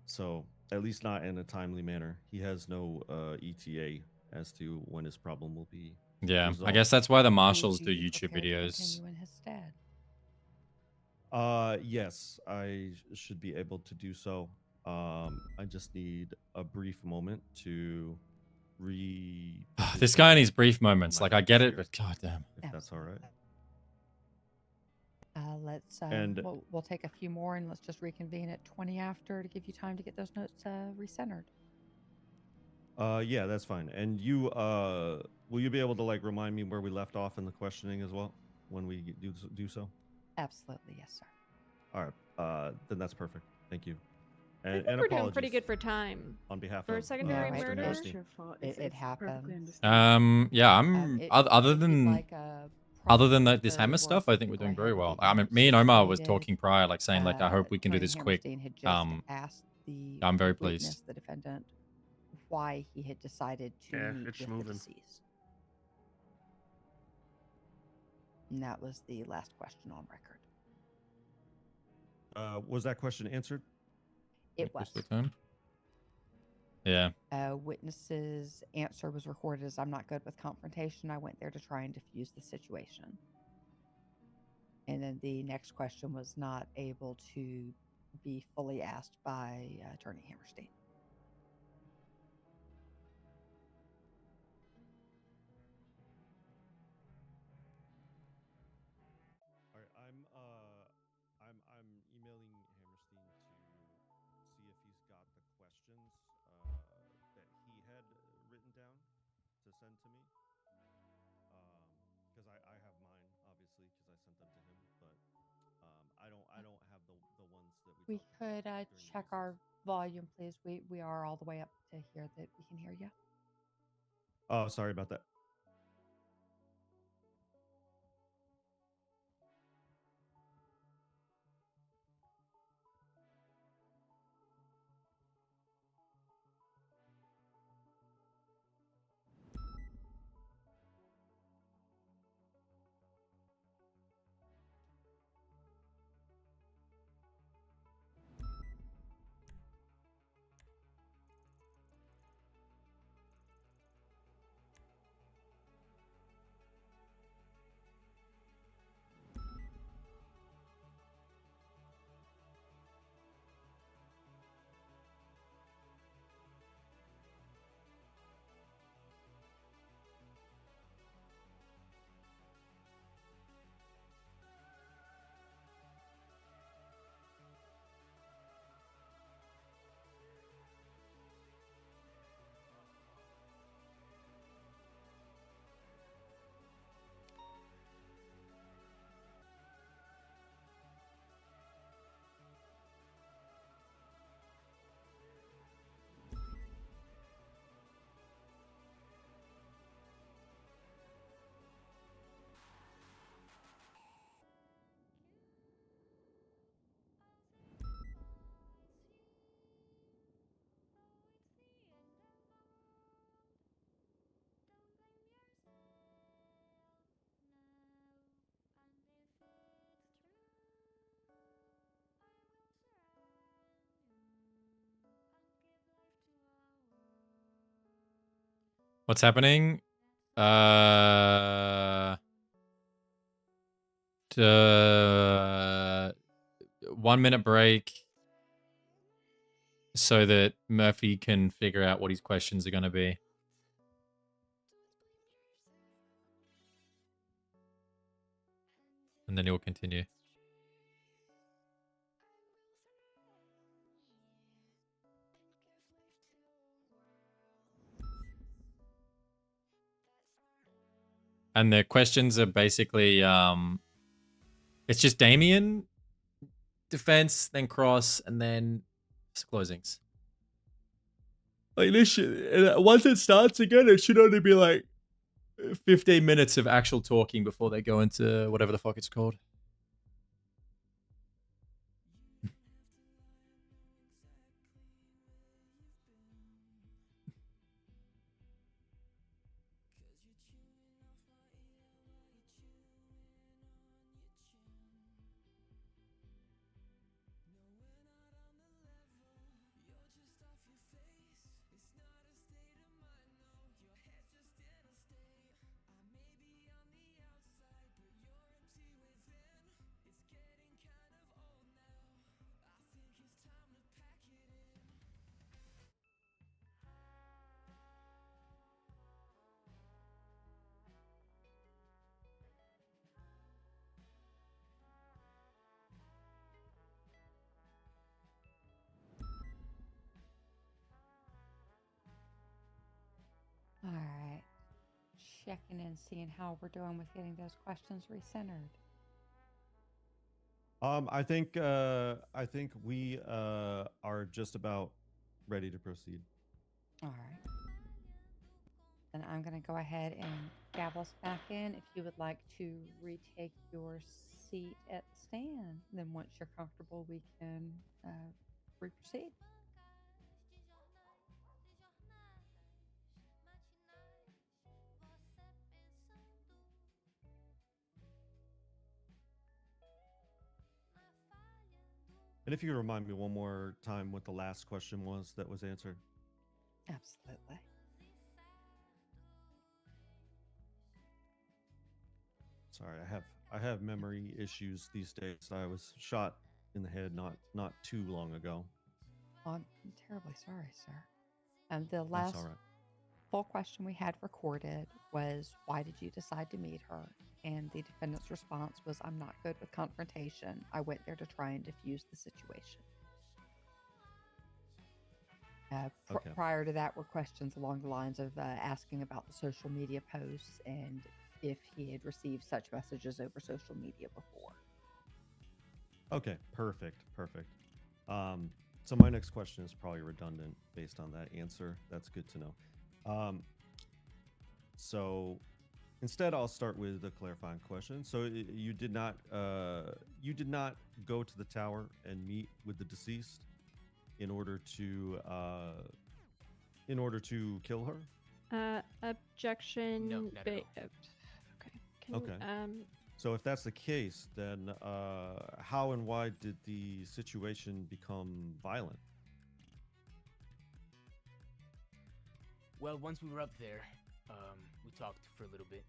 So at least not in a timely manner. He has no ETA as to when his problem will be. Yeah, resolved. I guess that's why the marshals do YouTube videos. In his stead. Yes, I should be able to do so. I just need a brief moment to This guy needs brief moments. Like, I get it, but goddamn. If that's all right. Let's And- we'll take a few more and let's just reconvene at 20 after to give you time to get those notes recentered. Yeah, that's fine. And you, will you be able to like remind me where we left off in the questioning as well when we do so? Absolutely, yes, sir. All right. Then that's perfect. Thank you. And, I think and we're doing apologies pretty good for time. on behalf For of secondary No, Mr. murder. Hammerstein. your fault. It happens. Yeah, I'm other it'd be than like a other than probably this very hammer worth stuff, I it think to we're go doing ahead very and well. get I you mean, me and Omar was situated. talking prior, like saying like I hope we can do Attorney this quick. Hammerstein had just asked the I'm very witness, pleased. the defendant, why he had decided to Yeah, meet it's with the moving. deceased. And that was the last question on record. Was that question answered? It was. Yeah. Witness's answer was recorded as I'm not good with confrontation. I went there to try and diffuse the situation. And then the next question was not able to be fully asked by Attorney Hammerstein. All right, I'm emailing Hammerstein to see if he's got the questions that he had written down to send to me. Because I have mine obviously because I sent them to him, but I don't have the ones that We talked could about during check our volume, please. We are all the way up to here that we can hear you. Oh, sorry about that. What's happening? 1 minute break so that Murphy can figure out what his questions are going to be. And then he'll continue. And the questions are basically, it's just Damien, defense, then cross, and then closings. Like this shit, once it starts again, it should only be like 15 minutes of actual talking before they go into whatever the fuck it's called. All right. Checking in, seeing how we're doing with getting those questions recentered. I think we are just about ready to proceed. All right. Then I'm going to go ahead and gavel us back in. If you would like to retake your seat at the stand, then once you're comfortable, we can proceed. And if you could remind me one more time what the last question was that was answered. Absolutely. Sorry, I have memory issues these days. I was shot in the head not too long ago. Oh, I'm terribly sorry, sir. The That's last all right. full question we had recorded was, why did you decide to meet her? And the defendant's response was, I'm not good with confrontation. I went there to try and diffuse the situation. Okay. Prior to that were questions along the lines of asking about the social media posts and if he had received such messages over social media before. Okay, perfect. So my next question is probably redundant based on that answer. That's good to know. So instead, I'll start with a clarifying question. So you did not go to the tower and meet with the deceased in order to kill her? No, Objection. not at all. Okay. Okay. So if that's the case, then how and why did the situation become violent? Well, once we were up there, we talked for a little bit,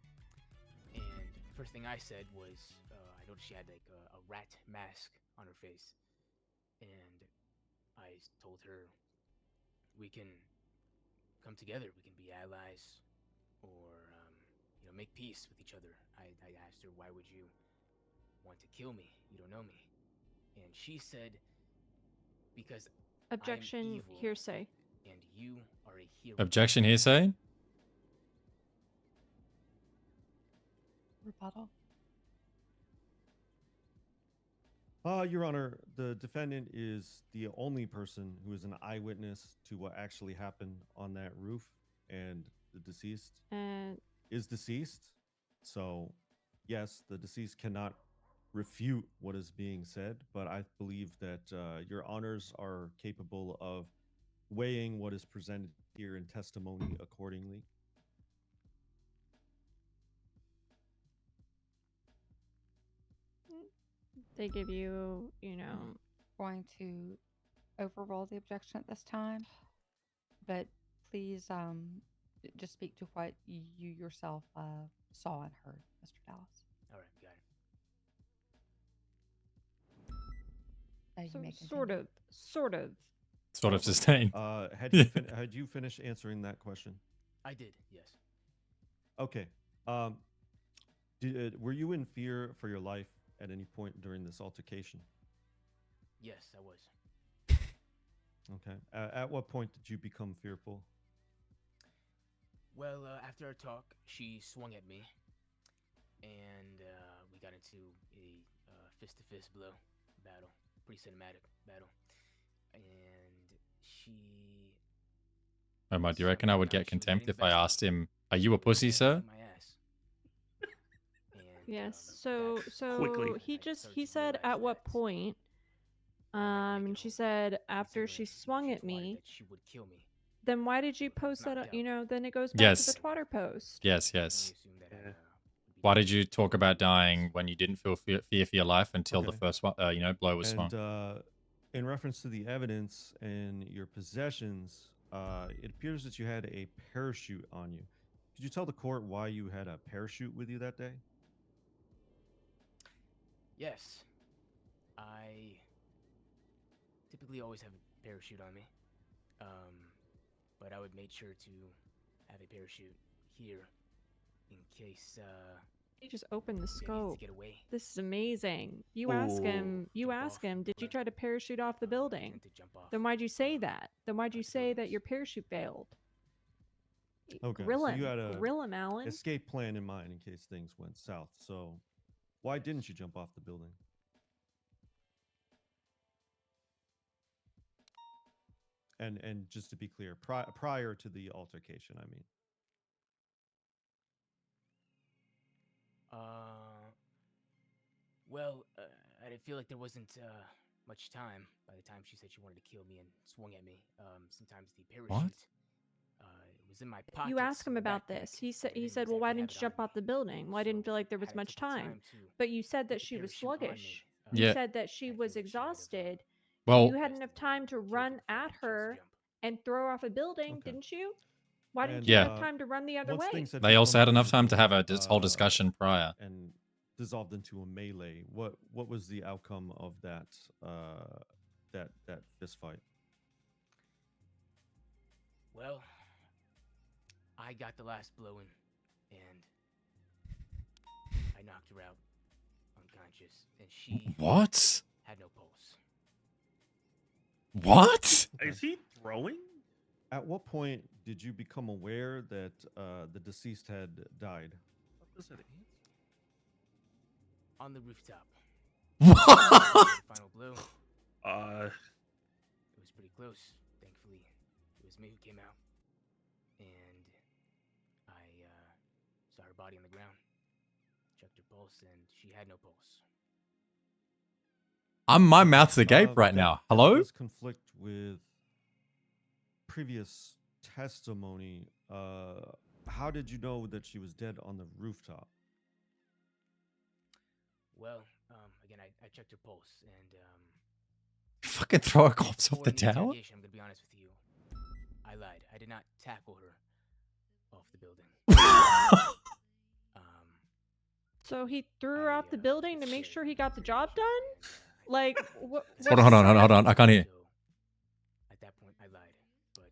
and the first thing I said was, I noticed she had like a rat mask on her face, and I told her we can come together, we can be allies, or make peace with each other. I asked her, why would you want to kill me? You don't know me. And she said, because Objection. I am evil, Hearsay. and you are a hero. Objection hearsay? Rebuttal. Your Honor, the defendant is the only person who is an eyewitness to what actually happened on that roof, and the deceased is deceased. So, yes, the deceased cannot refute what is being said, but I believe that Your Honors are capable of weighing what is presented here in testimony accordingly. They give you, Going to overrule the objection at this time, but please just speak to what you yourself saw and heard, Mr. Dallas. All right, got it. So You may sort of. Sort of sustained. Had you finished answering that question? I did, yes. Okay. Were you in fear for your life at any point during this altercation? Yes, I was. Okay. At what point did you become fearful? Well, after our talk, she swung at me, and we got into a fist-to-fist blow battle. Pretty cinematic battle. And she... Oh my, do you reckon I would get contempt if I asked him, are you a pussy, sir? my ass. Yes. So Quickly. he said at what point? And she said after she swung at me. That she would kill me. Then why did you post that? Then it goes back Yes. to the Twitter post. Yes. Why did you talk about dying when you didn't feel fear for your life until the first one, blow was swung? And in reference to the evidence and your possessions, it appears that you had a parachute on you. Could you tell the court why you had a parachute with you that day? Yes. I typically always have a parachute on me. But I would make sure to have a parachute here in case He just opened the needs to scope. get away. This is amazing. You ask him, did you try to parachute off the building? To jump off. Then why'd you say that? Then why'd you say that your parachute failed? Okay, Grill so him. you had a Grill him, Alan. escape plan in mind in case things went south. So why didn't you jump off the building? And just to be clear, prior to the altercation, I mean. Well, I didn't feel like there wasn't much time by the time she said she wanted to kill me and swung at me. Sometimes the parachute was in my pocket. You ask him about this. He said, well, why didn't you jump off the building? Well, I didn't feel like there was much time. But you said that she was sluggish. You Yeah. said that she was exhausted. Well, You had enough time to run at her and throw her off a building, didn't you? Why didn't you have time to run the other way? They also had enough time to have a whole discussion prior. And dissolved into a melee. What was the outcome of that that fist fight? Well, I got the last blow in, and I knocked her out unconscious, and she What? had no pulse. What? Is he throwing? At what point did you become aware that the deceased had died? What was it? On the rooftop. What? Final blow. Uh. It was pretty close. Thankfully, it was me who came out, and I saw her body on the ground. Checked her pulse, and she had no pulse. My mouth's agape right now. Hello? Does conflict with previous testimony. How did you know that she was dead on the rooftop? Well, again, I checked her pulse, and Fucking throw a corpse off the tower? I'm gonna be honest with you. I lied. I did not tackle her off the building. So he threw her off the building to make sure he got the job done? Like, what? Hold on. I can't hear. So, at that point, I lied. But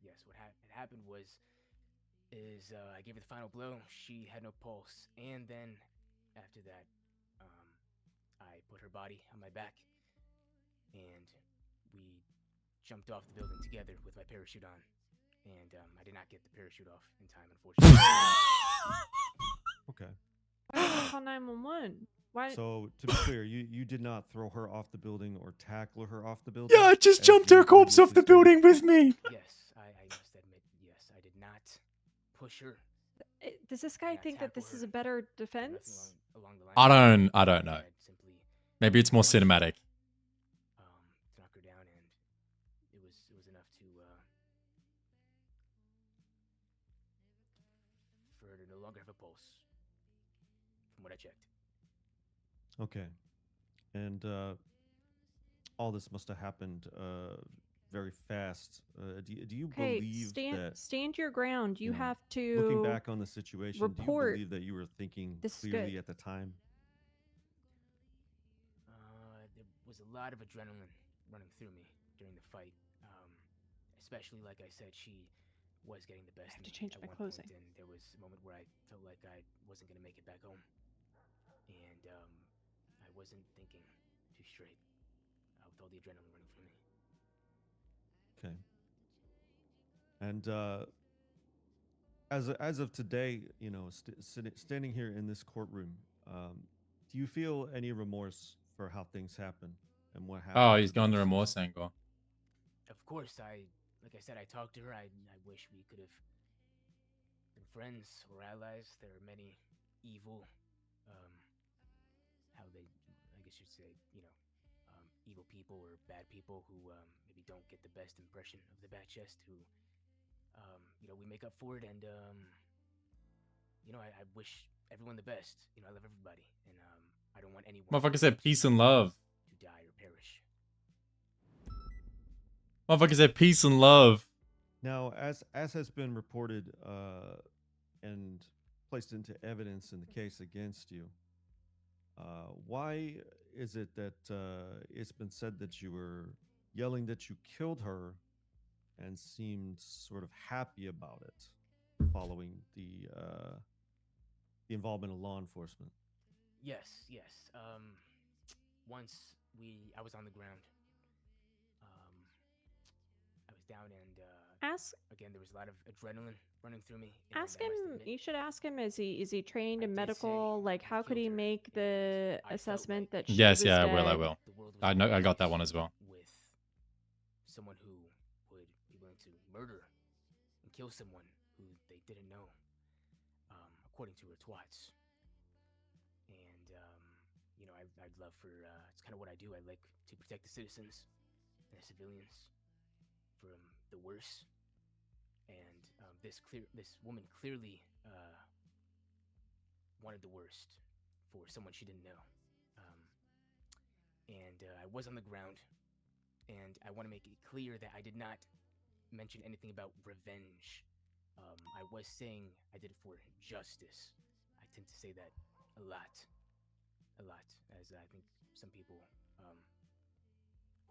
yes, what happened was, I gave her the final blow. She had no pulse, and then after that, I put her body on my back, and we jumped off the building together with my parachute on. And I did not get the parachute off in time, unfortunately. Okay. Why did you call 911? Why? So to be clear, you did not throw her off the building or tackle her off the building? Yeah, I just jumped her corpse off the building with me. Yes, I must admit, yes, I did not push her. Does this guy think that this is a better defense? I don't know. Maybe it's more cinematic. To knock her down, and it was enough to for her to no longer have a pulse, from what I checked. Okay. And all this must have happened very fast. Do you believe that... stand your ground. You have to... Looking back on the situation, do you believe that you were thinking clearly at the time? There was a lot of adrenaline running through me during the fight. Especially, like I said, she was getting the best. I have to change my clothing. And there was a moment where I felt like I wasn't going to make it back home. And I wasn't thinking too straight with all the adrenaline running through me. Okay. And as of today, you know, standing here in this courtroom, do you feel any remorse for how things happened and what happened? Oh, he's gone the remorse angle. Of course, like I said, I talked to her. I wish we could have been friends or allies. There are many evil, I guess you'd say, evil people or bad people who maybe don't get the best impression of the Bat Chest, who, we make up for it, and, I wish everyone the best. I love everybody, and I don't want anyone... Motherfucker said peace and love. ...to die or perish. Motherfucker said peace and love. Now, as has been reported and placed into evidence in the case against you, why is it that it's been said that you were yelling that you killed her and seemed sort of happy about it following the involvement of law enforcement? Yes. Once I was on the ground. I was down, and again, there was a lot of adrenaline running through me. Ask him. You should ask him. Is he trained in medical? Like, how could he make the assessment that she was Yes, yeah, dead? I will. I know. I got that one as well. With someone who murder and kill someone who they didn't know, according to her twats. And you know, I'd love for it's kind of what I do. I like to protect the citizens and the civilians from the worst. And this woman clearly wanted the worst for someone she didn't know. And I was on the ground, and I want to make it clear that I did not mention anything about revenge. I was saying I did it for justice. I tend to say that a lot, as I think some people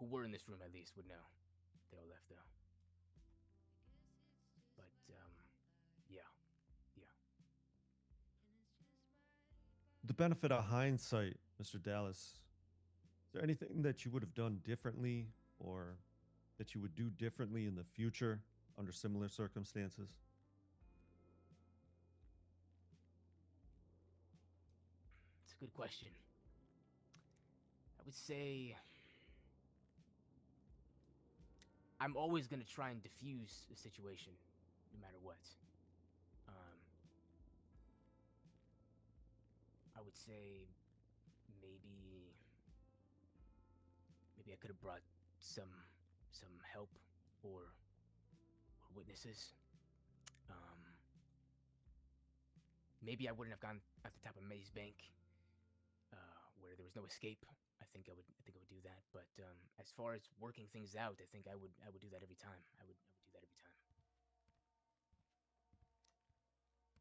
who were in this room at least would know. They all left though. But yeah. The benefit of hindsight, Mr. Dallas. Is there anything that you would have done differently, or that you would do differently in the future under similar circumstances? It's a good question. I would say I'm always going to try and diffuse a situation, no matter what. I would say maybe I could have brought some help or witnesses. Maybe I wouldn't have gone at the top of Maze Bank, where there was no escape. I think I would do that. But as far as working things out, I think I would do that every time. I would do that every time.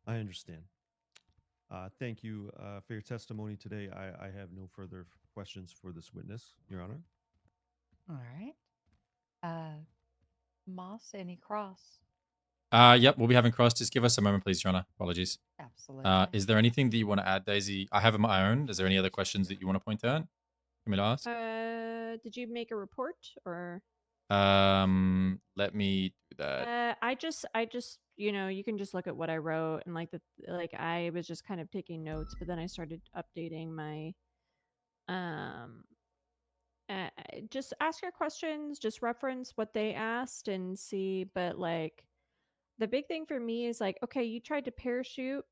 I understand. Thank you for your testimony today. I have no further questions for this witness, Your Honor. All right. Moss, any cross? Yep, we'll be having cross. Just give us a moment, please, Your Honor. Apologies. Absolutely. Is there anything that you want to add, Daisy? I have my own. Is there any other questions that you want to point out? Can we ask? Did you make a report or? Let me do that. I just, you know, you can just look at what I wrote and like I was just kind of taking notes, but then I started updating my, just ask your questions, just reference what they asked and see. But like, the big thing for me is like, okay, you tried to parachute.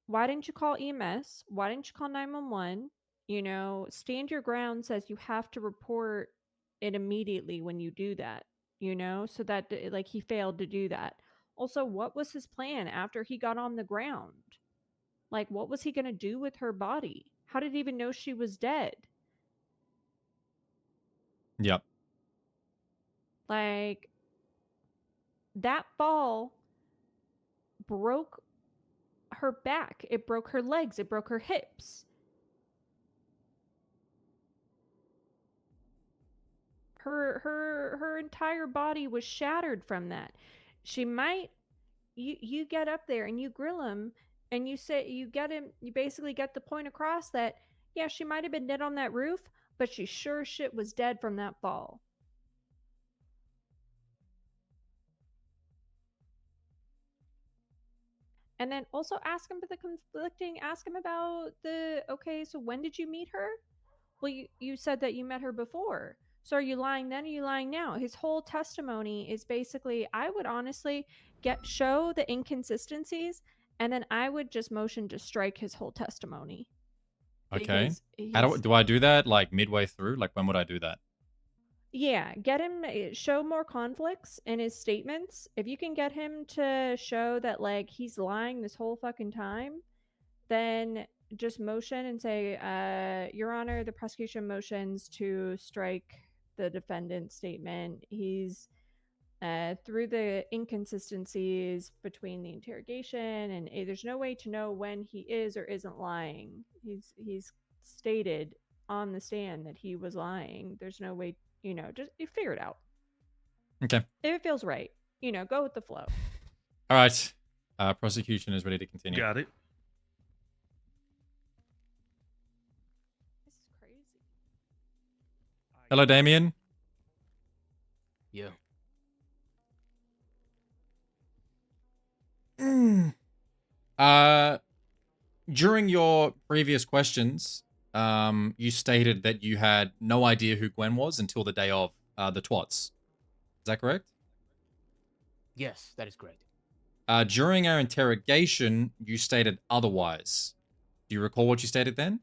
Why didn't you call EMS? Why didn't you call 911? You know, stand your ground says you have to report it immediately when you do that, you know, so that like he failed to do that. Also, what was his plan after he got on the ground? Like, what was he going to do with her body? How did he even know she was dead? Yep. Like, that fall broke her back, it broke her legs, it broke her hips. Her entire body was shattered from that. She might, you get up there and you grill him and you say, you basically get the point across that yeah, she might have been dead on that roof, but she sure shit was dead from that fall. And then also ask him about okay, so when did you meet her? Well, you said that you met her before. So are you lying then or are you lying now? His whole testimony is basically, I would honestly show the inconsistencies, and then I would just motion to strike his whole testimony. Okay. How do I do that? Like midway through? Like when would I do that? Yeah, get him show more conflicts in his statements. If you can get him to show that like he's lying this whole fucking time, then just motion and say, Your Honor, the prosecution motions to strike the defendant's statement. He's through the inconsistencies between the interrogation, and there's no way to know when he is or isn't lying. He's stated on the stand that he was lying. There's no way, you know, just you figure it out. Okay. If it feels right, you know, go with the flow. All right. Prosecution is ready to continue. Got it. This is crazy. Hello, Damien. Yeah. During your previous questions, you stated that you had no idea who Gwen was until the day of the twats. Is that correct? Yes, that is correct. During our interrogation, you stated otherwise. Do you recall what you stated then?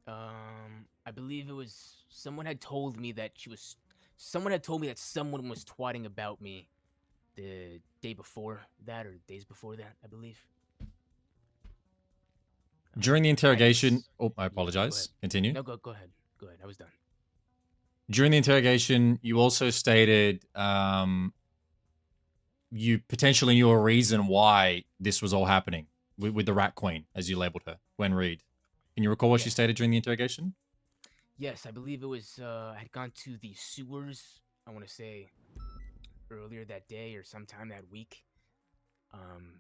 I believe it was someone had told me that someone had told me that someone was twatting about me the day before that or days before that, I believe. During the interrogation, oh, I apologize. Continue. No, go ahead. Go ahead. I was done. During the interrogation, you also stated you potentially knew a reason why this was all happening with the Rat Queen, as you labeled her, Gwen Reed. Can you recall what you stated during the interrogation? Yes, I believe it was. I had gone to the sewers. I want to say earlier that day or sometime that week.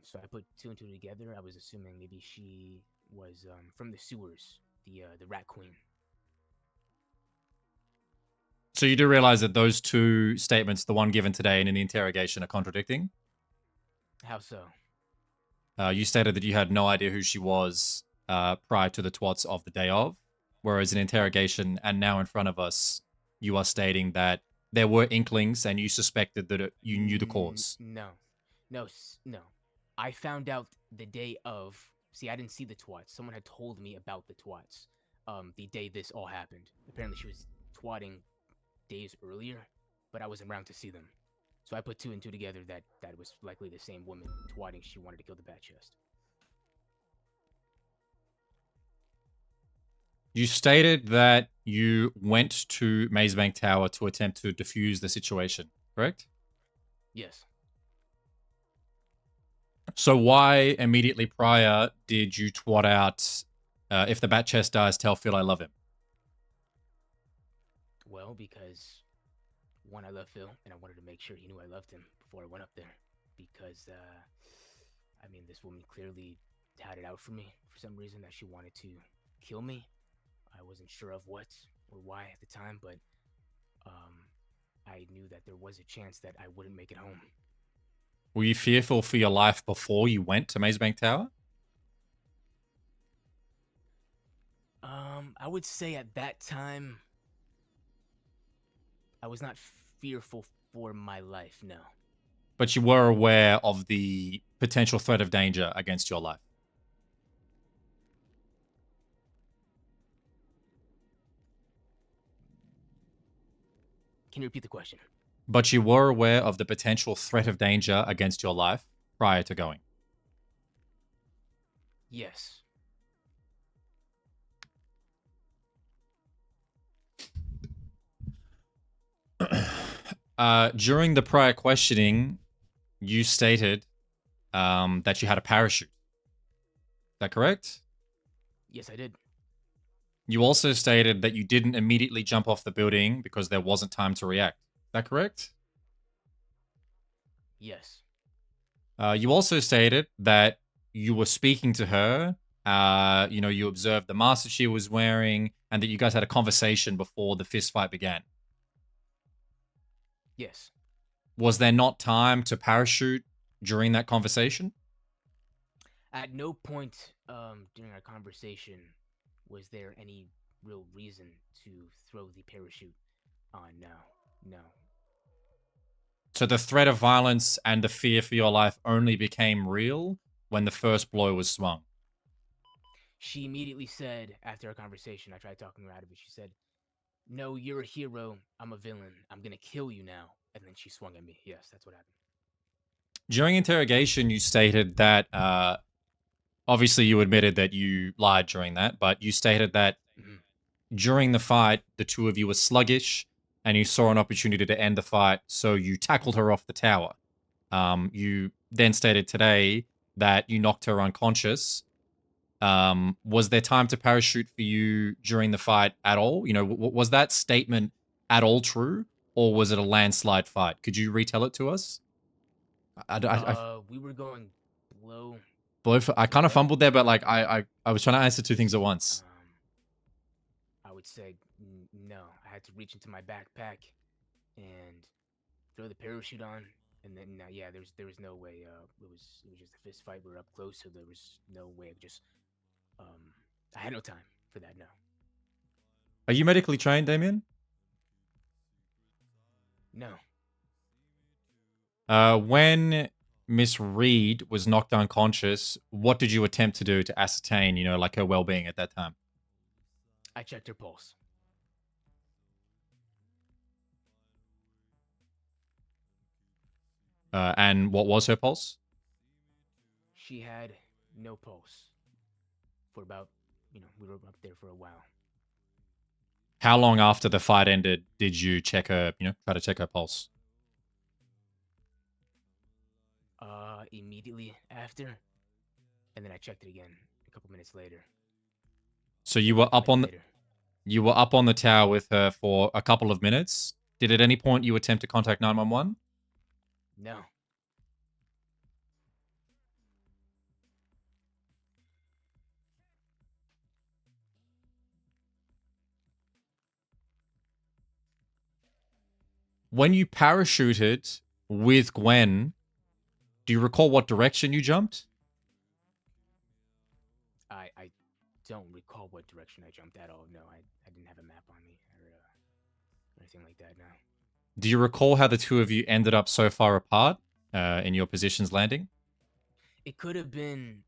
So I put two and two together. I was assuming maybe she was from the sewers, the Rat Queen. So you do realize that those two statements, the one given today and in the interrogation, are contradicting? How so? You stated that you had no idea who she was prior to the twats of the day of, whereas in interrogation and now in front of us, you are stating that there were inklings and you suspected that you knew the cause. No. I found out the day of. See, I didn't see the twats. Someone had told me about the twats. The day this all happened. Apparently, she was twatting days earlier, but I wasn't around to see them. So I put two and two together that was likely the same woman twatting. She wanted to kill the Bat Chest. You stated that you went to Mazebank Tower to attempt to defuse the situation, correct? Yes. So why immediately prior did you twat out, if the Bat Chest dies, tell Phil I love him? Well, because one, I love Phil, and I wanted to make sure he knew I loved him before I went up there. Because, I mean, this woman clearly had it out for me for some reason that she wanted to kill me. I wasn't sure of what or why at the time, but I knew that there was a chance that I wouldn't make it home. Were you fearful for your life before you went to Mazebank Tower? I would say at that time, I was not fearful for my life, no. But you were aware of the potential threat of danger against your life. Can you repeat the question? But you were aware of the potential threat of danger against your life prior to going. Yes. During the prior questioning, you stated that you had a parachute. Is that correct? Yes, I did. You also stated that you didn't immediately jump off the building because there wasn't time to react. Is that correct? Yes. You also stated that you were speaking to her. You observed the mask that she was wearing, and that you guys had a conversation before the fist fight began. Yes. Was there not time to parachute during that conversation? At no point during our conversation was there any real reason to throw the parachute on. No. So the threat of violence and the fear for your life only became real when the first blow was swung. She immediately said, after our conversation, I tried talking her out of it, she said, "No, you're a hero. I'm a villain. I'm gonna kill you now." And then she swung at me. Yes, that's what happened. During interrogation, you stated that, obviously you admitted that you lied during that, but you stated that during the fight, the two of you were sluggish and you saw an opportunity to end the fight, so you tackled her off the tower. You then stated today that you knocked her unconscious. Was there time to parachute for you during the fight at all? Was that statement at all true, or was it a landslide fight? Could you retell it to us? We were going blow. I kind of fumbled there, but I was trying to answer two things at once. I would say no. I had to reach into my backpack and throw the parachute on, and then there was no way. It was just a fist fight. We were up close, so there was no way of just. I had no time for that. No. Are you medically trained, Damien? No. When Miss Reed was knocked unconscious, what did you attempt to do to ascertain, like her well-being at that time? I checked her pulse. And what was her pulse? She had no pulse for about, we were up there for a while. How long after the fight ended did you check her, try to check her pulse? Immediately after, and then I checked it again a couple minutes later. So you were up on the tower with her for a couple of minutes. Did at any point you attempt to contact 911? No. When you parachuted with Gwen, do you recall what direction you jumped? I don't recall what direction I jumped at all. No, I didn't have a map on me or anything like that. No. Do you recall how the two of you ended up so far apart in your positions landing? It could have been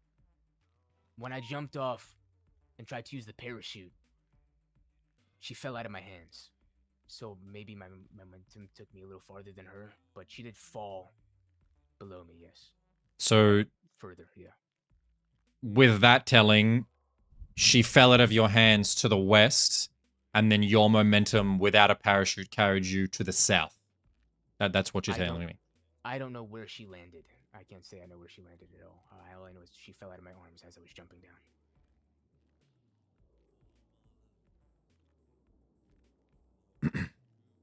when I jumped off and tried to use the parachute. She fell out of my hands. So maybe my momentum took me a little farther than her, but she did fall below me, yes. So Further, yeah. with that telling, she fell out of your hands to the west, and then your momentum without a parachute carried you to the south. That's what you're telling me. I don't know where she landed. I can't say I know where she landed at all. All I know is she fell out of my arms as I was jumping down.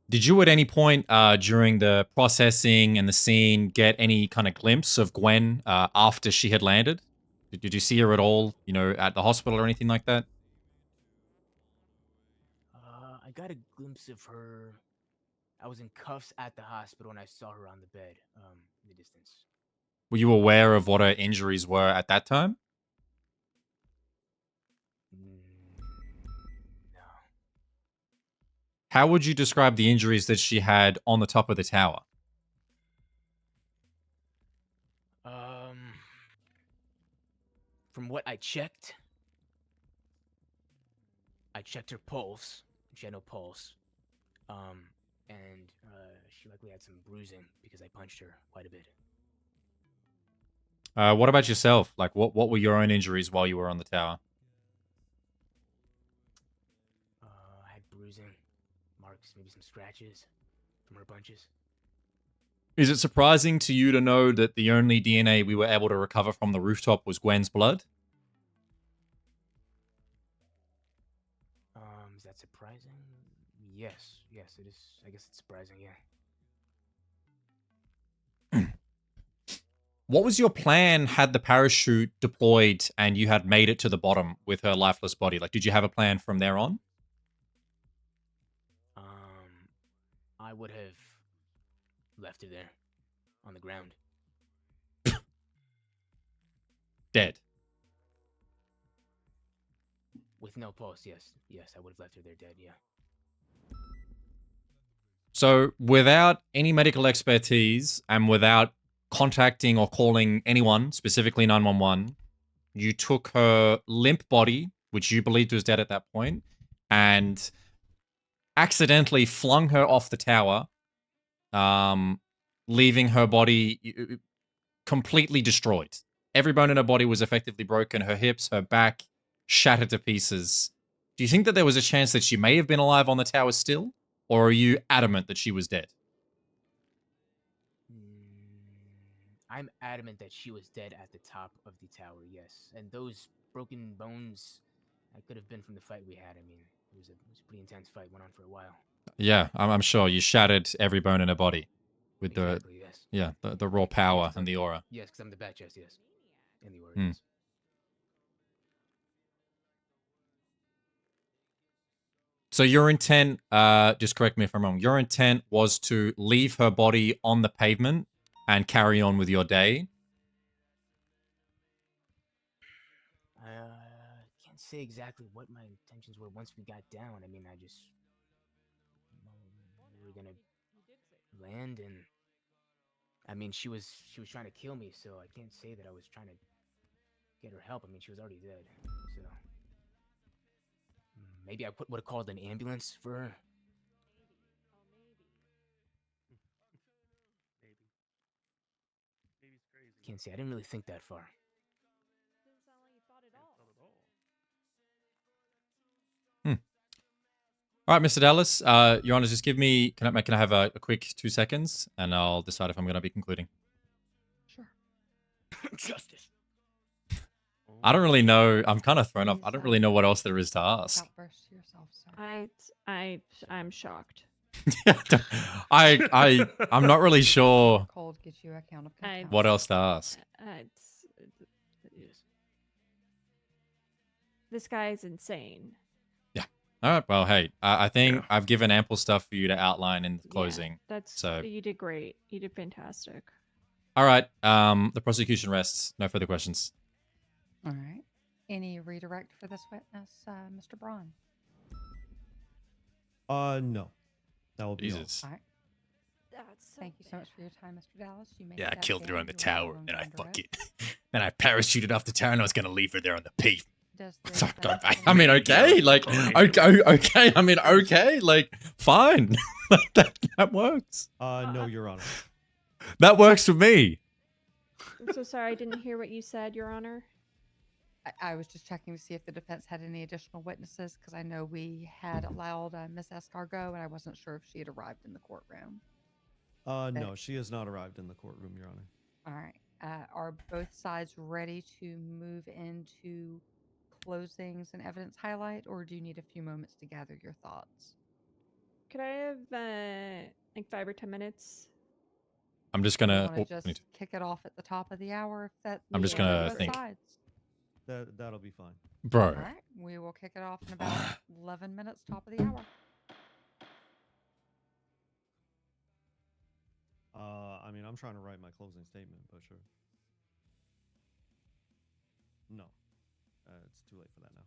Did you at any point during the processing and the scene get any kind of glimpse of Gwen after she had landed? Did you see her at all, at the hospital or anything like that? I got a glimpse of her. I was in cuffs at the hospital and I saw her on the bed in the distance. Were you aware of what her injuries were at that time? No. How would you describe the injuries that she had on the top of the tower? From what I checked her pulse. She had no pulse. And she likely had some bruising because I punched her quite a bit. What about yourself? Like, what were your own injuries while you were on the tower? I had bruising, marks, maybe some scratches from her punches. Is it surprising to you to know that the only DNA we were able to recover from the rooftop was Gwen's blood? Is that surprising? Yes, it is. I guess it's surprising, yeah. What was your plan had the parachute deployed and you had made it to the bottom with her lifeless body? Like, did you have a plan from there on? I would have left her there on the ground. Dead. With no pulse, yes. Yes, I would have left her there dead, yeah. So, without any medical expertise and without contacting or calling anyone, specifically 911, you took her limp body, which you believed was dead at that point, and accidentally flung her off the tower, leaving her body completely destroyed. Every bone in her body was effectively broken, her hips, her back, shattered to pieces. Do you think that there was a chance that she may have been alive on the tower still? Or are you adamant that she was dead? I'm adamant that she was dead at the top of the tower, yes. And those broken bones, that could have been from the fight we had. I mean, it was a pretty intense fight, went on for a while. Yeah, I'm sure you shattered every bone in her body with Exactly, yes. the raw power and the aura. Yes, because I'm the bat chest, yes. And the aura, Hmm. yes. So your intent, just correct me if I'm wrong, your intent was to leave her body on the pavement and carry on with your day? I can't say exactly what my intentions were once we got down. I mean, we were gonna land and I mean, she was trying to kill me, so I can't say that I was trying to get her help. I mean, she was already dead. So maybe I would have called an ambulance for her. Maybe it's crazy. Can't say. I didn't really think that far. Doesn't sound like you thought at all. All right, Mr. Dallas, Your Honor, just give me, can I have a quick 2 seconds, and I'll decide if I'm going to be concluding. Sure. Justice. I don't really know. I'm kind of thrown off. I don't really know what else there is to ask. Outburst yourself, sir. I'm shocked. I'm not really sure Cold gets you a count of contempt. what else to ask. This guy is insane. All right. Well, hey, I think I've given ample stuff for you to outline in the closing. So You did great. You did fantastic. all right. The prosecution rests. No further questions. All right. Any redirect for this witness, Mr. Braun? No. That will be Jesus. All right. Thank you so much for your time, Mr. Dallas. You may Yeah, I step killed her down. on the You're tower, welcome then I under fuck oath. it. Then I parachuted off the tower, and I was gonna leave her there on the pavement. Does Sorry, this, I mean, okay, like, okay. I mean, okay, like, fine. that works. No, Your Honor. That works for me. I'm so sorry. I didn't hear what you said, Your Honor. I was just checking to see if the defense had any additional witnesses because I know we had allowed Miss Escargot, and I wasn't sure if she had arrived in the courtroom. No, she has not arrived in the courtroom, Your Honor. All right. Are both sides ready to move into closings and evidence highlight, or do you need a few moments to gather your thoughts? Could I have like 5 or 10 minutes? I'm just You gonna. want to just kick it off at the top of the hour if that. I'm just works for gonna both think. sides? That'll be fine. Bro. All right. We will kick it off in about 11 minutes, top of the hour. I mean, I'm trying to write my closing statement, but sure. No. It's too late for that now.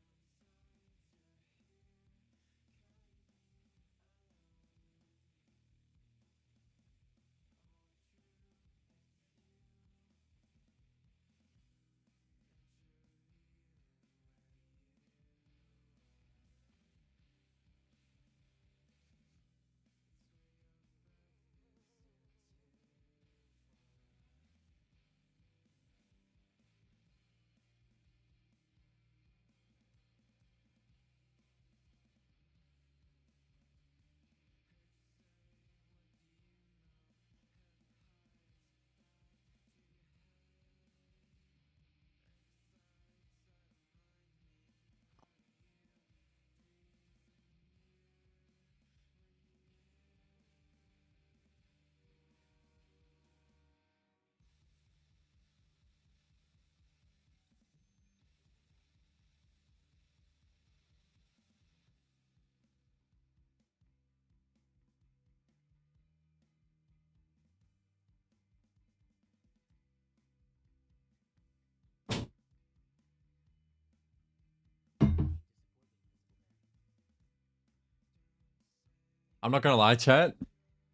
I'm not gonna lie, chat.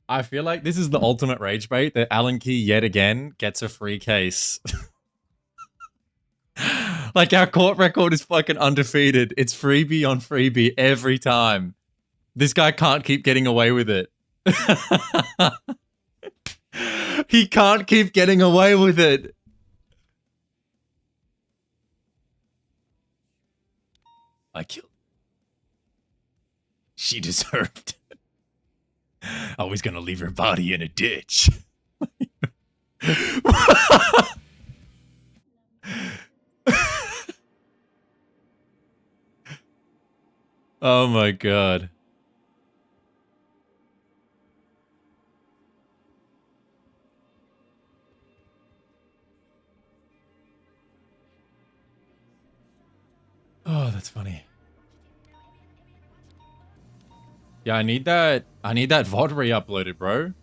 I feel like this is the ultimate rage bait that Alan Key yet again gets a free case. Like, our court record is fucking undefeated. It's freebie on freebie every time. This guy can't keep getting away with it. He can't keep getting away with it. I killed. She deserved. I was gonna leave her body in a ditch. Oh my god. Oh, that's funny. Yeah, I need that VOD re-uploaded, bro.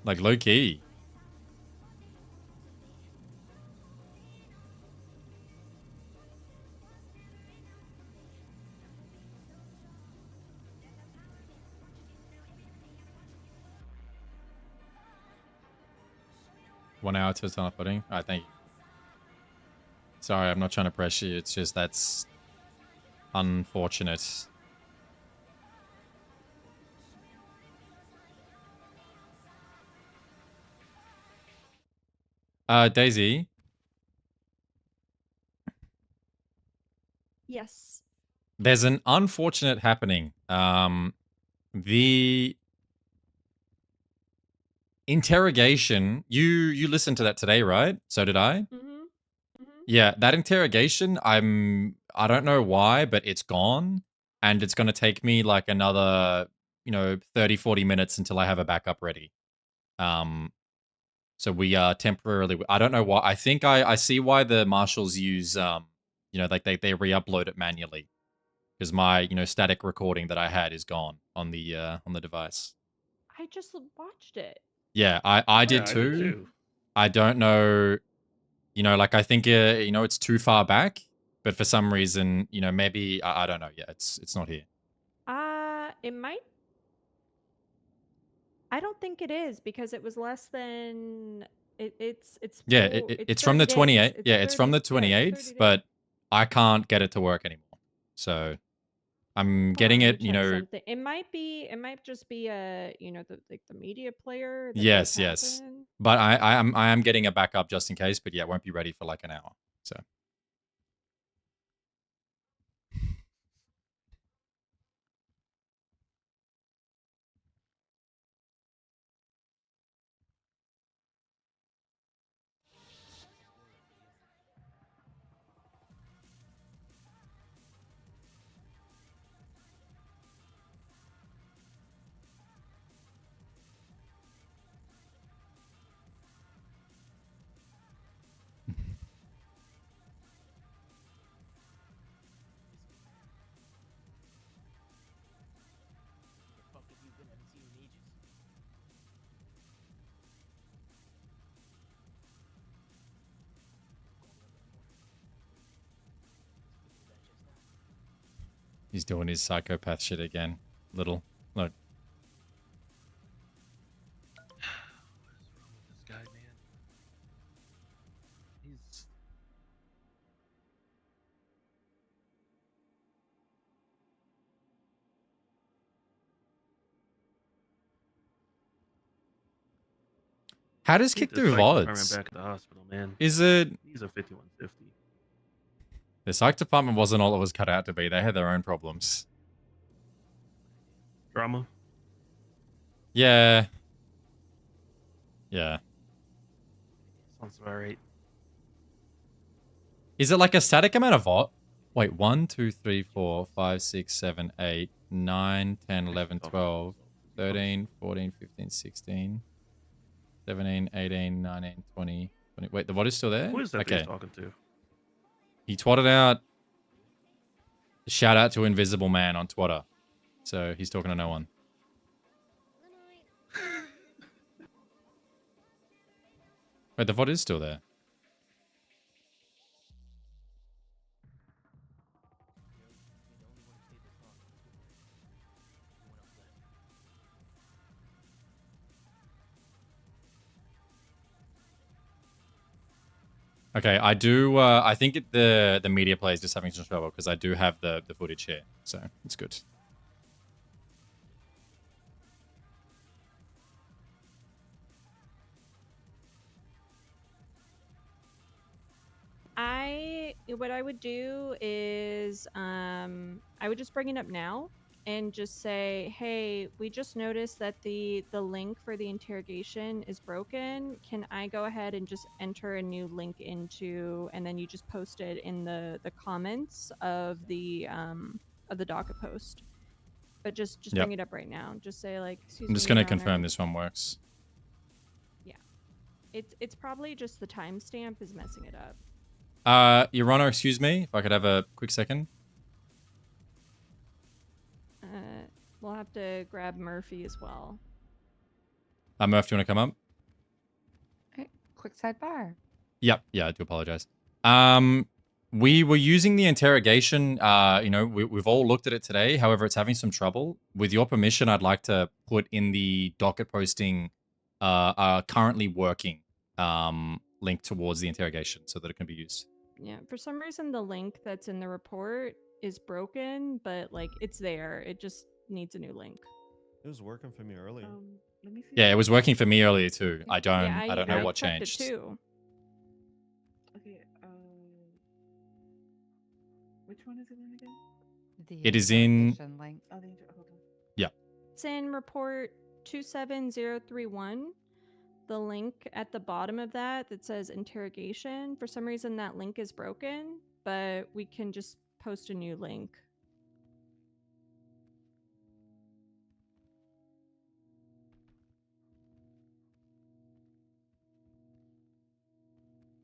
Like, low key. 1 hour to turn off voting. All right, thank you. Sorry, I'm not trying to pressure you. It's just that's unfortunate. Daisy. Yes. There's an unfortunate happening. The interrogation. You listened to that today, right? So did I. Yeah, that interrogation. I don't know why, but it's gone, and it's gonna take me like another 30-40 minutes until I have a backup ready. So we are temporarily. I don't know why. I think I see why the marshals use like they re-upload it manually, because my static recording that I had is gone on the device. I just watched it. Yeah, I did too. I don't know. Like I think it's too far back, but for some reason maybe I don't know. Yeah, it's not here. It might. I don't think it is because it was less than. It's Yeah, it's from the 28th. It's Yeah, it's from the 28th, but I can't get it to work anymore. So I'm getting it. Something. It might be. It might just be the media player. That Yes, does yes. happen. But I am getting a backup just in case. But yeah, it won't be ready for like an hour. So. He's doing his psychopath shit again. Little. Look. This guy, man. He's. How does Need kick the through psych department VODs? back at the hospital, man. Is it? He's a 5150. The psych department wasn't all it was cut out to be. They had their own problems. Drama. Yeah. Yeah. Sounds about right. Is it like a static amount of VOD? Wait, 1, 2, 3, 4, 5, 6, 7, 8, 9, 10, 11, 12, 13, 14, 15, 16, 17, 18, 19, 20. Wait, the VOD is still there? Who is that Okay. he's talking to? He twatted out. Shout out to Invisible Man on Twitter. So he's talking to no one. Wait, the VOD is still there. Okay, I do. I think the media player is just having some trouble because I do have the footage here, so it's good. What I would do is I would just bring it up now and just say, hey, we just noticed that the link for the interrogation is broken. Can I go ahead and just enter a new link into, and then you just post it in the comments of the docket post. But just Yep. bring it up right now. Just say like, excuse me. I'm just gonna Your confirm Honor. this one works. Yeah, it's probably just the timestamp is messing it up. Your Honor, excuse me, if I could have a quick second. We'll have to grab Murphy as well. Murph, do you want to come up? Quick sidebar. Yep. Yeah, I do apologize. We were using the interrogation. We've all looked at it today. However, it's having some trouble. With your permission, I'd like to put in the docket posting currently working. link towards the interrogation so that it can be used. Yeah, for some reason the link that's in the report is broken, but like it's there. It just needs a new link. It was working for me earlier. Let me see. Yeah, it was working for me earlier too. I don't know I what checked changed. it too. Okay. Which one is it in again? The It is in. interrogation link. Oh, hold on. Yeah. It's in report 27031. The link at the bottom of that says interrogation. For some reason that link is broken, but we can just post a new link.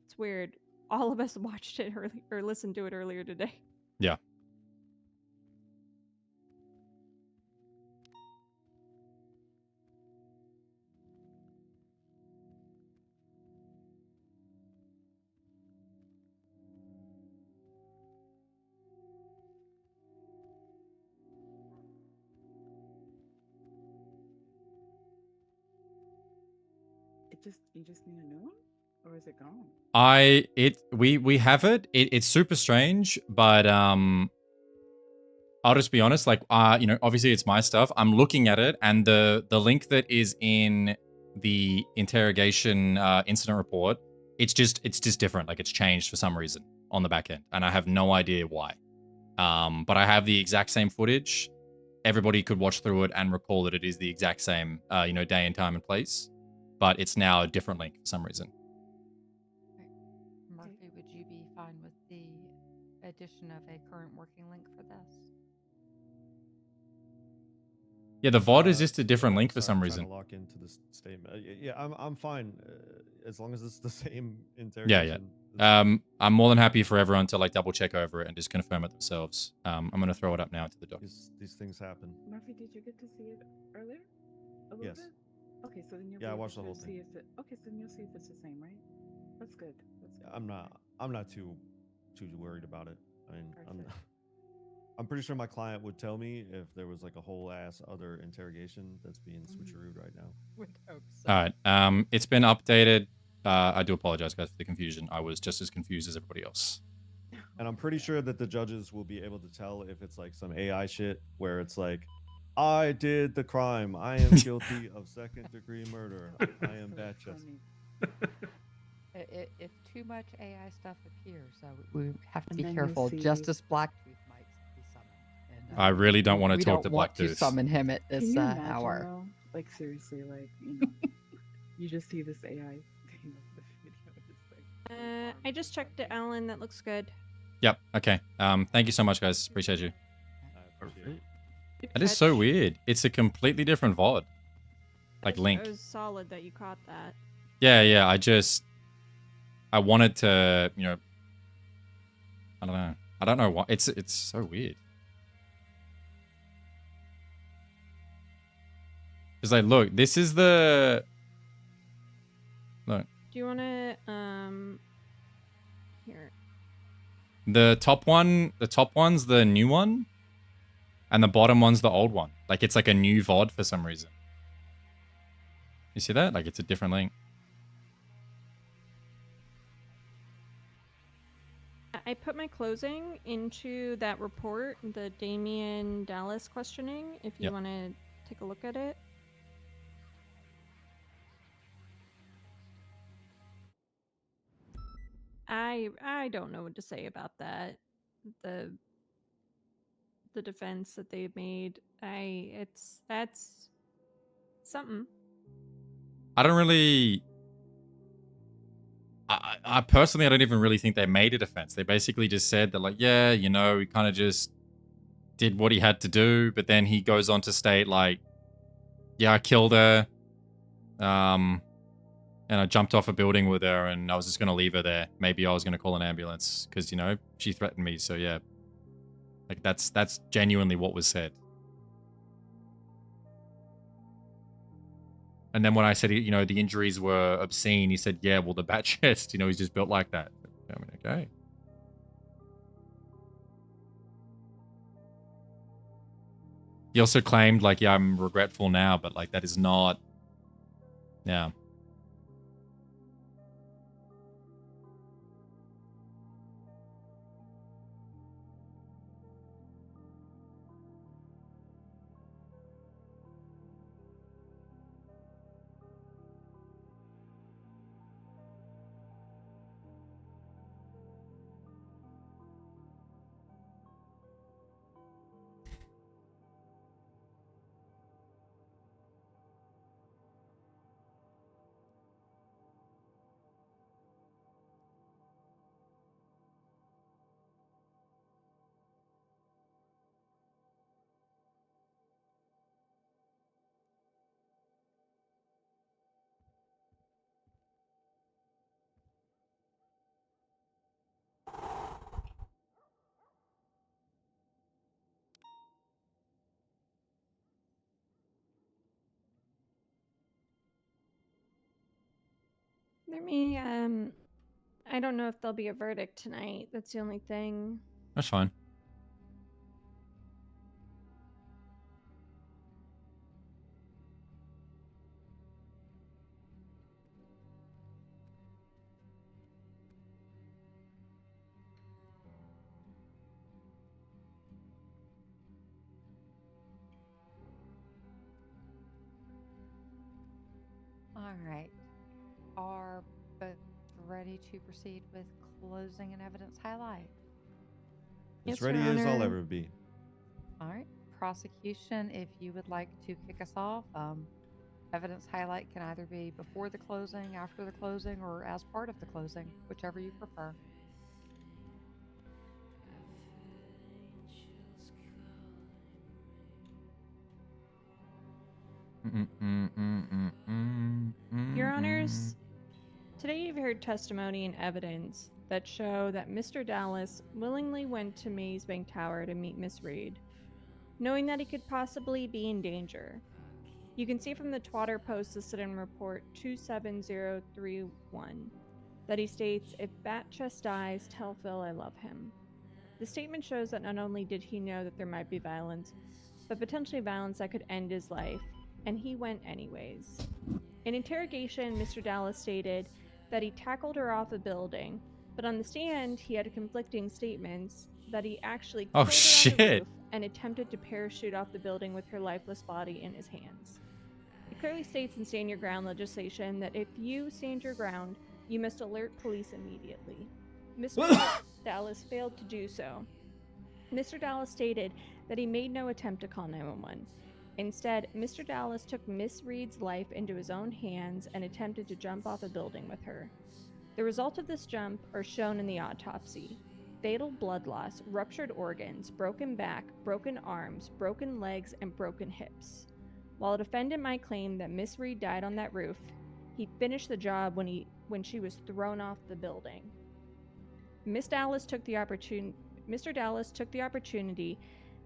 It's weird. All of us watched it early or listened to it earlier today. Yeah. You just need a new one, or is it gone? We have it. It's super strange, but I'll just be honest. Like obviously it's my stuff. I'm looking at it, and the link that is in the interrogation incident report, it's just different. Like it's changed for some reason on the back end, and I have no idea why. But I have the exact same footage. Everybody could watch through it and recall that it is the exact same day and time and place, but it's now a different link for some reason. Murphy, would you be fine with the addition of a current working link for this? Yeah, the VOD is just a different link for Sorry, some I'm reason. trying to lock into this statement. Yeah, I'm fine as long as it's the same interrogation. Yeah. I'm more than happy for everyone to like double check over it and just confirm it themselves. I'm gonna throw it up now to the doc. These things happen. Murphy, did you get to see it earlier? A little Yes. bit? Okay, so then you'll Yeah, I be able watched the to whole see thing. if it. Okay, so then you'll see if it's the same, right? That's good. That's good. I'm not too worried about it. I mean, I'm pretty sure my client would tell me if there was like a whole ass other interrogation that's being switcherooed right now. Would hope so. All right. It's been updated. I do apologize, guys, for the confusion. I was just as confused as everybody else. And I'm pretty sure that the judges will be able to tell if it's like some AI shit where it's like, I did the crime. I am guilty of second-degree murder. I am Batchester. If too much AI stuff appears, we have to And be then you'll careful. see- Justice Blacktooth might be summoned. And, I really don't want to we talk to don't want to Blacktooth. summon him at Can this you imagine, hour. though? Like seriously, like you know, you just see this AI thing of the video. It's like, I just checked it, Alan. That looks good. Yep. Okay. Thank you so much, guys. Appreciate you. Perfect. That is so weird. It's a completely different VOD. Like link. It was solid that you caught that. Yeah. I wanted to, I don't know. I don't know why. It's so weird. Because like, look, this is the. Look. Do you want to here? The top one's the new one, and the bottom one's the old one. Like it's like a new VOD for some reason. You see that? Like it's a different link. I put my closing into that report, the Damien Dallas questioning. If you Yep. want to take a look at it. I don't know what to say about that. The defense that they made. That's something. I don't really. I personally, I don't even really think they made a defense. They basically just said that, like, yeah, he kind of just did what he had to do, but then he goes on to state, like, yeah, I killed her, and I jumped off a building with her, and I was just gonna leave her there. Maybe I was gonna call an ambulance because she threatened me. So yeah, like that's genuinely what was said. And then when I said, the injuries were obscene, he said, yeah, well, the bat chest, he's just built like that. I mean, okay. He also claimed, like, yeah, I'm regretful now, but, like, that is not... Yeah. Let me, I don't know if there'll be a verdict tonight. That's the only thing. That's fine. All right. Are both ready to proceed with closing and evidence highlight? As ready as I'll ever be. All right. Prosecution, if you would like to kick us off, evidence highlight can either be before the closing, after the closing, or as part of the closing, whichever you prefer. Your Honors, today you've heard testimony and evidence that show that Mr. Dallas willingly went to Mazebank Tower to meet Miss Reed, knowing that he could possibly be in danger. You can see from the Twitter post listed in Report 27031 that he states, "If Batchest dies, tell Phil I love him." The statement shows that not only did he know that there might be violence, but potentially violence that could end his life, and he went anyways. In interrogation, Mr. Dallas stated that he tackled her off a building, but on the stand, he had conflicting statements that he actually killed her on the roof and attempted to parachute off the building with her lifeless body in his hands. It clearly states in Stand Your Ground legislation that if you stand your ground, you must alert police immediately. Mr. Dallas failed to do so. Mr. Dallas stated that he made no attempt to call 911. Instead, Mr. Dallas took Miss Reed's life into his own hands and attempted to jump off a building with her. The result of this jump are shown in the autopsy. Fatal blood loss, ruptured organs, broken back, broken arms, broken legs, and broken hips. While a defendant might claim that Miss Reed died on that roof, he finished the job when she was thrown off the building. Mr. Dallas took the opportunity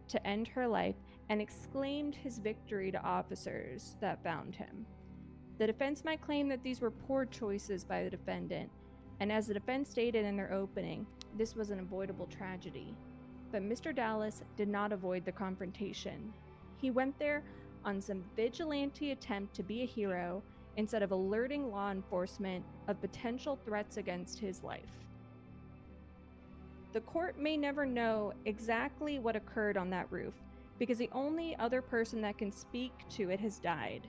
to end her life and exclaimed his victory to officers that found him. The defense might claim that these were poor choices by the defendant, and as the defense stated in their opening, this was an avoidable tragedy. But Mr. Dallas did not avoid the confrontation. He went there on some vigilante attempt to be a hero instead of alerting law enforcement of potential threats against his life. The court may never know exactly what occurred on that roof because the only other person that can speak to it has died.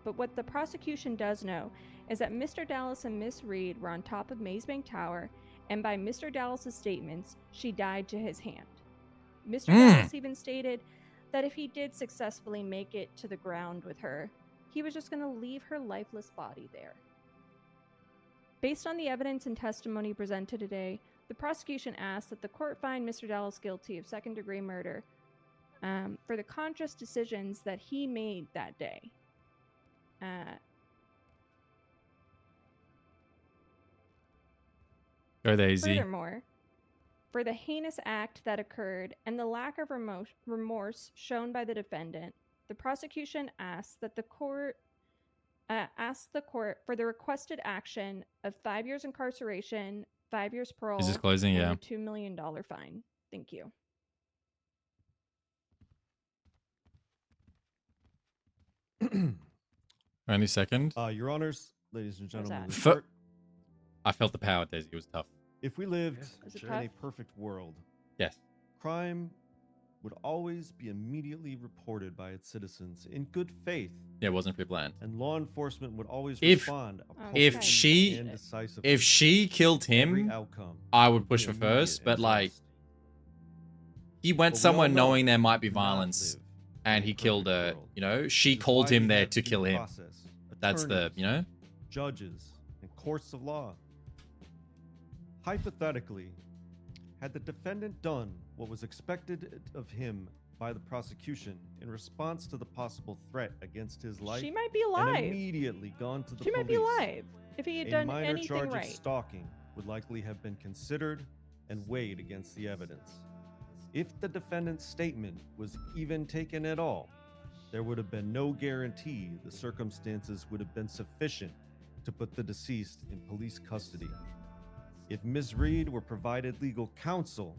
But what the prosecution does know is that Mr. Dallas and Miss Reed were on top of Mazebank Tower, and by Mr. Dallas's statements, she died to his hand. Mr. Dallas even stated that if he did successfully make it to the ground with her, he was just going to leave her lifeless body there. Based on the evidence and testimony presented today, the prosecution asks that the court find Mr. Dallas guilty of second-degree murder for the conscious decisions that he made that day. Go there, Z. Furthermore, for the heinous act that occurred and the lack of remorse shown by the defendant, the prosecution asks that the court for the requested action of 5 years incarceration, 5 years parole, Is this closing? and Yeah. a $2 million fine. Thank you. Only second. Your Honors, ladies and gentlemen, of the Fe- court, I felt the power, Daisy. It was tough. if we lived Is it in tough? a perfect world, Yes. crime would always be immediately reported by its citizens in good faith, Yeah, it wasn't pre-planned. and law enforcement would always If respond if appropriately she and decisively. if she killed Every him, outcome I would push be for first. immediate But and like, just. he went But we all somewhere know knowing there might be we do not violence, live and in he a killed perfect her. world, You know, she which is called why him we there have to due kill him. process, That's the attorneys, judges, and courts of law. Hypothetically, had the defendant done what was expected of him by the prosecution in response to the possible threat against his life, She might be and alive. immediately gone to the She police, might be alive if he had a done minor anything charge right. of stalking would likely have been considered and weighed against the evidence. If the defendant's statement was even taken at all, there would have been no guarantee the circumstances would have been sufficient to put the deceased in police custody. If Ms. Reed were provided legal counsel,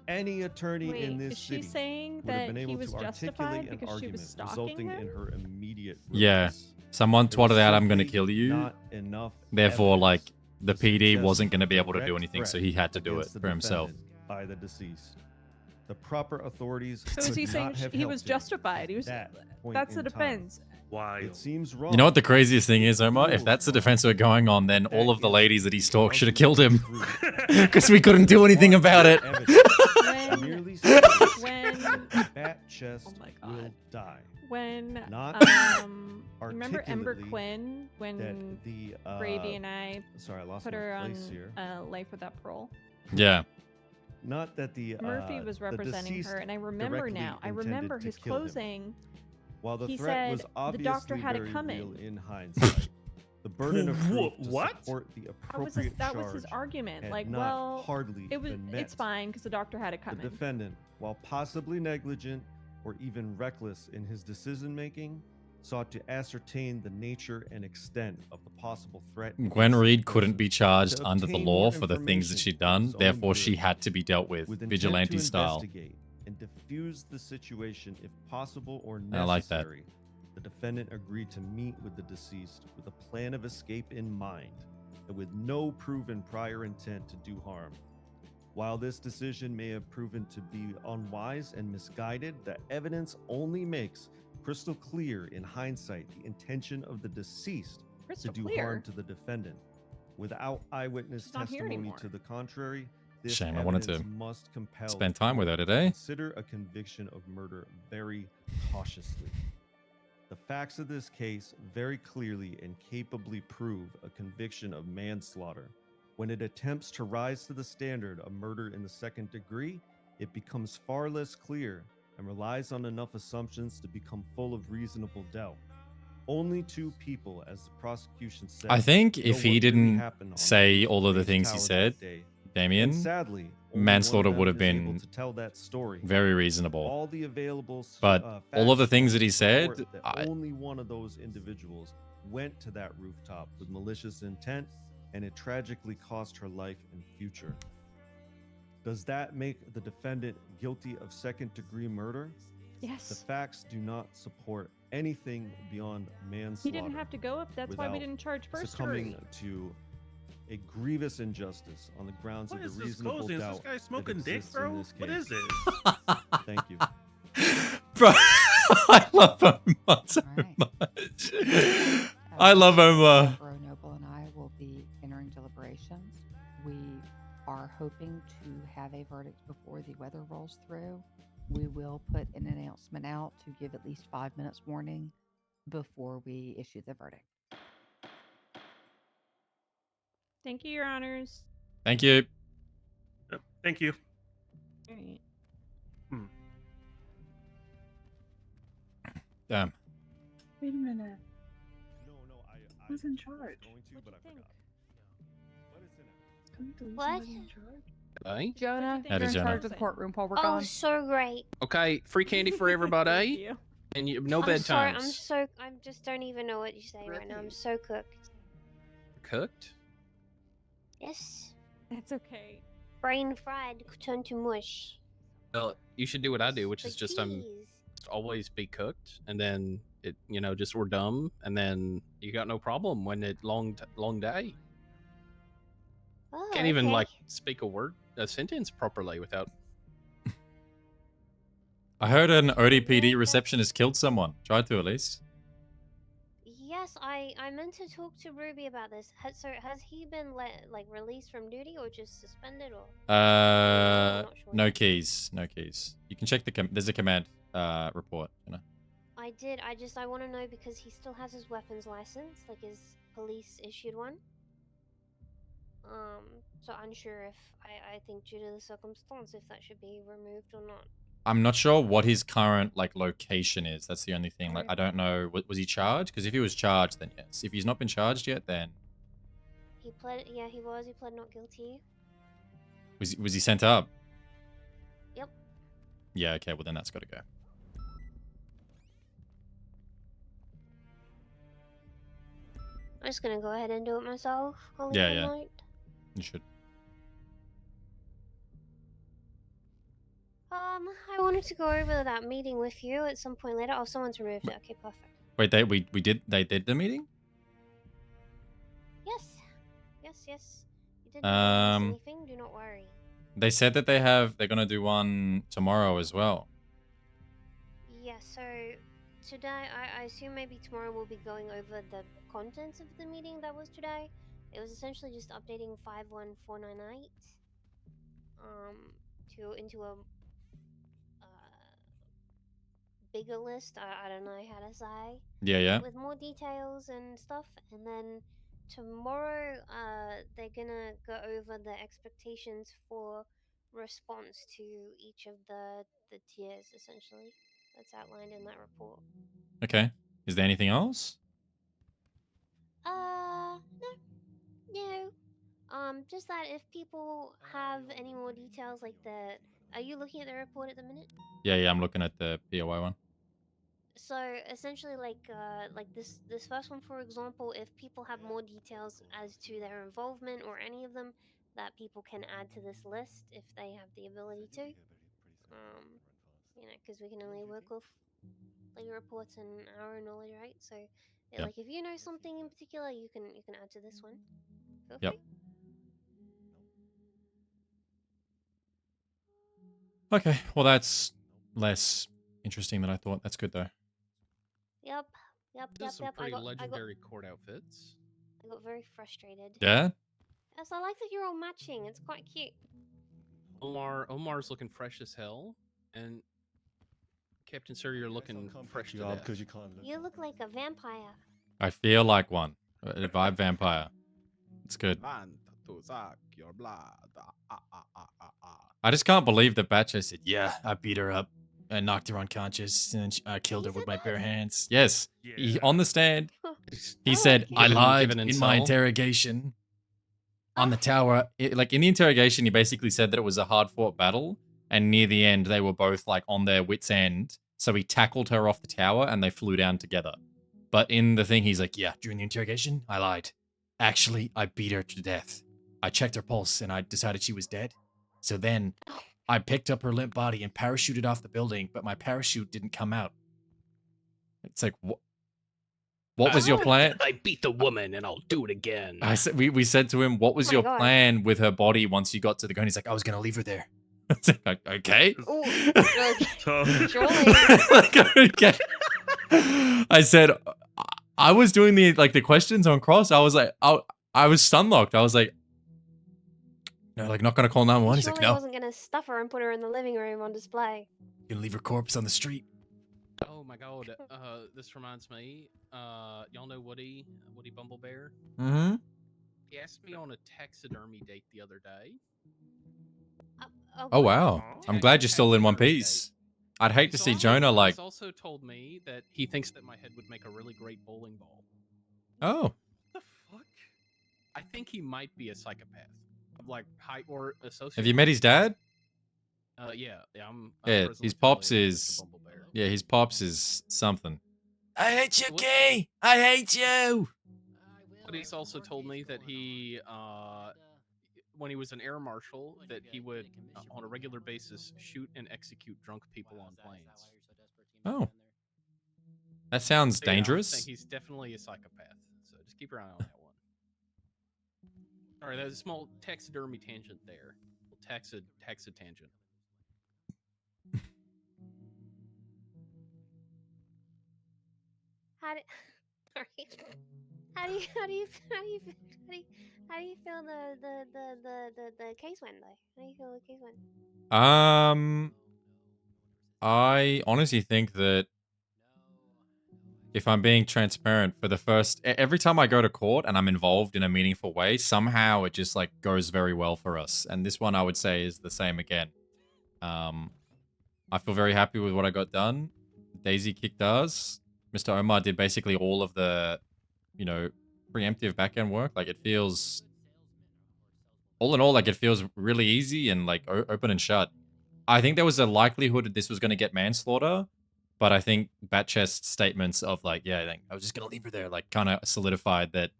any attorney Wait, in this is she city saying would have that been he able was to articulate justified an because she was argument stalking resulting him? in her immediate Yeah. release. Someone There was twatted out, I'm going to simply kill you. not enough Therefore, like, the to PD suggest wasn't going to be a able to do direct anything, so threat he had to do it against the for himself. defendant by the deceased. The proper authorities So is could he saying not have he was helped him justified? He was. that point That's the in time. defense. Why? It seems wrong. You know what the craziest thing is, Omar? If that's the defense we're going on, then all of the ladies that he stalked should have killed him. Because we couldn't do anything about it. When Bat chest oh my God. will die. When Not remember Ember articulately Quinn when that the Brady and I sorry, I lost put my her on place here. Life Without Parole? Yeah. Not that the Murphy was the representing deceased her, and I remember directly now. I intended remember to his kill him. closing. While the he threat was said obviously the doctor had very to come real in. hindsight, the burden of proof to What? support the That was appropriate that was his charge argument. had Like, not well, hardly it was. been met. It's fine because the doctor had to come The in. defendant, while possibly negligent or even reckless in his decision making, sought to ascertain the nature and extent of the possible threat. Gwen against Reed the couldn't person, be charged to under the obtain law more for the things that information she'd for done, his own therefore she good, had to be dealt with intent vigilante to style. investigate and diffuse the situation if possible or I like that. necessary. The defendant agreed to meet with the deceased with a plan of escape in mind and with no proven prior intent to do harm. While this decision may have proven to be unwise and misguided, the evidence only makes crystal clear in hindsight the intention of the deceased Crystal to do clear? harm to the defendant. Without eyewitness She's not here testimony anymore. to the contrary, this Shame, I wanted to evidence must compel spend the time with her court today. to consider a conviction of murder very cautiously. The facts of this case very clearly and capably prove a conviction of manslaughter. When it attempts to rise to the standard of murder in the second degree, it becomes far less clear and relies on enough assumptions to become full of reasonable doubt. Only two people, as the prosecution said, I think know if what he really didn't happened on the say roof all of the Grace things he Tower said, that day. Damien, And sadly, only one of manslaughter them would have is able been to tell that story. very reasonable. All the available But all of the facts things that he said, support that only one of those individuals went to that rooftop with malicious intent, and it tragically cost her life and future. Does that make the defendant guilty of second-degree murder? Yes. The facts do not support anything beyond manslaughter. He didn't have to go up. That's why we without didn't charge first succumbing degree. to a grievous injustice on the grounds What of is the this reasonable closing? Is doubt this guy that smoking dick, exists in bro? this What case. is this? Thank you. Bro, I love Omar so much. I love Omar. Bro Noble and I will be entering deliberations. We are hoping to have a verdict before the weather rolls through. We will put an announcement out to give at least 5 minutes warning before we issue the verdict. Thank you, Your Honors. Thank you. Yep, thank you. All right. Damn. Wait a minute. Who's in charge? What? Hey. Jonah, Howdy, you're in Jonah. charge of the courtroom while we're Oh, gone. so great. Okay, free candy for everybody. you. And no I'm sorry. bedtimes. I just don't even know what you say right now. I'm so cooked. Cooked? Yes. That's okay. Brain fried, turned to mush. Well, you should do what I do, which is just always be cooked, and then it, just we're dumb, and then you got no problem when it long day. Oh, Can't even okay. like speak a sentence properly without. I heard an ODPD receptionist killed someone. Tried to, at least. Yes, I meant to talk to Ruby about this. Has he been released from duty or just suspended or? No keys. No keys. You can check there's a command report. I did. I want to know because he still has his weapons license, like his police issued one. So unsure if I think due to the circumstance if that should be removed or not. I'm not sure what his current location is. That's the only thing. I don't know. Was he charged? Because if he was charged, then yes. If he's not been charged yet, then He pled. Yeah, he was. He pled not guilty. was he sent up? Yep. Yeah. Okay. Well, then that's got to go. just gonna go ahead and do it myself. Call it Yeah, a yeah. night. You should. I wanted to go over that meeting with you at some point later. Oh, someone's removed it. Okay, perfect. Wait, they did the meeting? Yes. Yes. You did not miss anything. Do not worry. They said that they're gonna do one tomorrow as well. Yeah, so today, I assume maybe tomorrow we'll be going over the contents of the meeting that was today. It was essentially just updating 51498 into a bigger list. I don't know how to say. Yeah. With more details and stuff, and then tomorrow, they're gonna go over the expectations for response to each of the tiers, essentially. That's outlined in that report. Okay. Is there anything else? No. Just that if people have any more details like the, are you looking at the report at the minute? Yeah, I'm looking at the POI one. So essentially, like this first one, for example, if people have more details as to their involvement or any of them, that people can add to this list if they have the ability to. Because we can only work with like reports and our knowledge, right? So, Yep. like if you know something in particular, you can add to this one. Feel Yep. free. Okay, well that's less interesting than I thought. That's good though. Yep. There's some pretty legendary court outfits. I got very frustrated. Yeah? Yes, I like that you're all matching. It's quite cute. Omar's looking fresh as hell, and Captain Sir, you're looking fresh to death. because you can't. You look like a vampire. I feel like one. A vibe vampire. It's good. To suck your blood. I just can't believe that Batcha said, yeah, I beat her up and knocked her unconscious and I killed her with my bare hands. Yes. He, on the stand, He said, I lied given in my incel. interrogation on the tower. in the interrogation, he basically said that it was a hard-fought battle, and near the end, they were both like on their wits' end. So he tackled her off the tower, and they flew down together. But in the thing, he's like, yeah, During the interrogation, I lied. Actually, I beat her to death. I checked her pulse and I decided she was dead. So then I picked up her limp body and parachuted off the building, but my parachute didn't come out. it's like, what was your plan? I beat the woman, and I'll do it again. I said, we said to him, what was Oh my your God. plan with her body once you got to the gun? He's like, I was going to leave her there. It's like, okay. Surely. Like, okay. I said, I was doing the questions on cross. I was like, I was stun locked. I was like, no, like not going to call 911. He's like, Surely no, wasn't gonna stuff her and put her in the living room on display. you're going to leave her corpse on the street. Oh my god, this reminds me. Y'all know Woody Bumblebear? mm-hmm. He asked me on a taxidermy date the other day. Oh, wow. I'm glad you're still in one piece. I'd hate to see Jonah like, He's also told me that he thinks that my head would make a really great bowling ball. oh, The fuck? I think he might be a psychopath. Of like height or associate. have you met his dad? Yeah, I'm Yeah, personally his pops affiliated with is, Mr. Bumblebear. yeah, his pops is something. I hate you, Kay. I hate you. But he's also told me that he, when he was an air marshal, that he would, on a regular basis, shoot and execute drunk people on planes. Oh. That sounds So, yeah, I'm saying dangerous. he's definitely a psychopath. So just keep your eye on that one. Sorry, there's a small taxidermy tangent there. Taxa tangent. How do you feel the case went though? How do you feel the case went? I honestly think that if I'm being transparent, for the first, every time I go to court and I'm involved in a meaningful way, somehow it just like goes very well for us. And this one I would say is the same again. I feel very happy with what I got done. Daisy kicked ours. Mr. Omar did basically all of the, preemptive backend work. Like it feels, all in all, like it feels really easy and like open and shut. I think there was a likelihood that this was going to get manslaughter, but I think Batchest's statements of like, yeah, I was just going to leave her there, like kind of solidified that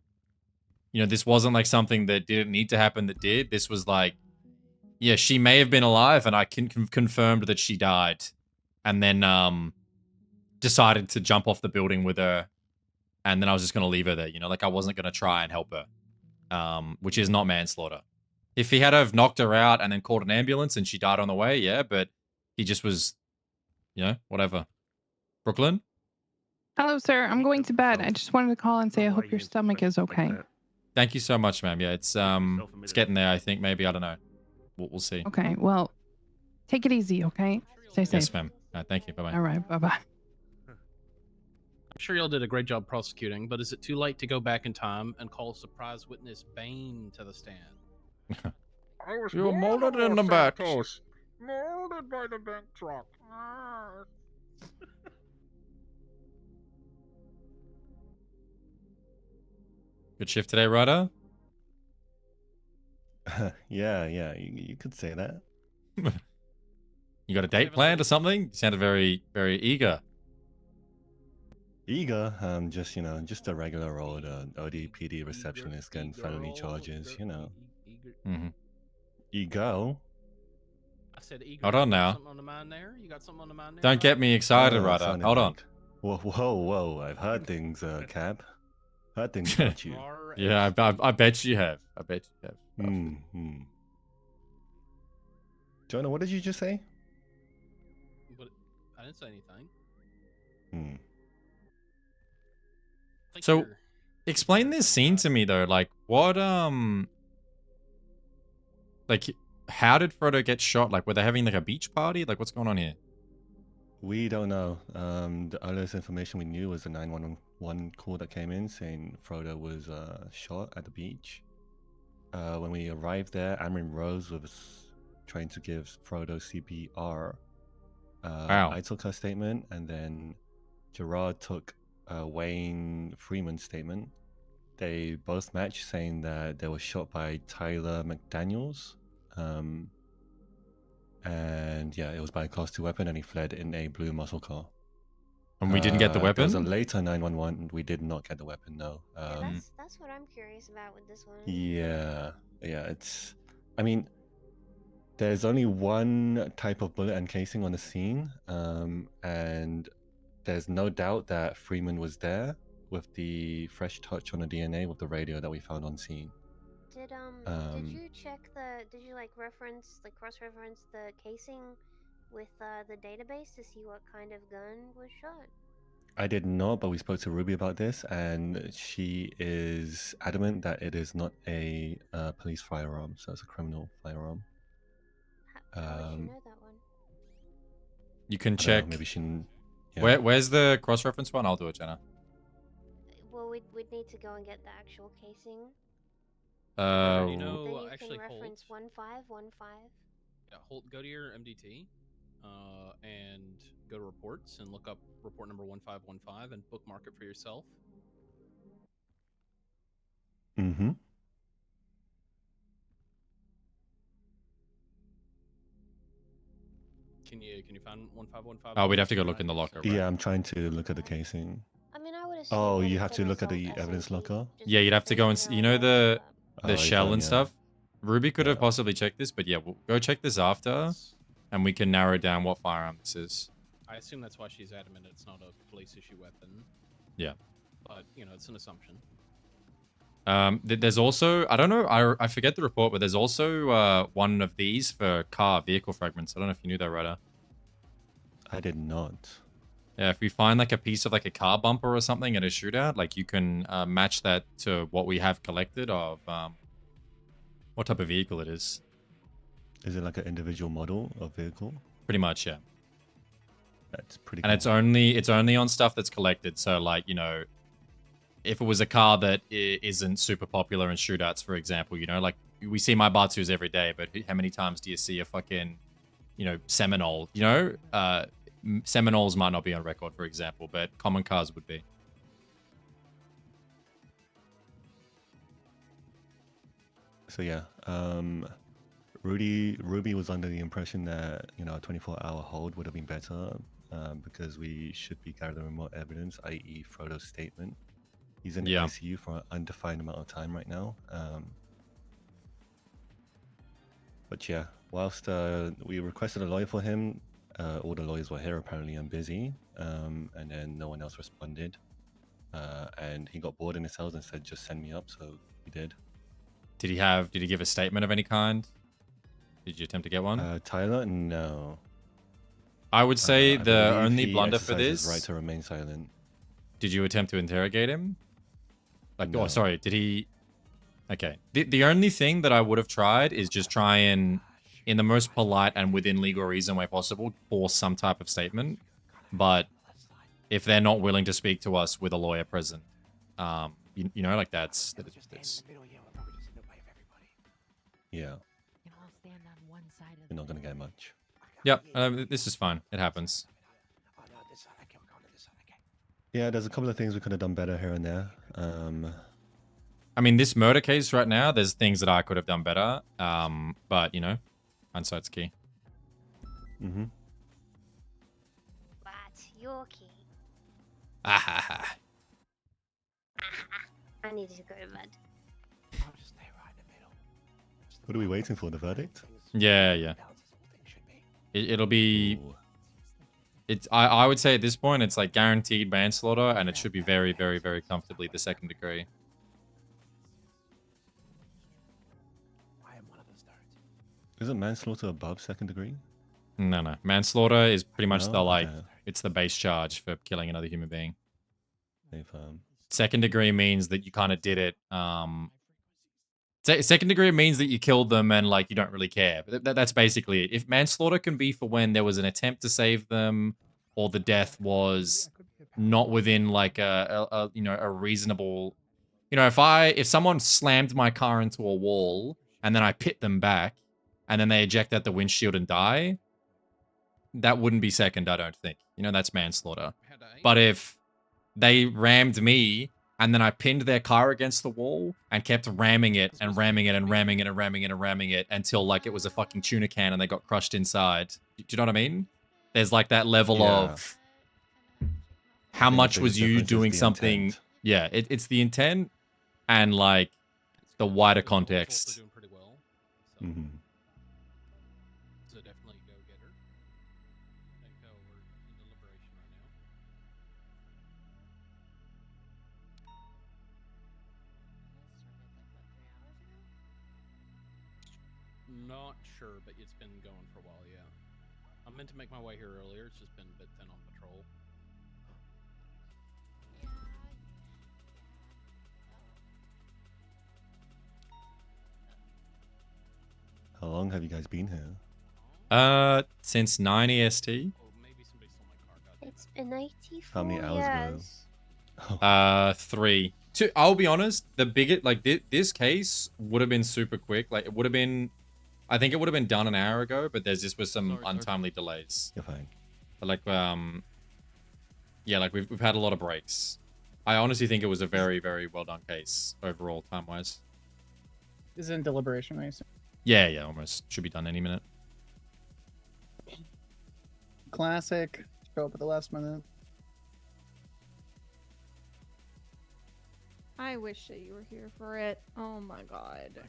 you know, this wasn't like something that didn't need to happen that did. This was like, yeah, she may have been alive, and I confirmed that she died, and then decided to jump off the building with her, and then I was just gonna leave her there. You know, like I wasn't gonna try and help her, which is not manslaughter. If he had have knocked her out and then called an ambulance and she died on the way, yeah, but he just was, you know, whatever. Brooklyn? Hello, sir. I'm going to bed. I just wanted to call and say I hope your stomach is okay. Thank you so much, ma'am. Yeah, it's getting there, I think. Maybe, I don't know. We'll see. Okay, well, take it easy, okay? Stay safe. Yes, ma'am. Thank you. Bye-bye. All right, bye-bye. I'm sure y'all did a great job prosecuting, but is it too late to go back in time and call surprise witness Bane to the stand? You're molded in the back. Molded by the bank truck. Good shift today, Ryder? Yeah, you could say that. You got a date planned or something? You sounded very, very eager. Eager, just just a regular old ODPD receptionist getting felony charges, you know. Mm-hmm. Ego. I said eager. Hold on You got now. something on the mind there? You got something on the mind there? Don't get me excited, Oh, that Ryder. sounded Hold on. like- Whoa! I've heard things, Cap. Heard things about you. Yeah, I bet you have. I bet you have. Hmm. Jonah, what did you just say? But I didn't say anything. Hmm. So, explain this scene to me though. Like, what like, how did Frodo get shot? Like, were they having like a beach party? Like, what's going on here? We don't know. The earliest information we knew was the 911 call that came in saying Frodo was shot at the beach. When we arrived there, Amrin Rose was trying to give Frodo CPR. Wow. I took her statement, and then Gerard took Wayne Freeman's statement. They both matched, saying that they were shot by Tyler McDaniels. And yeah, it was by a Class 2 weapon, and he fled in a blue muscle car. And we didn't get the There was a weapon? later 911. We did not get the weapon, no. Yeah, that's what I'm curious about with this one. Yeah, it's. I mean, there's only one type of bullet and casing on the scene, and there's no doubt that Freeman was there with the fresh touch on the DNA with the radio that we found on scene. Did you check the? Did you like cross-reference the casing with the database to see what kind of gun was shot? I did not, but we spoke to Ruby about this, and she is adamant that it is not a police firearm, so it's a criminal firearm. How would you know that one? You can I don't check. know, maybe she. Yeah. Where's the cross-reference one? I'll do it, Jenna. Well, we'd need to go and get the actual casing. You Then know, you actually, can reference 1515. Yeah, Holt, go to your MDT, and go to reports and look up report number 1515 and bookmark it for yourself. Mm-hmm. Can you find 1515? Oh, we'd have to go look in the locker. Right? Yeah, I'm trying to look at the casing. I mean, I would assume. Oh, that you it's have to an look at the assault evidence SOP. locker? Yeah, you'd have to go and you know the Oh, you shell found- and yeah. stuff. Ruby could have possibly checked this, but yeah, we'll go check this after, and we can narrow down what firearm this is. I assume that's why she's adamant it's not a police issue weapon. Yeah. But it's an assumption. There's also, I don't know, I forget the report, but there's also one of these for car vehicle fragments. I don't know if you knew that, Ryder. I did not. Yeah, if we find like a piece of like a car bumper or something at a shootout, like you can match that to what we have collected of what type of vehicle it is. Is it like an individual model of vehicle? Pretty much, yeah. That's pretty. And it's only on stuff that's collected. So like, you know, if it was a car that isn't super popular in shootouts, for example, you know, like we see my Batsus every day, but how many times do you see a fucking, you know, Seminole? You know, Seminoles might not be on record, for example, but common cars would be. So yeah, Ruby was under the impression that a 24-hour hold would have been better because we should be gathering more evidence, i.e., Frodo's statement. He's in the ICU for an undefined amount of time right now. But yeah, whilst we requested a lawyer for him, all the lawyers were here apparently and busy, and then no one else responded. And he got bored in his cells and said, "Just send me up." So he did. Did he give a statement of any kind? Did you attempt to get one? Tyler, no. I would say I the believe only he blunder for exercised his this. right to remain silent. Did you attempt to interrogate him? Like, No. oh, sorry. Did he? Okay. The only thing that I would have tried is just try and, in the most polite and within legal reason way possible, force some type of statement. But if they're not willing to speak to us with a lawyer present, you know, like that's. Yeah. You're not gonna get much. Yep. This is fine. It happens. Yeah, there's a couple of things we could have done better here and there. I mean, this murder case right now, there's things that I could have done better. But, you know, hindsight's key. Mm-hmm. But your key. Ah. I needed to go to bed. What are we waiting for? The verdict? Yeah. It'll be... I would say at this point, it's like guaranteed manslaughter, and it should be very, very, very comfortably the second degree. Isn't manslaughter above second degree? No. Manslaughter is pretty much No? the, like, Okay. it's the base charge for killing another human being. If, Second degree means that you kind of did it, second degree means that you killed them and, like, you don't really care. But that's basically it. If manslaughter can be for when there was an attempt to save them, or the death was not within, like, a you know, a reasonable... You know, if someone slammed my car into a wall, and then I pit them back, and then they eject out the windshield and die, that wouldn't be second, I don't think. You know, that's manslaughter. But if they rammed me, and then I pinned their car against the wall and kept ramming it and ramming it and ramming it and ramming it and ramming it until, like, it was a fucking tuna can and they got crushed inside. Do you know what I mean? There's, like, that level of how much the was biggest you difference is doing the something. intent. Yeah, it's the intent and, like, the wider context. Mm-hmm. So definitely go get her. And go over in deliberation right now. Not sure, but it's been going for a while, yeah. I meant to make my way here earlier, it's just been a bit thin on patrol. How long have you guys been here? Since 9 EST. It's been 84 How many hours years. ago? 3. I'll be honest, the biggest, like, this case would have been super quick. Like, it would have been, I think it would have been done an hour ago, but there's just was some untimely delays. You're fine. But, like, yeah, like, we've had a lot of breaks. I honestly think it was a very, very well done case overall, time-wise. This is in deliberation, I assume. Yeah, almost. Should be done any minute. Classic. Show up at the last minute. I wish that you were here for it. Oh my god.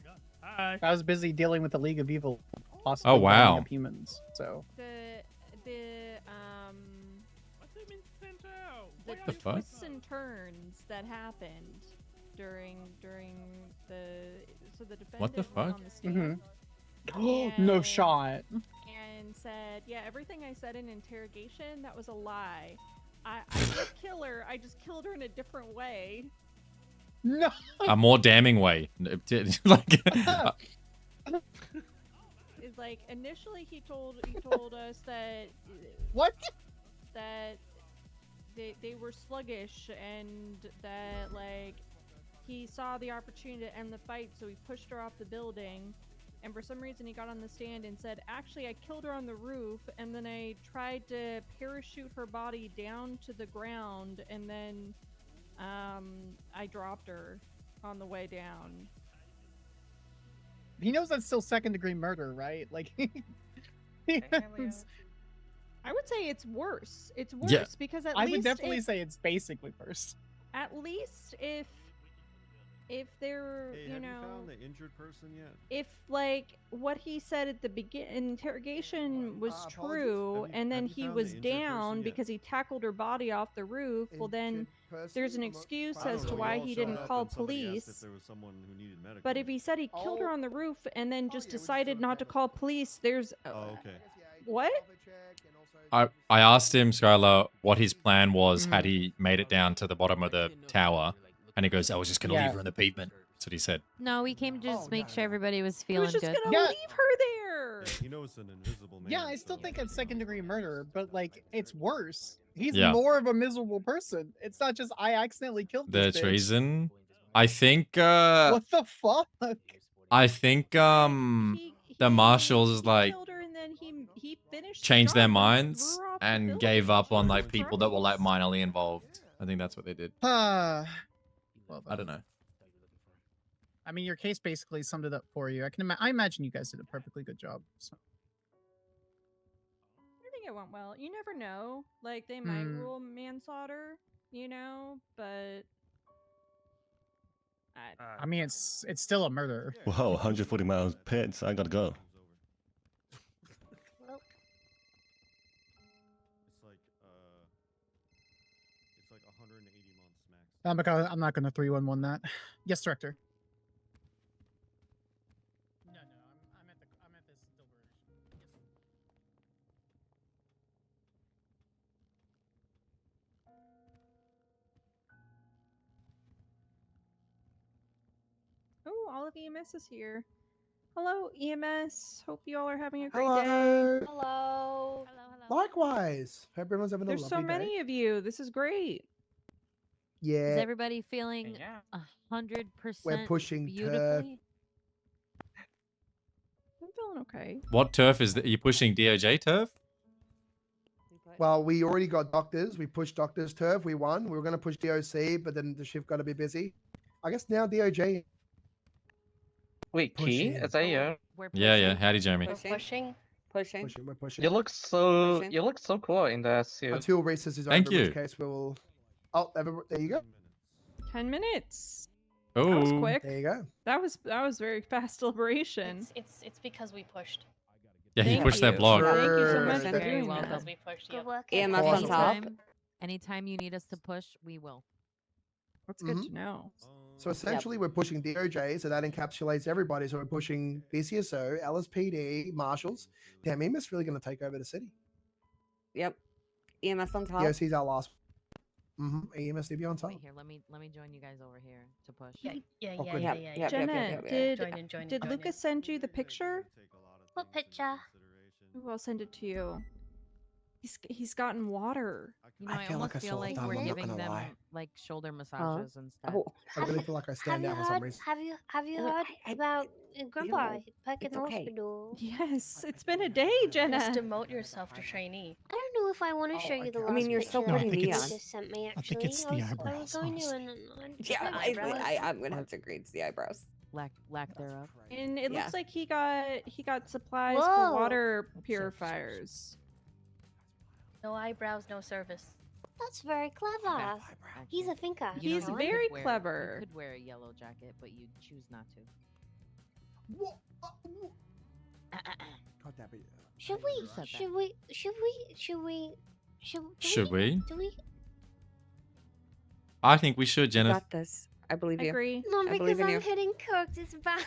I was busy dealing with the League of Evil, possibly Oh, wow. rounding up humans. So The fuck? twists and turns that happened during the defendant What the went fuck? on the stand no and- shot. and said, yeah, everything I said in interrogation, that was a lie. I didn't kill her, I just killed her in a different way. No. A more damning way. Like, It's like initially he told us that what? That they were sluggish and that, like, he saw the opportunity to end the fight, so he pushed her off the building. And for some reason he got on the stand and said, actually, I killed her on the roof, and then I tried to parachute her body down to the ground, and then I dropped her on the way down. He knows that's still second-degree murder, right? Like, I would say it's worse. It's worse Yeah. because at I least would definitely it- say it's basically worse. At least if they're, Hey, you have know, you found the injured person yet? if like what he said at the interrogation was apologies? true, Have you- and then have you he found the was injured person down yet? because he tackled her body off the roof, well then there's an excuse I as don't to know, you why all he showed didn't up call and somebody asked police. if there was someone who needed medical. But if he said he killed her on the roof and then just decided not to call police, there's Oh, okay. what? I asked him, Skylar, what his plan was had Mm-hmm. he made it down to the bottom of the tower, and he goes, "I was just gonna Yeah. leave her on the pavement." That's what he said. No, we came to just make sure everybody was He was feeling just good. gonna Yeah. leave her there. He knows an invisible man. Yeah, I still think it's second-degree murder, but like it's worse. He's Yeah. more of a miserable person. It's not just I accidentally killed this The bitch. treason. I think. What the fuck? I think the marshals like Killed her and then he finished the changed their job and minds threw her off the and building. gave up on like Jesus people that were like Christ. minorly involved. I think that's what they did. Well, I don't know. I mean, your case basically summed it up for you. I imagine you guys did a perfectly good job. So. I think it went well. You never know. Like they might Hmm. rule manslaughter, you know, but I mean, it's still a murder. Whoa, 140 miles pits. I gotta go. It's like 180 months max. I'm not gonna 311 that. Yes, director. No, I'm at this deliberation. oh, all of EMS is here. Hello, EMS. Hope you all are having a great Hello. day. Hello. Likewise. Hope everyone's having a There's lovely so day. many of you. This is great. Yeah. Is everybody feeling 100% We're pushing turf. beautifully? I'm feeling okay. What turf is that? Are you pushing DOJ turf? Well, we already got doctors. We pushed doctors turf. We won. We were going to push DOC, but then the shift got a bit busy. I guess now DOJ. Wait, Key? Pushing. Is that you? Yeah. Howdy, Jeremy. Pushing. We're pushing. You look so cool in that suit. Until recess is Thank over, in you. which case we will. Oh, there you go. 10 minutes. That was Oh. quick. There you go. That was very fast deliberation. It's because we pushed. Yeah, he Thank pushed that you. blog. Thank you so much for Very doing welcome. that. We pushed. Good work. EMS Awesome. on top. Anytime you need us to push, we will. That's good to know. So essentially, we're pushing DOJ, so that encapsulates everybody. So we're pushing BCSO, LSPD, marshals. Damn, EMS really going to take over the city. Yep. EMS on top. DOC's our last. EMS to be on top. Wait here, let me join you guys over here to push. Oh, good. Jenna, did Lucas send you the picture? What picture? Ooh, I'll send it to you. He's gotten water. You know, I almost feel like we're giving them like shoulder massages and stuff. I really feel like I stand out for some reason. Have you heard about Grandpa back in the hospital? Yes, it's been a day, Jenna. Just demote yourself to trainee. I don't know if I want to show you the last I mean, you're picture so that pretty, you Leon. just sent me. I Actually, think it's the I was eyebrows, going to, honestly. Yeah, I'm gonna have to agree. It's the eyebrows. Lack thereof. And it Yeah. looks like he got supplies Whoa. for water purifiers. No eyebrows, no service. That's very clever. He's a thinker. You He's know, you very could wear- clever. You could wear a yellow jacket, but you choose not to. God damn it. Should we? said that? Should we? Should we? Should we? Should we? Do we? I think we should, Jenna. Got this. I believe you. Agree. No, I because believe in I'm you. hitting cooked. It's bad.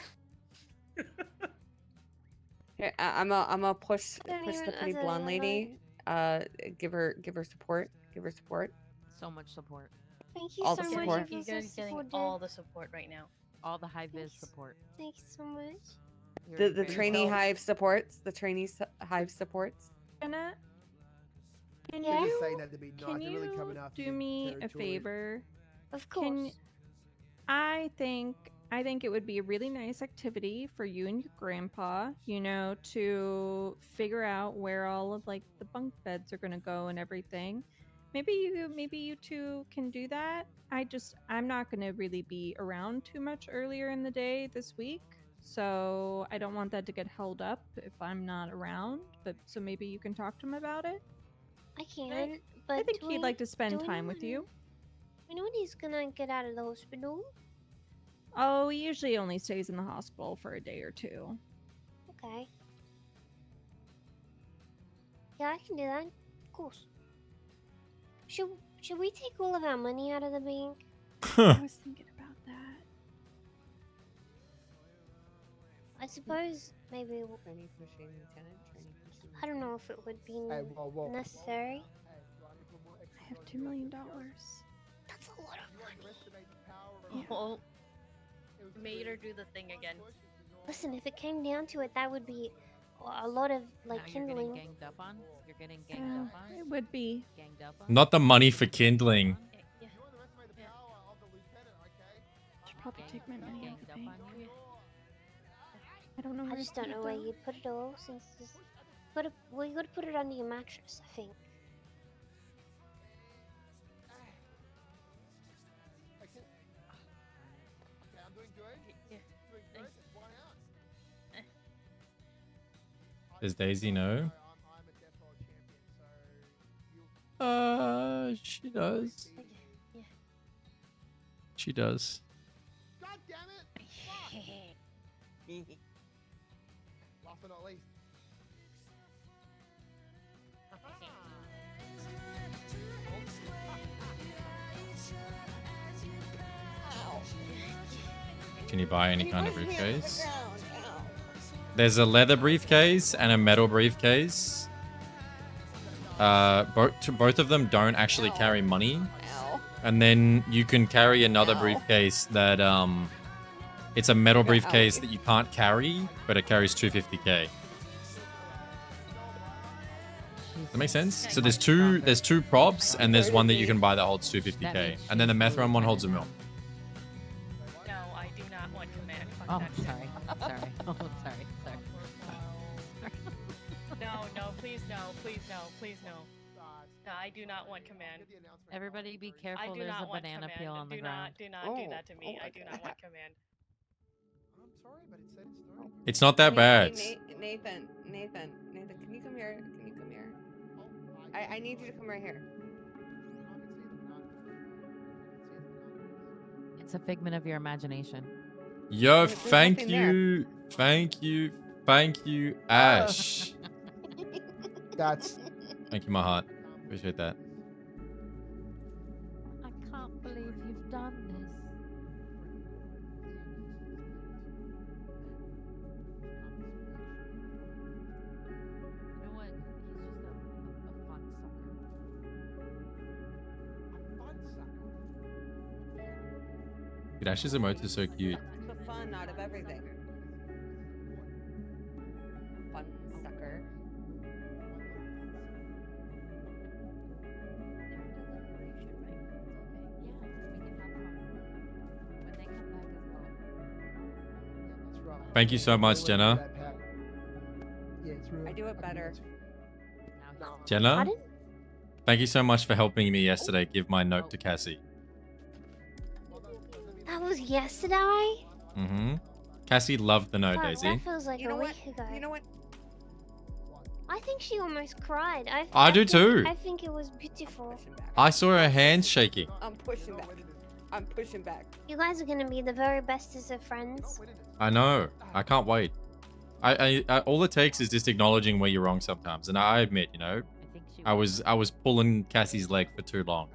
Here, I'm a push I don't the even- pretty I blonde don't lady. Give her support. Give her support. So much support. Thank you All so the much. support. I feel You're so getting supported. all the support right now. All the high vis support. Thank you so much. The very trainee welcome. hive supports. The trainee hive supports. Jenna, can You're just you saying that to be nice. can They're really coming you after do your me a territory. favor? Of course. I think it would be a really nice activity for you and your grandpa, you know, to figure out where all of like the bunk beds are gonna go and everything. Maybe you two can do that. I'm not gonna really be around too much earlier in the day this week, so I don't want that to get held up if I'm not around. But so maybe you can talk to him about it. I can, but I think do he'd we- like to spend do we time wanna- with you. You know when he's gonna get out of the hospital? Oh, he usually only stays in the hospital for a day or two. Okay. Yeah, I can do that. Of course. Should we take all of our money out of the bank? I was thinking about that. I suppose maybe. Training pushing lieutenant. Training pushing. I don't know if it would be necessary. I have $2 million. That's a lot of money. Oh, made her do the thing again. Listen, if it came down to it, that would be a lot of like kindling. You're getting ganged up on. You're getting ganged up on. It would be. Ganged up on. Not the money for kindling. Should probably take my money out of the bank. I don't know. I just don't know where you'd put it all, since well, you gotta put it under your mattress, I think. Does Daisy know? She does. She does. God damn it! Last but not least. Can you buy any kind of briefcase? There's a leather briefcase and a metal briefcase. Both of them don't actually carry money. And then you can carry another briefcase that it's a metal briefcase that you can't carry, but it carries 250k. That makes sense? So there's two props and there's one that you can buy that holds 250k. And then the Methron one holds a mil. No, I do not want command. Oh, sorry. Sorry. Oh, sorry. No, please no, please no, please no. No, I do not want command. Everybody be I careful. do There's not a want banana command. peel on the ground. Do not do that to me. I do not want command. I'm sorry, but it said it's starting. It's not that bad. Nathan, can you come here? Can you come here? I need you to come right here. It's a figment of your imagination. Yo, There's thank nothing there. you, Ash. That's. Thank you, my heart. Appreciate that. I can't believe you've done this. You know what? He's just a fun sucker. Dude, Ash's emote is so cute. The fun out of everything. Fun sucker. Thank you so much, Jenna. I do it better. Jenna? Thank you so much for helping me yesterday give my note to Cassie. That was yesterday? Mm-hmm. Cassie loved the note, Fuck, Daisy. that feels like a week ago. You know what? I think she almost cried. I do think- too. I think it was beautiful. I saw her hands shaking. I'm pushing back. I'm pushing back. You guys are gonna be the very bestest of friends. I know. I can't wait. I all it takes is just acknowledging where you're wrong sometimes, and I admit, you know, I was pulling Cassie's leg for too long.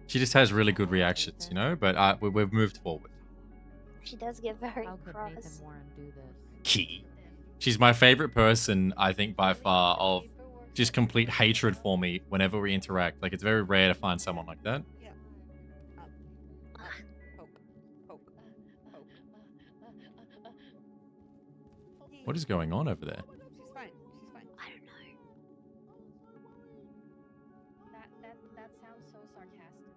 She just has really good reactions, you know. But we've moved forward. She does get very How could cross. Nathan Warren do this? Key. She's my favorite person, I think, by far, of just complete hatred for me whenever we interact. Like, it's very rare to find someone like that. Yeah. What is going on over there? She's fine. She's fine. I don't know. That sounds so sarcastic.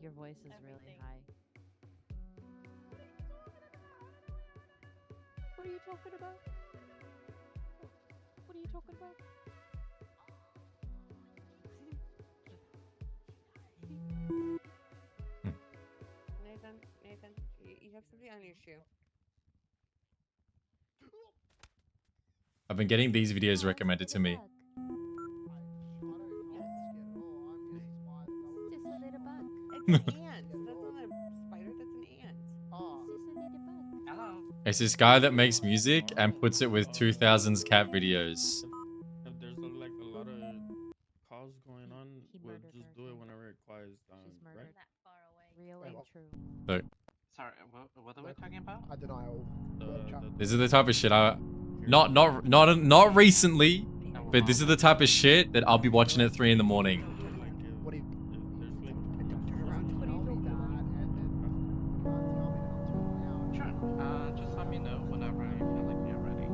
Your voice is really high. What are you talking about? What are you talking about? Nathan, Nathan, you have something on your shoe. I've been getting these videos recommended to me. It's an ant. That's not a spider. That's an ant. Oh. Hello. It's this guy that makes music and puts it with 2000s cat videos. If there's like a lot of calls going on, we'll just do it whenever it quiets down, right? Really true. So Sorry, what are we talking about? I denial. this is the type of shit I not recently, but this is the type of shit that I'll be watching at 3 in the morning. Sure. Just let me know whenever you feel like you're ready.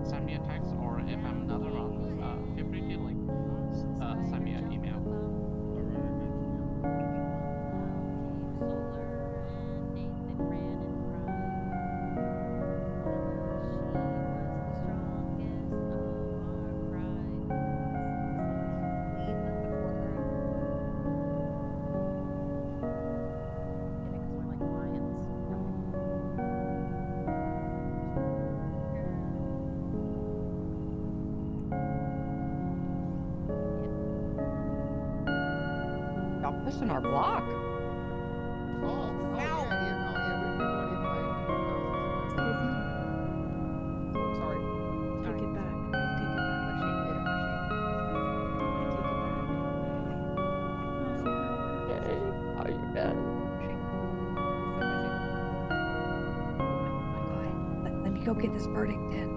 Send me a text, or if I'm not around, feel free to like send me an email. Y'all pushing our block. Sorry. Take it back. Okay. Are you bad? Let me go get this verdict in.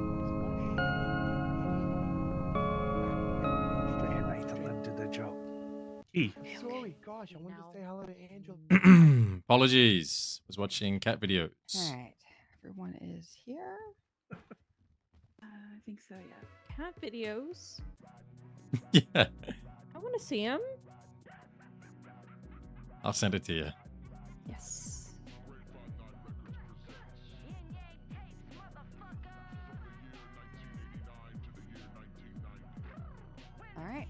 Sorry, gosh, I wanted to say hello to Angela. Apologies. Was watching cat videos. All right. Everyone is here. I think so, yeah. Cat videos. Yeah. I want to see them. I'll send it to you. Yes. All right.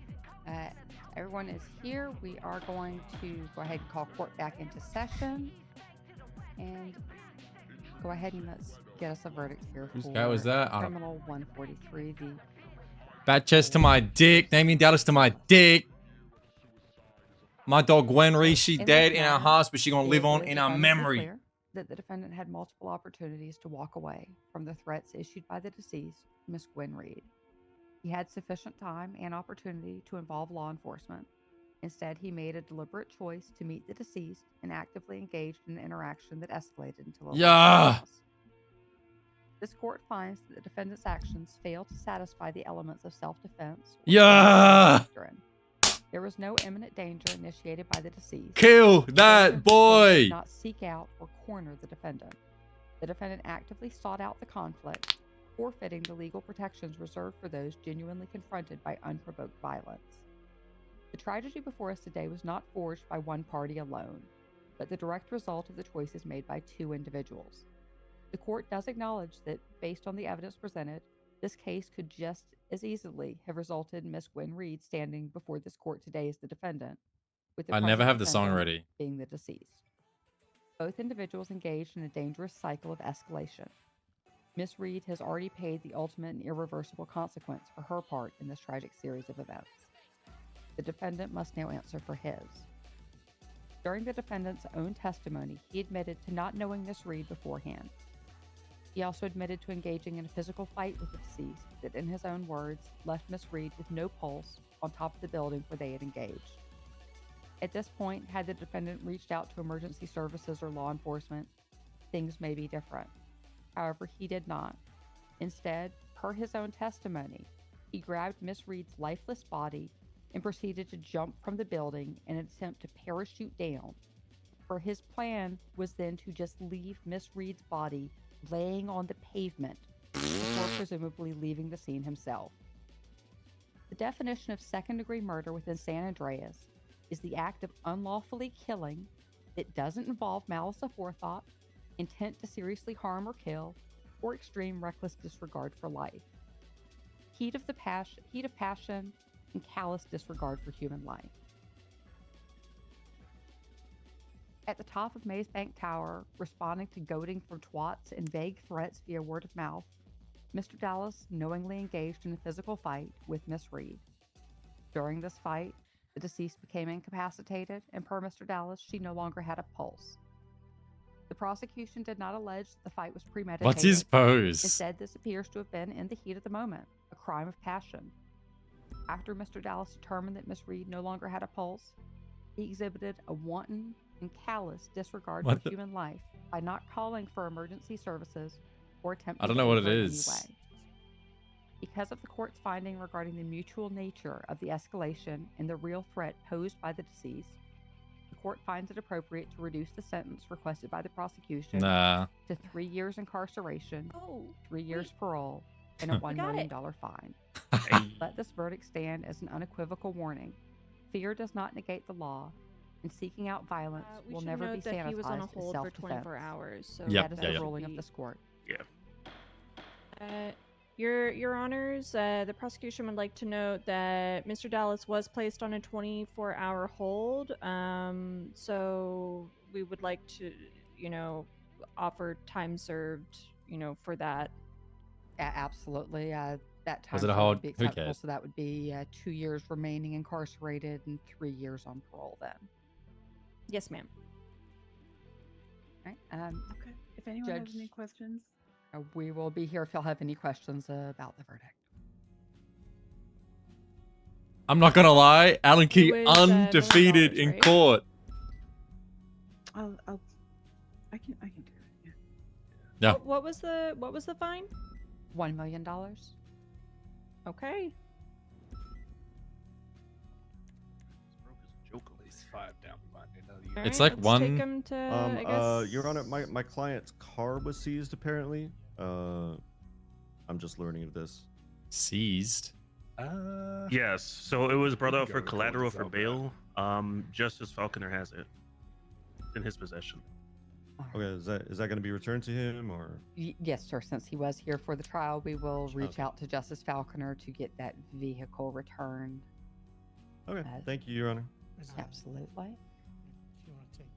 Everyone is here. We are going to go ahead and call court back into session. And go ahead and let's get us a verdict here Whose for cat was that? I don't- criminal 143. The Bad chest to my dick. Naming Dallas to my dick. My dog Gwen Reese, she In dead this in our matter, hearts, but she gonna live it on is in our abundantly memory. clear that the defendant had multiple opportunities to walk away from the threats issued by the deceased, Miss Gwen Reed. He had sufficient time and opportunity to involve law enforcement. Instead, he made a deliberate choice to meet the deceased and actively engaged in an interaction that escalated until a Yeah. This court finds that the defendant's actions fail to satisfy the elements of self-defense. Yeah. There was no imminent danger initiated by the deceased. Kill The that defendant boy. did not seek out or corner the defendant. The defendant actively sought out the conflict, forfeiting the legal protections reserved for those genuinely confronted by unprovoked violence. The tragedy before us today was not forged by one party alone, but the direct result of the choices made by two individuals. The court does acknowledge that, based on the evidence presented, this case could just as easily have resulted in Miss Gwen Reed standing before this court today as the defendant, with the I never present have the song defendant ready. being the deceased. Both individuals engaged in a dangerous cycle of escalation. Miss Reed has already paid the ultimate and irreversible consequence for her part in this tragic series of events. The defendant must now answer for his. During the defendant's own testimony, he admitted to not knowing Miss Reed beforehand. He also admitted to engaging in a physical fight with the deceased that, in his own words, left Miss Reed with no pulse on top of the building where they had engaged. At this point, had the defendant reached out to emergency services or law enforcement, things may be different. However, he did not. Instead, per his own testimony, he grabbed Miss Reed's lifeless body and proceeded to jump from the building in an attempt to parachute down. For his plan was then to just leave Miss Reed's body laying on the pavement before presumably leaving the scene himself. The definition of second-degree murder within San Andreas is the act of unlawfully killing that doesn't involve malice aforethought, intent to seriously harm or kill, or extreme reckless disregard for life. Heat of passion, and callous disregard for human life. At the top of Maze Bank Tower, responding to goading from twats and vague threats via word of mouth, Mr. Dallas knowingly engaged in a physical fight with Miss Reed. During this fight, the deceased became incapacitated, and per Mr. Dallas, she no longer had a pulse. The prosecution did not allege that the fight was premeditated. What's his pose? Instead, this appears to have been in the heat of the moment, a crime of passion. After Mr. Dallas determined that Miss Reed no longer had a pulse, he exhibited a wanton and callous disregard for human life by not calling for emergency services or attempting I don't to know what aid it her in is. any way. Because of the court's finding regarding the mutual nature of the escalation and the real threat posed by the deceased, the court finds it appropriate to reduce the sentence requested by the prosecution Nah. to 3 years incarceration, 3 years parole, and a $1 million fine. Let this verdict stand as an unequivocal warning. Fear does not negate the law, and seeking out violence We will should never be note that he was on a sanitized as hold for self-defense. 24 hours, so Yep, that is yeah, the yeah. ruling of this court. Yeah. Your honors, the prosecution would like to note that Mr. Dallas was placed on a 24-hour hold. So we would like to, offer time served, for that. Absolutely. That time Was it a frame hold? would be Who acceptable. cares? So that would be 2 years remaining incarcerated and 3 years on parole then. Yes, ma'am. Right. Okay. If anyone Judge, has any questions. we will be here if y'all have any questions about the verdict. I'm not gonna lie, Alan Key It was, $1 million, undefeated in right? court. I can do it. Yeah. Yeah. What was the fine? $1 million. Okay. It's Alright, like let's take one- him to, I guess... Your Honor, my client's car was seized apparently. I'm just learning of this. Seized? Yes, so it was brought out for collateral for bail. Justice Falconer has it in his possession. Okay, is that going to be returned to him or? Yes, sir. Since he was here for the trial, we will reach out to Justice Falconer to get that vehicle returned. Okay, thank you, Your Honor. Absolutely. If you want to take.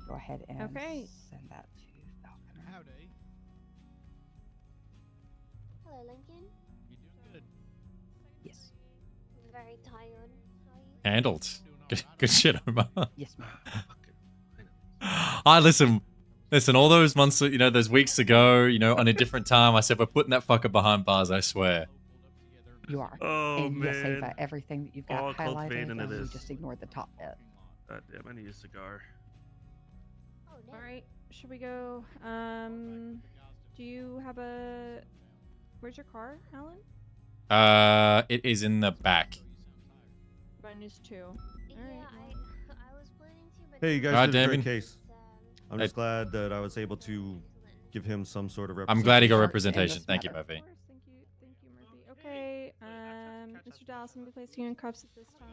Go ahead and Okay. send that to Falconer. Howdy. Hello, Lincoln. You doing good? Yes. I'm very tired. How are you? Handled. Good shit, Omar. Yes, ma'am. Listen, all those months, those weeks ago, on a different time, I said, we're putting that fucker behind bars, I swear. You are. Oh, and yes, man. Ava, everything that you've got All highlighted, cultivated into you this. just ignored the top bit. God damn, I need a cigar. All right, should we go? Do you have a? Where's your car, Alan? It is in the back. Mine is 2. All right. I was planning to, but Hey, you guys Alright, did a Damien. great case. I'm just glad that I was able to give him some sort of I'm glad he got representation. representation. Thank you, Murphy. Thank you, Murphy. Okay, Mr. Dallas, I'm gonna be placing you in cuffs at this time.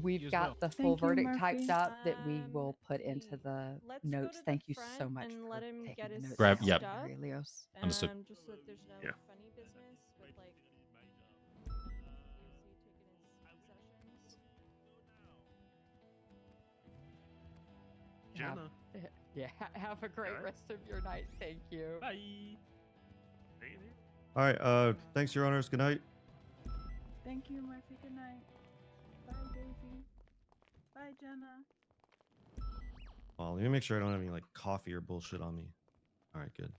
We've got the full verdict typed up that we will put into the notes. Thank you so much and for let him taking get the his notes. Grab- down, yep. Aurelios. Understood. Just so that there's no Yeah. funny business with like. Jenna. Yeah, have a great rest of your night. Thank you. Bye. All right. Thanks, Your Honors. Good night. Thank you, Murphy. Good night. Bye, Daisy. Bye, Jenna. Well, let me make sure I don't have any like coffee or bullshit on me. All right, good.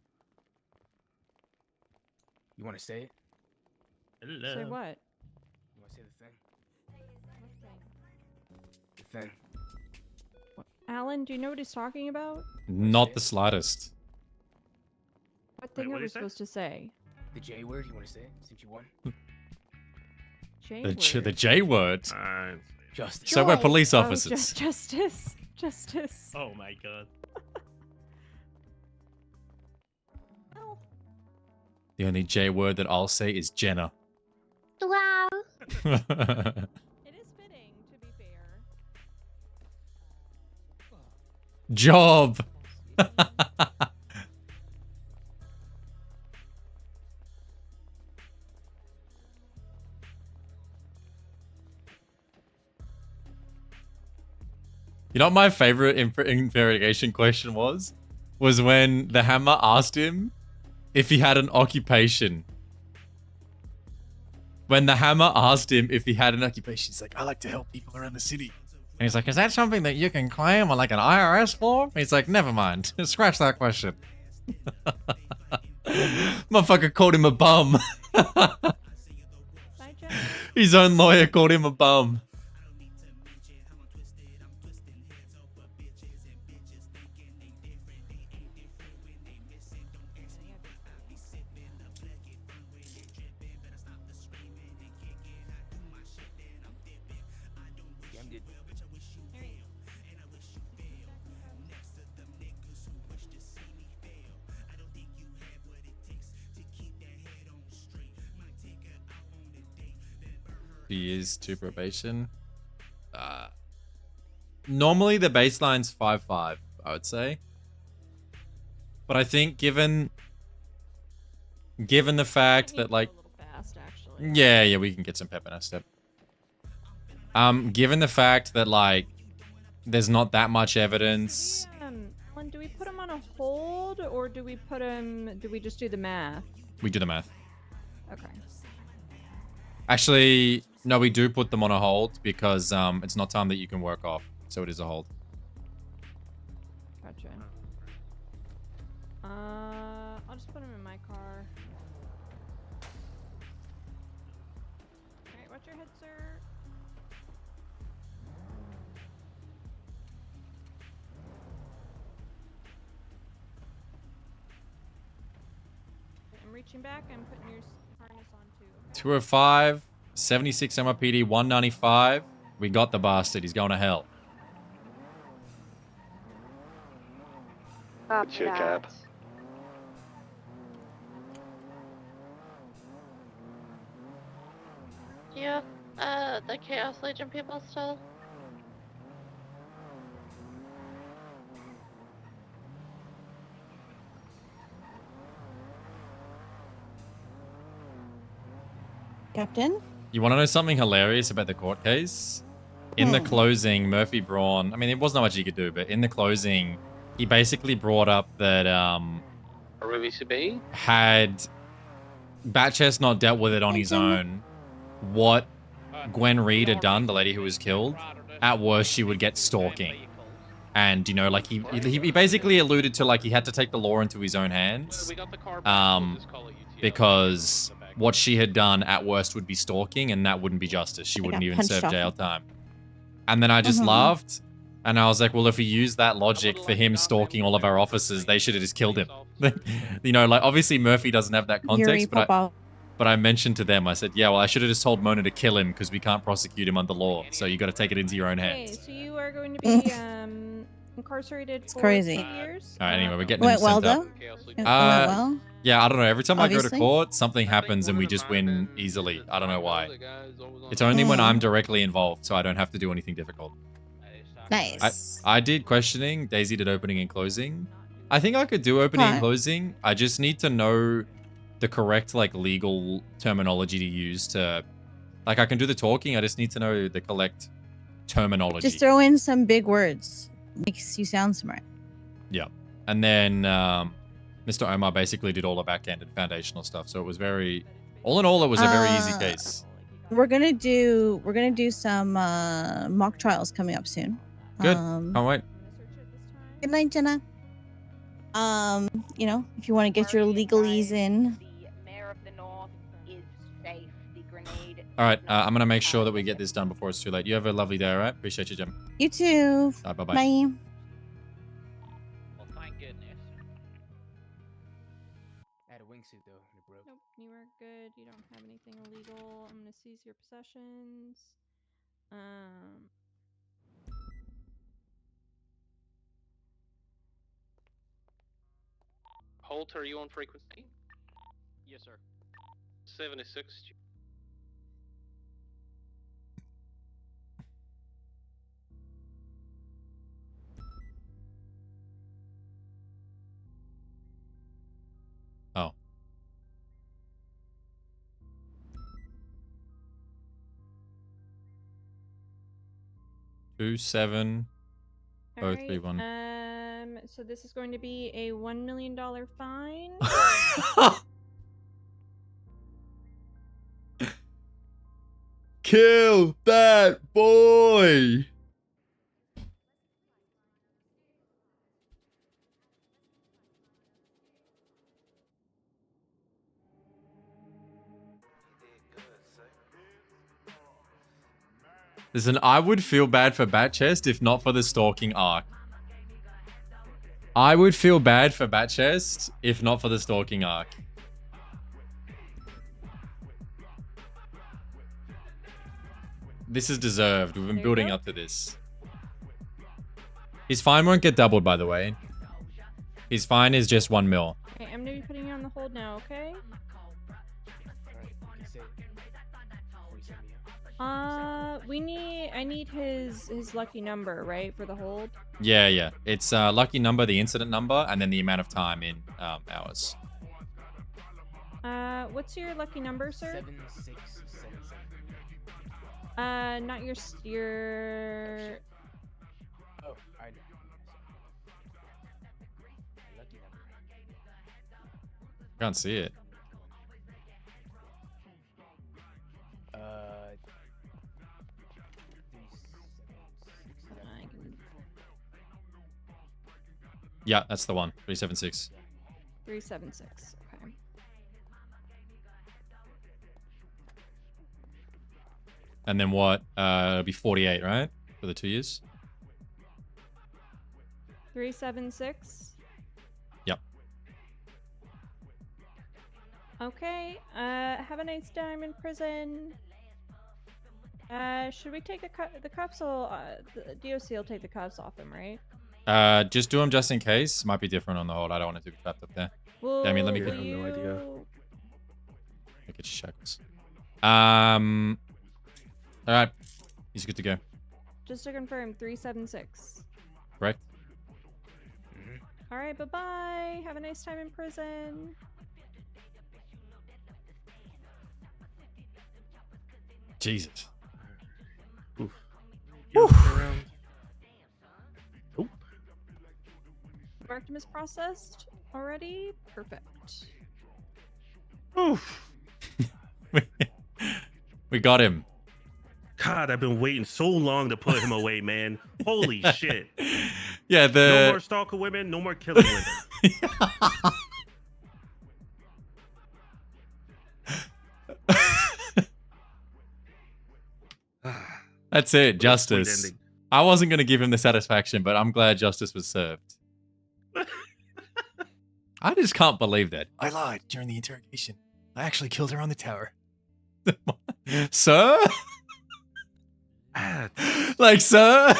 You want to say it? Hello. Say what? You want to say the thing? The thing. Alan, do you know what he's talking about? Not the slightest. What thing what are did we he say? supposed to say? The J word. You want to say it since you won? J The J word. Justice. So we're Joy. police Oh, officers. Justice. Justice. Oh my god. The only J word that I'll say is Jenna. Wow. It is fitting, to be fair. Job. You know what my favorite interrogation question was? Was when the Hammer asked him if he had an occupation. When the Hammer asked him if he had an occupation, he's like, I like to help people around the city. And he's like, is that something that you can claim on like an IRS form? He's like, never mind. Scratch that question. Motherfucker called him a bum. His own lawyer called him a bum. He is to probation. Normally the baseline's 5-5, I would say. But I think given the fact that like yeah, we can get some pep in our step. Given the fact that like there's not that much evidence. Alan, do we put him on a hold or do we put him? Do we just do the math? We do the math. Okay. Actually, no, we do put them on a hold because it's not time that you can work off, so it is a hold. Gotcha. I'll just put him in my car. Alright, watch your head, sir. I'm reaching back. I'm putting your harness on too. 205, 76 MRPD, 195. We got the bastard. He's going to hell. What's your cab? Do you have the Chaos Legion people still? Captain? You want to know something hilarious about the court case? In the closing, Murphy Braun, I mean, it wasn't not much he could do, but in the closing, he basically brought up that had Batchest not dealt with it on his own, what Gwen Reed had done, the lady who was killed, at worst she would get stalking. And, you know, like he basically alluded to like he had to take the law into his own hands. Because what she had done at worst would be stalking and that wouldn't be justice. She wouldn't even serve jail time. And then I just laughed. And I was like, well, if we use that logic for him stalking all of our officers, they should have just killed him. You know, like, obviously Murphy doesn't have that context, but I mentioned to them, I said, yeah, well, I should have just told Mona to kill him because we can't prosecute him under law. So you got to take it into your own hands. Okay, so you are going to be incarcerated for crazy. 2 years. All right, anyway, we're getting Went him well, sent up. though? It went well? Yeah, I don't know. Every time I go Obviously. to court, something happens and we just win easily. I don't know why. It's only when I'm directly involved, so I don't have to do anything difficult. Nice. I did questioning. Daisy did opening and closing. I think I could do opening and closing. I just need to know the correct like legal terminology to use to, like, I can do the talking. I just need to know the correct terminology. Just throw in some big words. Makes you sound smart. Yeah. And then Mr. Omar basically did all the back-end and foundational stuff. So it was very, all in all, it was a very easy case. We're gonna do some mock trials coming up soon. Good. Can't wait. Good night, Jenna. You know, if you want to get your legalese in. All right. I'm going to make sure that we get this done before it's too late. You have a lovely day, all right? Appreciate you, Jim. You too. Bye-bye. Bye. Well, thank goodness. I had a wingsuit though, and it broke. Nope, you are good. You don't have anything illegal. I'm gonna seize your possessions. Holt, are you on frequency? Yes, sir. 76. Oh. Two, 7. 031. So this is going to be a $1 million fine. Kill that boy! Listen, I would feel bad for Batchest if not for the stalking arc. I would feel bad for Batchest if not for the stalking arc. This is deserved. We've been building up to this. His fine won't get doubled, by the way. His fine is just 1 mil. Okay, I'm gonna be putting you on the hold now, okay? I need his lucky number, right, for the hold? Yeah. It's lucky number, the incident number, and then the amount of time in hours. What's your lucky number, sir? 7677. Not your Oh, I know. Lucky number. Can't see it. Yeah, that's the one. 376. 376. Okay. And then what? It'll be 48, right? For the 2 years? 376. Yep. Okay. Have a nice time in prison. Should we take the cuffs? The DOC will take the cuffs off him, right? Just do them just in case. Might be different on the hold. I don't want it to be trapped up there. Damien, let me get no idea. Get your shackles. All right, he's good to go. Just to confirm, 376. Correct. All right, bye-bye. Have a nice time in prison. Jesus. Oof. Marked him as processed already. Perfect. Oof. We got him. God, I've been waiting so long to put him away, man. Holy shit. Yeah, no more stalker women, no more killing women. That's it, justice. I wasn't going to give him the satisfaction, but I'm glad justice was served. I just can't believe that. I lied during the interrogation. I actually killed her on the tower. Sir? Like, sir?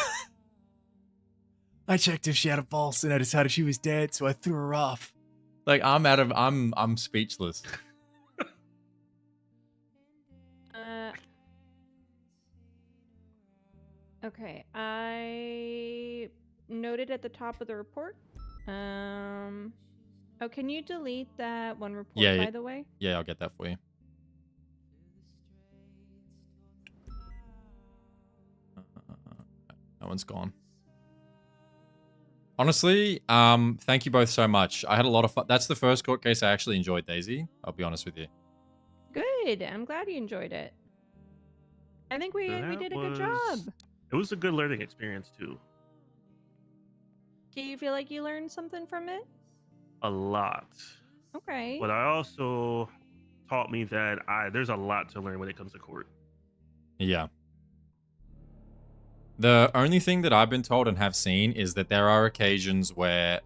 I checked if she had a pulse and I decided she was dead, so I threw her off. Like, I'm speechless. Okay, I noted at the top of the report. Oh, can you delete that one report, by the way? Yeah, I'll get that for you. That one's gone. Honestly, thank you both so much. I had a lot of fun. That's the first court case I actually enjoyed, Daisy. I'll be honest with you. Good. I'm glad you enjoyed it. I think we did a good job. It was a good learning experience, too. Do you feel like you learned something from it? A lot. Okay. But I also taught me that there's a lot to learn when it comes to court. Yeah. The only thing that I've been told and have seen is that there are occasions where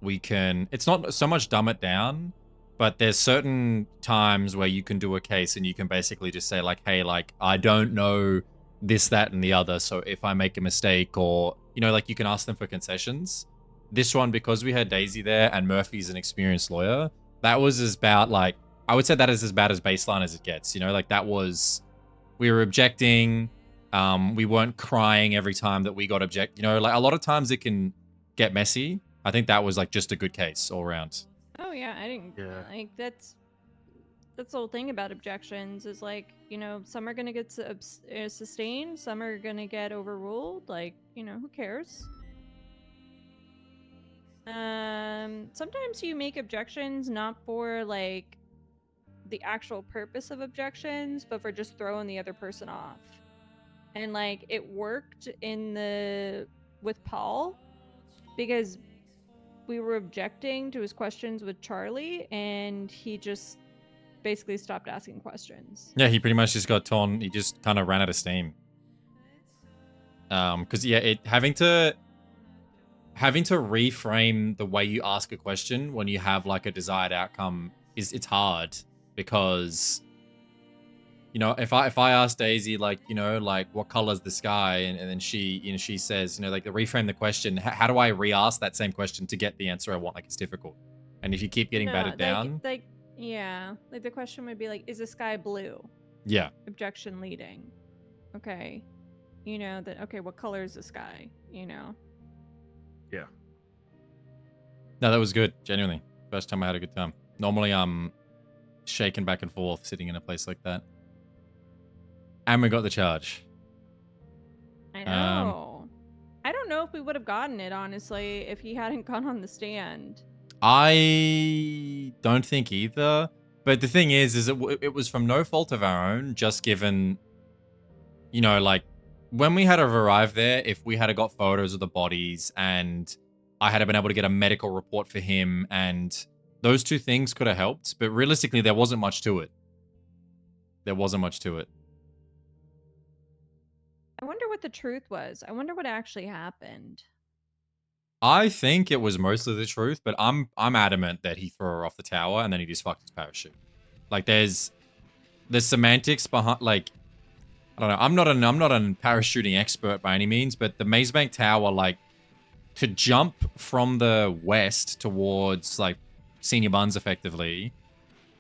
we can... It's not so much dumb it down, but there's certain times where you can do a case and you can basically just say, like, hey, like, I don't know this, that, and the other, so if I make a mistake or, you know, like, you can ask them for concessions. This one, because we had Daisy there and Murphy's an experienced lawyer, that was as about, like, I would say that is as bad as baseline as it gets, you know? Like, that was... We were objecting... we weren't crying every time that we got you know, like a lot of times it can get messy. I think that was like just a good case all around. Oh yeah, I didn't like that's the whole thing about objections is like, you know, some are gonna get sustained, some are gonna get overruled. Like, you know, who cares? Sometimes you make objections not for like the actual purpose of objections, but for just throwing the other person off. And like it worked with Paul because we were objecting to his questions with Charlie and he just basically stopped asking questions. Yeah, he pretty much just got torn. He just kind of ran out of steam. Because yeah, having to reframe the way you ask a question when you have like a desired outcome it's hard because you know if I ask Daisy like like what color's the sky and then she she says like to reframe the question, how do I re-ask that same question to get the answer I want? Like it's difficult, and if you keep getting battered down, yeah, like the question would be like, is the sky blue? Yeah. Objection leading. Okay. Okay, what color is the sky? Yeah. No, that was good. Genuinely, first time I had a good time. Normally I'm shaking back and forth sitting in a place like that. And we got the charge. I know. I don't know if we would have gotten it, honestly, if he hadn't gone on the stand. I don't think either. But the thing is it was from no fault of our own, just given, like, when we had to arrive there, if we had got photos of the bodies and I had been able to get a medical report for him, and those two things could have helped. But realistically, there wasn't much to it. There wasn't much to it. I wonder what the truth was. I wonder what actually happened. I think it was mostly the truth, but I'm adamant that he threw her off the tower and then he just fucked his parachute. Like there's semantics behind, like, I don't know. I'm not a parachuting expert by any means, but the Maze Bank Tower, like, to jump from the west towards like Senior Buns effectively,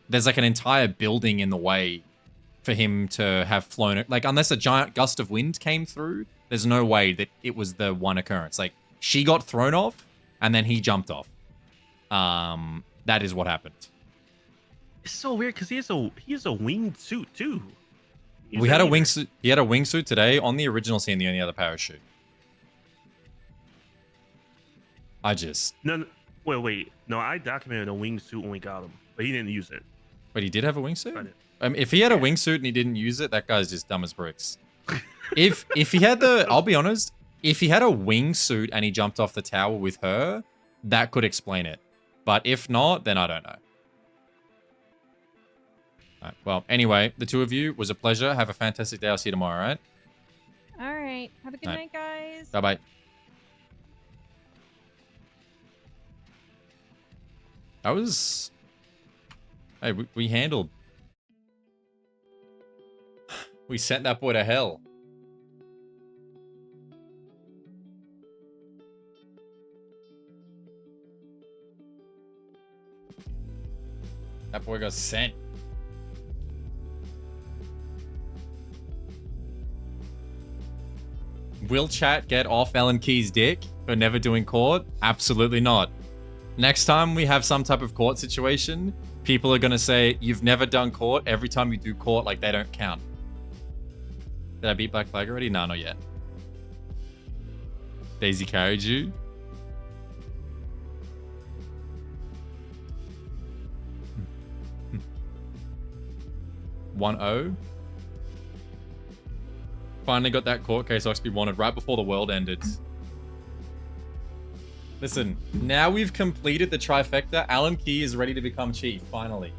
there's like an entire building in the way for him to have flown it. Like, unless a giant gust of wind came through, there's no way that it was the one occurrence. Like, she got thrown off, and then he jumped off. That is what happened. It's so weird because he has a winged suit too. We had a wingsuit. He had a wingsuit today. On the original scene, the only other parachute. No, wait. No, I documented a wingsuit when we got him, but he didn't use it. But he did have a wingsuit? If he had a wingsuit and he didn't use it, that guy's just dumb as bricks. If he had I'll be honest, if he had a wingsuit and he jumped off the tower with her, that could explain it. But if not, then I don't know. All right, well, anyway, the two of you, was a pleasure. Have a fantastic day. I'll see you tomorrow, all right? All right. Have a good night, guys. Bye-bye. That was... Hey, we handled... We sent that boy to hell. That boy got sent. Will chat get off Ellen Key's dick for never doing court? Absolutely not. Next time we have some type of court situation, people are going to say, you've never done court. Every time you do court, like, they don't count. Did I beat Black Flag already? No, not yet. Daisy carried you. (1-0). Finally got that court case Oxby wanted right before the world ended. Listen, now we've completed the trifecta. Alan Key is ready to become chief, finally.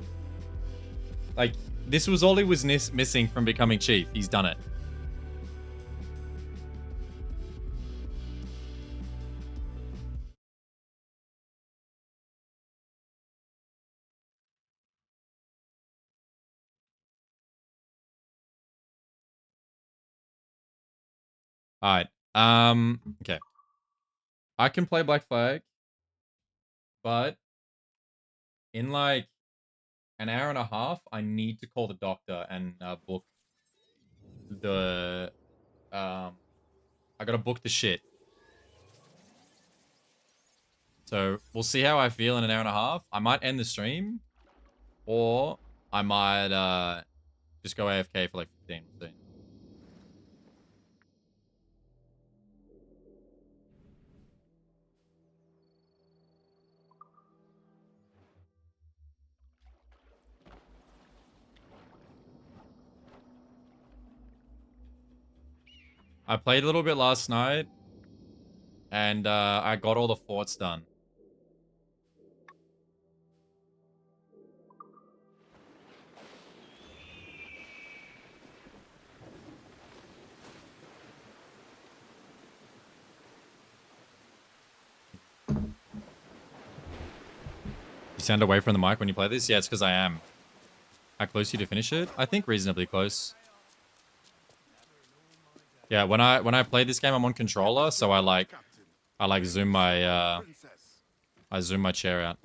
Like, this was all he was missing from becoming chief. He's done it. Alright. Okay. I can play Black Flag, but in like an hour and a half, I need to call the doctor and book the I gotta book the shit. So we'll see how I feel in an hour and a half. I might end the stream, or I might just go AFK for like 15 or 15. I played a little bit last night, and I got all the forts done. You sound away from the mic when you play this? Yeah, it's because I am. How close are you to finish it? I think reasonably close. Yeah, when I play this game, I'm on controller, so I zoom my I zoom my chair out.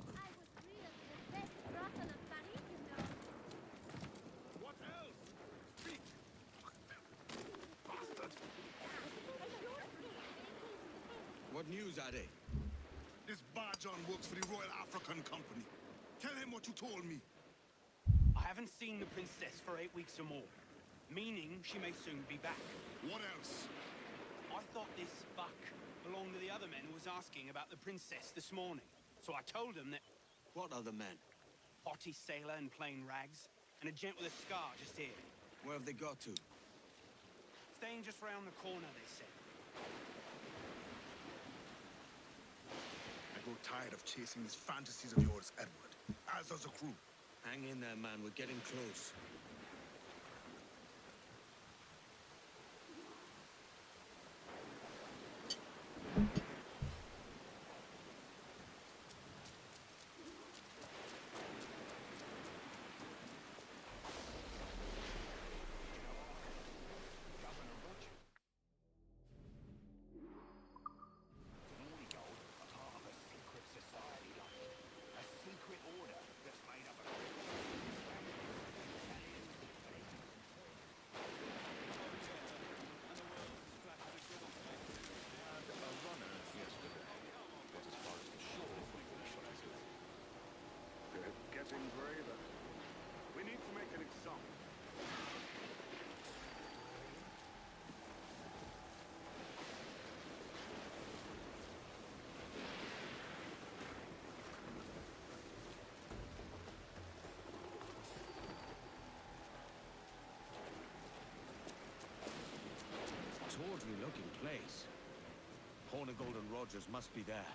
What news are they? This Barjon works for the Royal African Company. Tell him what you told me. I haven't seen the princess for 8 weeks or more, meaning she may soon be back. What else? I thought this buck belonged to the other men who was asking about the princess this morning. So I told him that... What other men? Haughty sailor in plain rags, and a gent with a scar just here. Where have they got to? Staying just round the corner, they said. I grow tired of chasing these fantasies of yours, Edward. As does the crew. Hang in there, man. We're getting close. Braver. We need to make an example. Tawdry looking place. Hornigold and Rogers must be there.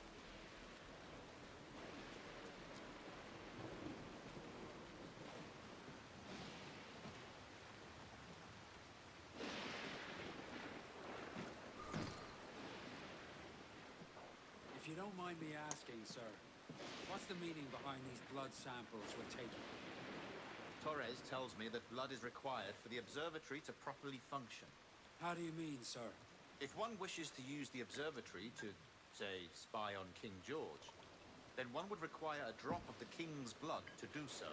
If you don't mind me asking, sir, what's the meaning behind these blood samples we're taking? Torres tells me that blood is required for the observatory to properly function. How do you mean, sir? If one wishes to use the observatory to, say, spy on King George, then one would require a drop of the king's blood to do so.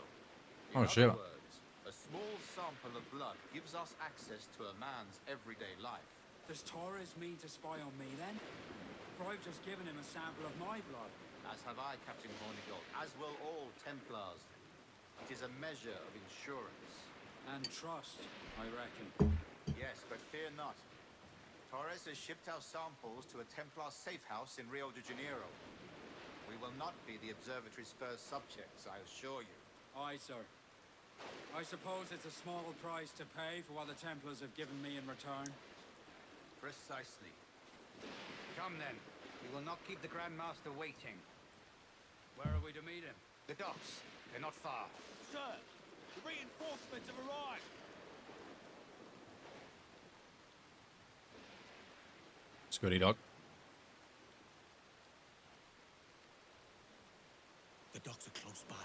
In other words, a small sample of blood gives us access to a man's everyday life. Does Torres mean to spy on me, then? For I've just given him a sample of my blood. As have I, Captain Hornigold, as will all Templars. It is a measure of insurance. And trust, I reckon. Yes, but fear not. Torres has shipped our samples to a Templar safe house in Rio de Janeiro. We will not be the observatory's first subjects, I assure you. Aye, sir. I suppose it's a small price to pay for what the Templars have given me in return. Precisely. Come then. We will not keep the Grand Master waiting. Where are we to meet him? The docks. They're not far. Sir, the reinforcements have arrived. Scotty dog. The docks are close by.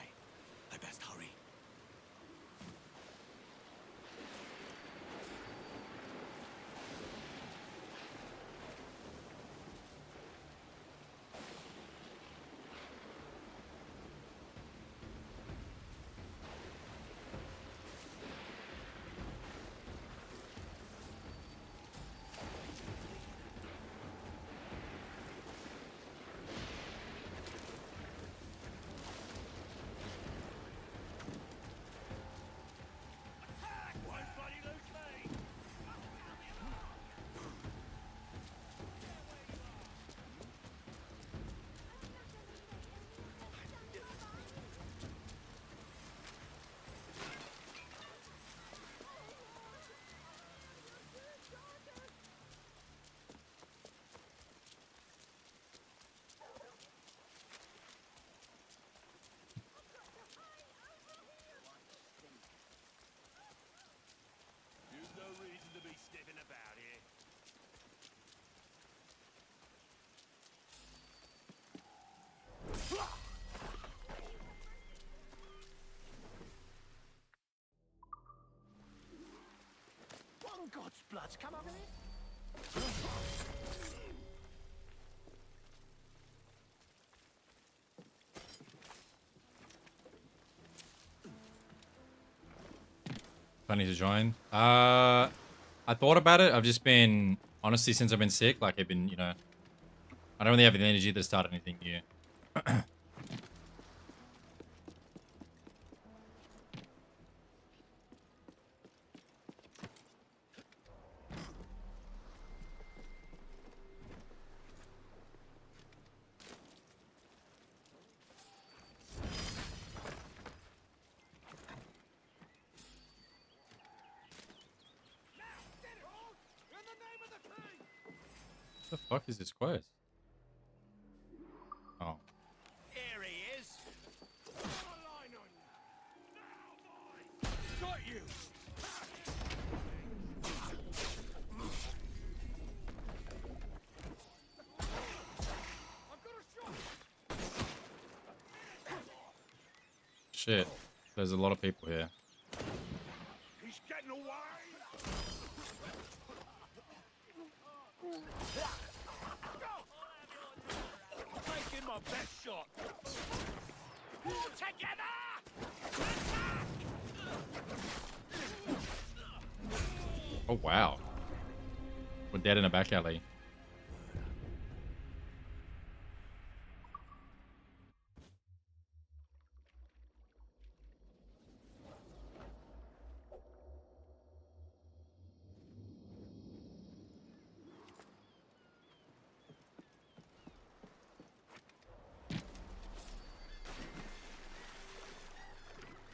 I best hurry. bloods come over here? Funny to join. I thought about it. I've just been, honestly, since I've been sick, like I've been, you know, I don't really have the energy to start anything new. What the fuck is this quest? Oh. Here he is. Line on you. Now, boy. Got you. I've got a shot. Shit. There's a lot of people here. He's getting away. Taking my best shot. All together. Oh, wow. We're dead in a back alley.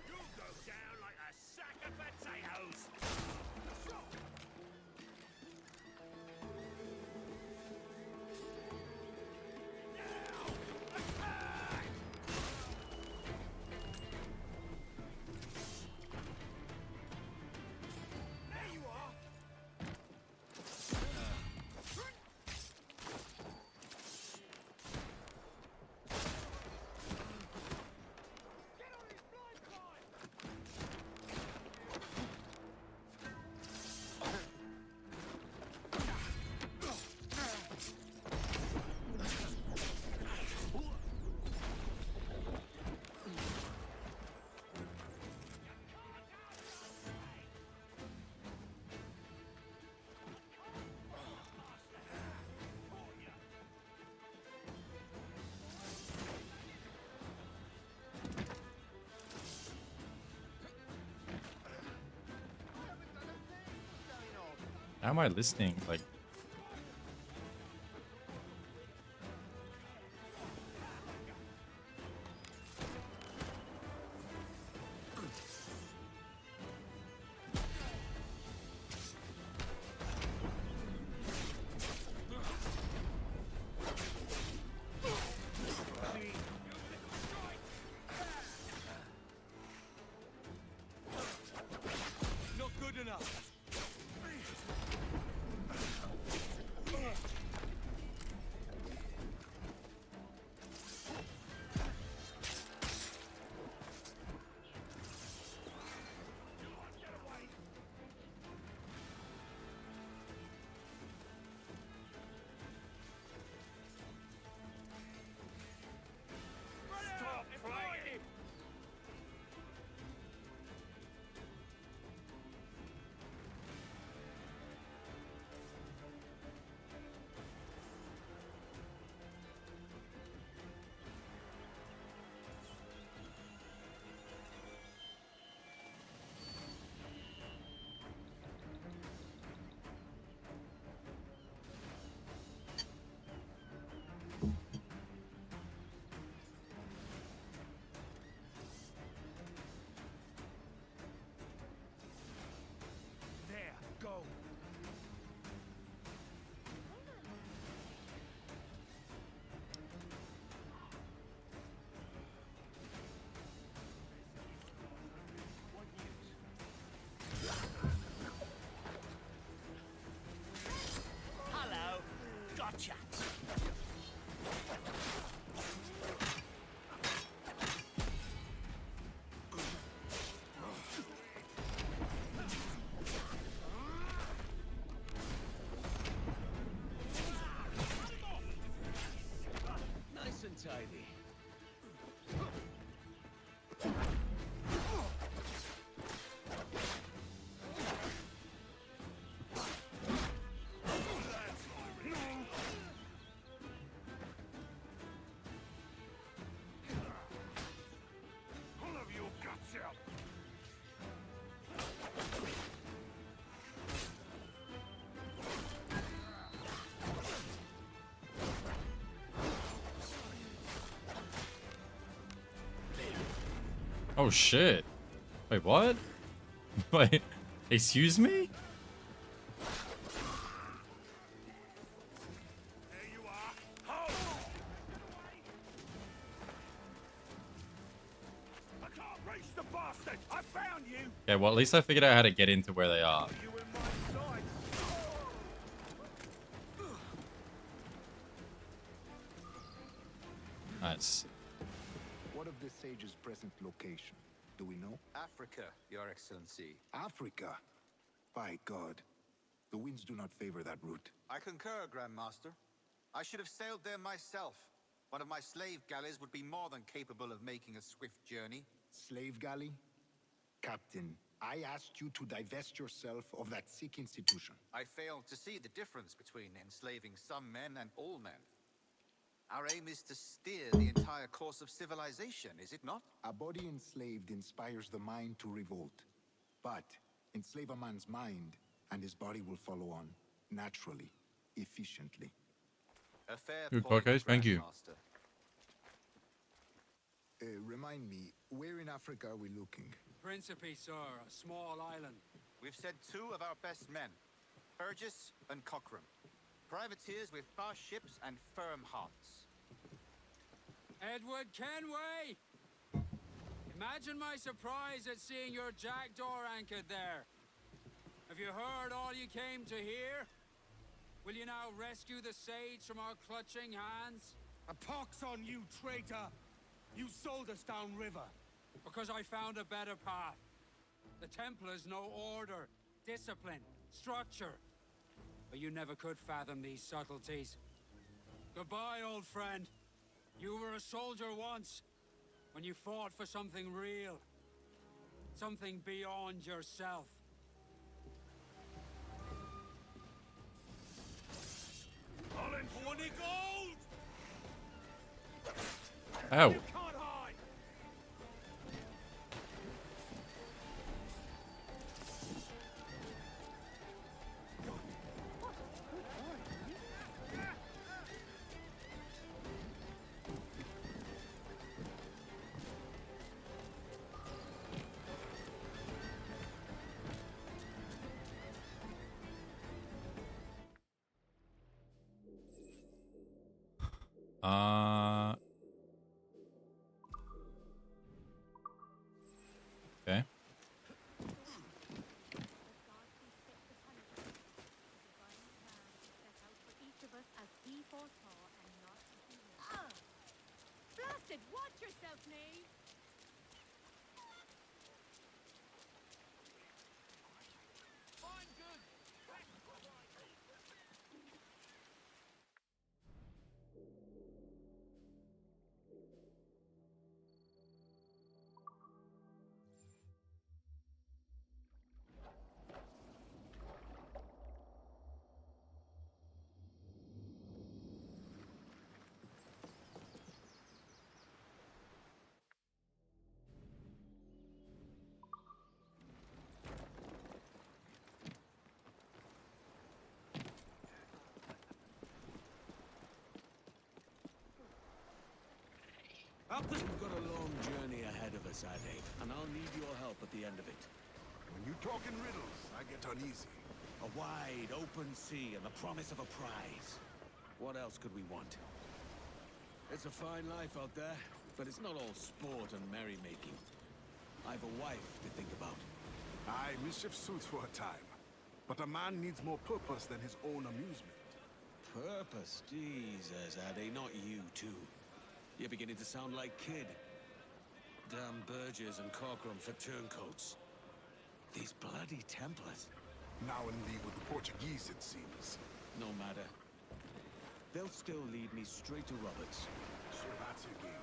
You'll go down like a sack of potatoes. There you are. How am I listening? Like, Not good enough. tidy. Pull of your guts out. Oh shit. Wait, what? Wait, excuse me? I can't reach the bastard. I found you. Okay, well at least I figured out how to get into where they are. You in my sights. Nice. What of the sage's present location? Do we know? Africa, Your Excellency. Africa. By God, the winds do not favor that route. I concur, Grandmaster. I should have sailed there myself. One of my slave galleys would be more than capable of making a swift journey. Slave galley? Captain, I asked you to divest yourself of that sick institution. I failed to see the difference between enslaving some men and all men. Our aim is to steer the entire course of civilization, is it not? A body enslaved inspires the mind to revolt. But enslave a man's mind, and his body will follow on, naturally, efficiently. A fair Good point, podcast, thank you. Grandmaster. Remind me, where in Africa are we looking? Principe, sir, a small island. We've sent 2 of our best men, Burgess and Cochrane. Privateers with fast ships and firm hearts. Edward Kenway! Imagine my surprise at seeing your jackdaw anchored there. Have you heard all you came to hear? Will you now rescue the sage from our clutching hands? A pox on you, traitor! You sold us downriver. Because I found a better path. The Templars know order, discipline, structure. But you never could fathom these subtleties. Goodbye, old friend. You were a soldier once, when you fought for something real. Something beyond yourself. 20 gold! Ow. You can't hide! Okay. Blasted, watch yourself, Nate! Fine, good. We've got a long journey ahead of us, Ade, and I'll need your help at the end of it. When you talk in riddles, I get uneasy. A wide, open sea and the promise of a prize. What else could we want? It's a fine life out there, but it's not all sport and merrymaking. I've a wife to think about. Aye, mischief suits for a time. But a man needs more purpose than his own amusement. Purpose? Jesus, Ade, not you too. You're beginning to sound like Kid. Damn Burgess and Cochrane for turncoats. These bloody Templars. Now in league with the Portuguese, it seems. No matter. They'll still lead me straight to Roberts. Sir That's your game.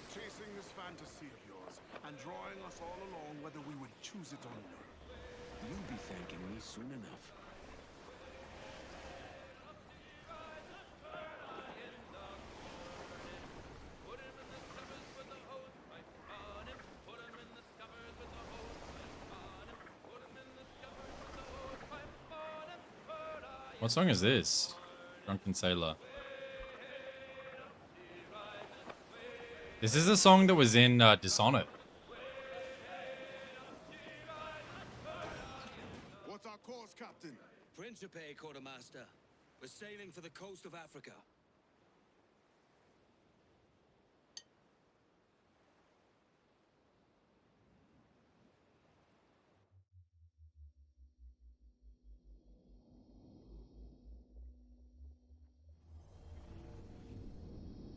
Chasing this fantasy of yours and drawing us all along whether we would choose it or not. You'll be thanking me soon enough. What song is this? Drunken Sailor. This is a song that was in Dishonored. What's our course, Captain? Principe, Quartermaster. We're sailing for the coast of Africa.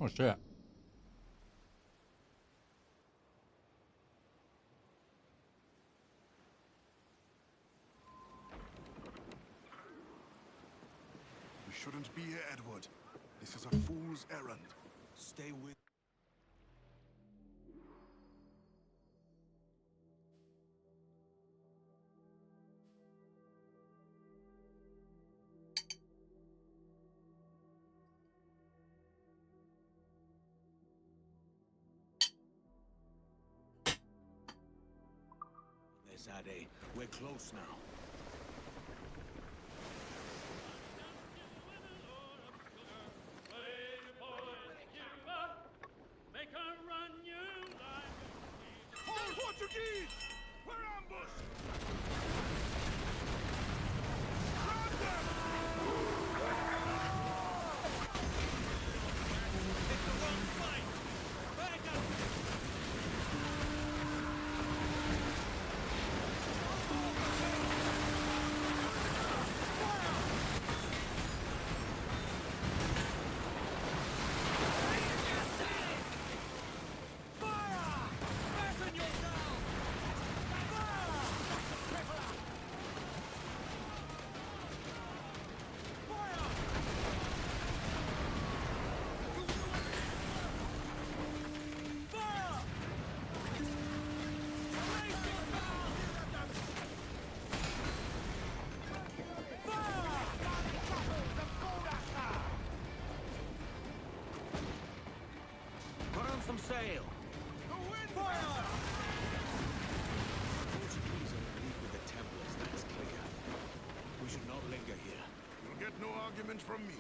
Oh shit. We shouldn't be here, Edward. This is a fool's errand. Stay with... There's Ade. We're close now. Hold Portuguese! We're ambushed! Grab them! It's the wrong fight! Back up! Put on some sail! Fire! Portuguese are in league with the Templars, that's clear. We should not linger here. You'll get no argument from me.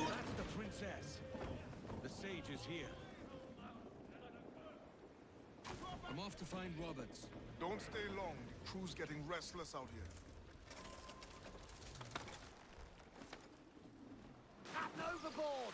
That's the princess. The sage is here. I'm off to find Roberts. Don't stay long. The crew's getting restless out here. Captain overboard!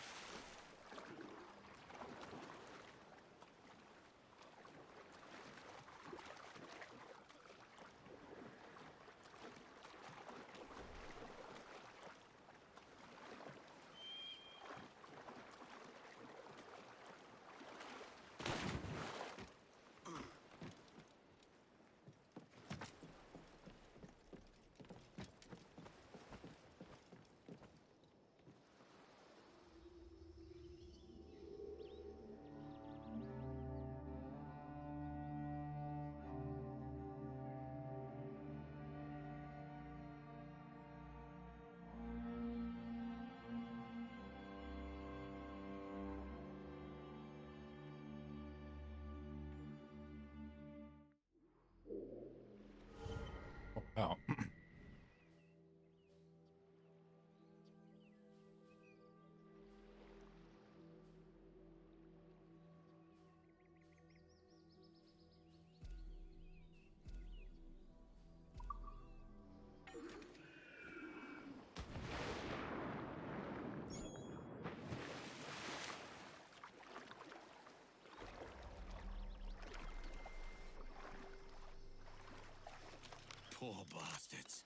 Poor bastards.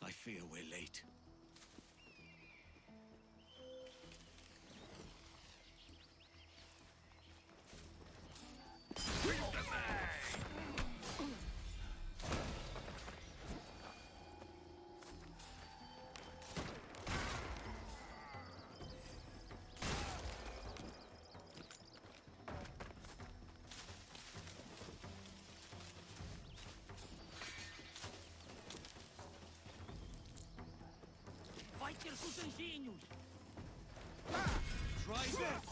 I fear we're late. Vai ter com os anjinhos! Try this!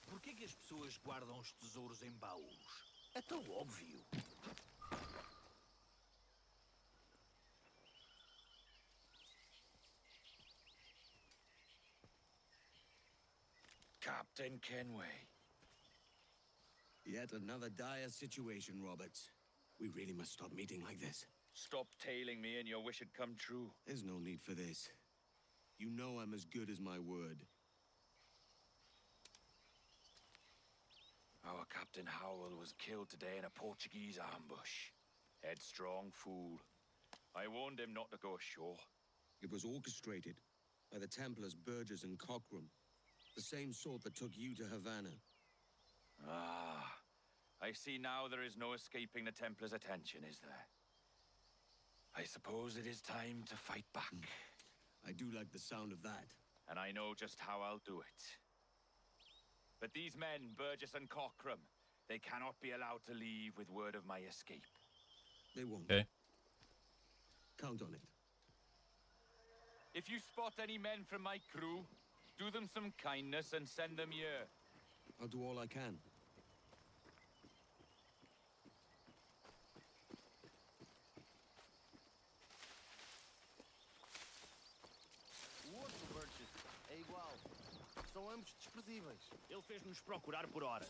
Por que as pessoas guardam os tesouros em baús? É tão óbvio. Captain Kenway. Yet another dire situation, Roberts. We really must stop meeting like this. Stop tailing me and your wish had come true. There's no need for this. You know I'm as good as my word. Our Captain Howell was killed today in a Portuguese ambush. Headstrong fool. I warned him not to go ashore. It was orchestrated by the Templars Burgess and Cockram. The same sort that took you to Havana. Ah, I see now there is no escaping the Templars' attention, is there? I suppose it is time to fight back. I do like the sound of that. And I know just how I'll do it. But these men, Burgess and Cockram, they cannot be allowed to leave with word of my escape. They won't. Okay. Count on it. If you spot any men from my crew, do them some kindness and send them here. I'll do all I can. O outro Burgess é igual. São ambos desprezíveis. Ele fez-nos procurar por horas.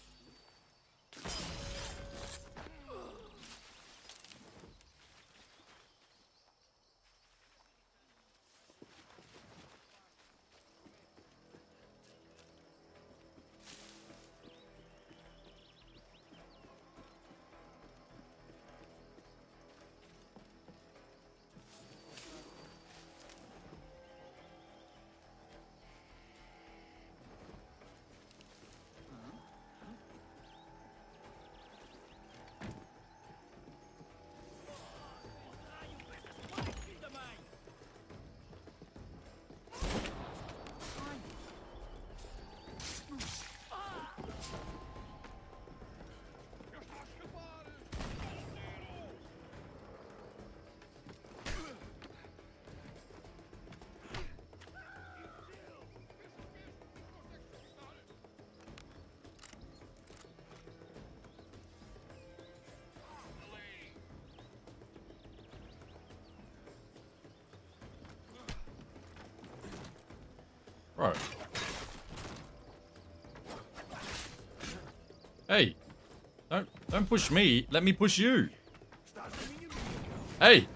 Right. Hey, don't push me. Let me push you. Hey,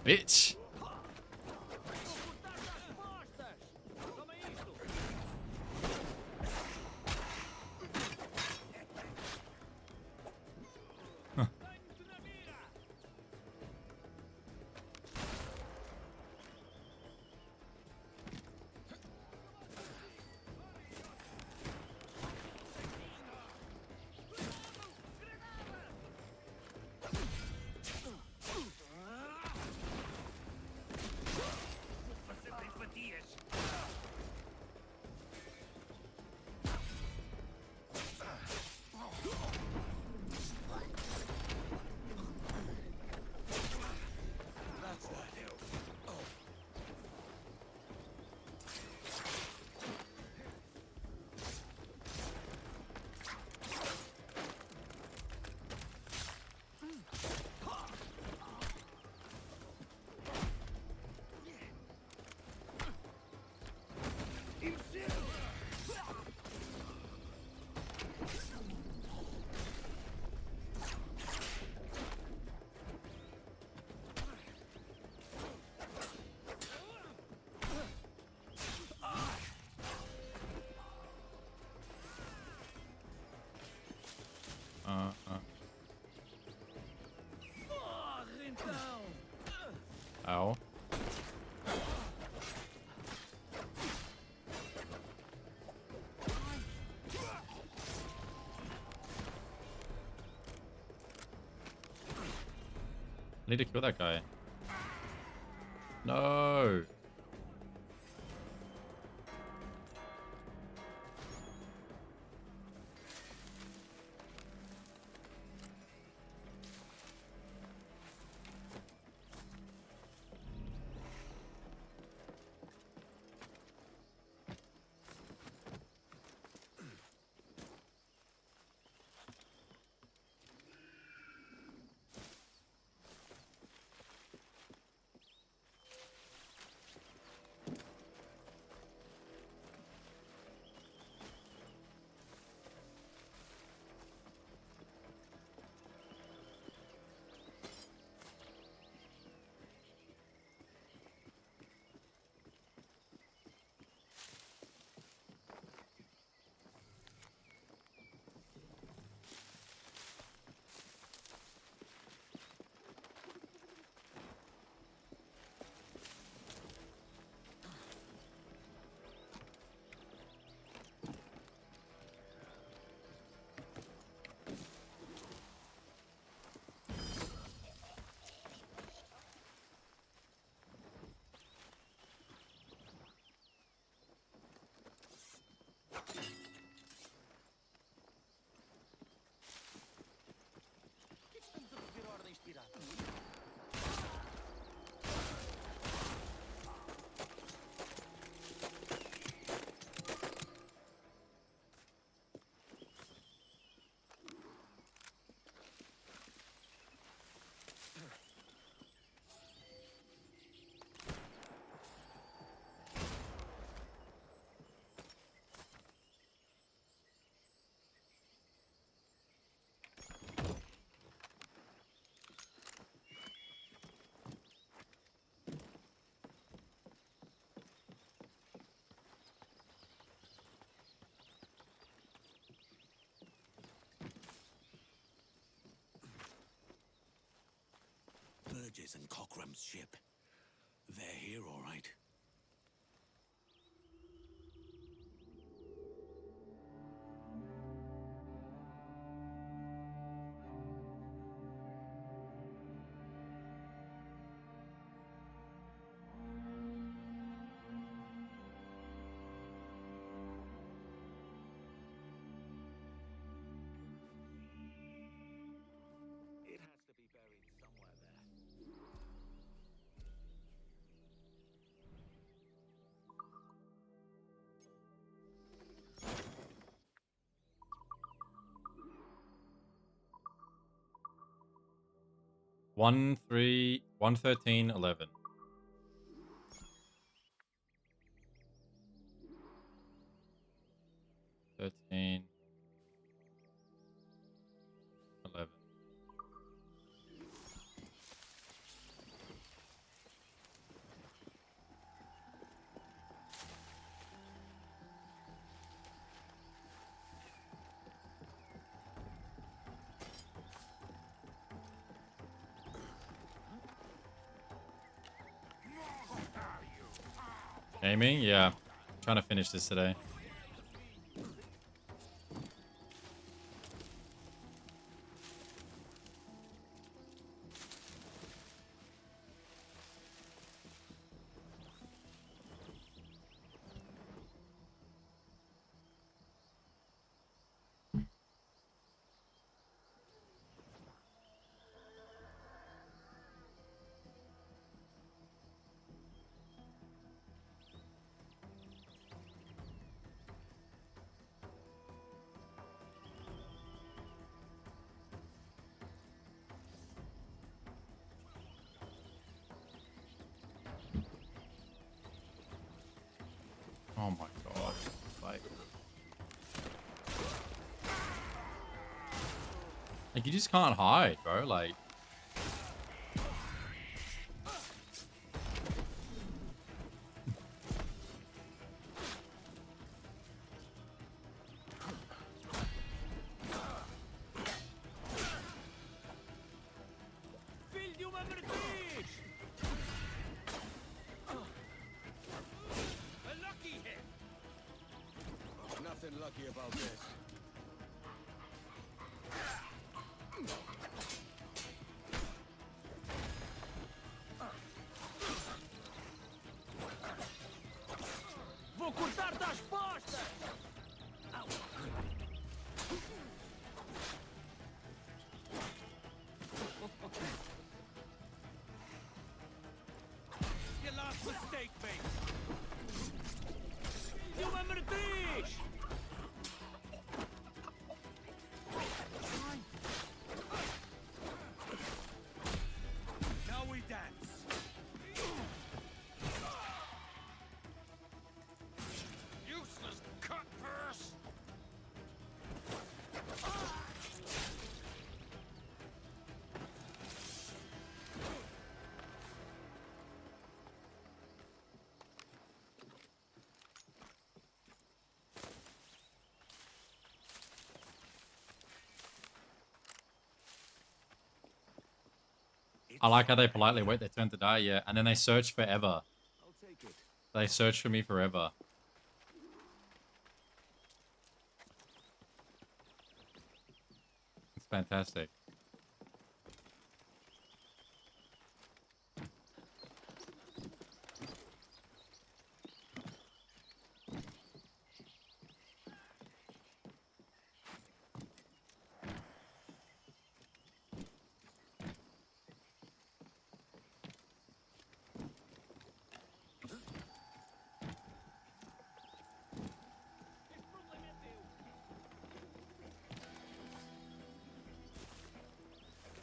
bitch. Ow. I need to kill that guy. No. Burgess and Cockram's ship. They're here, all right. It has to be buried somewhere there. 113:11. 13. 11. Gaming? Yeah. Trying to finish this today. Oh my god. Like you just can't hide, bro. Like lucky about this. Vou cortar-te as postas! Your last mistake, mate. De uma meretriz! Now we dance. Useless cut purse. I like how they politely wait their turn to die, yeah, and then they search forever. I'll take it. They search for me forever. It's fantastic.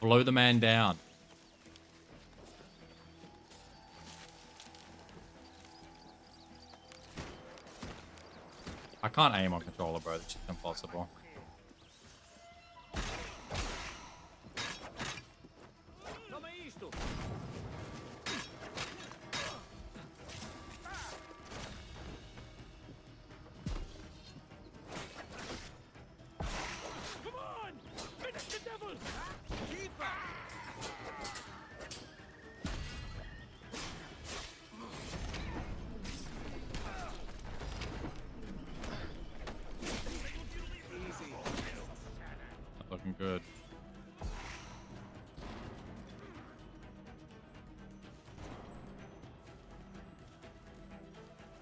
Blow the man down. I can't aim on controller, bro. It's just impossible. Toma isto! Come on! Finish the devil! Keep Easy. Not looking good.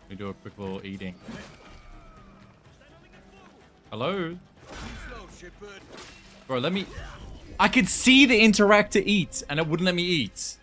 We do a quick little eating. Hello? Slow, shitbird. Bro, let me... I could see the interact to eat, and it wouldn't let me eat.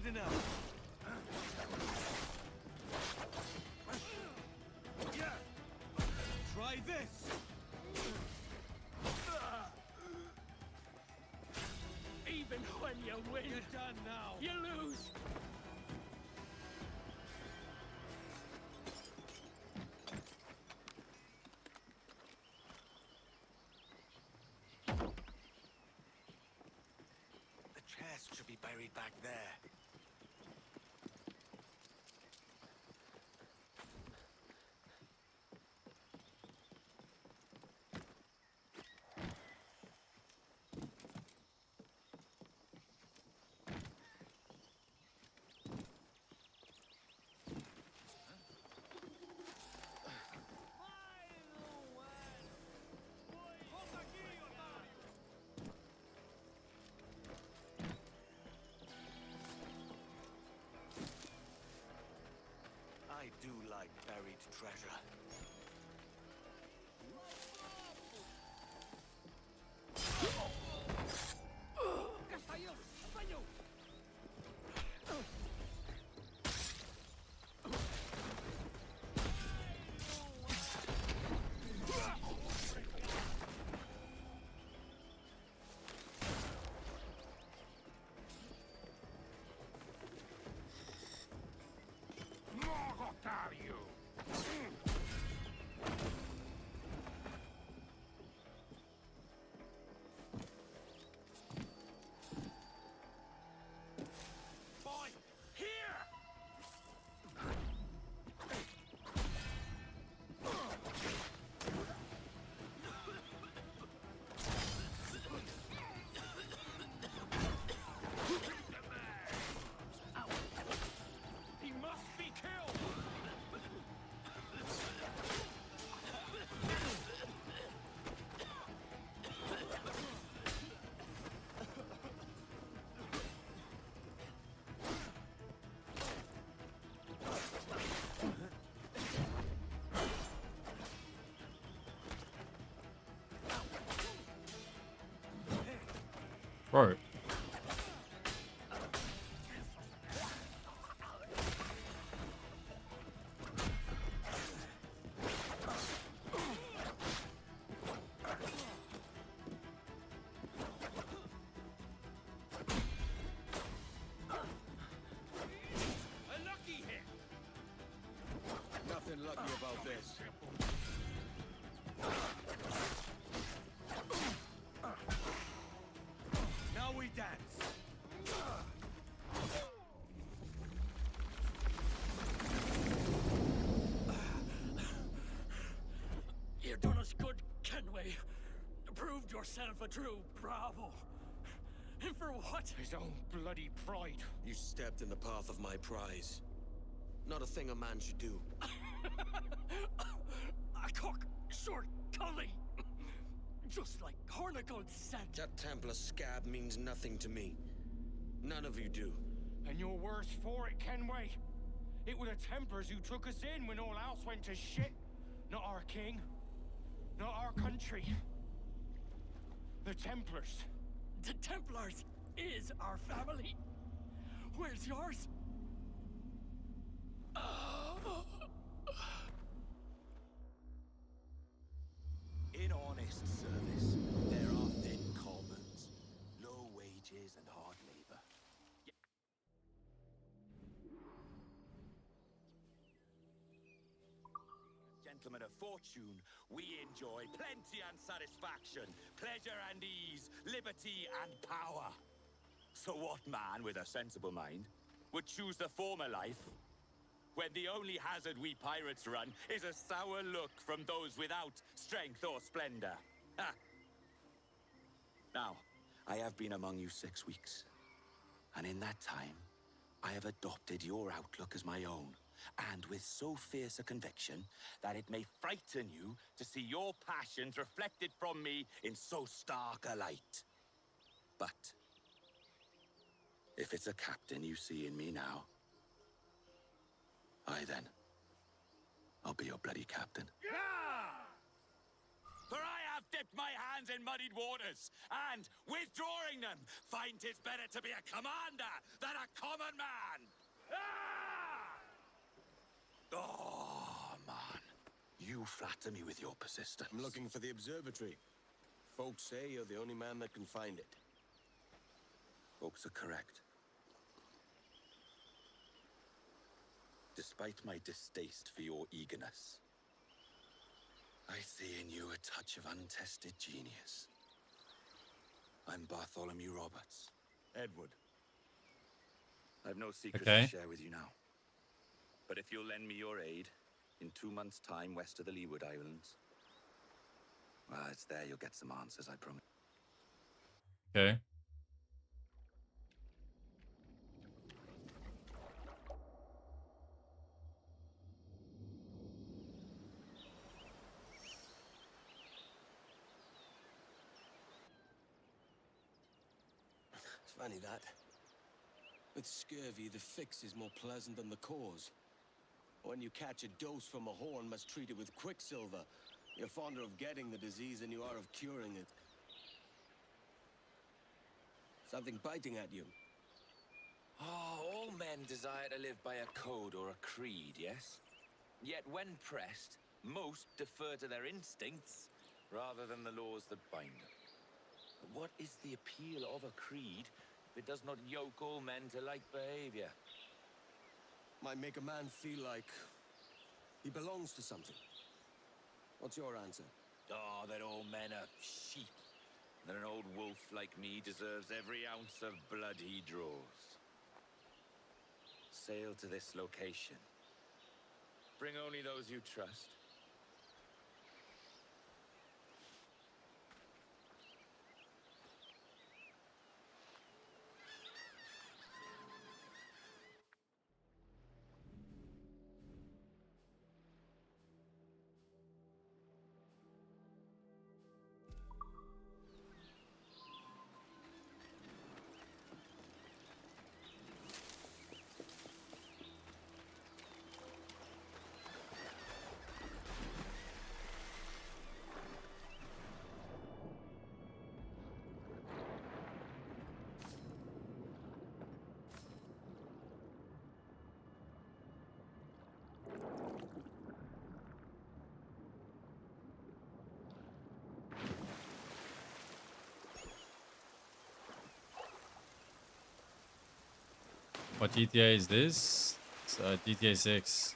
Good enough. Try this. Even when you win, You're done now. you lose. The chest should be buried back there. I do like buried treasure. He must be killed. Bro. A lucky hit. Nothing lucky about this. Now we dance. You done us good, Kenway. Proved yourself a true bravo. And for what? His own bloody pride. You stepped in the path of my prize. Not a thing a man should do. A cock, short, cully. Just like Hornigold said. That Templar scab means nothing to me. None of you do. And you're worse for it, Kenway. It were the Templars who took us in when all else went to shit. Not our king. Not our country. The Templars. The Templars is our family. Where's yours? In honest service, there are thin commons, low wages and hard labor. Gentlemen of fortune, we enjoy plenty and satisfaction, pleasure and ease, liberty and power. So what man with a sensible mind would choose the former life when the only hazard we pirates run is a sour look from those without strength or splendor? Ha! Now, I have been among you 6 weeks, and in that time, I have adopted your outlook as my own, and with so fierce a conviction that it may frighten you to see your passions reflected from me in so stark a light. But if it's a captain you see in me now, then, I'll be your bloody captain. Yeah! For I have dipped my hands in muddied waters, and, withdrawing them, find 'tis better to be a commander than a common man! Ah! Oh, man. You flatter me with your persistence. I'm looking for the observatory. Folks say you're the only man that can find it. Folks are correct. Despite my distaste for your eagerness, I see in you a touch of untested genius. I'm Bartholomew Roberts. Edward. I've no secrets Okay. to share with you now. But if you'll lend me your aid, in 2 months' time west of the Leeward Islands, well, it's there you'll get some answers, I promise. Okay. It's funny that. With scurvy, the fix is more pleasant than the cause. When you catch a dose from a horn, must treat it with quicksilver. You're fonder of getting the disease than you are of curing it. Something biting at you. Oh, all men desire to live by a code or a creed, yes? Yet when pressed, most defer to their instincts rather than the laws that bind them. But what is the appeal of a creed if it does not yoke all men to like behavior? Might make a man feel like he belongs to something. What's your answer? Oh, that all men are sheep. That an old wolf like me deserves every ounce of blood he draws. Sail to this location. Bring only those you trust. What GTA is this? It's GTA 6.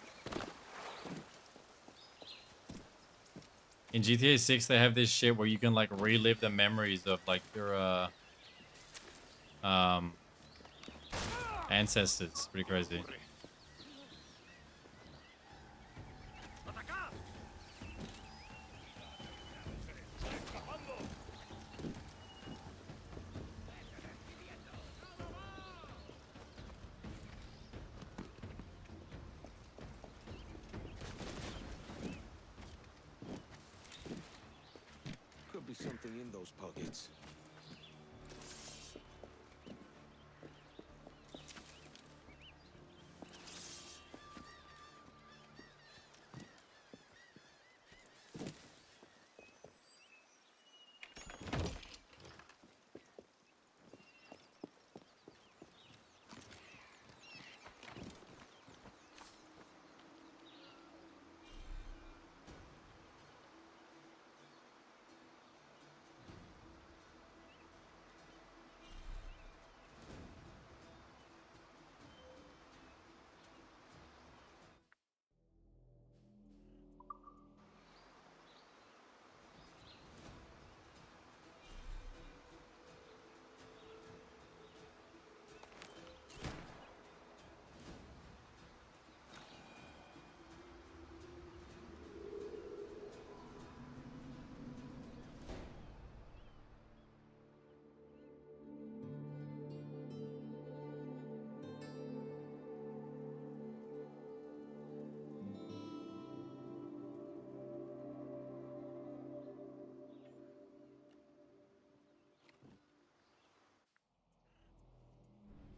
In GTA 6, they have this shit where you can like relive the memories of like your ancestors. Pretty crazy. Could be something in those pockets.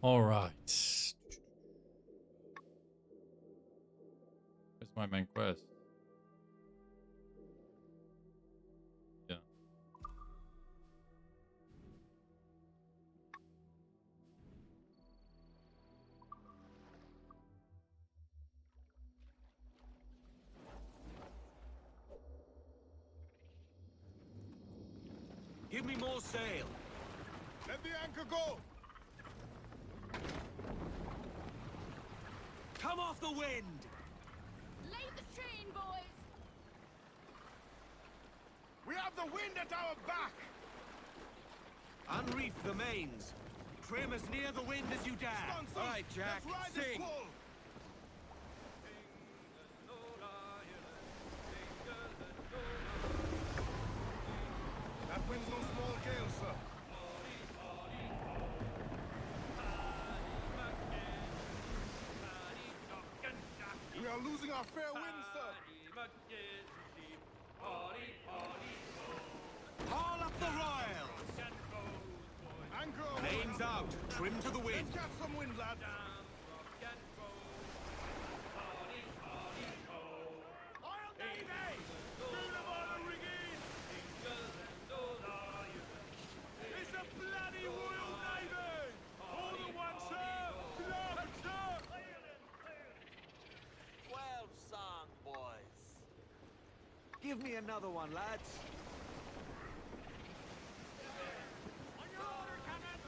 All right. Where's my main quest? Yeah. Give me more sail. Let the anchor go. Come off the wind. Lay the train, boys! We have the wind at our back. Unreef the mains. Trim as near the wind as you dare. Sponsors, All right, Jack, let's ride this sing. squall. That wind's no small gale, sir. We are losing our fair wind, sir. Haul up the royal. Anchor. Mains out. Trim to the wind. Let's catch some wind, lads. It's a bloody Royal Navy! All the one, sir! Look, sir! Well sung, boys. Give me another one, lads. On your order, Captain!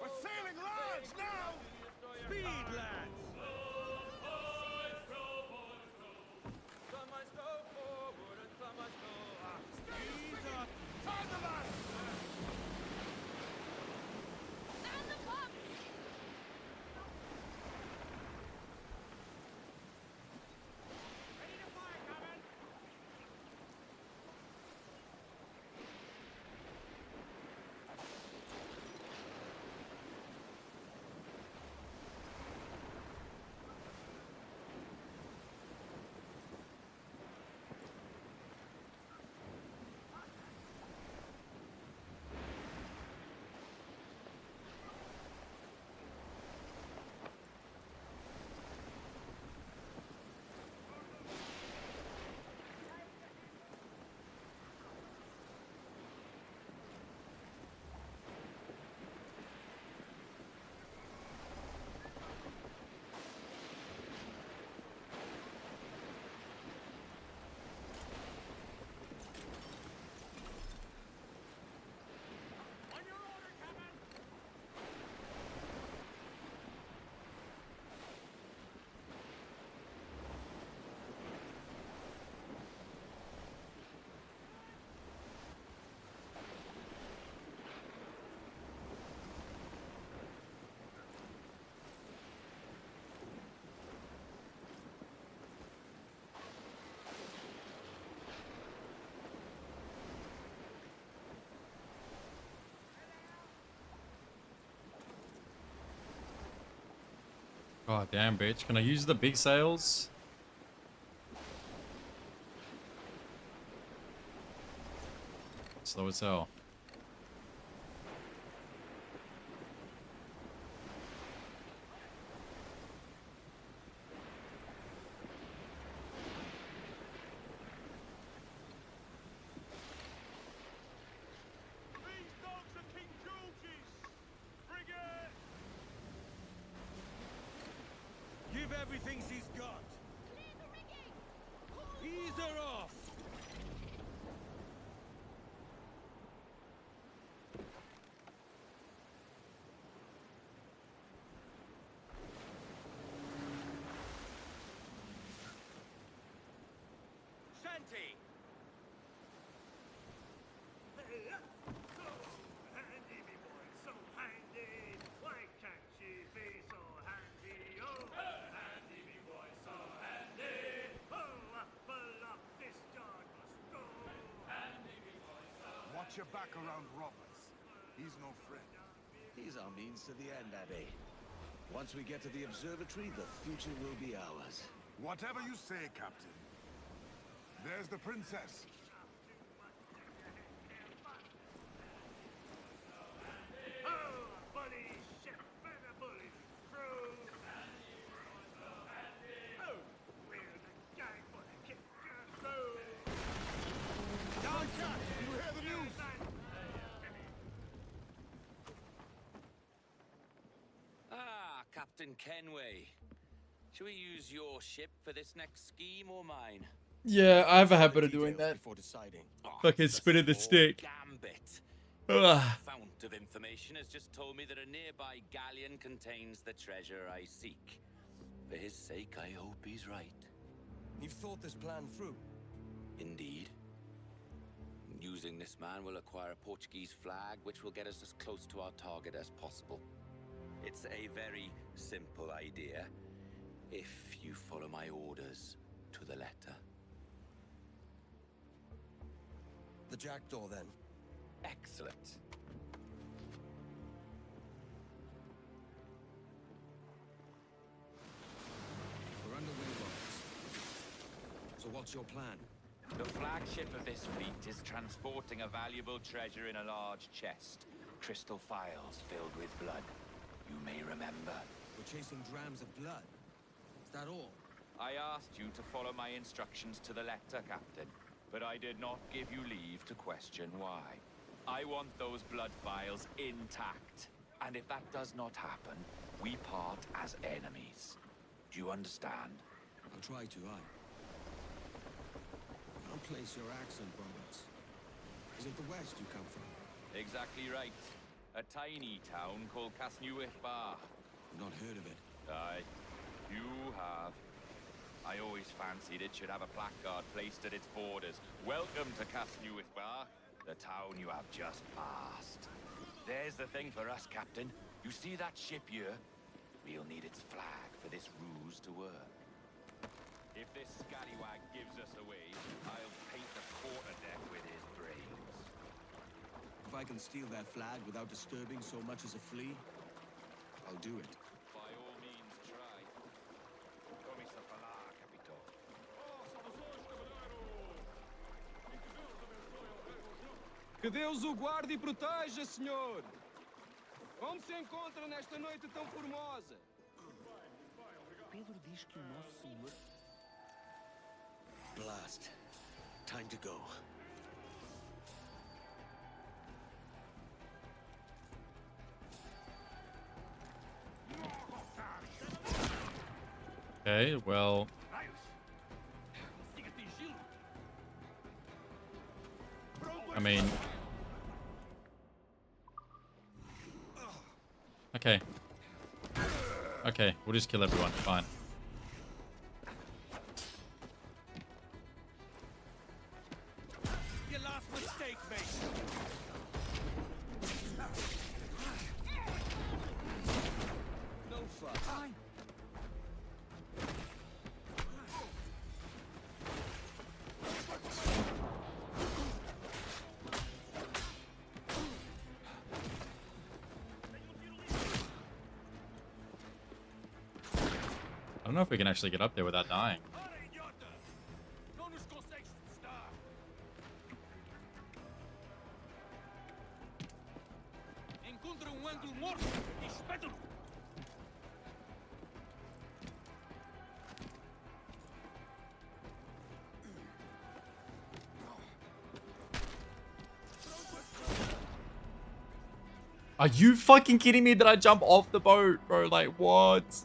We're sailing large now. Speed, lads. Ease up. Turn the line. Man the pumps! Ready to fire, Captain! On your order, Captain! God damn, bitch. Can I use the big sails? Slow as hell. These dogs are King George's! Frigate! Give everything she's got. Clear the rigging! Ease her off. Shanty. Handy, me boy, so handy! Why can't she be so handy? Oh, handy, me boy, so handy! Oh, up this yard must go! Handy, me boy, so Watch your back around Roberts. He's no friend. He's our means to the end, Abby. Once we get to the observatory, the future will be ours. Whatever you say, Captain. There's the princess. Ah, Captain Kenway. Shall we use your ship for this next scheme or mine? Yeah, I have a habit of doing that. Before deciding. Fucking spinning the stick. Gambit. Ugh. The fount of information has just told me that a nearby galleon contains the treasure I seek. For his sake, I hope he's right. You've thought this plan through? Indeed. Using this man, we'll acquire a Portuguese flag, which will get us as close to our target as possible. It's a very simple idea, if you follow my orders to the letter. The jackdaw, then. Excellent. We're underway, Roberts. So what's your plan? The flagship of this fleet is transporting a valuable treasure in a large chest. Crystal phials filled with blood. You may remember. We're chasing drams of blood. Is that all? I asked you to follow my instructions to the letter, Captain, but I did not give you leave to question why. I want those blood vials intact, and if that does not happen, we part as enemies. Do you understand? I'll try to, Can't place your accent, Roberts. Is it the west you come from? Exactly right. A tiny town called Casnewychbar. Not heard of it. Aye, you have. I always fancied it should have a placard placed at its borders. Welcome to Casnewychbar, the town you have just passed. There's the thing for us, Captain. You see that ship here? We'll need its flag for this ruse to work. If this scallywag gives us away, I'll paint the quarterdeck with his brains. If I can steal that flag without disturbing so much as a flea, I'll do it. By all means, try. Come sa falar, capito. Que Deus o guarde e proteja, senhor! Como se encontra nesta noite tão formosa? Pedro diz que o nosso senhor... Blast. Time to go. Okay, well. I mean. Okay. Okay, we'll just kill everyone. Fine. Your last mistake, mate. No fuss. I don't know if we can actually get up there without dying. Are you fucking kidding me that I jump off the boat, bro? Like, what?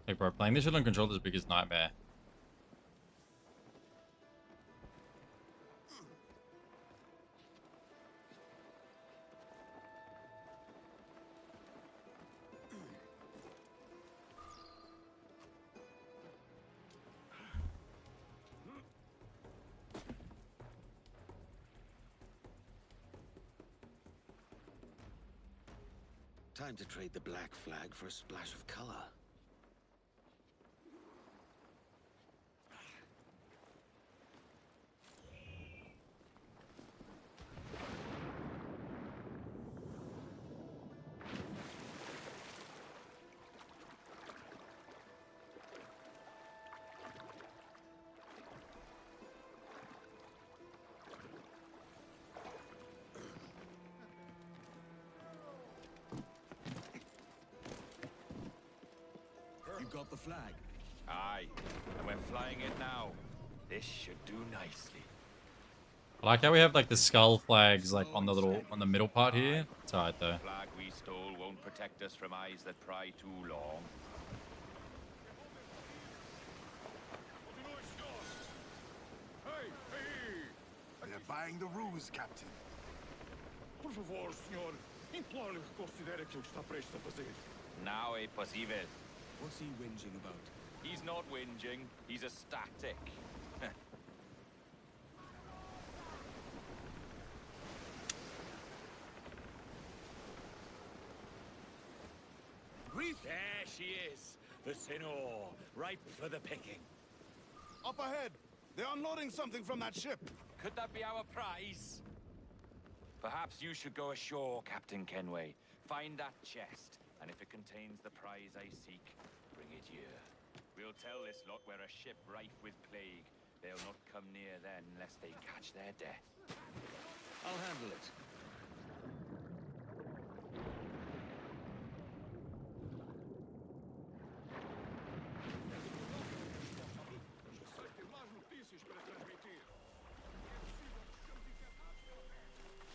Hey, bro, playing this shit on controller is the biggest nightmare. Time to trade the black flag for a splash of color. You got the flag? Aye, and we're flying it now. This should do nicely. I like how we have like the skull flags like on the middle part here. It's alright though. The flag we stole won't protect us from eyes that pry too long. They're buying the ruse, Captain. Por favor, senhor. Imploro que considere aquilo que está prestes a fazer. Now é possível. What's he whinging about? He's not whinging, he's ecstatic. There she is, the Sinor, ripe for the picking. Up ahead! They're unloading something from that ship. Could that be our prize? Perhaps you should go ashore, Captain Kenway. Find that chest, and if it contains the prize I seek, bring it here. We'll tell this lot we're a ship rife with plague. They'll not come near then unless they catch their death. I'll handle it.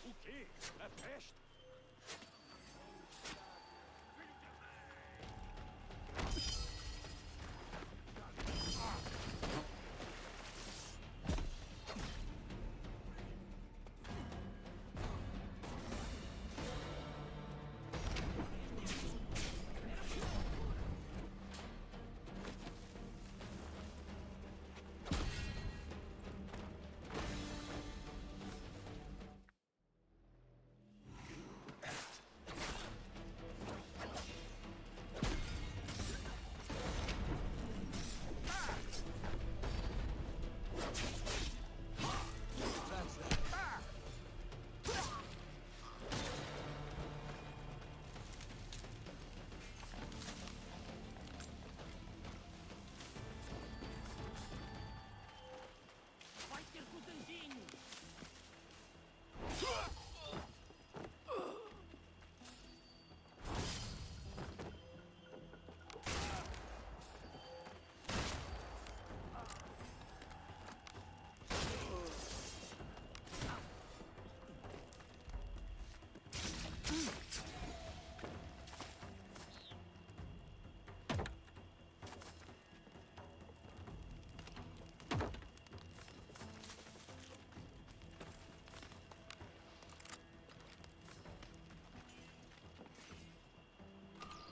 O quê? A peste?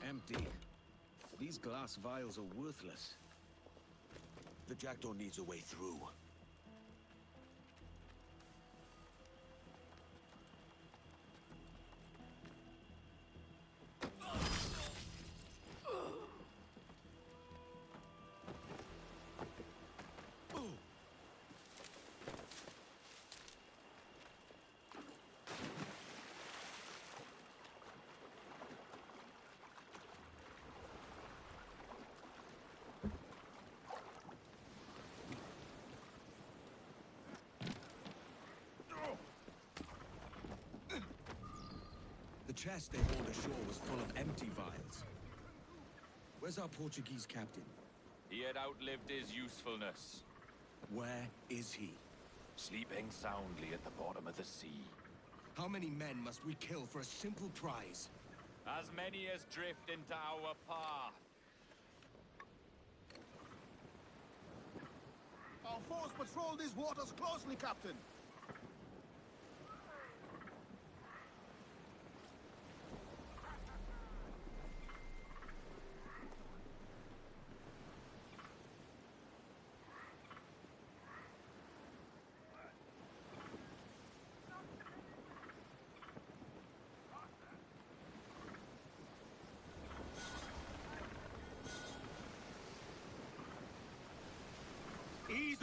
Empty. These glass vials are worthless. The jackdaw needs a way through. The chest they hauled ashore was full of empty vials. Where's our Portuguese captain? He had outlived his usefulness. Where is he? Sleeping soundly at the bottom of the sea. How many men must we kill for a simple prize? As many as drift into our path. Our force patrol these waters closely, Captain.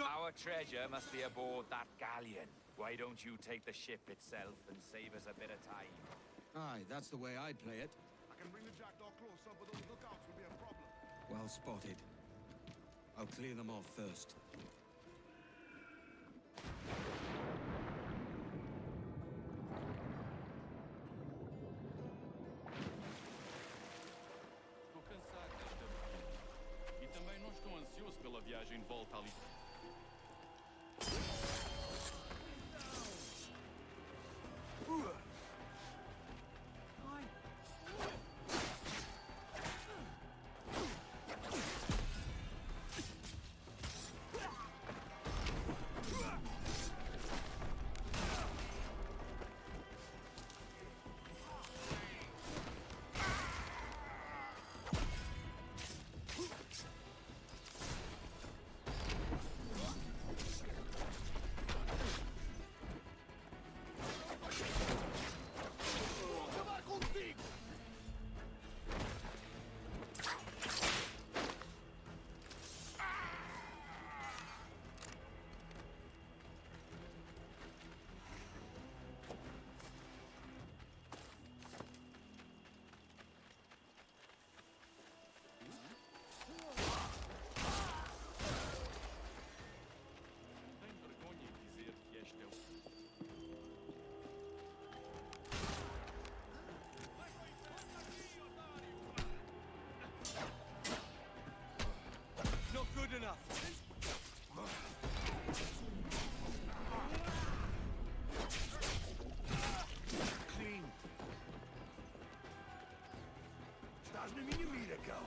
Our treasure must be aboard that galleon. Why don't you take the ship itself and save us a bit of time? Aye, that's the way I'd play it. I can bring the jackdaw closer, but those lookouts will be a problem. Well spotted. I'll clear them off first. Estou cansado desta rotina. E também não estou ansioso pela viagem de volta ali. Not good enough. Clean. Stars nie minimira, gal.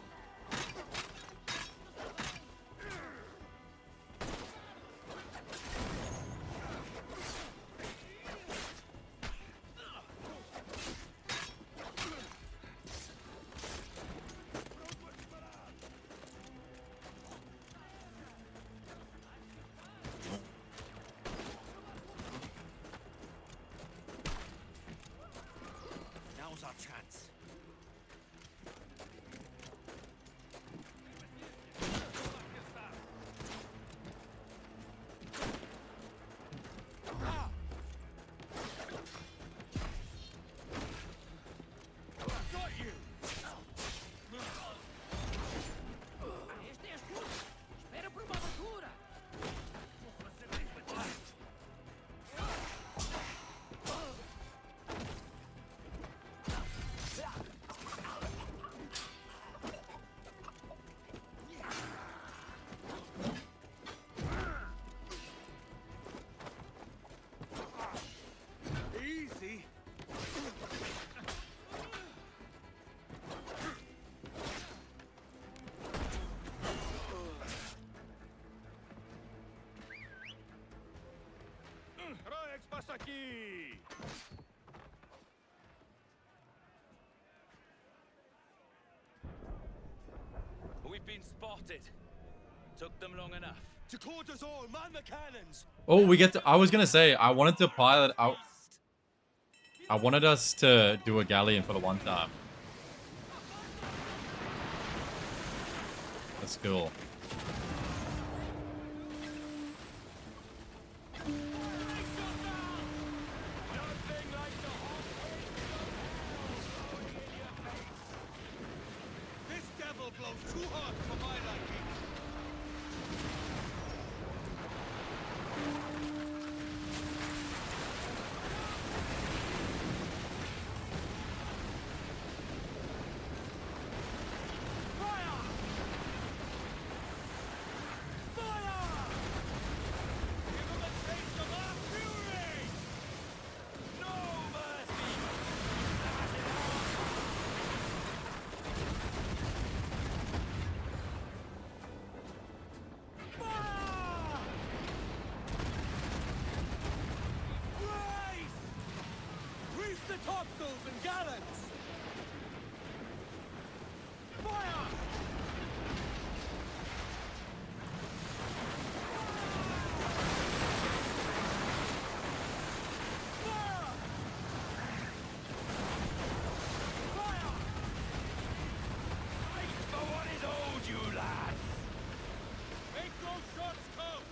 Now's our chance. Got you. Este é escuro. Espera por uma abertura. Easy. Roex, passa aqui! We've been spotted. Took them long enough. To quarters all, man the cannons! Oh, we get to... I was going to say, I wanted to pilot... I wanted us to do a galleon for the one time. That's cool. This devil blows too hard for my liking. Reef the topsails and gallants! Fire! Fight for what is owed you, lads! Make those shots count!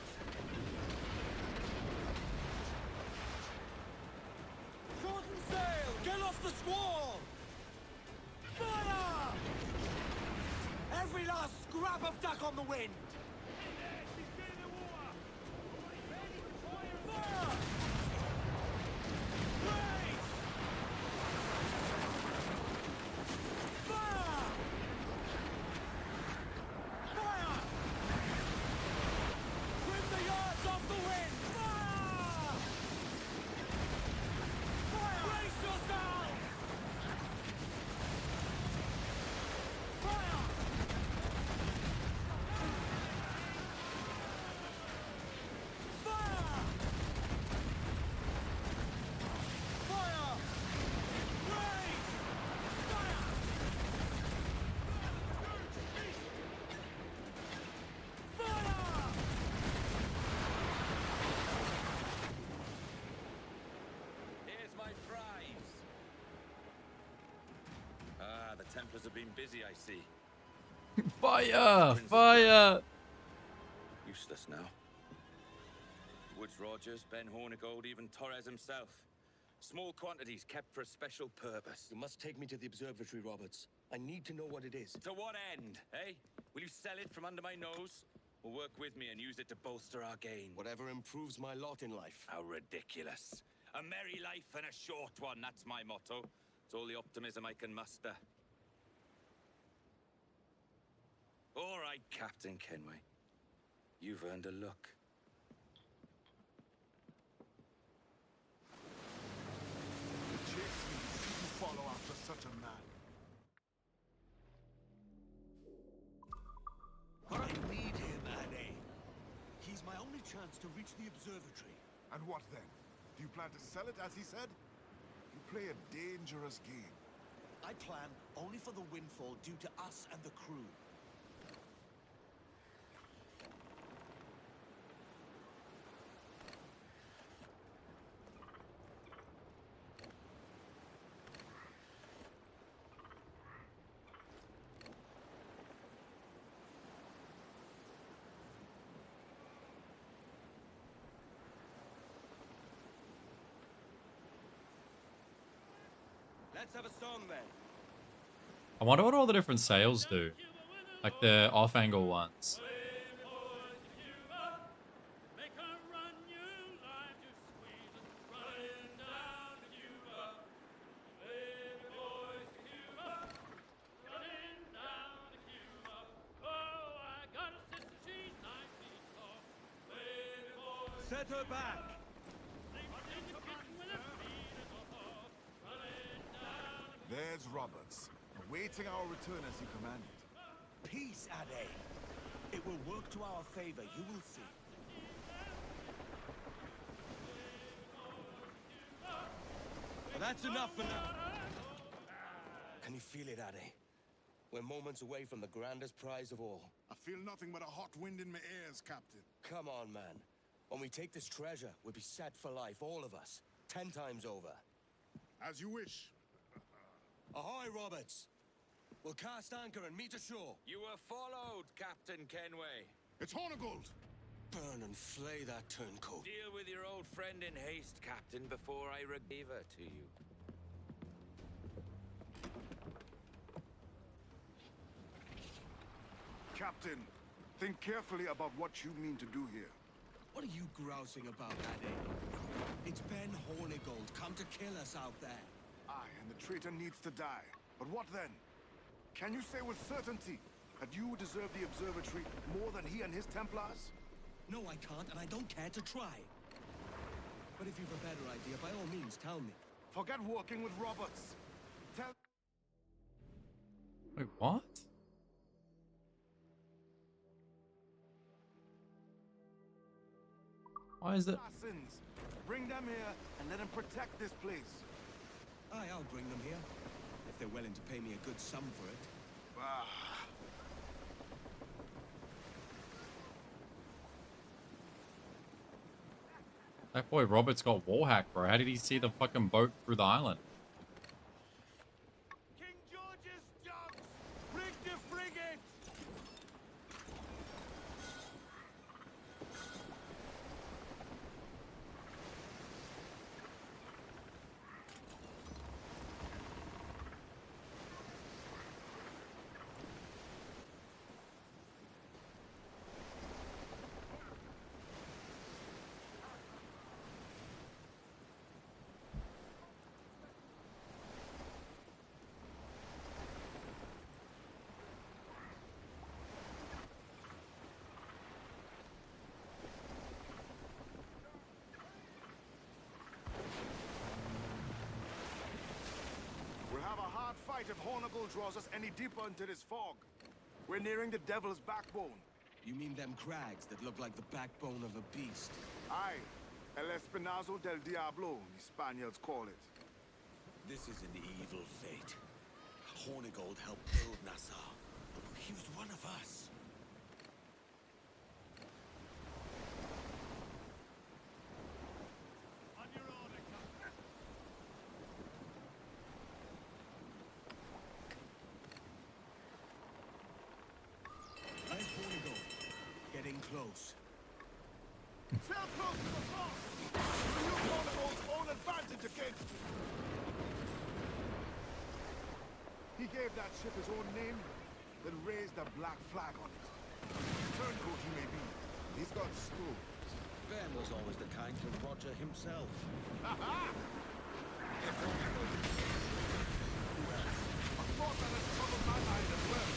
stuck on the wind! Here's my prize. Ah, the Templars have been busy, I see. Fire! Fire! Useless now. Woods Rogers, Ben Hornigold, even Torres himself. Small quantities kept for a special purpose. You must take me to the observatory, Roberts. I need to know what it is. To what end, eh? Will you sell it from under my nose? Or work with me and use it to bolster our gain? Whatever improves my lot in life. How ridiculous. A merry life and a short one, that's my motto. It's all the optimism I can muster. All right, Captain Kenway. You've earned a look. It chafes me to see you follow after such a man. But I need him, Annie. He's my only chance to reach the observatory. And what then? Do you plan to sell it, as he said? You play a dangerous game. I plan only for the windfall due to us and the crew. Let's have a song then. I wonder what all the different sails do. Like the off-angle ones. Set her back. There's Roberts, awaiting our return as you commanded. Peace, Ade. It will work to our favor, you will see. But that's enough for now. Can you feel it, Ade? We're moments away from the grandest prize of all. I feel nothing but a hot wind in my ears, Captain. Come on, man. When we take this treasure, we'll be set for life, all of us. 10 times over. As you wish. Ahoy, Roberts! We'll cast anchor and meet ashore. You were followed, Captain Kenway. It's Hornigold! Burn and flay that turncoat. Deal with your old friend in haste, Captain, before I give her to you. Captain, think carefully about what you mean to do here. What are you grousing about, Ade? It's Ben Hornigold, come to kill us out there. Aye, and the traitor needs to die. But what then? Can you say with certainty that you deserve the observatory more than he and his Templars? No, I can't, and I don't care to try. But if you've a better idea, by all means, tell me. Forget working with Roberts. Tell... Wait, what? Why is it? Assassins. Bring them here and let them protect this place. Aye, I'll bring them here. If they're willing to pay me a good sum for it. Ah. That boy Robert's got wallhack, bro. How did he see the fucking boat through the island? King George's dogs! Rig the frigate! fight if Hornigold draws us any deeper into this fog. We're nearing the devil's backbone. You mean them crags that look like the backbone of a beast? Aye. El Espinazo del Diablo, the Spaniards call it. This is an evil fate. Hornigold helped build Nassau. He was one of us. On your order, Captain. Where's Hornigold? Getting close. Sail close to the front! Use Hornigold's own advantage against me! He gave that ship his own name, then raised a black flag on it. Turncoat he may be, he's got stones. Ben was always the kind to Roger himself. Ha ha! If Hornigold is who else? A thought that has troubled my mind as well.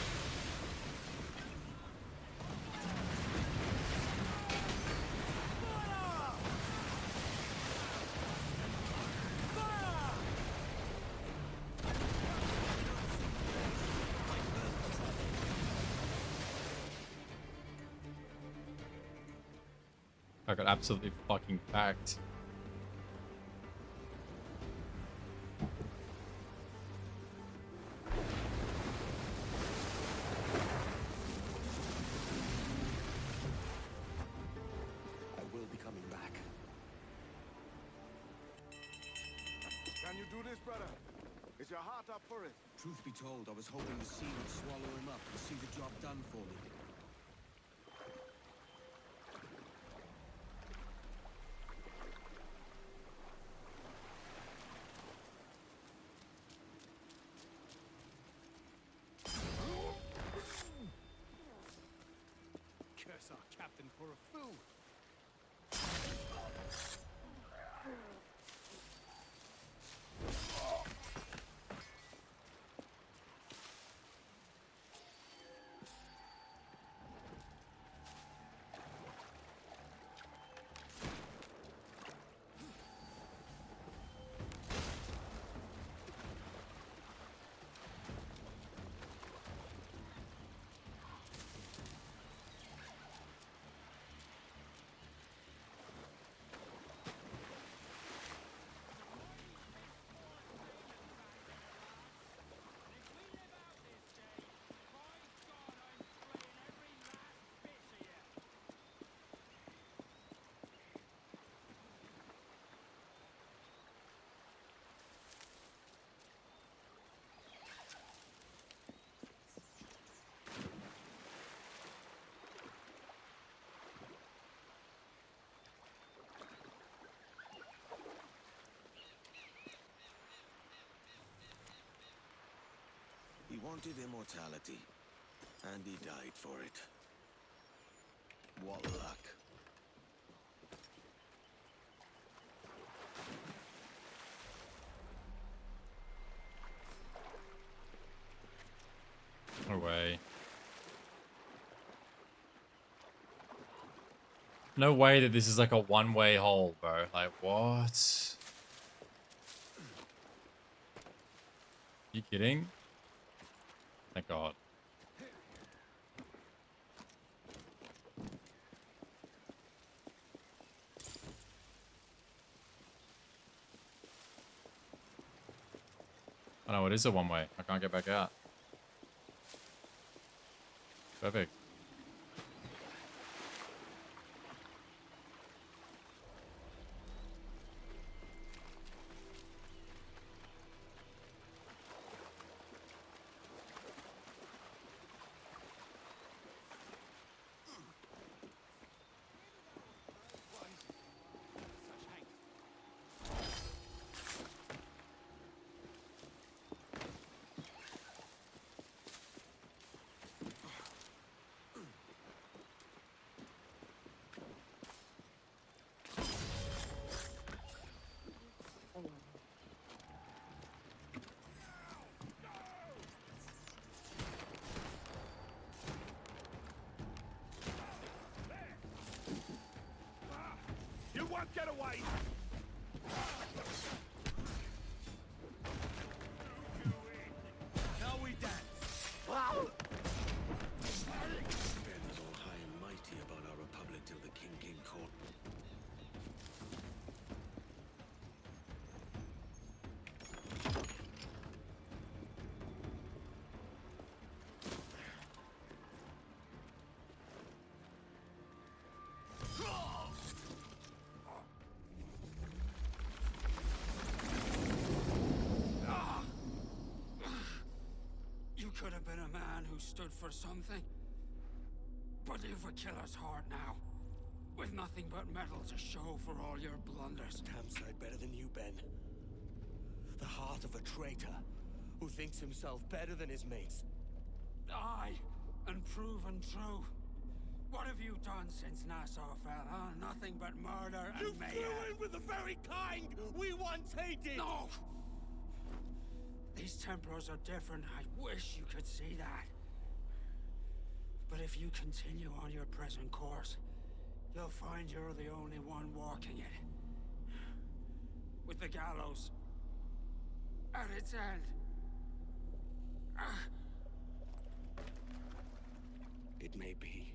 I got absolutely fucking packed. I will be coming back. Can you do this, brother? Is your heart up for it? Truth be told, I was hoping the sea would swallow him up and see the job done for me. Curse our captain for a fool. He wanted immortality, and he died for it. What luck. No way. No way that this is like a one-way hole, bro. Like, what? You kidding? Thank God. Oh no, it is a one-way. I can't get back out. Perfect. You won't get away! stood for something. But you've a killer's heart now. With nothing but metal to show for all your blunders. Damn sight better than you, Ben. The heart of a traitor who thinks himself better than his mates. Aye, and proven true. What have you done since Nassau fell, huh? Nothing but murder and mayhem. You flew in with the very kind we once hated! No! These Templars are different. I wish you could see that. But if you continue on your present course, you'll find you're the only one walking it. With the gallows at its end. It may be.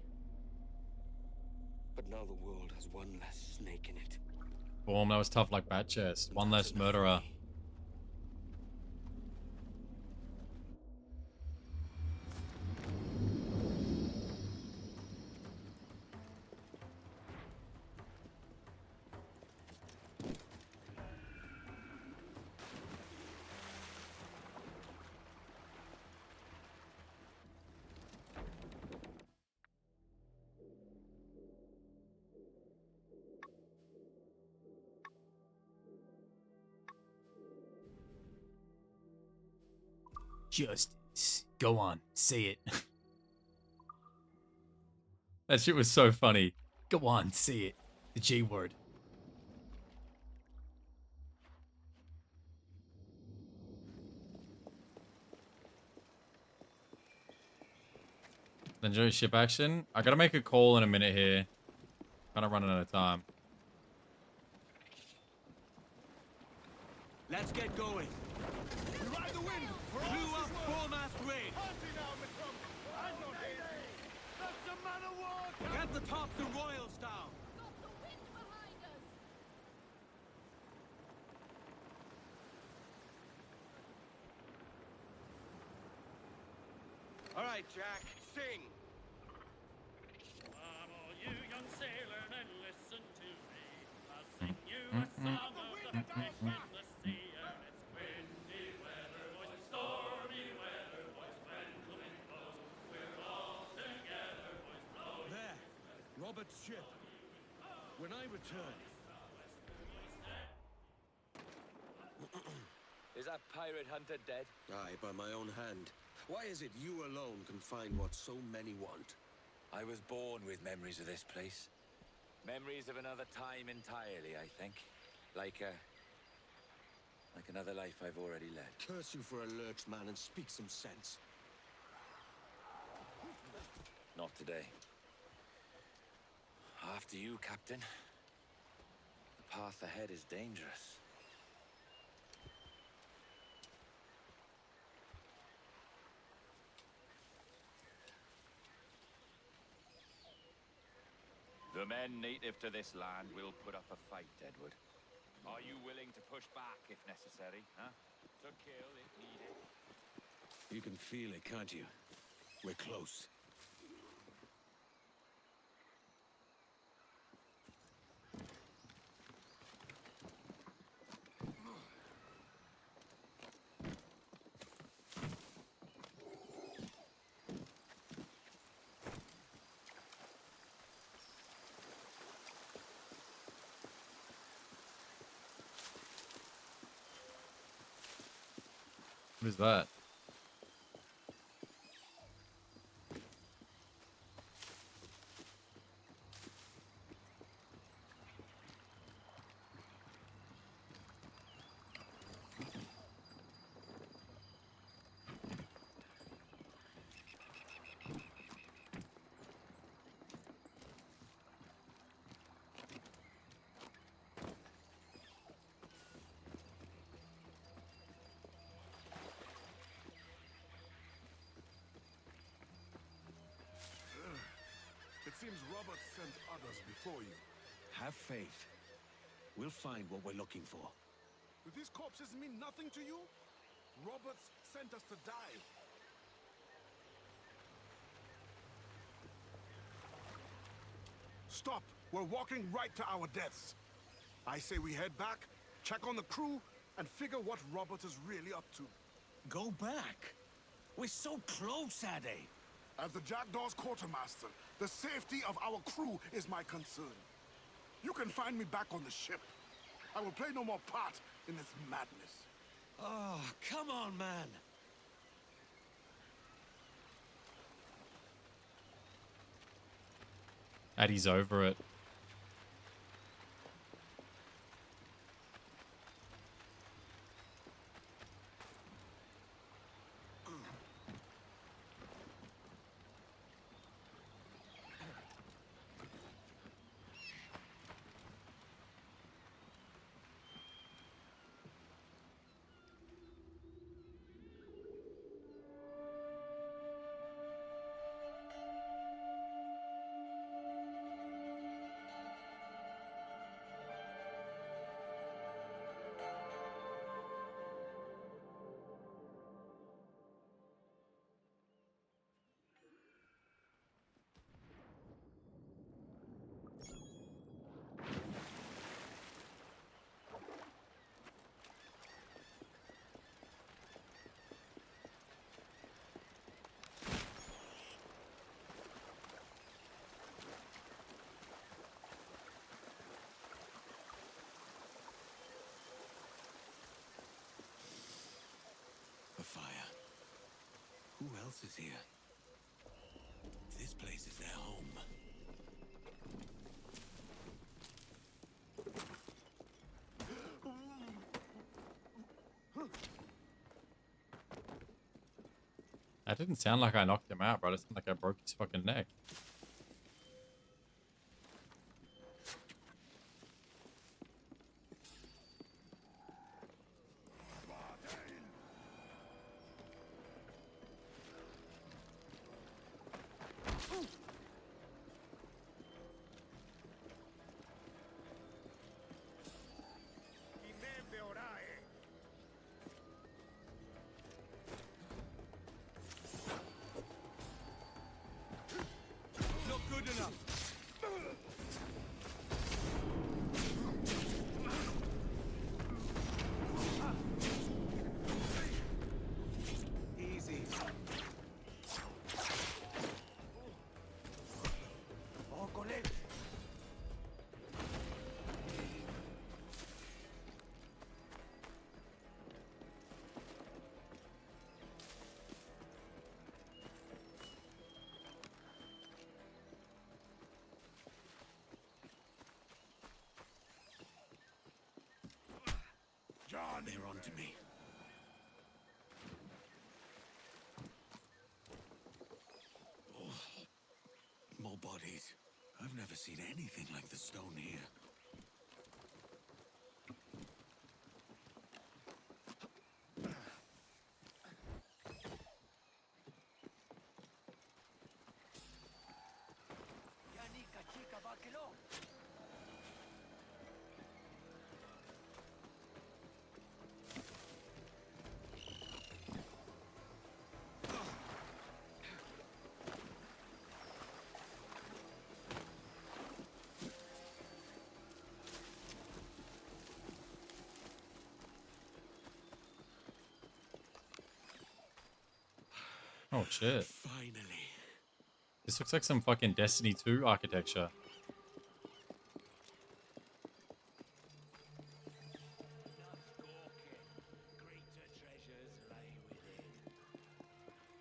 But now the world has one less snake in it. Boom, that was tough like Bat Chest. One less murderer. Justice. Go on, say it. That shit was so funny. Go on, say it. The J word. Enjoy ship action. I gotta make a call in a minute here. Kind of running out of time. Let's get going. We ride the wind. Crew up foremast raid. Get the tops of royals down. All right, Jack, sing. Come all you young sailor and listen to me. I'll sing you a song of the fish in the sea. And it's windy weather, boys, and stormy weather, boys. When the wind blows, we're all together, boys. Blow There, Robert's ship. When I return. Is that pirate hunter dead? Aye, by my own hand. Why is it you alone can find what so many want? I was born with memories of this place. Memories of another time entirely, I think. Like another life I've already led. Curse you for a lurch, man, and speak some sense. Not today. After you, Captain. The path ahead is dangerous. The men native to this land will put up a fight, Edward. Are you willing to push back if necessary, huh? To kill if needed? You can feel it, can't you? We're close. What is that? It seems Robert sent others before you. Have faith. We'll find what we're looking for. Do these corpses mean nothing to you? Roberts sent us to die. Stop! We're walking right to our deaths. I say we head back, check on the crew, and figure what Robert is really up to. Go back? We're so close, Ade. As the Jackdaw's quartermaster, the safety of our crew is my concern. You can find me back on the ship. I will play no more part in this madness. Oh, come on, man. Addie's over it. A fire. Who else is here? This place is their home. That didn't sound like I knocked him out, bro. It sounded like I broke his fucking neck. Not good enough. Easy. Oh, Colette. John, They're on to me. Oh, more bodies. I've never seen anything like the stone here. Oh shit. Finally. This looks like some fucking Destiny 2 architecture.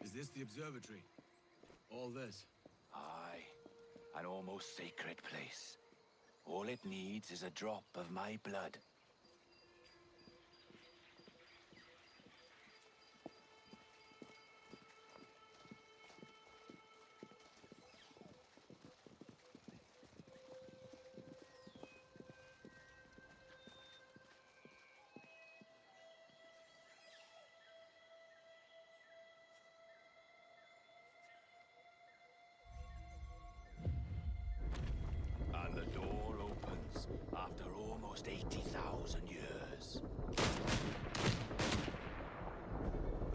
Is this the observatory? All this? Aye, an almost sacred place. All it needs is a drop of my blood. And the door opens after almost 80,000 years.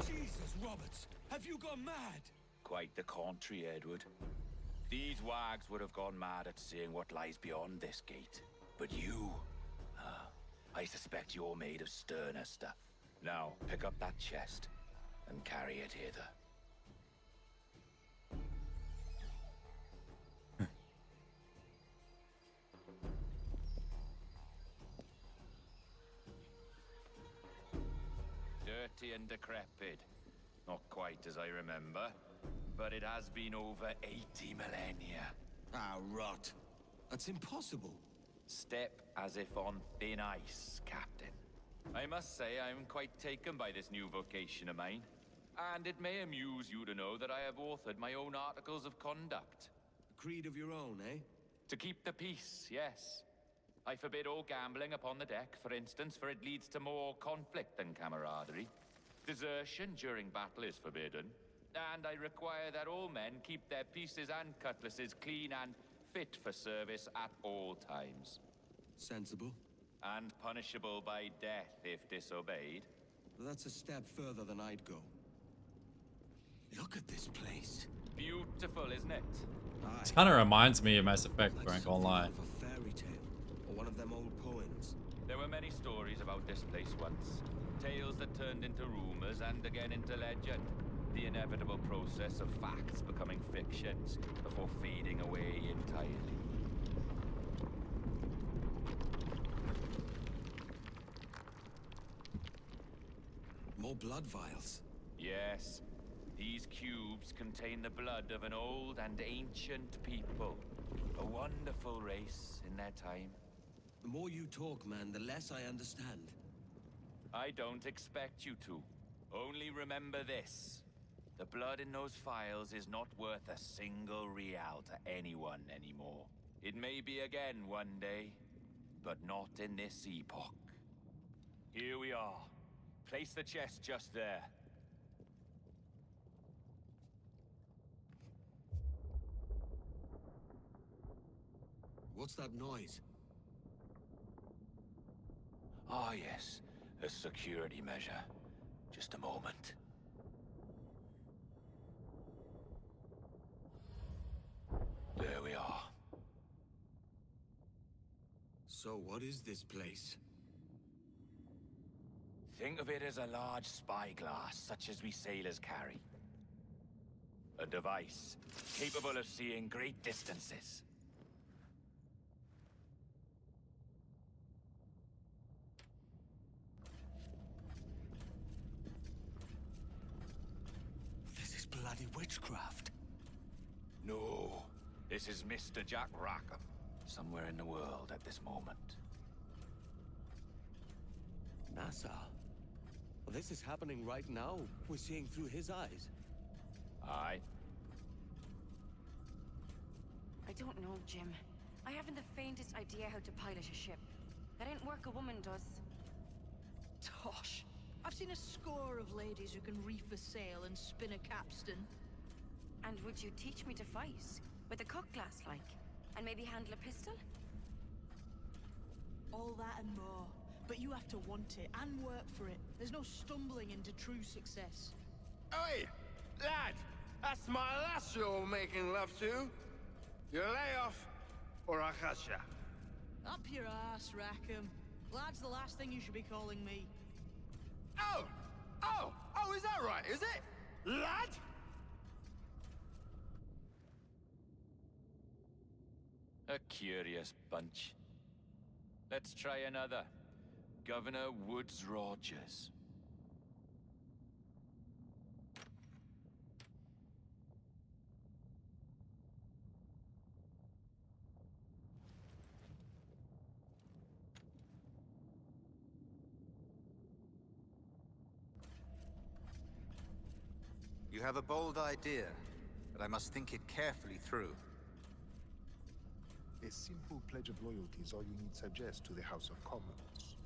Jesus, Roberts! Have you gone mad? Quite the contrary, Edward. These wags would have gone mad at seeing what lies beyond this gate. But you... I suspect you're made of sterner stuff. Now, pick up that chest and carry it hither. dirty and decrepit. Not quite as I remember, but it has been over 80 millennia. Ah, rot. That's impossible. Step as if on thin ice, Captain. I must say I'm quite taken by this new vocation of mine. And it may amuse you to know that I have authored my own articles of conduct. A creed of your own, eh? To keep the peace, yes. I forbid all gambling upon the deck, for instance, for it leads to more conflict than camaraderie. Desertion during battle is forbidden. And I require that all men keep their pieces and cutlasses clean and fit for service at all times. Sensible. And punishable by death if disobeyed. That's a step further than I'd go. Look at this place. Beautiful, isn't it? This kind of reminds me of Mass Effect, I ain't gonna lie. A fairy tale, or one of them old poems. There were many stories about this place once. Tales that turned into rumors and again into legend. The inevitable process of facts becoming fictions before fading away entirely. More blood vials. Yes. These cubes contain the blood of an old and ancient people. A wonderful race in their time. The more you talk, man, the less I understand. I don't expect you to. Only remember this. The blood in those files is not worth a single real to anyone anymore. It may be again one day, but not in this epoch. Here we are. Place the chest just there. What's that noise? Ah, yes. A security measure. Just a moment. There we are. So what is this place? Think of it as a large spyglass, such as we sailors carry. A device capable of seeing great distances. This is bloody witchcraft. No, this is Mr. Jack Rackham, somewhere in the world at this moment. NASA. Well, this is happening right now. We're seeing through his eyes. Aye. I don't know, Jim. I haven't the faintest idea how to pilot a ship. That ain't work a woman does. Tosh. I've seen a score of ladies who can reef a sail and spin a capstan. And would you teach me to fight? With a cutlass, like? And maybe handle a pistol? All that and more. But you have to want it and work for it. There's no stumbling into true success. Oi, lad! That's my lass you're making love to. You lay off, or I catch ya. Up your ass, Rackham. Lad's the last thing you should be calling me. Oh! Is that right, is it? Lad? A curious bunch. Let's try another. Governor Woods Rogers. You have a bold idea, but I must think it carefully through. A simple pledge of loyalty is all you need suggest to the House of Commons.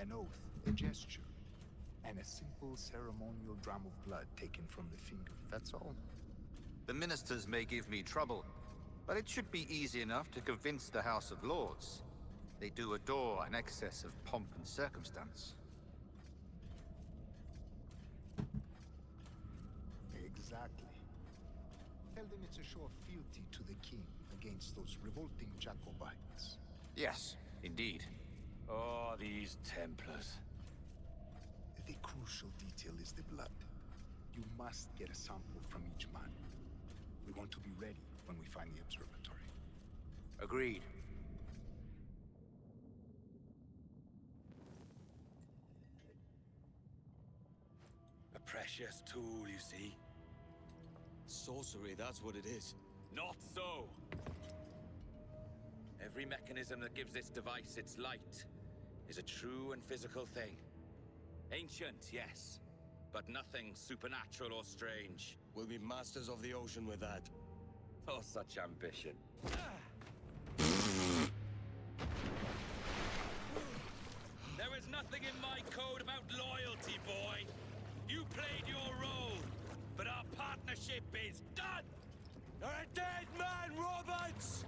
An oath, a gesture, and a simple ceremonial dram of blood taken from the finger. That's all. The ministers may give me trouble, but it should be easy enough to convince the House of Lords. They do adore an excess of pomp and circumstance. Exactly. Tell them it's a show of fealty to the king against those revolting Jacobites. Yes, indeed. Oh, these Templars. The crucial detail is the blood. You must get a sample from each man. We want to be ready when we find the observatory. Agreed. precious tool, you see. Sorcery, that's what it is. Not so. Every mechanism that gives this device its light is a true and physical thing. Ancient, yes, but nothing supernatural or strange. We'll be masters of the ocean with that. Oh, such ambition. There is nothing in my code about loyalty, boy. You played your role, but our partnership is done! You're a dead man, Roberts!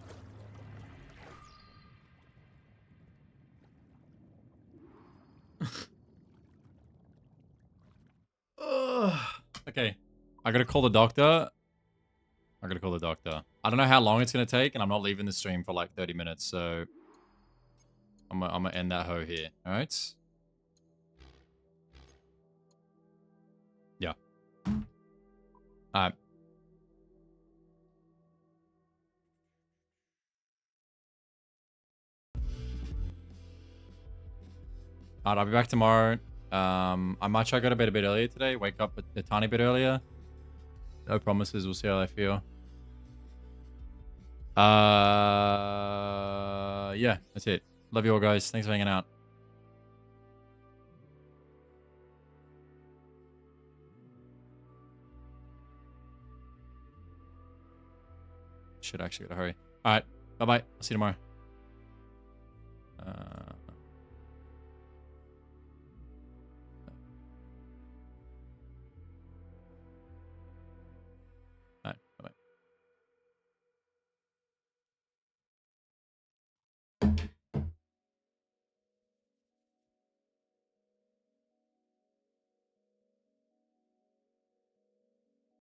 Okay. I gotta call the doctor. I don't know how long it's gonna take, and I'm not leaving the stream for like 30 minutes, so I'm gonna end that hoe here. Alright? Yeah. Alright. Alright, I'll be back tomorrow. I might try to go to bed a bit earlier today. Wake up a tiny bit earlier. No promises. We'll see how I feel. Yeah, that's it. Love you all, guys. Thanks for hanging out. Should actually gotta hurry. All right. Bye-bye. I'll see you tomorrow.